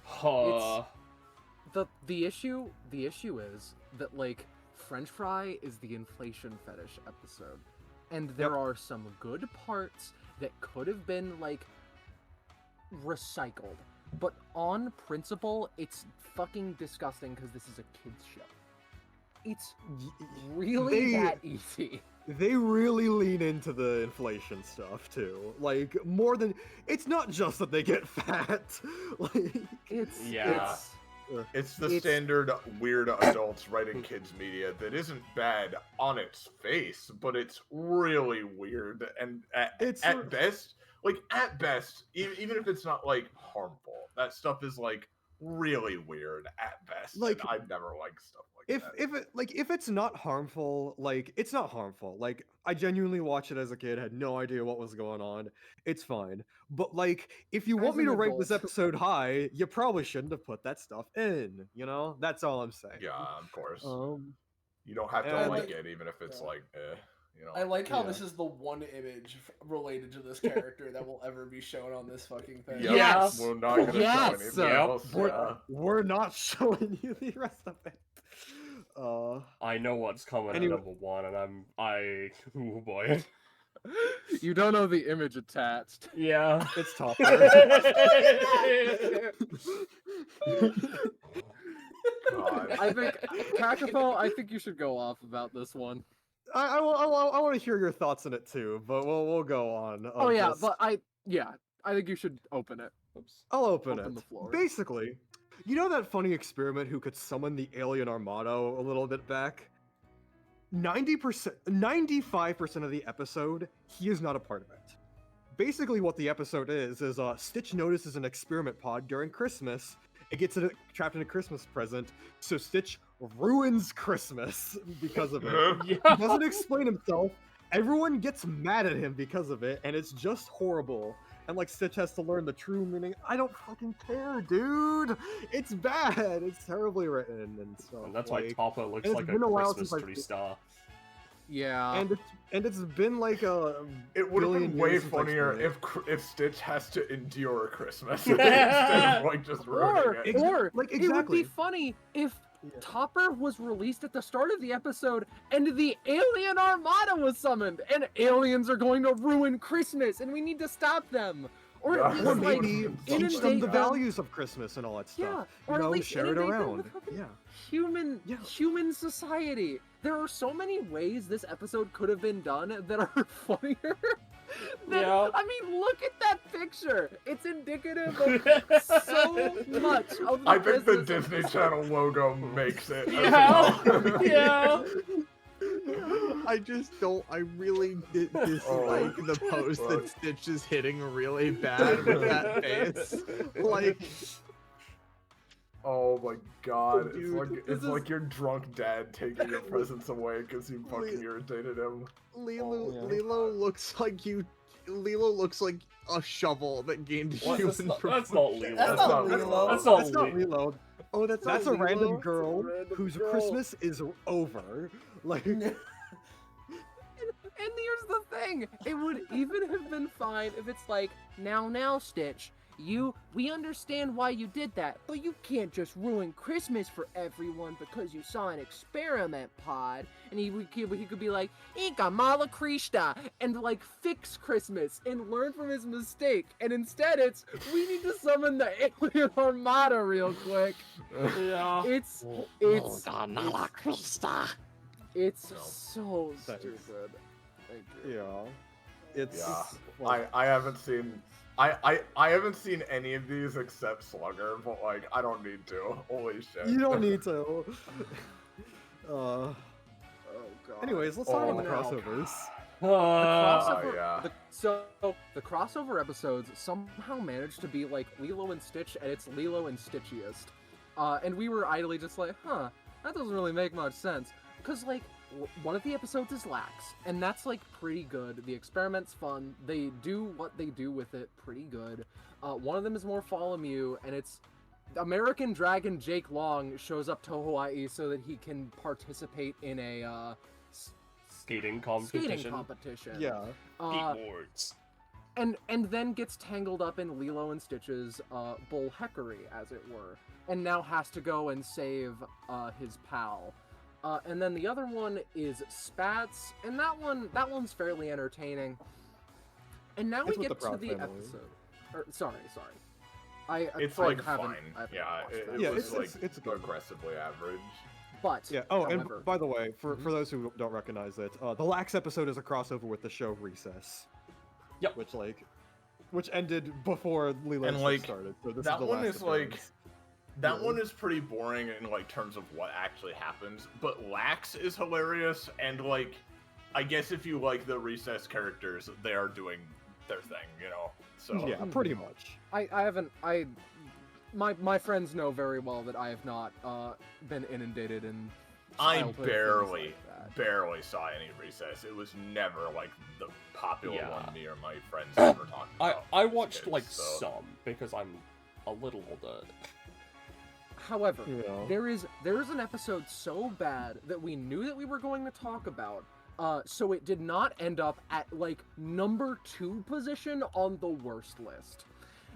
Huh. The issue is that like French fry is the inflation fetish episode, and there are some good parts that could have been like recycled, but on principle it's fucking disgusting because this is a kids show. it's really They- that easy. They really lean into the inflation stuff too. Like more than it's not just that they get fat. Like It's Yeah. It's the It's- standard weird adults writing kids media that isn't bad on its face, but it's really weird and at best, even if it's not like harmful, that stuff is like really weird at best. Like, and I never like stuff like that. if it's not harmful, like it's not harmful. Like I genuinely watched it as a kid, had no idea what was going on. It's fine. But like if you want As me an to rate this adult. episode high, you probably shouldn't have put that stuff in, you know? That's all I'm saying. Yeah, of course. You don't have to and- like it, even if it's like, you know. I like how Yeah. this is the one image related to this character that will ever be shown on this fucking thing. Yep, Yes! We're not gonna Yes! show anything Yep. else. We're not showing you the rest of it. I know what's coming Anyway- at number 1, and oh boy. You don't know the image attached. Yeah. It's top. God. I think Kakapo, I think you should go off about this one. I want to hear your thoughts on it too, but we'll go on. Oh yeah, just- but I think you should open it. Oops. I'll open Open it. the floor. Basically, you know that funny experiment who could summon the alien armada a little bit back? 95% of the episode, he is not a part of it. Basically, what the episode is Stitch notices an experiment pod during Christmas. It gets trapped in a Christmas present, so Stitch ruins Christmas because of it. He doesn't explain himself. Everyone gets mad at him because of it, and it's just horrible. And like Stitch has to learn the true meaning. I don't fucking care, dude. It's bad. It's terribly written and stuff. And that's why like, Topper looks it's like a been a while Christmas since tree I've- star. Yeah. and it's been like a. It would have billion been way years since I've funnier seen it. if Stitch has to endure Christmas instead of like just ruining it. Or like, it would exactly. be funny if Yeah. Topper was released at the start of the episode and the alien armada was summoned and aliens are going to ruin Christmas and we need to stop them. Or at Yeah. least Or like maybe teach inundate them the them. values of Christmas and all that Yeah, stuff. or You at know, least share it inundate them around. with fucking Yeah. Yeah. human society. There are so many ways this episode could have been done that are funnier. Yeah. I mean, look at that picture. It's indicative of so much of the I think the business of Disney this Channel logo makes it. as Yeah. well. Yeah. I just don't. I really dislike the pose fuck. that Stitch is hitting really bad with that face. Like, Oh my god, Dude, it's like your drunk dad taking your presents away because you fucking irritated him. Lilo, yeah. Lilo looks like you. Lilo looks like a shovel that gained What? human. That's not Lilo. That's not Lilo. That's not That's not Lilo. reload. Oh, That's not a random Lilo. girl It's a random whose girl. Christmas is over. Like, And here's the thing, it would even have been fine if it's like, now, Stitch, we understand why you did that, but you can't just ruin Christmas for everyone because you saw an experiment pod. And he could be like, Ika Mala Krishna, and like fix Christmas and learn from his mistake. And instead it's, we need to summon the alien armada real quick. Yeah. It's Nala Krista. so That is- stupid. Thank you. yeah. It's. Yeah. well, I haven't seen. I haven't seen any of these except Slugger, but like I don't need to. Holy shit. You don't need to. Oh god. Anyways, let's talk about the no. crossovers. Crossover, Uh, so the crossover episodes somehow managed to be like Lilo and Stitch at its Lilo and Stitchiest. And we were idly just like, that doesn't really make much sense. Because, like, one of the episodes is Lax, and that's, like, pretty good. The experiment's fun. They do what they do with it pretty good. One of them is more Follow Mew, and it's American Dragon Jake Long shows up to Hawaii so that he can participate in a Skating competition. skating competition. Yeah. Skateboards. And then gets tangled up in Lilo and Stitch's bullheckery, as it were, and now has to go and save his pal. And then the other one is Spats, and that one's fairly entertaining. And now It's we with get the to Proud the Family. episode. Sorry. It's I like haven't- fine. I haven't Yeah, watched it that. Yeah, was it's like good. aggressively average. But Yeah. Oh, however, and by the way, for those who don't recognize it, the Lax episode is a crossover with the show Recess. Yep. Which ended before Lilo And, like, started. So this that is the one last is, like, appearance. that Yeah. one is pretty boring in like terms of what actually happens, but Lax is hilarious, and like, I guess if you like the Recess characters, they are doing their thing, you know. So Yeah, pretty much. my friends know very well that I have not been inundated in. I childhood barely, things like that. barely saw any Recess. It was never like the popular Yeah. one me or my friends ever talked about. I as watched kids, like so. some because I'm a little older. However, Yeah. there is an episode so bad that we knew that we were going to talk about, so it did not end up at like number 2 position on the worst list.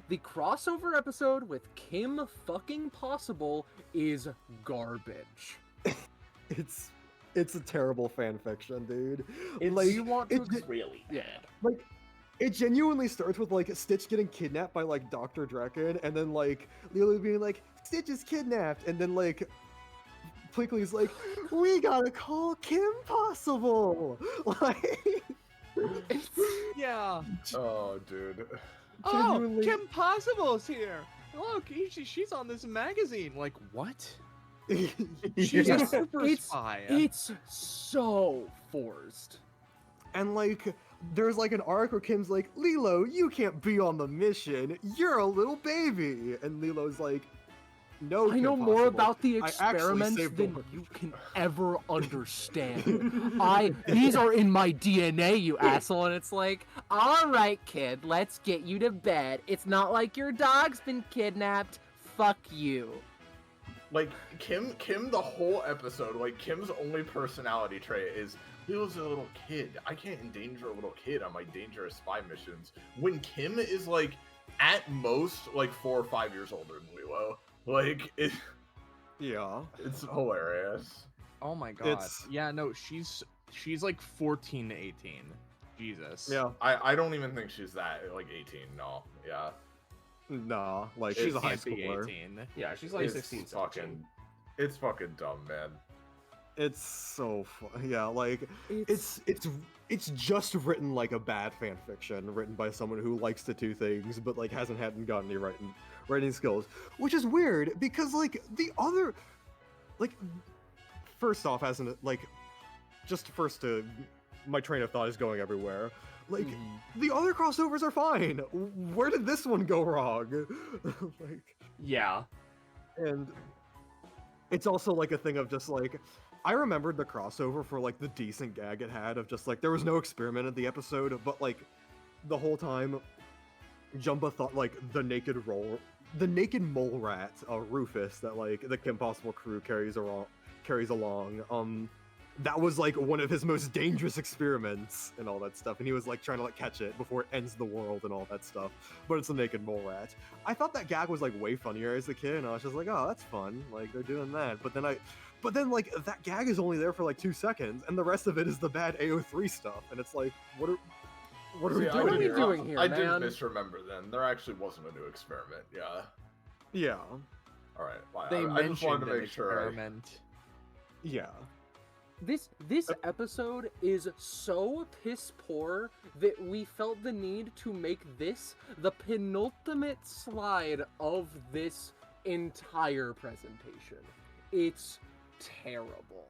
The crossover episode with Kim fucking Possible is garbage. It's a terrible fan fiction, dude. It's like, you want to it, really Yeah. bad. like it genuinely starts with like Stitch getting kidnapped by like Dr. Draken, and then like Lilo being like, Stitch is kidnapped, and then like Plinkly's like, we gotta call Kim Possible. Like, Yeah. Oh, dude. Oh, Genuinely- Kim Possible's here. Look, she's on this magazine. Like, what? She's Yeah. a super It's- spy. It's so forced. And like, there's like an arc where Kim's like, Lilo, you can't be on the mission. You're a little baby. And Lilo's like, no, I know Kim more Possible. about the I actually experiments saved the than world." you can ever understand. These are in my DNA, you asshole. And it's like, all right, kid, let's get you to bed. It's not like your dog's been kidnapped. Fuck you. Like Kim, the whole episode, like Kim's only personality trait is Lilo's a little kid. I can't endanger a little kid on my dangerous spy missions. When Kim is like at most like 4 or 5 years older than Lilo, like Yeah. it's hilarious. Oh my god. It's- Yeah, no, she's like 14 to 18. Jesus. Yeah. I don't even think she's that like 18. No, yeah. Nah. Like, She she's a high can't be schooler. 18. Yeah, she's like It's 16, 17. fucking, it's fucking dumb, man. It's so fun. Yeah, like, it's just written like a bad fan fiction, written by someone who likes to do things, but like hadn't got any writing skills, which is weird because like the other, like, first off, my train of thought is going everywhere. Like, the other crossovers are fine. Where did this one go wrong? Like, Yeah. and it's also like a thing of just like, I remembered the crossover for like the decent gag it had of just like, there was no experiment in the episode, but like the whole time Jumba thought like the naked mole rat, Rufus, that like the Kim Possible crew carries along, that was like one of his most dangerous experiments and all that stuff, and he was like trying to like catch it before it ends the world and all that stuff, but it's a naked mole rat. I thought that gag was like way funnier as a kid, and I was just like, oh, that's fun, like they're doing that. But then like that gag is only there for like 2 seconds, and the rest of it is the bad AO3 stuff, and it's like, what are we See, doing? What are we here? doing here, I man? did misremember then. There actually wasn't a new experiment. Yeah. Yeah, All right. Well, They I just wanted mentioned to an make sure. experiment. yeah. This episode is so piss poor that we felt the need to make this the penultimate slide of this entire presentation. It's terrible.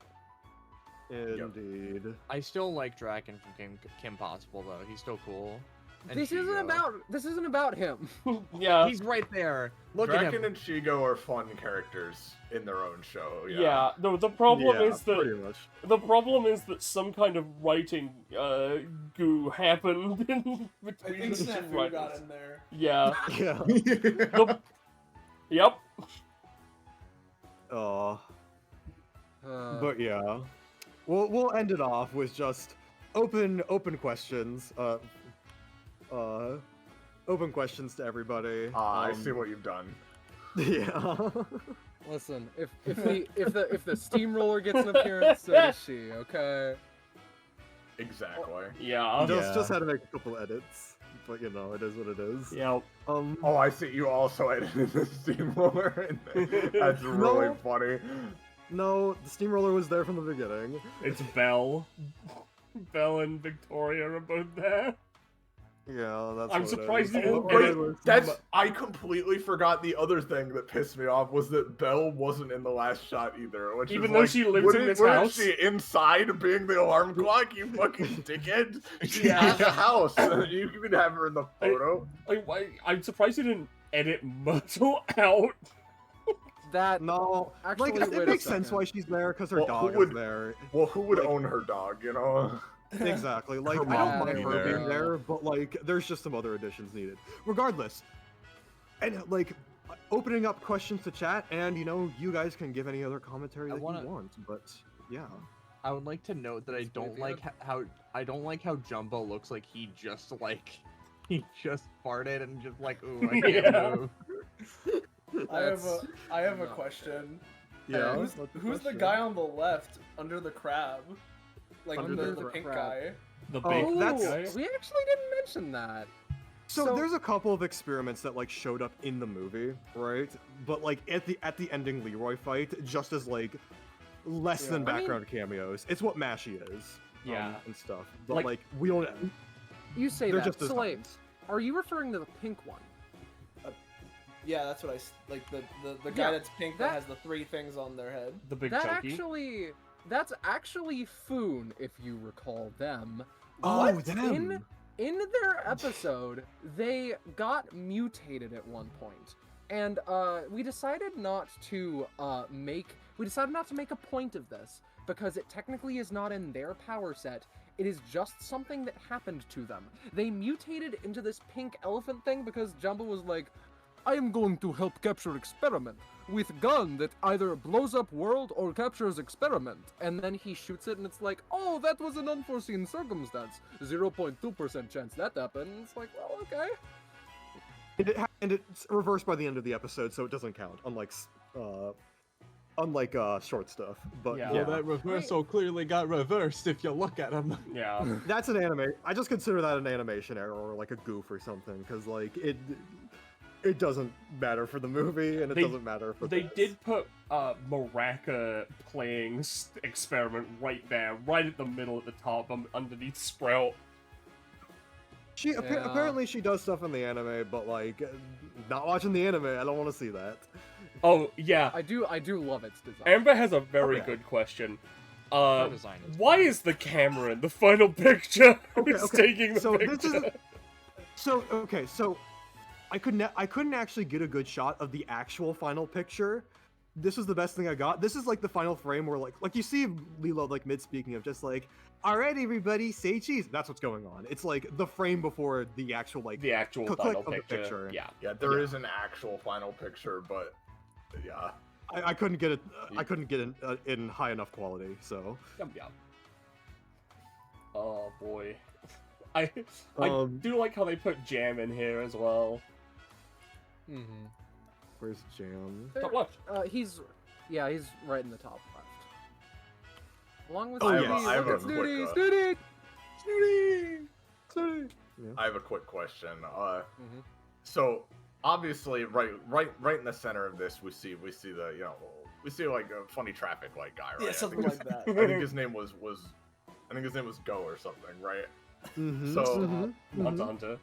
Indeed. I still like Draken from Kim Possible though. He's still cool. And This Shigo. isn't about him. Yeah. He's right there. Look at Draken him. and Shigo are fun characters in their own show. Yeah. Yeah. No, the problem Yeah, is pretty that much. some kind of writing goo happened in I between think the two Snafu got writers. in there. Yeah. Yeah. Yep. But yeah, we'll end it off with just open questions. Open questions to everybody. I see what you've done. Yeah. Listen, if the steamroller gets an appearance, so does she. Okay. Exactly. Yeah. Just had to make a couple edits, but you know, it is what it is. Yeah. Oh, I see. You also edited the steamroller. That's really No. funny. No, the steamroller was there from the beginning. It's Belle. Belle and Victoria are both there. Yeah, that's. I'm what surprised it you is. didn't Wait, I completely forgot the other thing that pissed me off was that Belle wasn't in the last shot either. Which Even is though like, she lives in wouldn't- this wouldn't house? she inside being the alarm clock? You fucking dickhead! She has a house. You can have her in the photo. I'm surprised you didn't edit Myrtle out. That No, actually like wait it a makes sense second. why she's there because her Well, dog who would- is there. Well, who would Like- own her dog? You know. Exactly. Like Her I don't mom mind would her be being there. there, but like there's just some other additions needed. Regardless, and like opening up questions to chat, and you guys can give any other commentary that you want. But yeah. I would like to note that I don't like how Jumbo looks like he just farted and just like, ooh, I can't Yeah. move. I have a question. Yeah. Who's the guy on the left under the crab? Like Under the the pink crab. guy. The Oh, big that's- guy. We actually didn't mention that. So there's a couple of experiments that like showed up in the movie, right? But like at the ending Leroy fight, just as like less than I mean- background cameos. It's what Mashy is. Yeah. And stuff. But Like- like we don't. You say They're that. just So, like, designs. are you referring to the pink one? Yeah, that's what like the guy Yeah, that's pink that- that has the 3 things on their head. The big That chunky. that's actually Foon, if you recall them. Oh, What? them. In their episode, they got mutated at one point, and we decided not to make a point of this because it technically is not in their power set. It is just something that happened to them. They mutated into this pink elephant thing because Jumbo was like, I am going to help capture experiment with gun that either blows up world or captures experiment. And then he shoots it and it's like, oh, that was an unforeseen circumstance. 0.2% chance that happened. It's like, well, okay. And it's reversed by the end of the episode, so it doesn't count. Unlike short stuff. But Yeah. yeah, Well, that reversal clearly got reversed if you look at him. Yeah. that's an anime. I just consider that an animation error or like a goof or something, because like it doesn't matter for the movie and it They- doesn't matter for. They this. did put Maraka playing experiment right there, right at the middle at the top, underneath Sprout. She Yeah. apparently she does stuff in the anime, but like not watching the anime, I don't want to see that. Oh yeah, I do love its design. Amber has a very Okay. good question. Her design is Why is the camera in the final picture? It's Okay. taking the So picture. this is so I couldn't actually get a good shot of the actual final picture. This was the best thing I got. This is like the final frame where like you see Lilo like mid speaking of just like, all right everybody say cheese. That's what's going on. It's like the frame before the actual like The actual click final of the picture. picture. Yeah. Yeah, there is an actual final picture, but yeah. I couldn't get it. I couldn't get it in high enough quality. So Yum yum. Oh boy. I Um, do like how they put Jam in here as well. Mm-hmm. where's Jam? Top left. He's right in the top left. Along with Oh, Snooty. yes. I have Look a at Snooty, quick, Snooty! Snooty. I have a quick question. Mhm. So obviously, right in the center of this, we see the we see like a funny traffic light guy, right? Yeah, I something think like that. I think his name was Go or something, right? Mhm, So- mhm, Monster mhm. Hunter.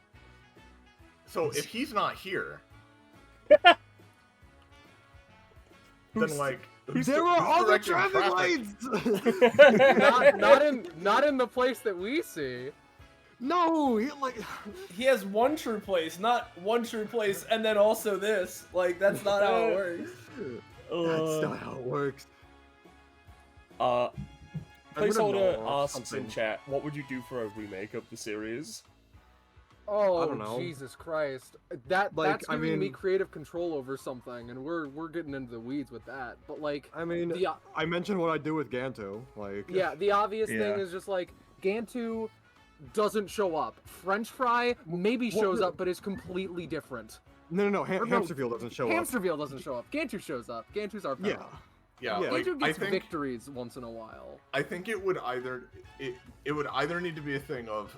So if he's not here, Who's- then like There are other directing traffic lights. not in the place that we see. No, He has one true place, not one true place, and then also this. Like that's not how it works. that's not how it works. Uh, I'm gonna Placeholder know asks in something. chat, what would you do for a remake of the series? Oh, I don't know. Jesus Christ! That's I giving me mean- creative control over something, and we're getting into the weeds with that. But like, I mean, the I mentioned what I do with Gantu. Like, yeah, the obvious Yeah. thing is just like Gantu doesn't show up. French Fry maybe shows up, but is completely different. no, Or no, Hamsterville doesn't show up. Hamsterville doesn't show up. Gantu shows up. Gantu's our pal. Yeah, yeah, Yeah. like Gantu I gets think victories once in a while. I think it would either need to be a thing of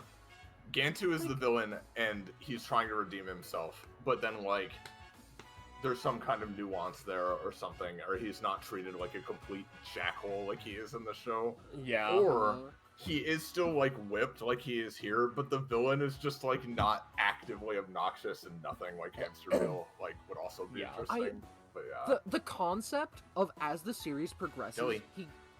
Gantu is the villain and he's trying to redeem himself, but then like there's some kind of nuance there or something, or he's not treated like a complete jackhole like he is in the show. Yeah. Or he is still like whipped like he is here, but the villain is just like not actively obnoxious and nothing like Hamsterville like would also be interesting. But yeah. The concept of as the series progresses,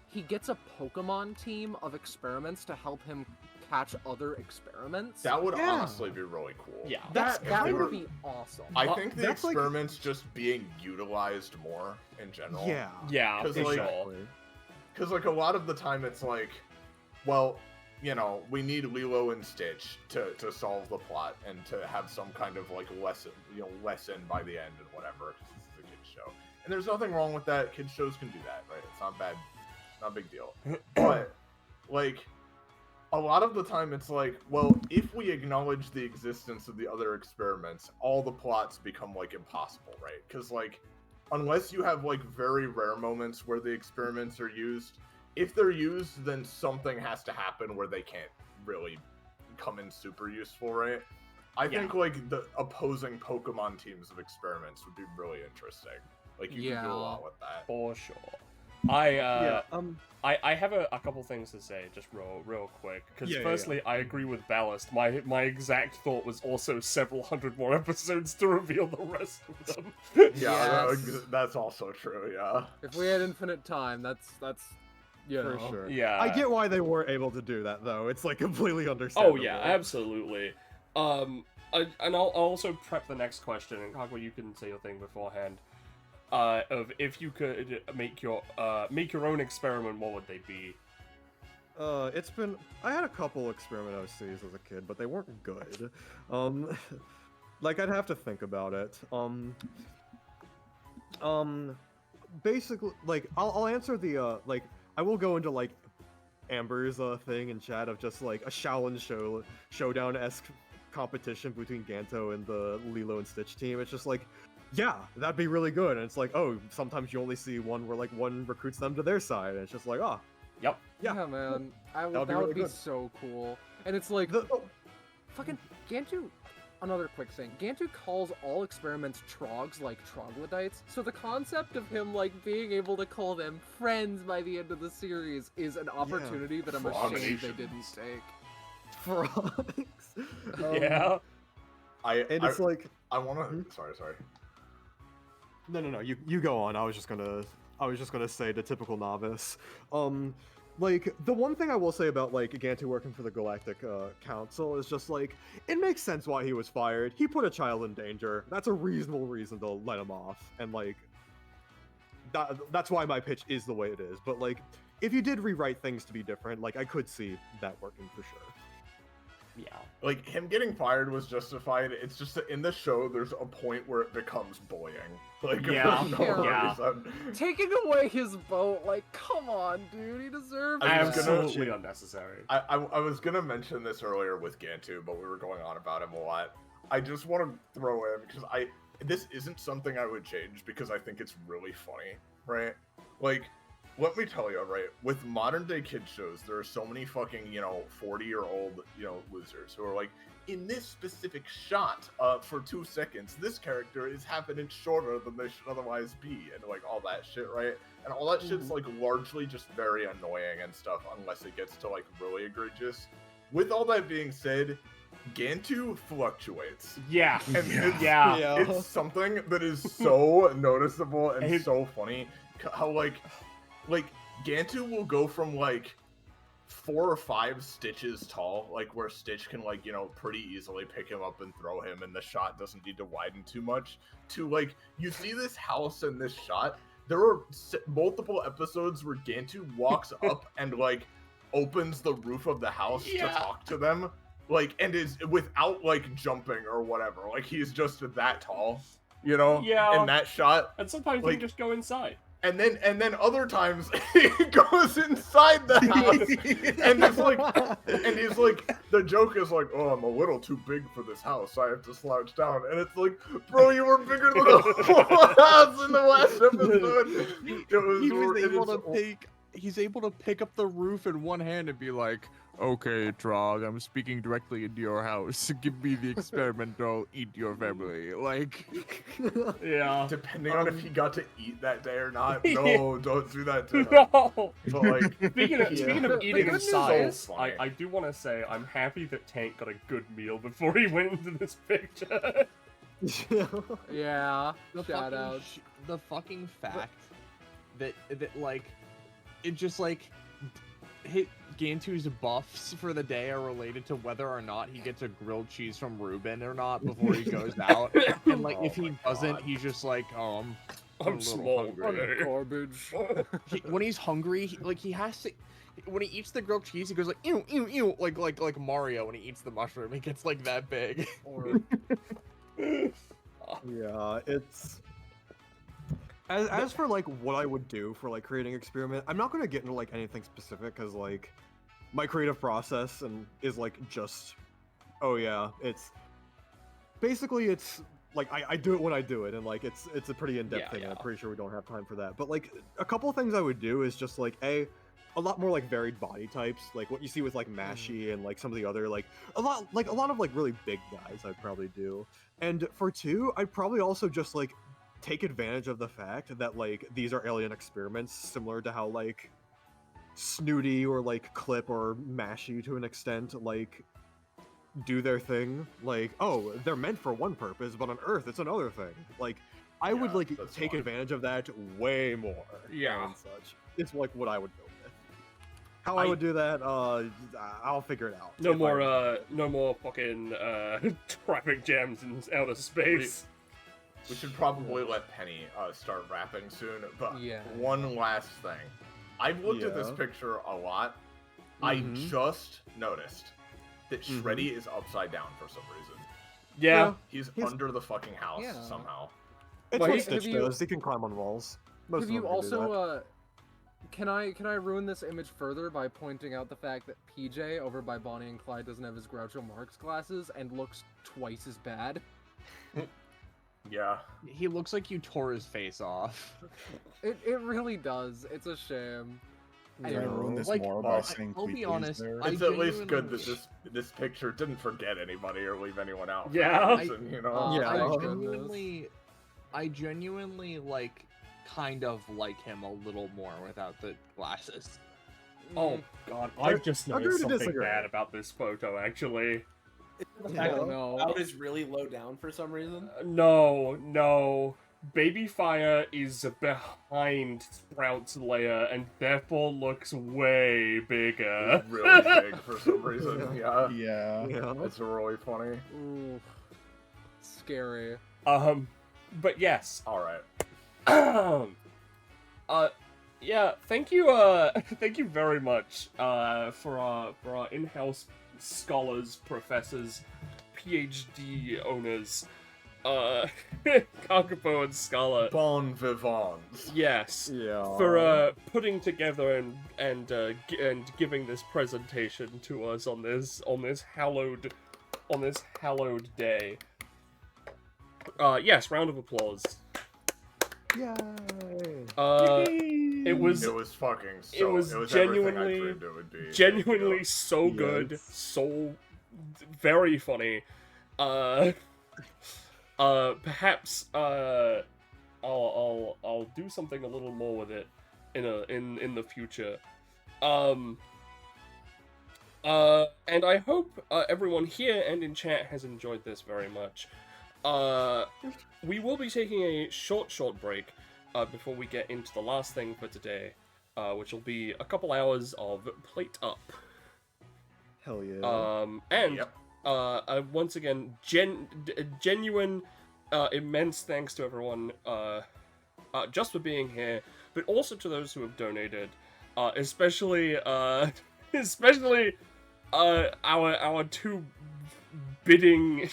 he gets a Pokemon team of experiments to help him catch other experiments. That would honestly be really cool. Yeah. That would be awesome. I think the experiments just being utilized more in general. Yeah. Yeah, Because for like, sure. because like a lot of the time it's like, well, you know, we need Lilo and Stitch to solve the plot and to have some kind of like lesson by the end and whatever. Because this is a kid's show, and there's nothing wrong with that. Kids shows can do that, right? It's not bad, not a big deal. But like, a lot of the time it's like, well, if we acknowledge the existence of the other experiments, all the plots become like impossible, right? Because like, unless you have like very rare moments where the experiments are used. If they're used, then something has to happen where they can't really come in super useful, right? I think like the opposing Pokemon teams of experiments would be really interesting. Like you can do a lot with that. For sure. I have a couple things to say just real quick because firstly I agree with Ballast. My exact thought was also several hundred more episodes to reveal the rest of them. That's also true. Yeah. If we had infinite time, that's For sure. Yeah. I get why they weren't able to do that though. It's like completely understandable. Oh yeah, absolutely. And I'll also prep the next question, and Kagwa, you can say your thing beforehand. Of if you could make your own experiment, what would they be? I had a couple experiment OCs as a kid, but they weren't good. Like I'd have to think about it. Basically, like I'll answer the like I will go into like Amber's thing in chat of just like a Shaolin showdown-esque competition between Ganto and the Lilo and Stitch team. It's just like, yeah, that'd be really good. And it's like, oh, sometimes you only see one where like one recruits them to their side, and it's just like, oh, yep, yeah, man, that would be so cool. And it's like, fucking Gantu. Another quick thing, Gantu calls all experiments trogs like troglodytes, so the concept of him like being able to call them friends by the end of the series is an opportunity that I'm ashamed they didn't take. Frogs. Yeah. I want to. Hmm? Sorry. No. You go on. I was just gonna say the typical novice. Like, the one thing I will say about, like, Gantu working for the Galactic Council is just, like, it makes sense why he was fired. He put a child in danger. That's a reasonable reason to let him off. And, like, that's why my pitch is the way it is. But, like, if you did rewrite things to be different, like, I could see that working for sure. Yeah. Like, him getting fired was justified. It's just that in the show, there's a point where it becomes bullying. Like, reason. Taking away his boat, like, come on, dude, he deserves it. Absolutely unnecessary. I was gonna mention this earlier with Gantu, but we were going on about him a lot. I just want to throw in, because this isn't something I would change, because I think it's really funny, right? Like, let me tell you, right, with modern day kid shows, there are so many fucking, 40-year-old, losers who are like, in this specific shot, for 2 seconds, this character is half an inch shorter than they should otherwise be, and like all that shit, right? And all that shit's like largely just very annoying and stuff, unless it gets to like really egregious. With all that being said, Gantu fluctuates. Yeah. And it's something that is so noticeable and so funny. How like Gantu will go from like 4 or 5 stitches tall, like where Stitch can like, pretty easily pick him up and throw him and the shot doesn't need to widen too much, to like, you see this house in this shot, there are multiple episodes where Gantu walks up and like opens the roof of the house to talk to them, like, and is without like jumping or whatever, like he's just that tall, in that shot. And sometimes like, you can just go inside. And then other times he goes inside the house and he's like, the joke is like, oh, I'm a little too big for this house, I have to slouch down. And it's like, bro, you were bigger than the whole house in the last episode. He was able to take he's able to pick up the roof in one hand and be like, "Okay, Trog, I'm speaking directly into your house. Give me the experiment, or I'll eat your family." Like, Yeah. Depending on if he got to eat that day or not. No, don't do that to him. No. But like, Speaking of The eating good news aside, is- I do want to say I'm happy that Tank got a good meal before he went into this picture. Yeah. the Shout fucking out. the fucking fact that like it just like hit Gantu's buffs for the day are related to whether or not he gets a grilled cheese from Ruben or not before he goes out. And like if Oh he my doesn't, God. he's just like, "Oh, I'm a I'm little small. hungry." Garbage. When he's hungry, he has to. When he eats the grilled cheese, he goes like ew ew ew, like Mario when he eats the mushroom. He gets like that big. Or Yeah, it's as for like what I would do for like creating experiment, I'm not gonna get into like anything specific because like my creative process and is like just oh yeah, it's basically it's like I do it when I do it and like it's a pretty in-depth Yeah, thing and I'm yeah. pretty sure we don't have time for that. But like a couple of things I would do is just like a lot more like varied body types, like what you see with like Mashy and like some of the other like a lot of like really big guys I'd probably do. And for 2, I'd probably also just like take advantage of the fact that like these are alien experiments, similar to how like Snooty or like Clip or Mashy to an extent like do their thing. Like, oh, they're meant for one purpose, but on Earth it's another thing. Like I would Yeah, like that's take fine. advantage of that way more. Yeah. And such. It's like what I would go with. How I would do that, I'll figure it out. No if I more, remember. no more fucking traffic jams in outer space. we should probably let Penny start rapping soon. But Yeah. one last thing. I've looked at this Yeah. picture a lot. Mhm. I just noticed that Mhm. Shreddy is upside down for some reason. Yeah. He's He's- under the fucking house Yeah. somehow. It's Well, what he- Stitch have you- does. He can climb on walls. Most Have of you them can do that. also can I ruin this image further by pointing out the fact that PJ over by Bonnie and Clyde doesn't have his Groucho Marx glasses and looks twice as bad? Yeah. He looks like you tore his face off. It really does. It's a shame. Can I ruin this Like, more well, by saying I'll be please honest, there? I It's at least good genuinely- that this picture didn't forget anybody or leave anyone out. for Yeah. that reason, you know. Yeah. I Oh, genuinely like kind of like him a little more without the glasses. Oh god, I've just Agree noticed to something disagree. bad about this photo, actually. I don't know. Out is really low down for some reason. No. Baby Fire is behind Sprout's layer and therefore looks way bigger. It's really big for some reason. Yeah. Yeah. Yeah. It's really funny. Ooh, scary. But yes. All right. Yeah, thank you, thank you very much, for our in-house scholars, professors, PhD owners, Kakapo and Scholar. Bon vivants. Yes. Yeah. For putting together and giving this presentation to us on this hallowed day. Yes, round of applause. Yay. It was It was fucking so. it was everything I genuinely- dreamed it would be. genuinely so good, Yes. so very funny. Perhaps I'll do something a little more with it in the future. And I hope everyone here and in chat has enjoyed this very much. We will be taking a short break before we get into the last thing for today, which will be a couple hours of Plate Up. Hell yeah. And Yep. once again, genuine, immense thanks to everyone, just for being here, but also to those who have donated, especially our two bidding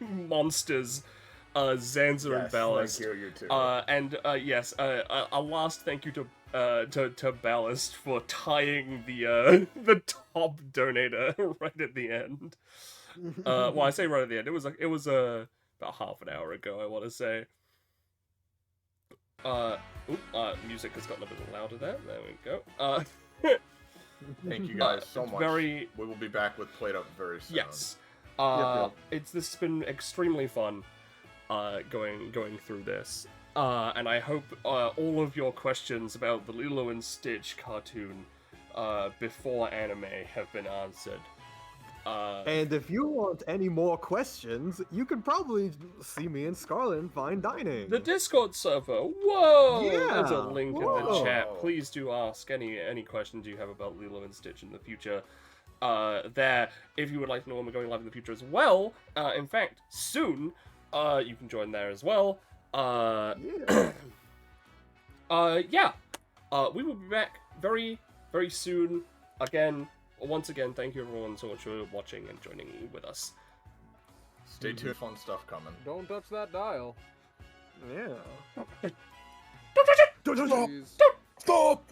monsters, Zanza and Yes, Ballast. thank you, you too. Yes, a last thank you to Ballast for tying the top donator right at the end. Well, I say right at the end. It was about half an hour ago, I want to say. Music has gotten a bit louder there. There we go. Thank you guys so much. We will be back with Played Up very soon. Yes. Yep. This has been extremely fun, going through this. And I hope all of your questions about the Lilo and Stitch cartoon before anime have been answered. And if you want any more questions, you could probably see me and Scarlet in Fine Dining. The Discord server. Whoa! Yeah, There's a link in the whoa. chat. Please do ask any questions you have about Lilo and Stitch in the future. There, if you would like to know when we're going live in the future as well. In fact, soon, you can join there as well. Yeah. We will be back very, very soon. Once again, thank you everyone so much for watching and joining with us. Stay tuned, fun stuff coming. Don't touch that dial. Yeah. Don't touch it! Stop!